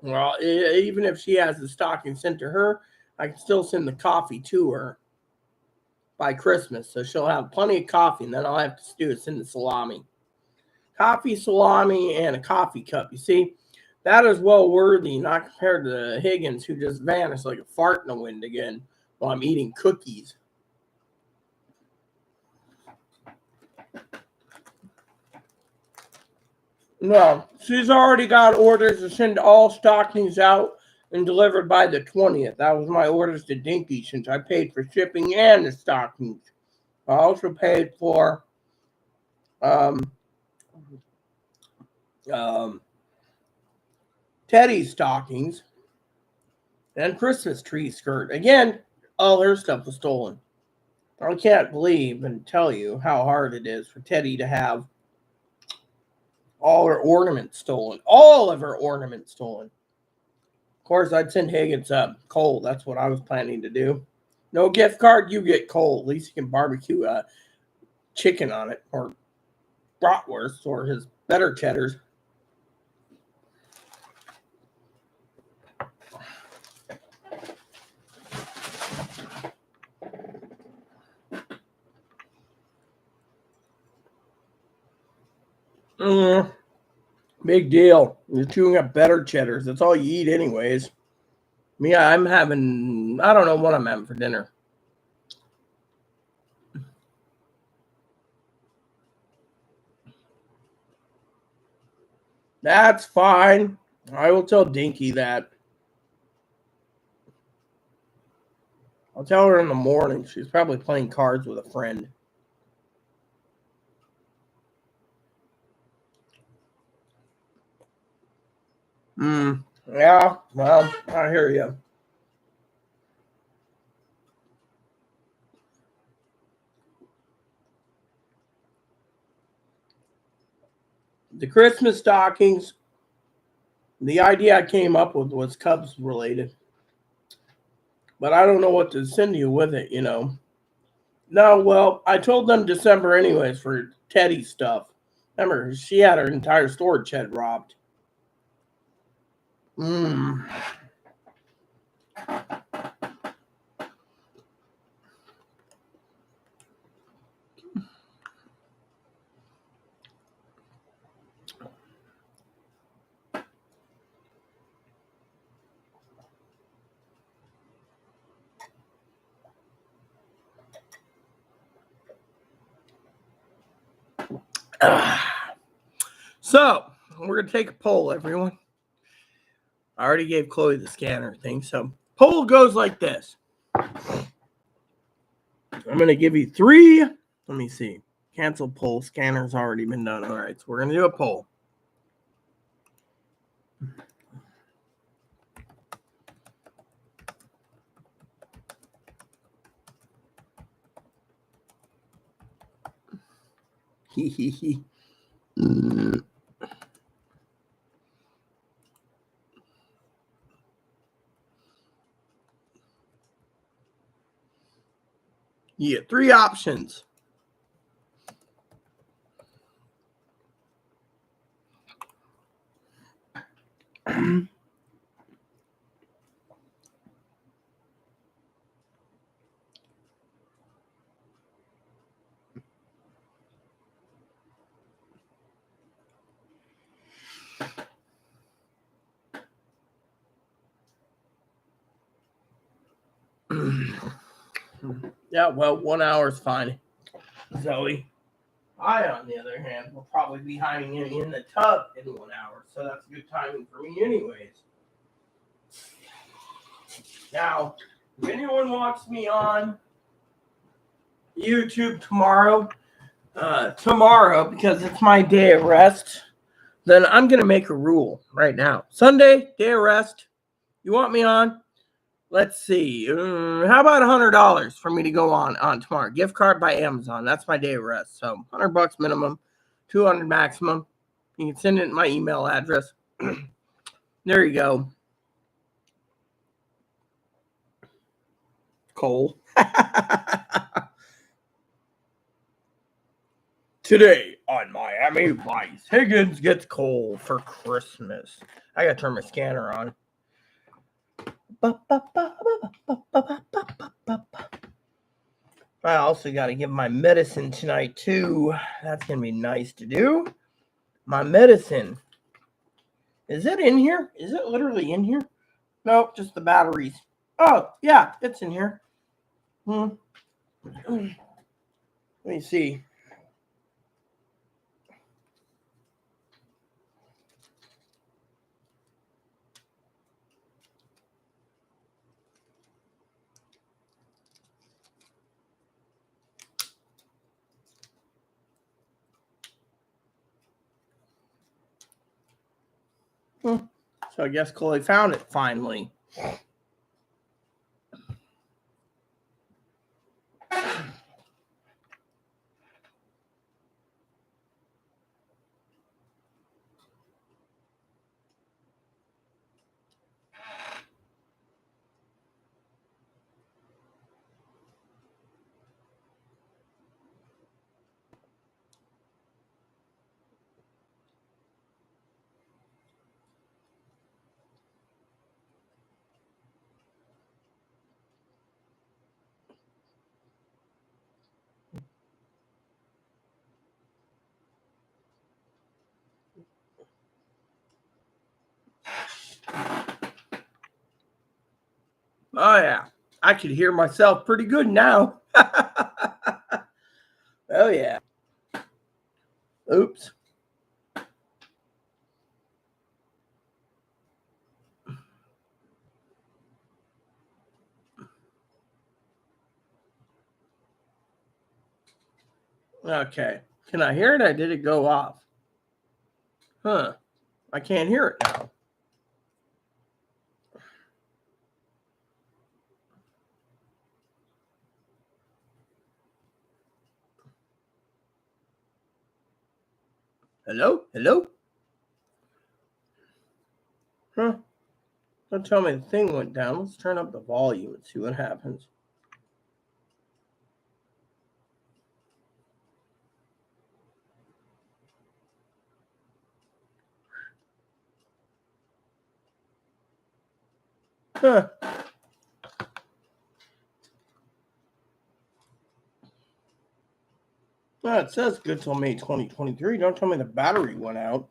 Well, even if she has the stocking sent to her, I can still send the coffee to her by Christmas. So she'll have plenty of coffee, and then all I have to do is send the salami. Coffee, salami, and a coffee cup. You see, that is well worthy, not compared to Higgins, who just vanished like a fart in the wind again while I'm eating cookies. No, she's already got orders to send all stockings out and delivered by the 20th. That was my orders to Dinky since I paid for shipping and the stockings. I also paid for Teddy's stockings and Christmas tree skirt. Again, all her stuff was stolen. I can't believe and tell you how hard it is for Teddy to have all her ornaments stolen. All of her ornaments stolen. Of course, I'd send Higgins coal. That's what I was planning to do. No gift card, you get coal. At least you can barbecue chicken on it, or bratwurst, or his better cheddars. Big deal. You're chewing up better cheddars. That's all you eat anyways. Me, I'm having, I don't know what I'm having for dinner. That's fine. I will tell Dinky that. I'll tell her in the morning. She's probably playing cards with a friend. Yeah, well, I hear you. The Christmas stockings, the idea I came up with was Cubs related. But I don't know what to send you with it, No, well, I told them December anyways for Teddy stuff. Remember, she had her entire storage shed robbed. So, we're going to take a poll, everyone. I already gave Chloe the scanner thing. So, poll goes like this. I'm going to give you 3. Let me see. Cancel poll. Scanner's already been done. All right. So, we're going to do a poll. You get 3 options. Yeah, well, 1 hour is fine. Zoe. I, on the other hand, will probably be hiding in the tub in 1 hour, so that's good timing for me anyways. Now, if anyone wants me on YouTube tomorrow, because it's my day of rest, then I'm going to make a rule right now. Sunday, day of rest. You want me on? Let's see. How about $100 for me to go on tomorrow? Gift card by Amazon. That's my day of rest. So $100 minimum, $200 maximum. You can send it to my email address. There you go. Cole. Today on Miami Vice, Higgins gets Cole for Christmas. I gotta turn my scanner on. I also got to give my medicine tonight, too. That's going to be nice to do. My medicine. Is it in here? Is it literally in here? Nope, just the batteries. Oh, yeah, it's in here. Let me see. So I guess Chloe found it finally. Oh, yeah. I could hear myself pretty good now. Oh, yeah. Oops. Okay. Can I hear it or did it go off? Huh. I can't hear it now. Hello? Hello? Huh. Don't tell me the thing went down. Let's turn up the volume and see what happens. Huh. Well, it says good till May 2023. Don't tell me the battery went out.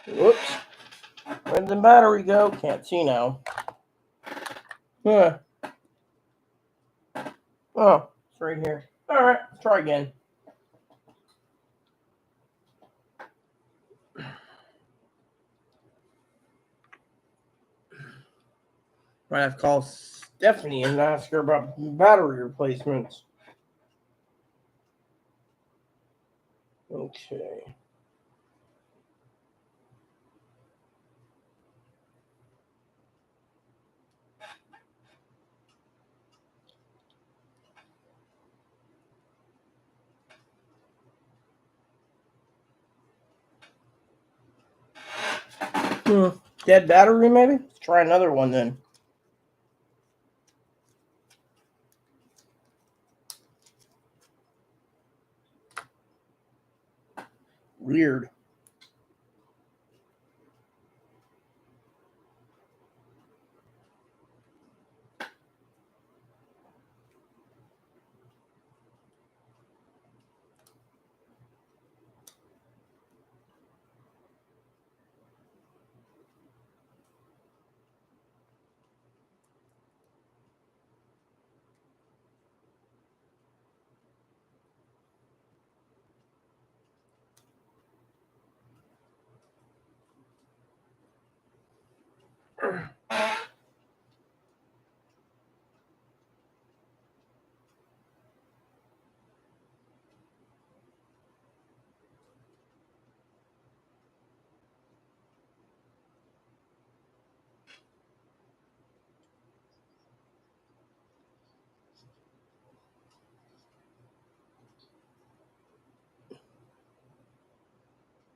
Whoops. Where'd the battery go? Can't see now. Huh. Oh, it's right here. All right, let's try again. Might have to call Stephanie and ask her about battery replacements. Okay. Dead battery, maybe? Let's try another one then. Weird.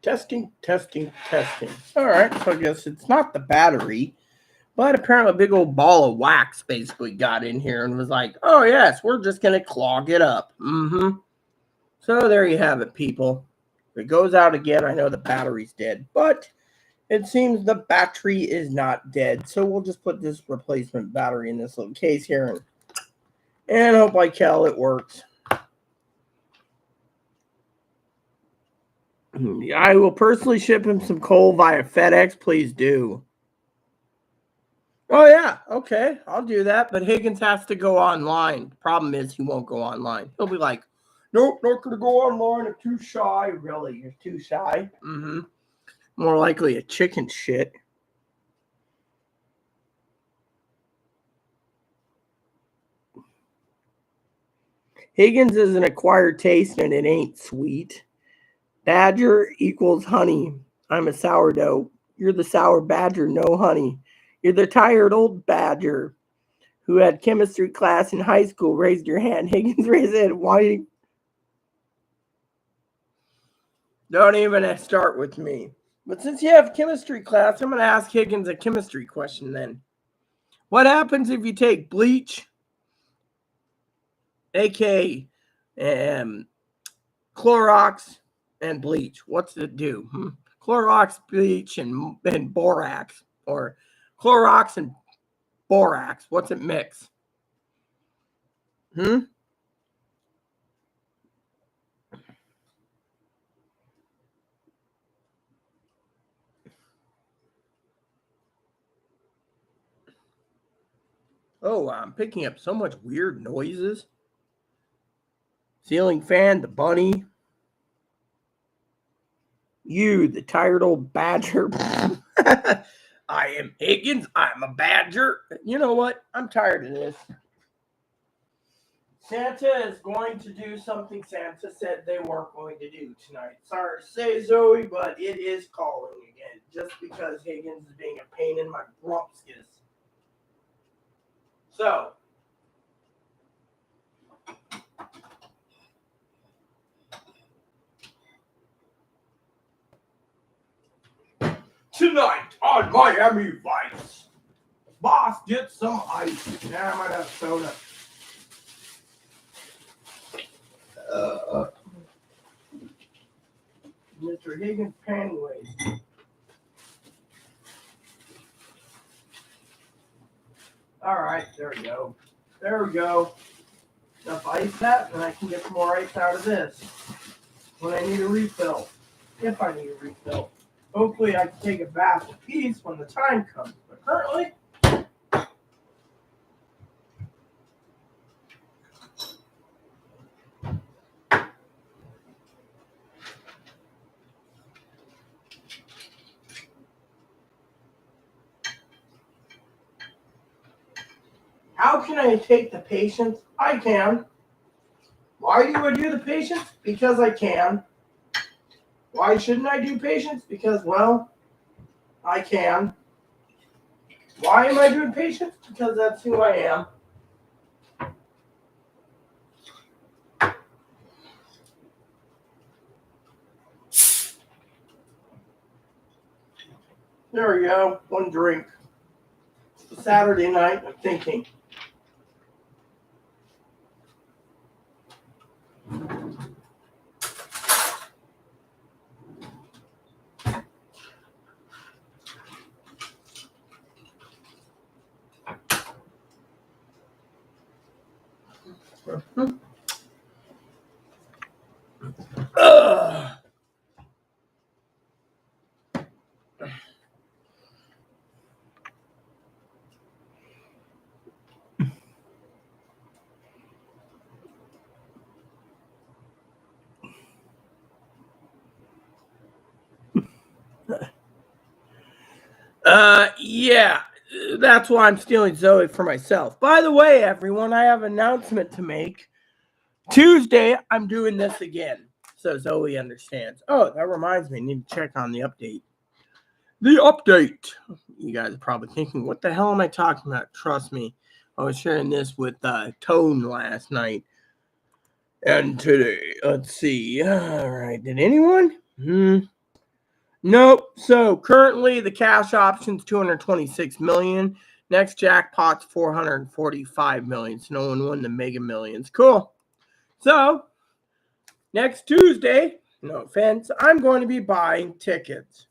Testing. All right, so I guess it's not the battery, but apparently a big old ball of wax basically got in here and was like, oh, yes, we're just going to clog it up. So there you have it, people. If it goes out again, I know the battery's dead, but it seems the battery is not dead. So we'll just put this replacement battery in this little case here and hope like hell it works. I will personally ship him some coal via FedEx. Please do. Oh, yeah. Okay. I'll do that. But Higgins has to go online. The problem is he won't go online. He'll be like, nope, not going to go online. I'm too shy. Really? You're too shy? More likely a chicken shit. Higgins is an acquired taste and it ain't sweet. Badger equals honey. I'm a sourdough. You're the sour badger, no honey. You're the tired old badger who had chemistry class in high school. Raised your hand. Higgins raised his hand. Why? Don't even start with me. But since you have chemistry class, I'm going to ask Higgins a chemistry question then. What happens if you take bleach, aka Clorox, and bleach? What's it do? Clorox, bleach, and borax, or Clorox and borax. What's it mix? Oh, I'm picking up so much weird noises. Ceiling fan, the bunny. You, the tired old badger. I am Higgins. I'm a badger. You know what? I'm tired of this. Santa is going to do something Santa said they weren't going to do tonight. Sorry to say, Zoe, but it is calling again. Just because Higgins is being a pain in my brumpskis. So, tonight on Miami Vice, boss gets some ice. Now I might have soda. Mr. Higgins Pantyways. All right, there we go. There we go. Enough ice that, and I can get some more ice out of this when I need a refill. If I need a refill. Hopefully I can take a bath in peace when the time comes. But currently, how can I take the patience? I can. Why do I do the patience? Because I can. Why shouldn't I do patience? Because, well, I can. Why am I doing patience? Because that's who I am. There we go. One drink. Saturday night, I'm thinking. Ugh. Yeah, that's why I'm stealing Zoe for myself. By the way, everyone, I have an announcement to make. Tuesday, I'm doing this again, so Zoe understands. Oh, that reminds me, I need to check on the update. The update. You guys are probably thinking, what the hell am I talking about? Trust me, I was sharing this with Tone last night. And today, let's see. All right, did anyone? Nope. So currently the cash option's 226 million. Next jackpot's 445 million. So no one won the Mega Millions. Cool. So next Tuesday, no offense, I'm going to be buying tickets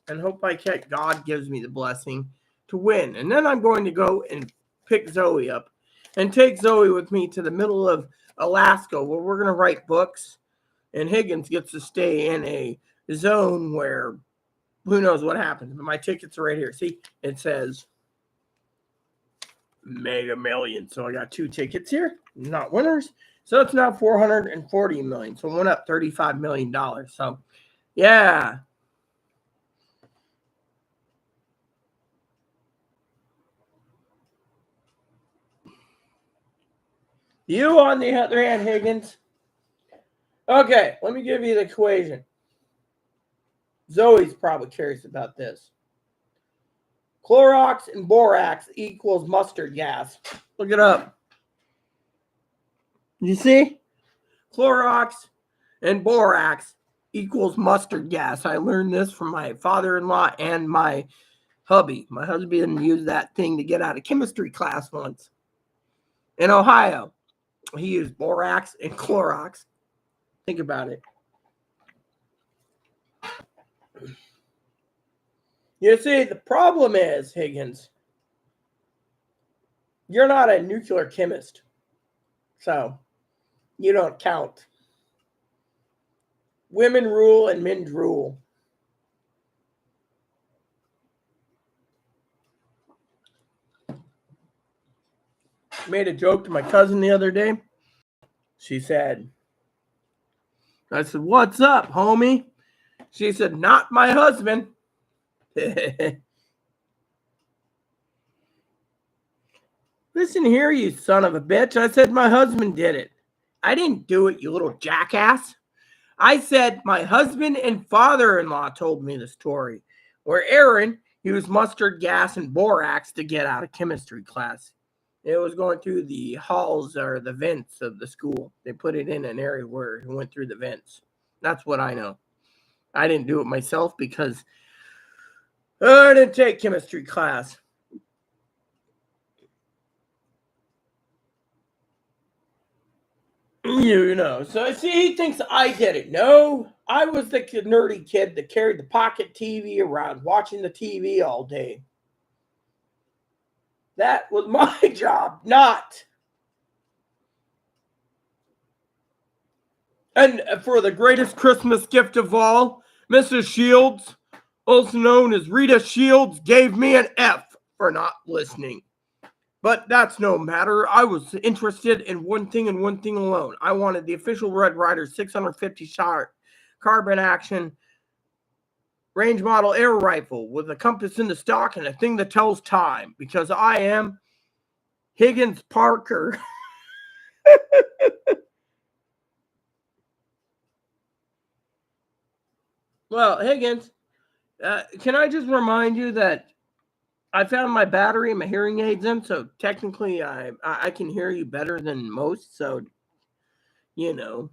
and hope God gives me the blessing to win. And then I'm going to go and pick Zoe up and take Zoe with me to the middle of Alaska where we're going to write books. And Higgins gets to stay in a zone where who knows what happens. But my tickets are right here. See, it says Mega Million. So I got 2 tickets here, not winners. So it's now 440 million. So I went up $35 million. So yeah. You on the other hand, Higgins. Okay, let me give you the equation. Zoe's probably curious about this. Clorox and borax equals mustard gas. Look it up. You see? Clorox and borax equals mustard gas. I learned this from my father-in-law and my hubby. My husband used that thing to get out of chemistry class once. In Ohio, he used borax and Clorox. Think about it. You see, the problem is, Higgins, you're not a nuclear chemist. So, you don't count. Women rule and men drool. Made a joke to my cousin the other day. She said, I said, what's up, homie? She said, not my husband. Listen here, you son of a bitch. I said, my husband did it. I didn't do it, you little jackass. I said, my husband and father-in-law told me the story where Aaron used mustard gas and borax to get out of chemistry class. It was going through the halls or the vents of the school. They put it in an area where it went through the vents. That's what I know. I didn't do it myself because I didn't take chemistry class. You know, so see, he thinks I did it. No, I was the nerdy kid that carried the pocket TV around, watching the TV all day. That was my job, not. And for the greatest Christmas gift of all, Mrs. Shields, also known as Rita Shields, gave me an F for not listening. But that's no matter. I was interested in one thing and one thing alone. I wanted the official Red Ryder 650 shot carbine action range model air rifle with a compass in the stock and a thing that tells time, because I am Higgins Parker. Well, Higgins, can I just remind you that I found my battery and my hearing aids in, so technically I can hear you better than most, so, you know.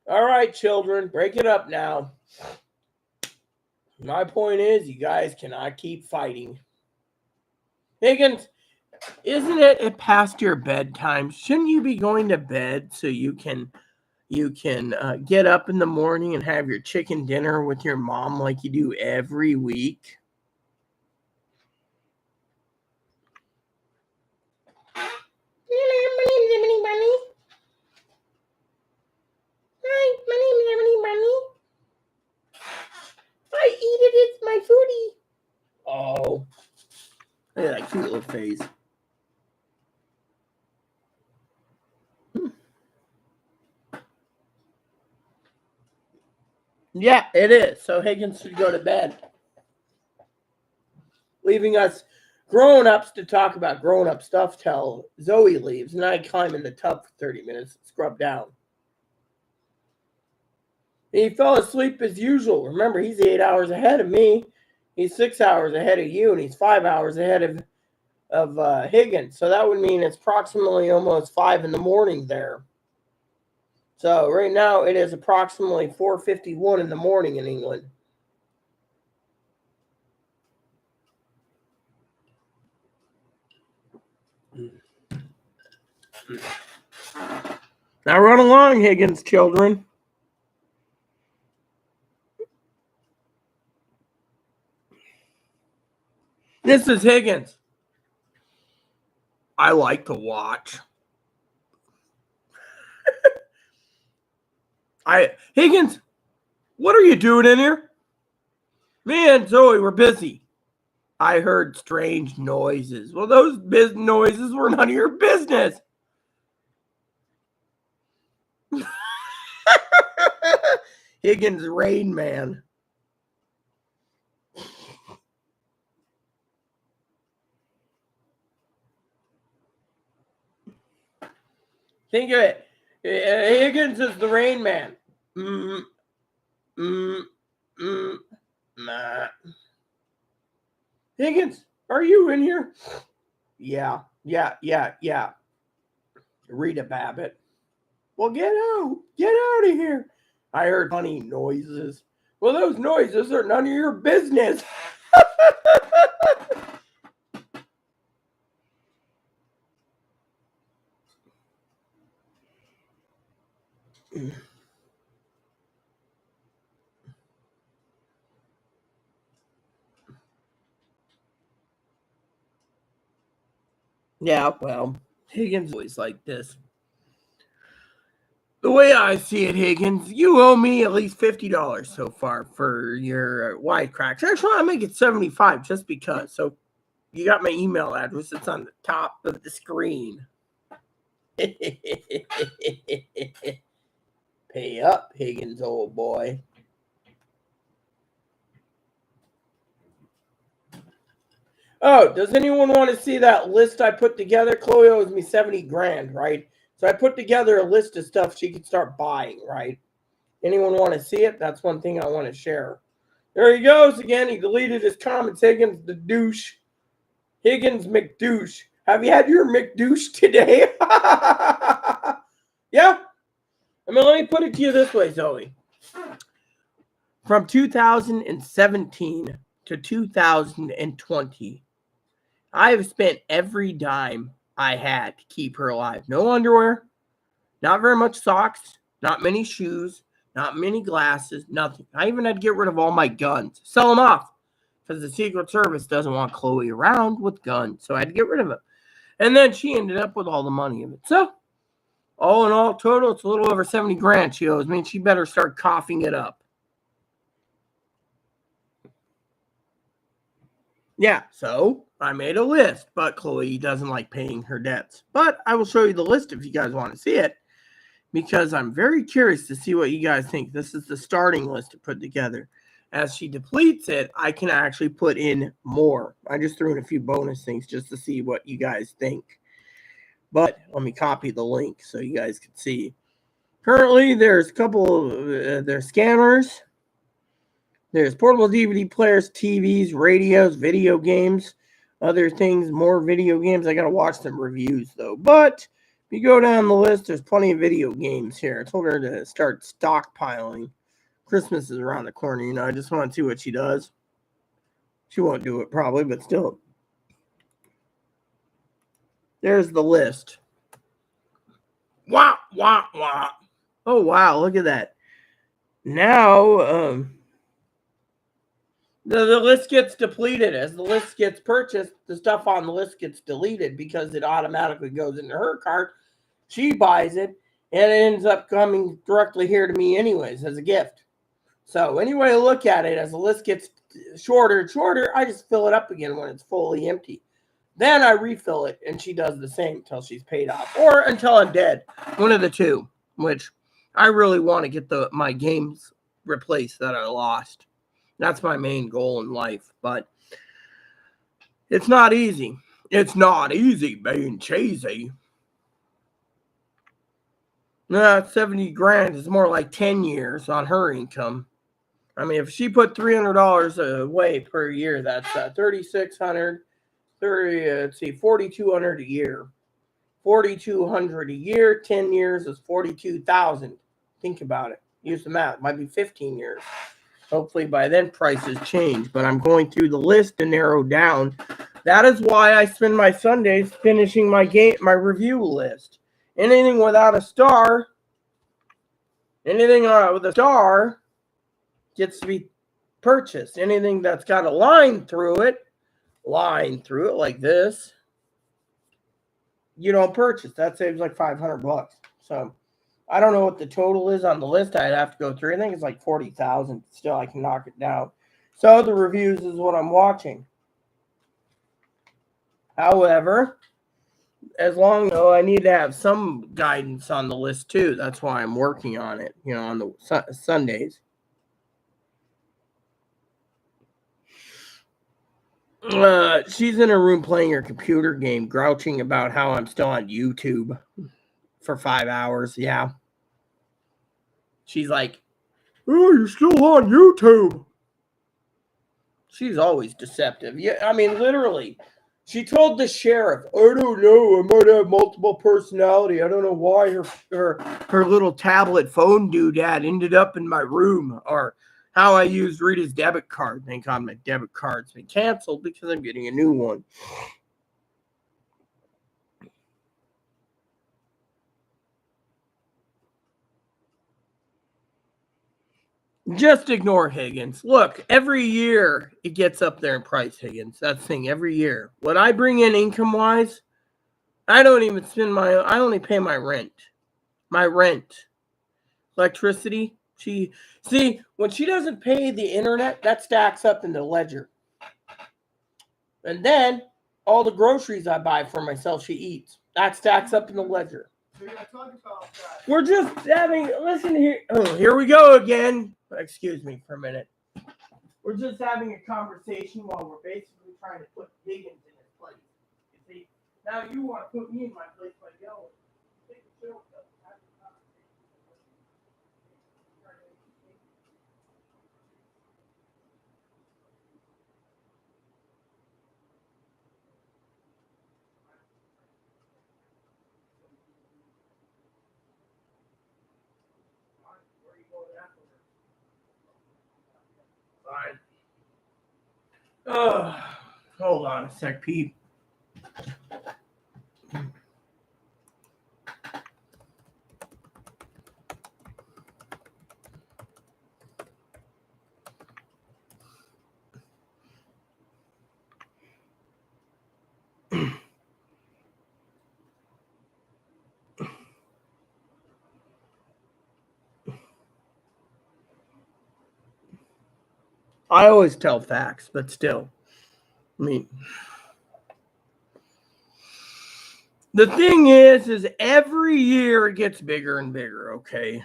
All right, children, break it up now. My point is, you guys cannot keep fighting. Higgins, isn't it past your bedtime? Shouldn't you be going to bed so you can get up in the morning and have your chicken dinner with your mom like you do every week? My name's Emily Bunny. Hi, my name's Emily Bunny. I eat it. It's my foodie. Oh, look at that cute little face. Yeah, it is. So Higgins should go to bed, leaving us grown-ups to talk about grown-up stuff till Zoe leaves, and I climb in the tub for 30 minutes and scrub down. And he fell asleep as usual. Remember, he's 8 hours ahead of me. He's 6 hours ahead of you, and he's 5 hours ahead of Higgins. So that would mean it's approximately almost 5 in the morning there. So right now it is approximately 4:51 in the morning in England. Now run along, Higgins children. This is Higgins. I like to watch. Higgins, what are you doing in here? Me and Zoe were busy. I heard strange noises. Well, those noises were none of your business. Higgins Rain Man. Think of it. Higgins is the Rain Man. Nah. Higgins, are you in here? Yeah. Rita Babbitt. Well, get out. Get out of here. I heard funny noises. Well, those noises are none of your business. Yeah, well, Higgins is always like this. The way I see it, Higgins, you owe me at least $50 so far for your wide cracks. Actually, I'll make it $75 just because. So you got my email address. It's on the top of the screen. Pay up, Higgins, old boy. Oh, does anyone want to see that list I put together? Chloe owes me 70 grand, right? So I put together a list of stuff she could start buying, right? Anyone want to see it? That's one thing I want to share. There he goes again. He deleted his comments. Higgins the douche. Higgins McDouche. Have you had your McDouche today? Yeah? I mean, let me put it to you this way, Zoe. From 2017 to 2020, I have spent every dime I had to keep her alive. No underwear, not very much socks, not many shoes, not many glasses, nothing. I even had to get rid of all my guns, sell them off, because the Secret Service doesn't want Chloe around with guns, so I had to get rid of them. And then she ended up with all the money of it. So, all in all, total, it's a little over 70 grand she owes me. She better start coughing it up. Yeah, so I made a list, but Chloe doesn't like paying her debts. But I will show you the list if you guys want to see it, because I'm very curious to see what you guys think. This is the starting list to put together. As she depletes it, I can actually put in more. I just threw in a few bonus things just to see what you guys think. But let me copy the link so you guys can see. Currently, there's a couple of there's scanners. There's portable DVD players, TVs, radios, video games, other things, more video games. I got to watch some reviews, though. But if you go down the list, there's plenty of video games here. I told her to start stockpiling. Christmas is around the corner, you know. I just want to see what she does. She won't do it probably, but still. There's the list. Wah, wah, wah. Oh, wow. Look at that. Now, the list gets depleted. As the list gets purchased, the stuff on the list gets deleted because it automatically goes into her cart. She buys it, and it ends up coming directly here to me anyways as a gift. So anyway, I look at it, as the list gets shorter and shorter, I just fill it up again when it's fully empty. Then I refill it, and she does the same until she's paid off, or until I'm dead. One of the two, which I really want to get my games replaced that I lost. That's my main goal in life, but it's not easy. It's not easy being cheesy. 70 grand is more like 10 years on her income. I mean, if she put $300 away per year, that's $3,600. Let's see, $4,200 a year. $4,200 a year. 10 years is $42,000. Think about it. Use the math. It might be 15 years. Hopefully by then prices change, but I'm going through the list to narrow down. That is why I spend my Sundays finishing my review list. Anything without a star, anything with a star gets to be purchased. Anything that's got a line through it like this, you don't purchase. That saves like $500. So I don't know what the total is on the list. I'd have to go through. I think it's like 40,000. Still, I can knock it down. So the reviews is what I'm watching. However, as long as I need to have some guidance on the list too. That's why I'm working on it, on the Sundays. She's in her room playing her computer game, grouching about how I'm still on YouTube for 5 hours. Yeah. She's like, "Oh, you're still on YouTube." She's always deceptive. Yeah, I mean, literally. She told the sheriff, "I don't know, I might have multiple personality. I don't know why her little tablet phone doodad ended up in my room, or how I used Rita's debit card." Thank God my debit card's been canceled because I'm getting a new one. Just ignore Higgins. Look, every year it gets up there in price, Higgins. That's the thing, every year. What I bring in income-wise, I don't even spend I only pay my rent. My rent. Electricity. When she doesn't pay the internet, that stacks up in the ledger. And then all the groceries I buy for myself, she eats. That stacks up in the ledger. We're just listen here. Oh, here we go again. Excuse me for a minute. We're just having a conversation while we're basically trying to put Higgins in his place. You see, now you want to put me in my place by yelling. Take a chill. Fine. Hold on a sec, Pete. I always tell facts, but still. I mean, the thing is every year it gets bigger and bigger, okay?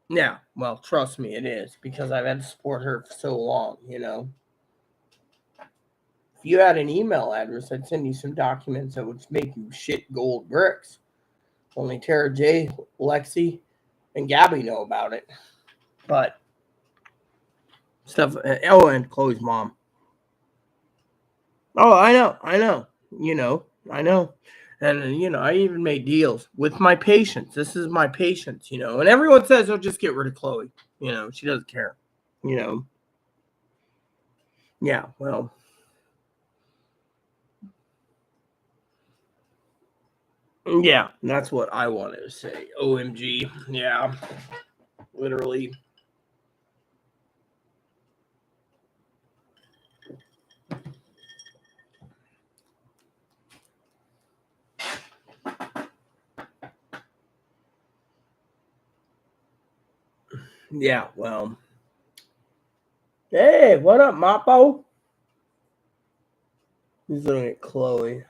Yeah, well, trust me, it is, because I've had to support her for so long, you know? If you had an email address, I'd send you some documents that would make you shit gold bricks. Only Tara J, Lexi, and Gabby know about it. But stuff. Oh, and Chloe's mom. Oh, I know. You know, I know. And, you know, I even made deals with my patients. This is my patients, you know. And everyone says, oh, just get rid of Chloe. You know, she doesn't care. You know. Yeah, well. Yeah, that's what I wanted to say. OMG. Yeah. Literally. Yeah, well. Hey, what up, Mappo? He's looking at Chloe.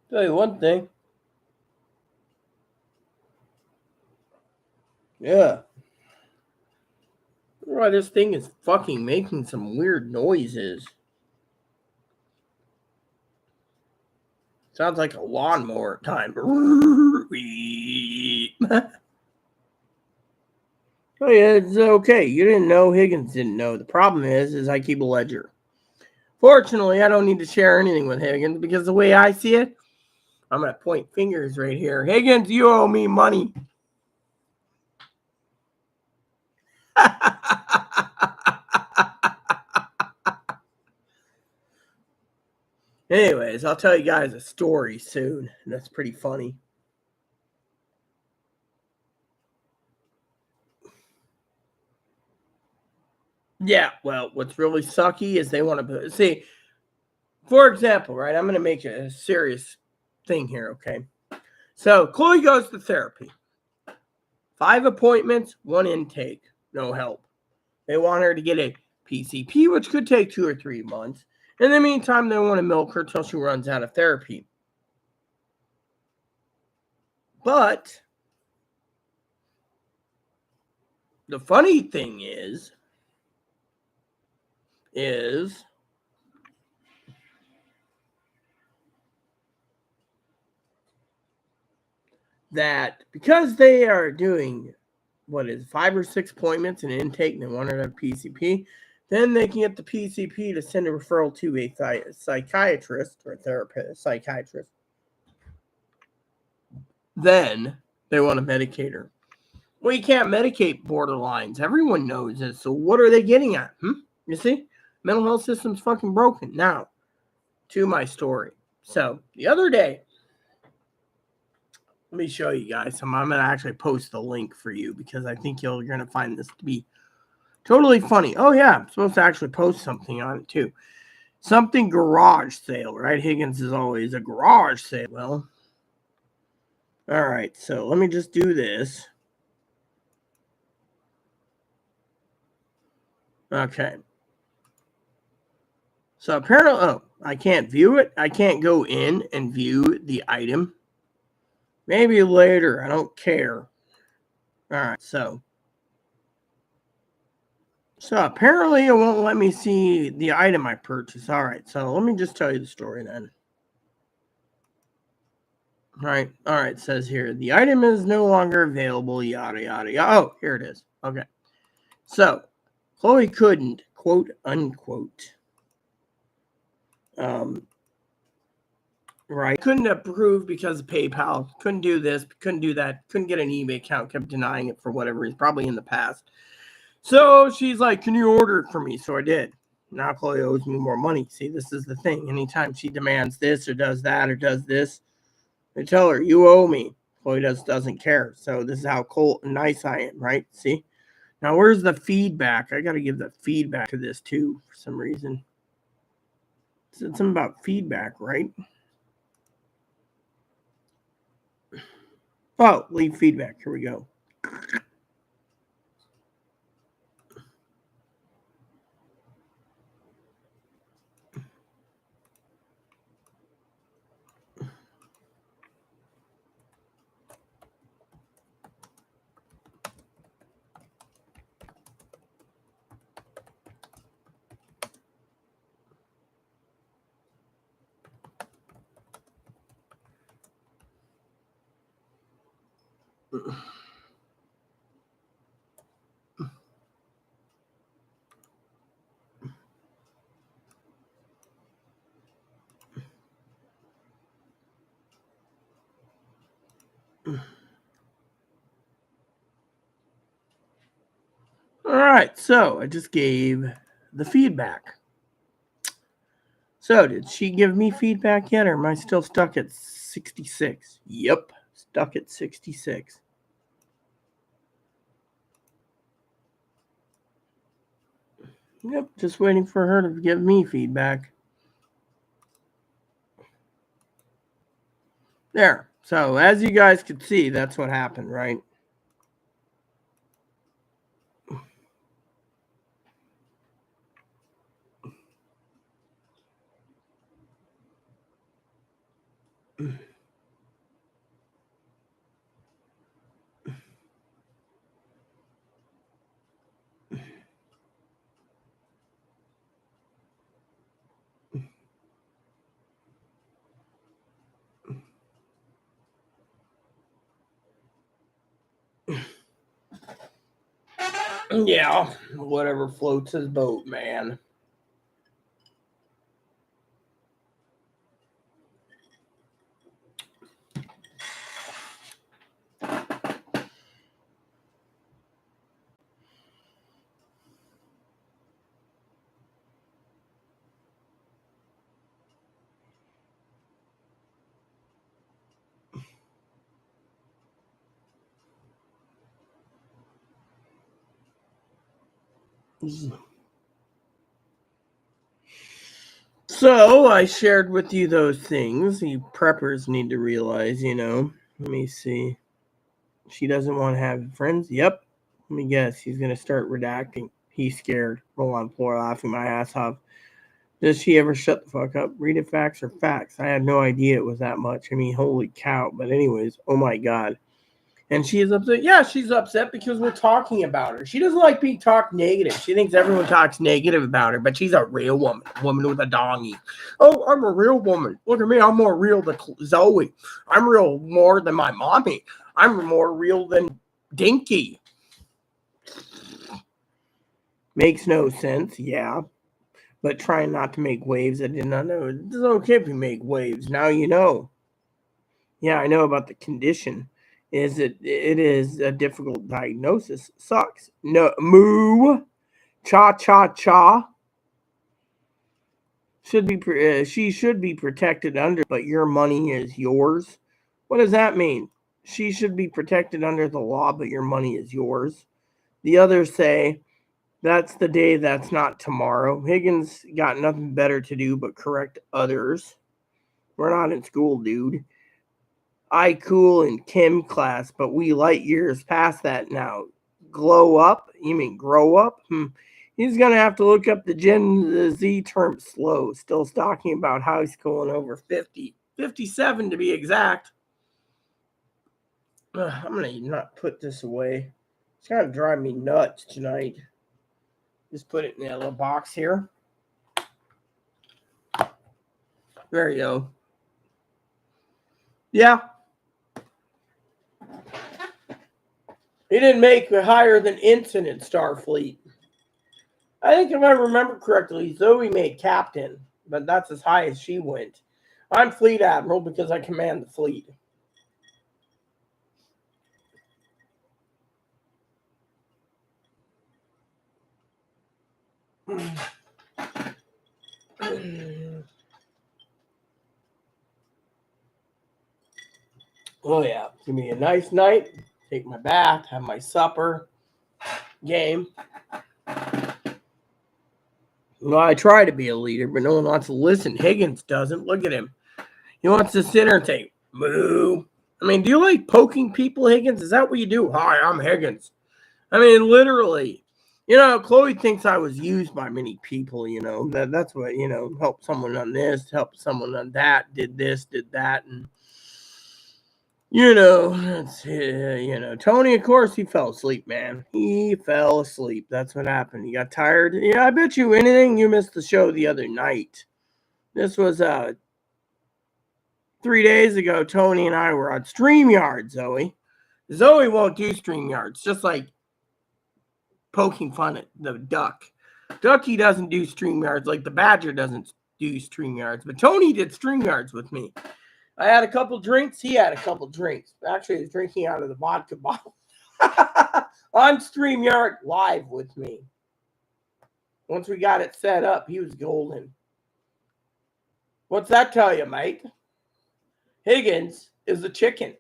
Tell you one thing. Yeah. I wonder why this thing is fucking making some weird noises. Sounds like a lawnmower at time. Oh yeah, it's okay. You didn't know. Higgins didn't know. The problem is I keep a ledger. Fortunately, I don't need to share anything with Higgins because the way I see it, I'm gonna point fingers right here. Higgins, you owe me money. Anyways, I'll tell you guys a story soon. That's pretty funny. Yeah, well, what's really sucky is they want to see, for example, right? I'm going to make a serious thing here, okay? So Chloe goes to therapy. 5 appointments, 1 intake, no help. They want her to get a PCP, which could take 2 or 3 months. In the meantime, they want to milk her till she runs out of therapy. But the funny thing is that because they are doing 5 or 6 appointments and intake and they want her to have PCP, then they can get the PCP to send a referral to a psychiatrist or psychiatrist. Then they want to medicate her. Well, you can't medicate borderlines. Everyone knows this. So what are they getting at? You see? Mental health system's fucking broken. Now, to my story. So, the other day, let me show you guys. I'm going to actually post the link for you because I think you're going to find this to be totally funny. Oh, yeah. I'm supposed to actually post something on it, too. Something garage sale, right? Higgins is always a garage sale. Well, all right. So, let me just do this. Okay. So, apparently, I can't view it. I can't go in and view the item. Maybe later. I don't care. All right. So apparently it won't let me see the item I purchased. All right. So let me just tell you the story then. All right. It says here the item is no longer available. Yada yada yada. Oh, here it is. Okay. So Chloe couldn't, quote unquote, right? Couldn't approve because of PayPal. Couldn't do this. Couldn't do that. Couldn't get an eBay account. Kept denying it for whatever reason. Probably in the past. So she's like, "Can you order it for me?" So I did. Now Chloe owes me more money. See, this is the thing. Anytime she demands this or does that or does this, I tell her, "You owe me." Chloe doesn't care. So this is how cold and nice I am, right? See? Now where's the feedback? I got to give the feedback to this too for some reason. It said something about feedback, right? Oh, leave feedback. Here we go. All right, so I just gave the feedback. So did she give me feedback yet, or am I still stuck at 66? Yep, stuck at 66. Yep, just waiting for her to give me feedback. There. So as you guys could see, that's what happened, right? Yeah, whatever floats his boat, man. So I shared with you those things. You preppers need to realize, Let me see. She doesn't want to have friends. Yep. Let me guess. He's gonna start redacting. He's scared. Roll on floor, laughing my ass off. Does she ever shut the fuck up? Read it facts or facts. I had no idea it was that much. I mean, holy cow. But anyways, oh my god. And she is upset. Yeah, she's upset because we're talking about her. She doesn't like being talked negative. She thinks everyone talks negative about her, but she's a real woman, a woman with a dongy. Oh, I'm a real woman. Look at me. I'm more real than Zoe. I'm real more than my mommy. I'm more real than Dinky. Makes no sense, yeah. But trying not to make waves, I did not know. It's okay if you make waves. Now you know. Yeah, I know about the condition. It is a difficult diagnosis. Sucks. No moo. Cha cha cha. She should be protected under, but your money is yours. What does that mean? She should be protected under the law, but your money is yours. The others say that's the day, that's not tomorrow. Higgins got nothing better to do but correct others. We're not in school, dude. I cool in Kim class, but we light years past that now. Glow up? You mean grow up? He's gonna have to look up the Gen Z term slow. Still talking about high school and over 50. 57 to be exact. I'm gonna not put this away. It's gonna drive me nuts tonight. Just put it in that little box here. There you go. Yeah. He didn't make higher than Incident Starfleet. I think if I remember correctly, Zoe made captain, but that's as high as she went. I'm Fleet Admiral because I command the fleet. Oh yeah, it's gonna be a nice night. Take my bath, have my supper, game. Well, I try to be a leader, but no one wants to listen. Higgins doesn't. Look at him. He wants to sit there and say, "Moo." I mean, do you like poking people, Higgins? Is that what you do? Hi, I'm Higgins. I mean, literally. Chloe thinks I was used by many people, that's what, help someone on this, help someone on that, did this, did that. And, Tony, of course, he fell asleep, man. He fell asleep. That's what happened. He got tired. Yeah, I bet you anything you missed the show the other night. This was 3 days ago. Tony and I were on StreamYard, Zoe. Zoe won't do StreamYards, just like poking fun at the duck. Ducky doesn't do StreamYards like the Badger doesn't do StreamYards, but Tony did StreamYards with me. I had a couple drinks. He had a couple drinks. Actually, he was drinking out of the vodka bottle on StreamYard live with me. Once we got it set up, he was golden. What's that tell you, mate? Higgins is a chicken.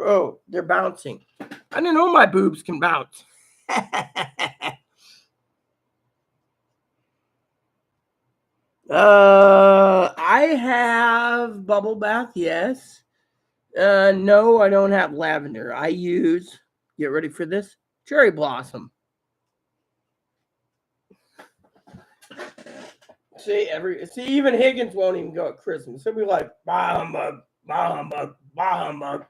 Oh, they're bouncing. I didn't know my boobs can bounce. I have bubble bath, yes. No, I don't have lavender. I use, get ready for this, cherry blossom. See, even Higgins won't even go at Christmas. He'll be like, bah humbug, bah humbug, bah humbug.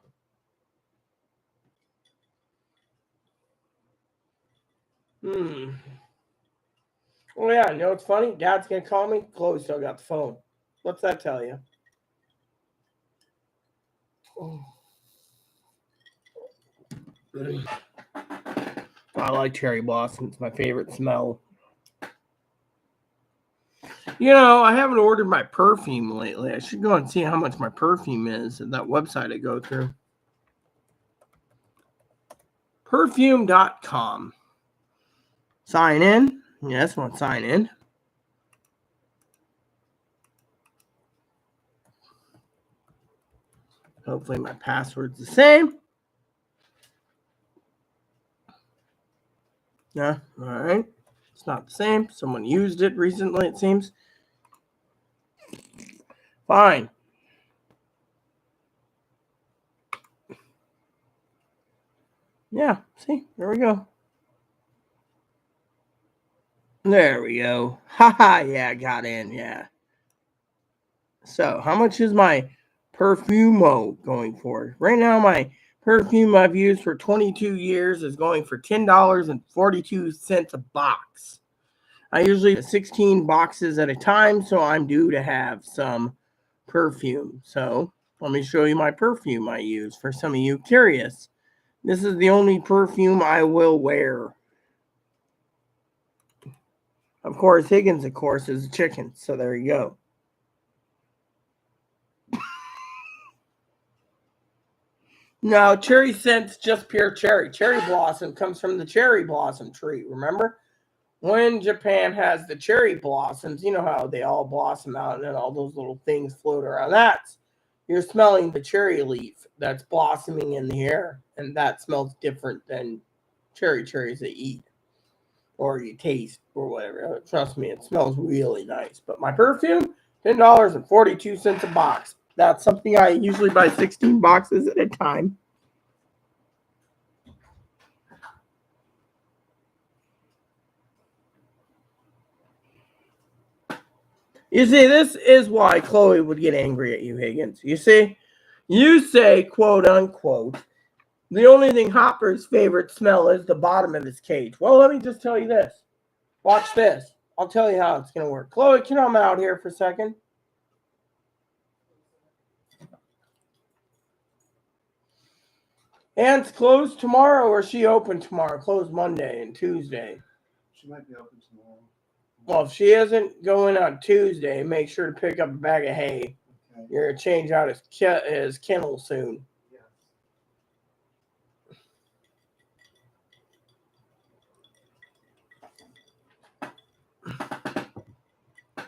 Oh yeah, you know what's funny? Dad's gonna call me. Chloe still got the phone. What's that tell you? I like cherry blossom. It's my favorite smell. I haven't ordered my perfume lately. I should go and see how much my perfume is at that website I go through. Perfume.com. Sign in. Yes, want to sign in. Hopefully my password's the same. Yeah, all right. It's not the same. Someone used it recently, it seems. Fine. Yeah, see, there we go. There we go. Haha, yeah, got in, yeah. So, how much is my Perfumo going for? Right now, my perfume I've used for 22 years is going for $10.42 a box. I usually have 16 boxes at a time, so I'm due to have some perfume. So, let me show you my perfume I use for some of you curious. This is the only perfume I will wear. Of course, Higgins, of course, is a chicken. So there you go. No, cherry scent's just pure cherry. Cherry blossom comes from the cherry blossom tree, remember? When Japan has the cherry blossoms, you know how they all blossom out and then all those little things float around. You're smelling the cherry leaf that's blossoming in the air. And that smells different than cherries they eat or you taste or whatever. Trust me, it smells really nice. But my perfume, $10.42 a box. That's something I usually buy 16 boxes at a time. You see, this is why Chloe would get angry at you, Higgins. You see, you say, quote unquote, the only thing Hopper's favorite smell is the bottom of his cage. Well, let me just tell you this. Watch this. I'll tell you how it's going to work. Chloe, can you come out here for a second? Aunt's closed tomorrow, or is she open tomorrow? Closed Monday and Tuesday. She might be open tomorrow. Well, if she isn't going on Tuesday, make sure to pick up a bag of hay. Okay. You're going to change out his kennel soon.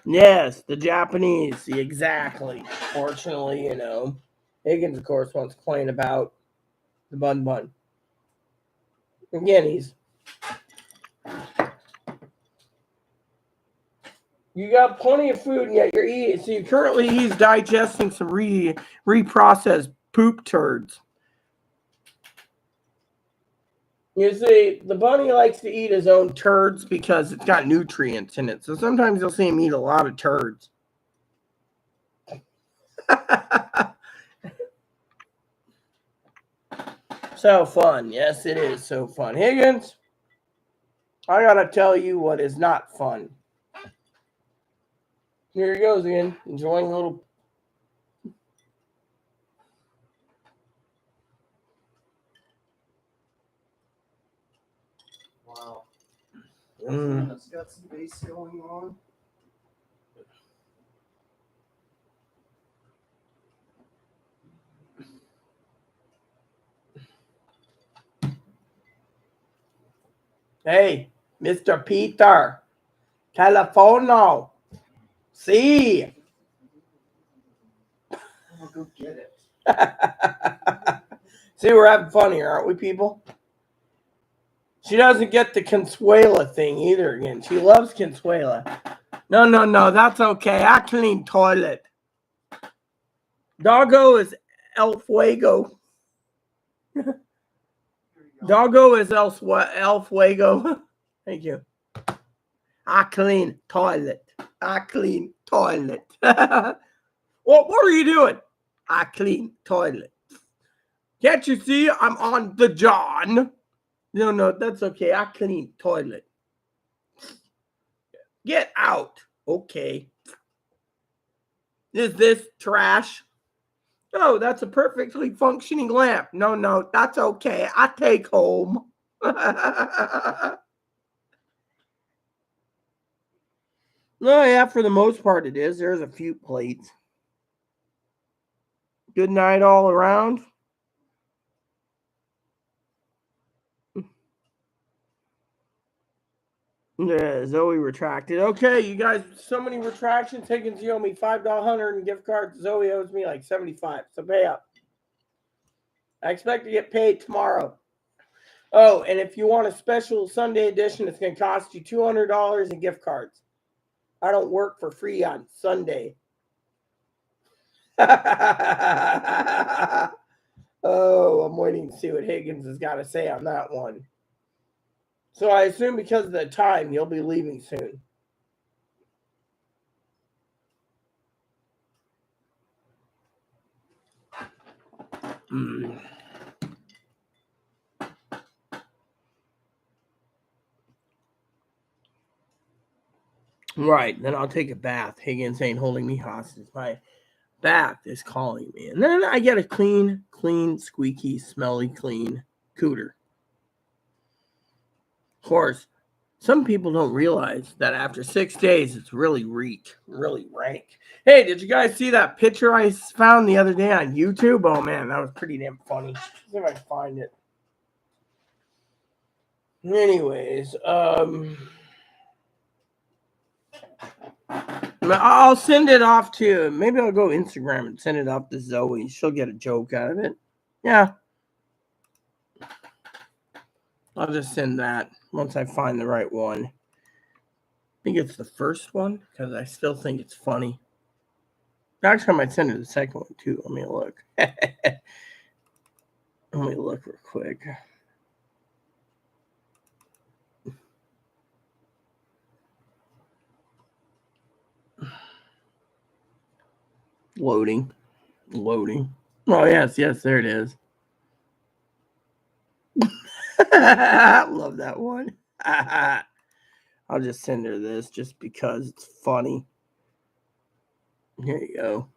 Yes, the Japanese. Exactly. Fortunately, Higgins, of course, wants to complain about the bun. Again, you got plenty of food, and yet you're eating. So currently he's digesting some reprocessed poop turds. You see, the bunny likes to eat his own turds because it's got nutrients in it. So sometimes you'll see him eat a lot of turds. So fun. Yes, it is so fun. Higgins, I gotta tell you what is not fun. Here he goes again, enjoying a little. Wow. It's got some bass going on. Hey, Mr. Peter, telefono. See. I'll go get it. See, we're having fun here, aren't we, people? She doesn't get the Consuela thing either again. She loves Consuela. No, that's okay. I clean toilet. Doggo is El Fuego. Doggo is El Fuego. Thank you. I clean toilet. Well, what are you doing? I clean toilet. Can't you see I'm on the John? No, that's okay. I clean toilet. Get out. Okay. Is this trash? No, that's a perfectly functioning lamp. No, that's okay. I take home. No, yeah, for the most part it is. There's a few plates. Good night all around. Yeah, Zoe retracted. Okay, you guys, so many retractions. Higgins, you owe me $5 in gift cards. Zoe owes me like 75. So pay up. I expect to get paid tomorrow. Oh, and if you want a special Sunday edition, it's going to cost you $200 in gift cards. I don't work for free on Sunday. Oh, I'm waiting to see what Higgins has got to say on that one. So I assume because of the time, you'll be leaving soon. Right, then I'll take a bath. Higgins ain't holding me hostage. My bath is calling me. And then I get a clean, squeaky, smelly, clean cooter. Of course, some people don't realize that after 6 days, it's really rank. Hey, did you guys see that picture I found the other day on YouTube? Oh, man, that was pretty damn funny. Let's see if I can find it. Anyways, I'll send it off to, maybe I'll go Instagram and send it off to Zoe. She'll get a joke out of it. Yeah. I'll just send that once I find the right one. I think it's the first one because I still think it's funny. Actually, I might send it the second one too. Let me look. Let me look real quick. Loading. Oh, yes, there it is. Love that one. I'll just send her this just because it's funny. Here you go.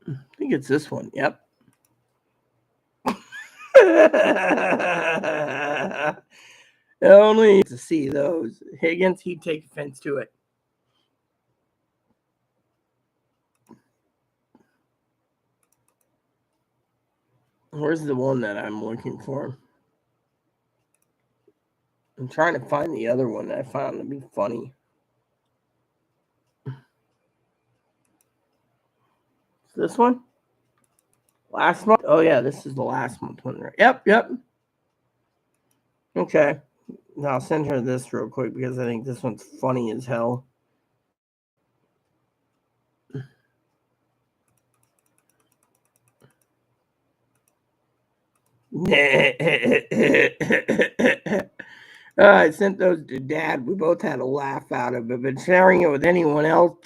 I think it's this one. Yep. Only to see those. Higgins, he'd take offense to it. Where's the one that I'm looking for? I'm trying to find the other one that I found to be funny. This one? Last month? Oh, yeah, this is the last month one. Right? Yep. Okay. Now I'll send her this real quick because I think this one's funny as hell. I sent those to Dad. We both had a laugh out of it, but sharing it with anyone else,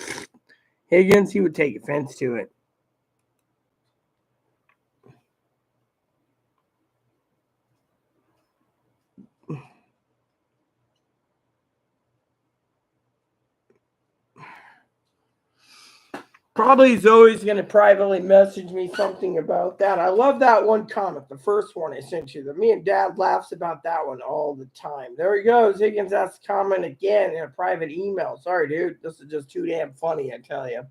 Higgins, he would take offense to it. Probably Zoe's going to privately message me something about that. I love that one comment, the first one I sent you. Me and Dad laughs about that one all the time. There he goes. Higgins has to comment again in a private email. Sorry, dude. This is just too damn funny, I tell you.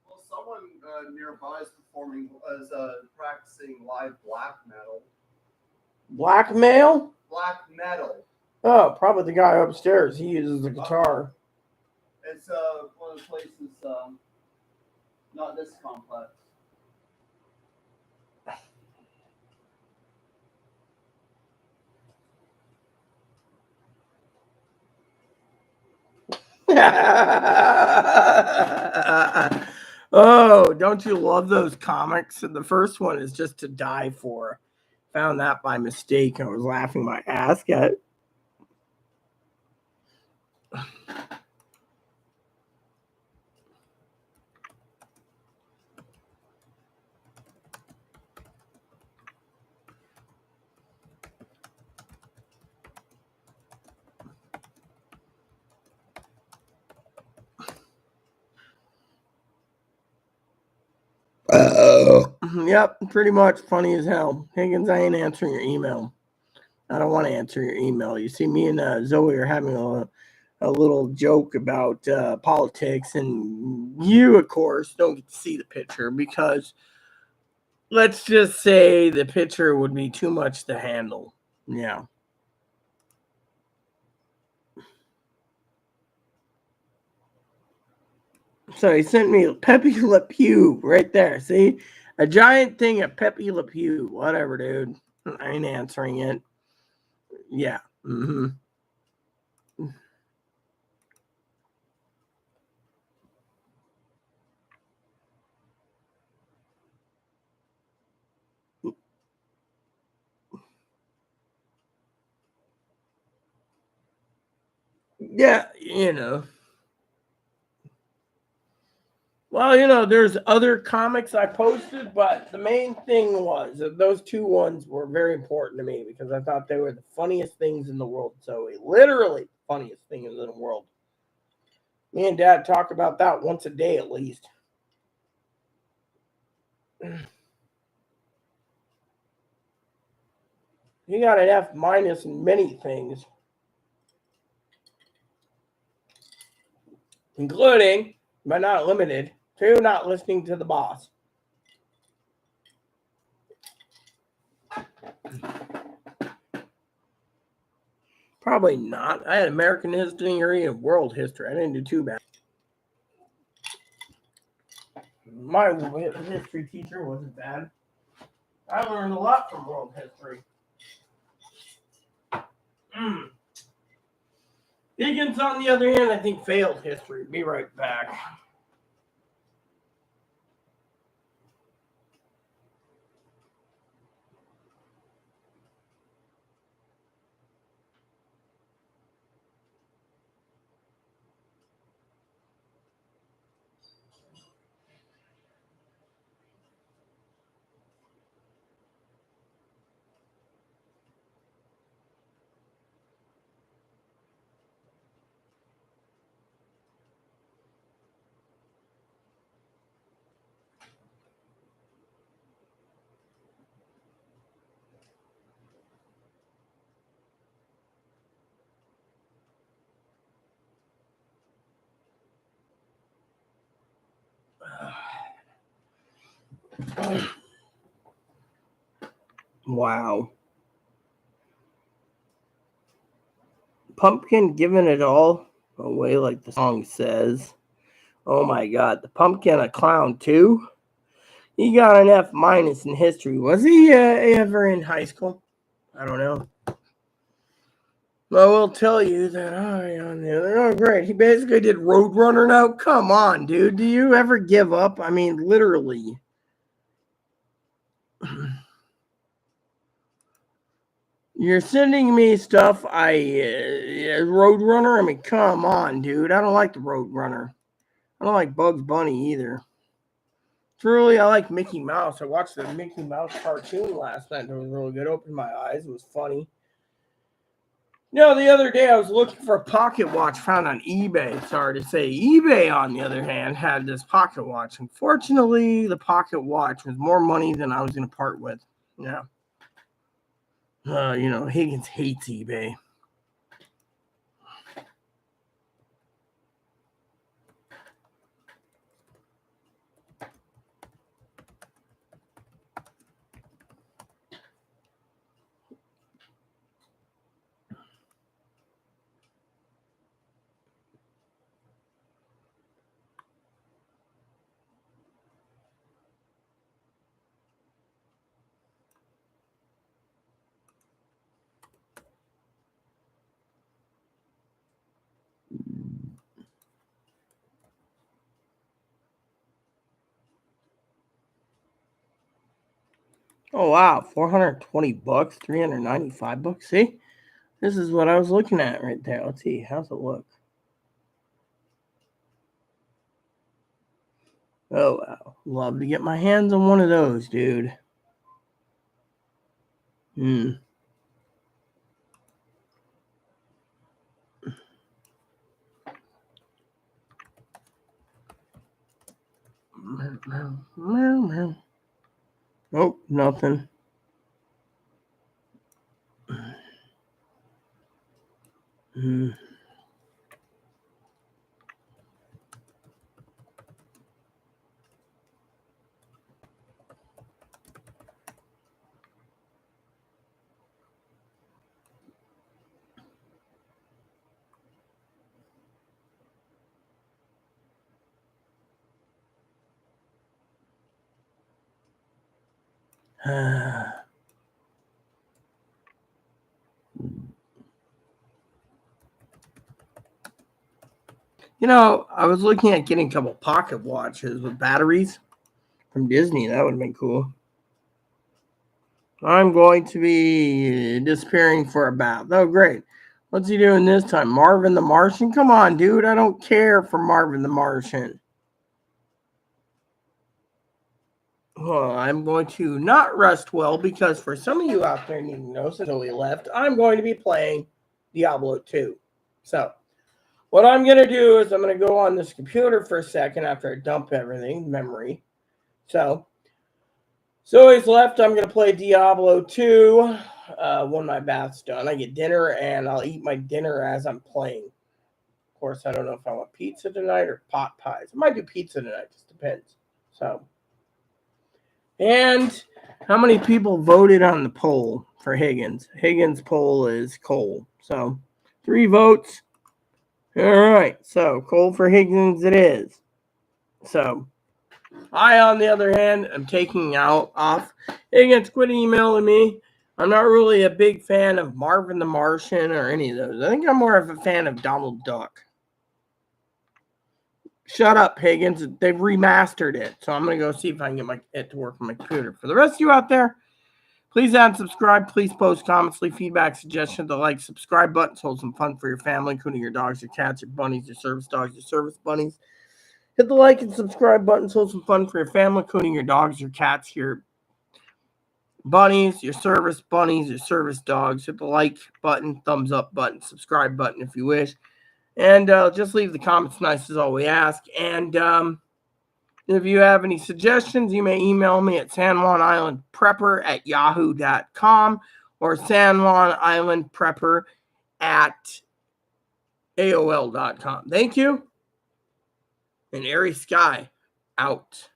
Well, someone nearby is practicing live black metal. Blackmail? Black metal. Oh, probably the guy upstairs. He uses the guitar. It's one of the places, not this complex. Oh, don't you love those comics? And the first one is just to die for. Found that by mistake. I was laughing my ass at. Yep, pretty much funny as hell. Higgins, I ain't answering your email. I don't want to answer your email. You see, me and Zoe are having a little joke about politics, and you, of course, don't get to see the picture because let's just say the picture would be too much to handle. Yeah. So he sent me Pepe Le Pew right there. See? A giant thing of Pepe Le Pew. Whatever, dude. I ain't answering it. Yeah. Mm-hmm. Yeah, Well, there's other comics I posted, but the main thing was that those two ones were very important to me because I thought they were the funniest things in the world. So, literally, funniest things in the world. Me and Dad talk about that once a day at least. He got an F minus in many things, including, but not limited to, not listening to the boss. Probably not. I had American history and world history. I didn't do too bad. My history teacher wasn't bad. I learned a lot from world history. Higgins, on the other hand, I think failed history. Be right back. Wow. Pumpkin giving it all away like the song says. Oh my God. The pumpkin a clown too? He got an F- in history. Was he ever in high school? I don't know. I will tell you that oh great. He basically did Roadrunner now. Come on, dude. Do you ever give up? I mean, literally. You're sending me stuff. Roadrunner. I mean, come on, dude. I don't like the Roadrunner. I don't like Bugs Bunny either. Truly, I like Mickey Mouse. I watched the Mickey Mouse cartoon last night. It was really good. Opened my eyes. It was funny. The other day I was looking for a pocket watch found on eBay. Sorry to say. eBay, on the other hand, had this pocket watch. Unfortunately, the pocket watch was more money than I was going to part with. Yeah. Higgins hates eBay. Oh wow, $420, $395. See, this is what I was looking at right there. Let's see, how's it look? Oh wow, love to get my hands on one of those, dude. Nope, nothing. I was looking at getting a couple pocket watches with batteries from Disney. That would have been cool. I'm going to be disappearing for a bath. Oh, great. What's he doing this time? Marvin the Martian? Come on, dude. I don't care for Marvin the Martian. Well, I'm going to not rest well because for some of you out there needing to know, since we left, I'm going to be playing Diablo 2. So, what I'm going to do is I'm going to go on this computer for a second after I dump everything, memory. So he's left. I'm going to play Diablo 2 when my bath's done. I get dinner, and I'll eat my dinner as I'm playing. Of course, I don't know if I want pizza tonight or pot pies. I might do pizza tonight. Just depends. So, and how many people voted on the poll for Higgins? Higgins' poll is Cole. So, 3 votes. All right. So, Cole for Higgins it is. So, I, on the other hand, am taking off. Higgins, quit emailing me. I'm not really a big fan of Marvin the Martian or any of those. I think I'm more of a fan of Donald Duck. Shut up, Higgins. They've remastered it. So I'm going to go see if I can get it to work on my computer. For the rest of you out there, please add and subscribe. Please post comments, leave feedback, suggestions. The like, subscribe buttons hold some fun for your family, including your dogs, your cats, your bunnies, your service dogs, your service bunnies. Hit the like and subscribe buttons hold some fun for your family, including your dogs, your cats, your bunnies, your service bunnies, your service dogs. Hit the like button, thumbs up button, subscribe button if you wish. And just leave the comments nice is all we ask. And if you have any suggestions, you may email me at sanjuanislandprepper@yahoo.com or sanjuanislandprepper@aol.com. Thank you. And Airy Sky out.